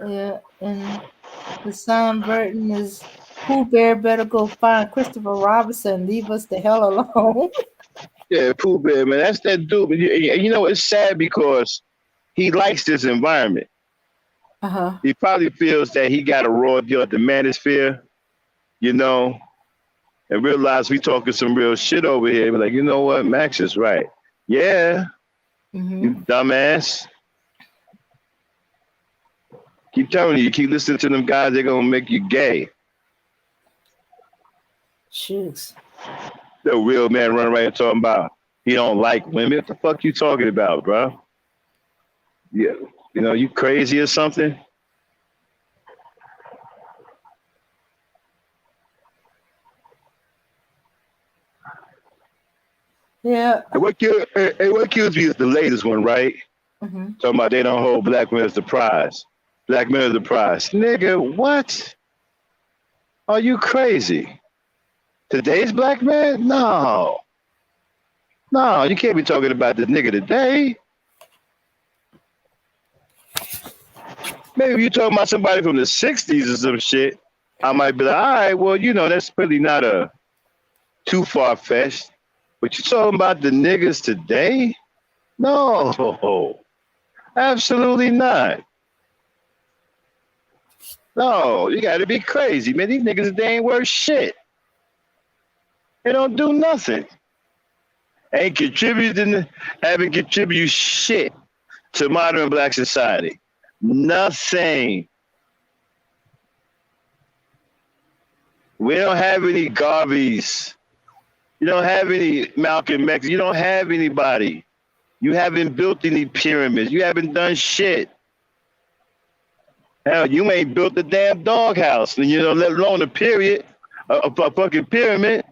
Yeah. And Hassan Burton is Pooh Bear better go find Christopher Robinson and leave us the hell alone. Yeah, Pooh Bear, man. That's that dude. But you know, it's sad because he likes this environment. Uh-huh. He probably feels that he got a raw deal at the Manosphere, you know, and realize we talking some real shit over here. Be like, you know what? Max is right. Yeah, you dumbass. Keep telling you keep listening to them guys, they're gonna make you gay. Shoots. The real man running around talking about he don't like women. What the fuck you talking about, bro? Yeah, you know, you crazy or something? Yeah. And what kills me is the latest one, right? Mm-hmm. Talking about they don't hold black men as the prize. Black men are the prize. Nigga, what? Are you crazy? Today's black man? No. No, you can't be talking about this nigga today. Maybe if you're talking about somebody from the 60s or some shit, I might be like, all right, well, you know, that's really not a too far-fetched. But you talking about the niggas today? No. Absolutely not. No, you gotta be crazy, man. These niggas, they ain't worth shit. They don't do nothing. Ain't contributing, haven't contributed shit to modern black society. Nothing. We don't have any Garveys. You don't have any Malcolm X. You don't have anybody. You haven't built any pyramids. You haven't done shit. Hell, you ain't built a damn doghouse, you know, let alone a period, a fucking pyramid.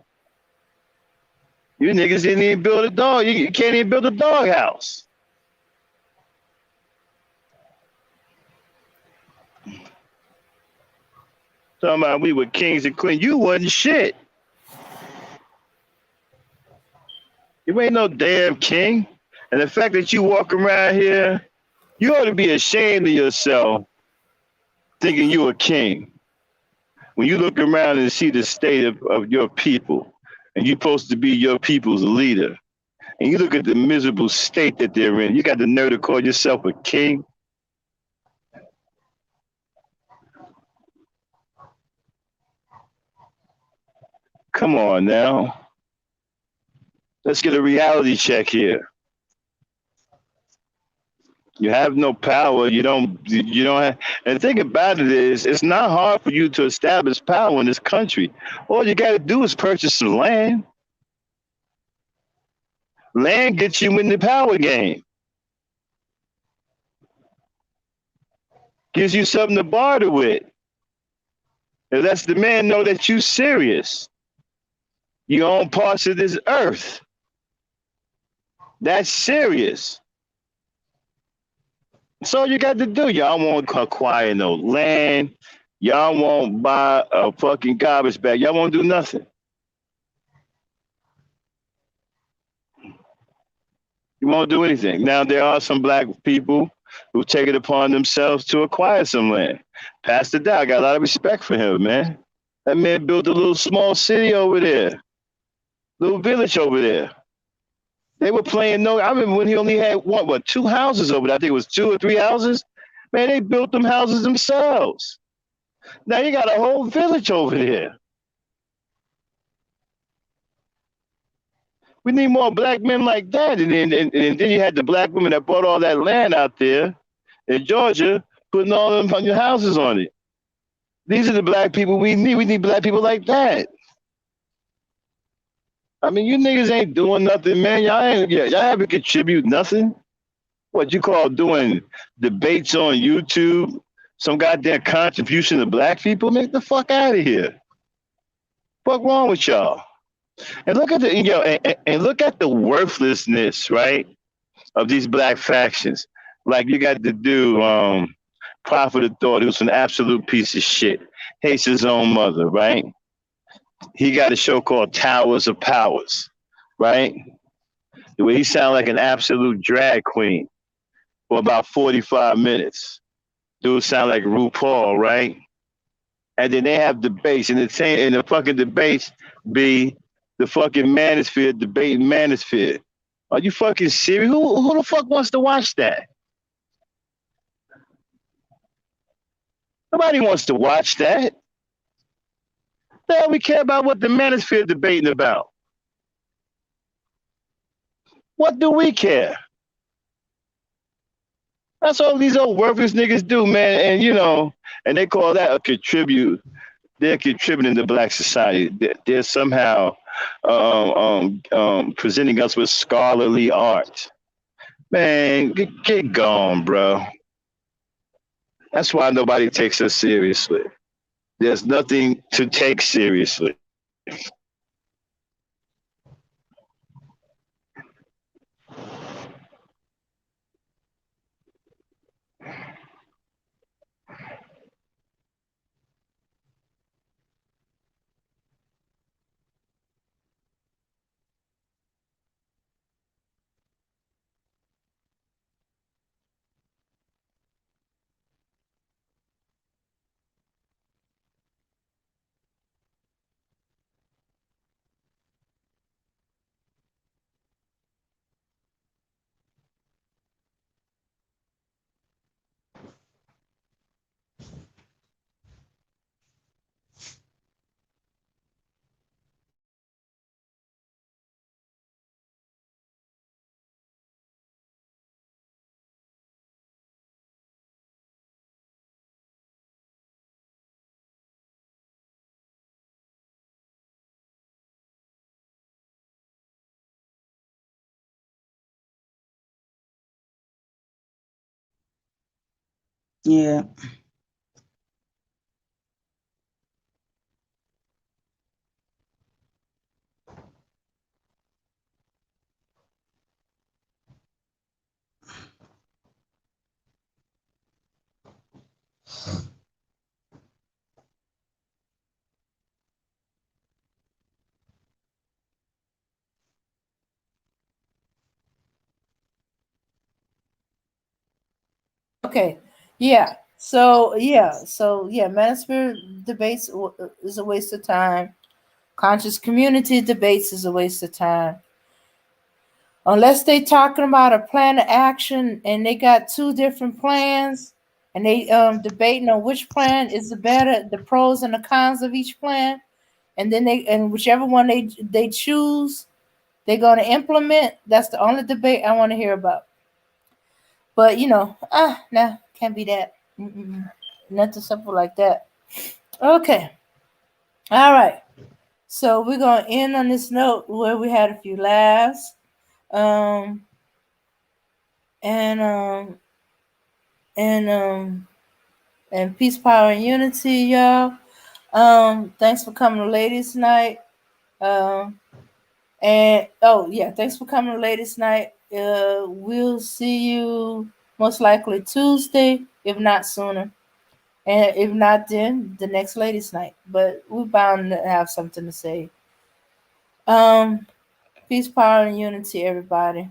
You niggas didn't even build a dog. You can't even build a doghouse. Talking about we were kings and queens. You wasn't shit. You ain't no damn king. And the fact that you walk around here, you ought to be ashamed of yourself thinking you a king. When you look around and see the state of your people, and you're supposed to be your people's leader, and you look at the miserable state that they're in, you got the nerve to call yourself a king? Come on now. Let's get a reality check here. You have no power. You don't have, and the thing about it is, it's not hard for you to establish power in this country. All you got to do is purchase some land. Land gets you in the power game. Gives you something to barter with. And lets the man know that you serious. You own parts of this earth. That's serious. That's all you got to do. Y'all won't acquire no land. Y'all won't buy a fucking garbage bag. Y'all won't do nothing. You won't do anything. Now, there are some black people who take it upon themselves to acquire some land. Pastor Dow, I got a lot of respect for him, man. That man built a little small city over there, little village over there. They were playing I remember when he only had two houses over there. I think it was 2 or 3 houses. Man, they built them houses themselves. Now you got a whole village over there. We need more black men like that. And then you had the black women that bought all that land out there in Georgia, putting all them on your houses on it. These are the black people we need. We need black people like that. I mean, you niggas ain't doing nothing, man. Y'all haven't contribute nothing. What you call doing debates on YouTube? Some goddamn contribution to black people? Make the fuck out of here. Fuck wrong with y'all? And look at the and look at the worthlessness, right, of these black factions. Like you got to do Prophet of Thought, who's an absolute piece of shit. Hates his own mother, right? He got a show called Towers of Powers, right? Where he sound like an absolute drag queen for about 45 minutes. Dude sound like RuPaul, right? And then they have debates, and the fucking debates be the fucking manosphere debating manosphere. Are you fucking serious? Who the fuck wants to watch that? Nobody wants to watch that. The hell we care about what the manosphere debating about? What do we care? That's all these old worthless niggas do, man. And and they call that a contribute. They're contributing to black society. They're somehow presenting us with scholarly art. Man, get gone, bro. That's why nobody takes us seriously. There's nothing to take seriously. Yeah. Okay. Yeah. So manosphere debates is a waste of time. Conscious community debates is a waste of time. Unless they talking about a plan of action and they got two different plans and they debating on which plan is the better, the pros and the cons of each plan, and then whichever one they choose, they're gonna implement. That's the only debate I want to hear about. But no, can't be that. Mm-mm. Nothing simple like that. Okay, all right. So we're gonna end on this note where we had a few laughs, um, and and peace, power, and unity, y'all. Thanks for coming to Ladies Night. And oh yeah, thanks for coming to Ladies Night. We'll see you most likely Tuesday, if not sooner. And if not, then the next ladies' night. But we're bound to have something to say. Um, Peace, power, and unity, everybody.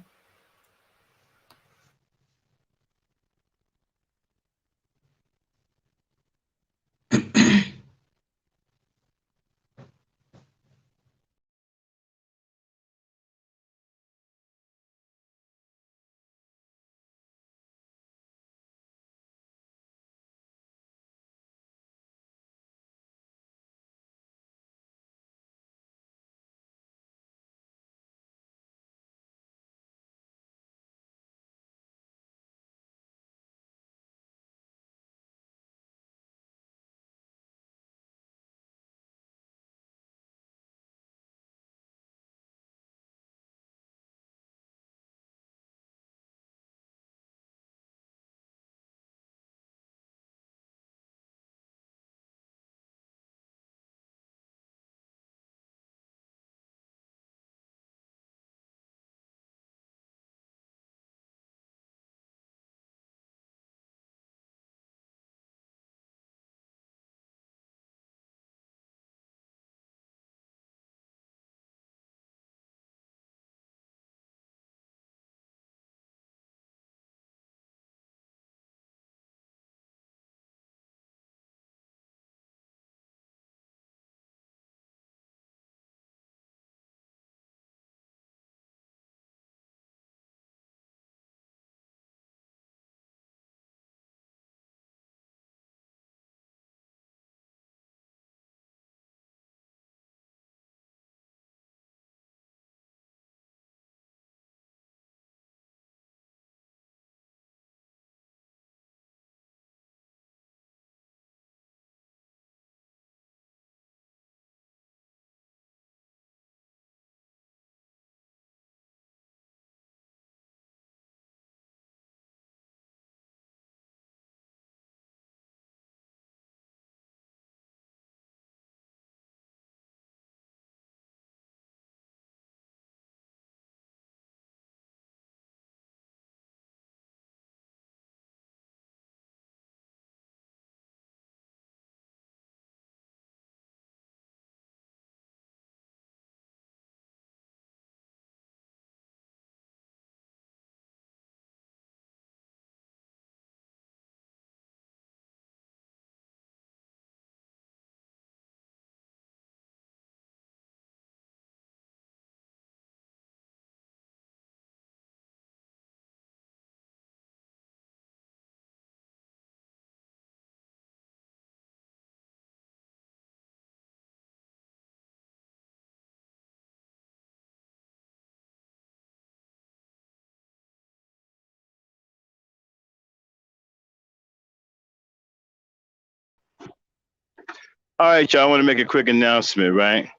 All right, y'all. I want to make a quick announcement, right?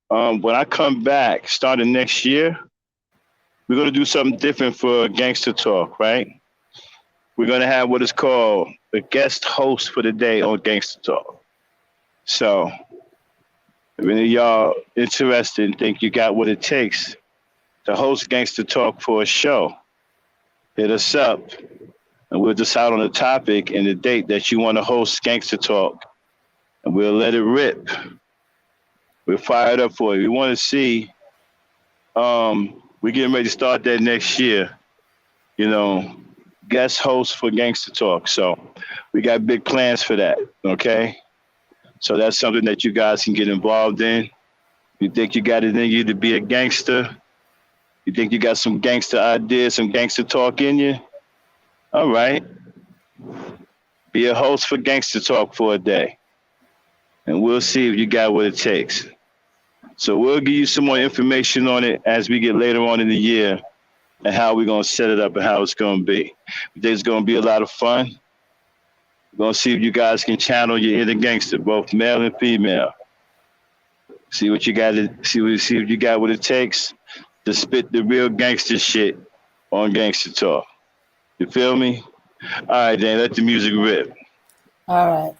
When I come back, starting next year, we're gonna do something different for Gangster Talk, right? We're gonna have what is called a guest host for the day on Gangster Talk. So, if any of y'all interested and think you got what it takes to host Gangster Talk for a show, hit us up and we'll decide on the topic and the date that you want to host Gangster Talk, and we'll let it rip. We're fired up for it. We want to see. We're getting ready to start that next year. You know, guest host for Gangster Talk. So we got big plans for that. Okay. So that's something that you guys can get involved in. You think you got it in you to be a gangster? You think you got some gangster ideas, some gangster talk in you? All right. Be a host for Gangster Talk for a day. And we'll see if you got what it takes. So we'll give you some more information on it as we get later on in the year and how we're going to set it up and how it's going to be. There's going to be a lot of fun. We're going to see if you guys can channel your inner gangster, both male and female. See what you got to see if you got what it takes to spit the real gangster shit on Gangster Talk. You feel me? All right, then let the music rip. All right.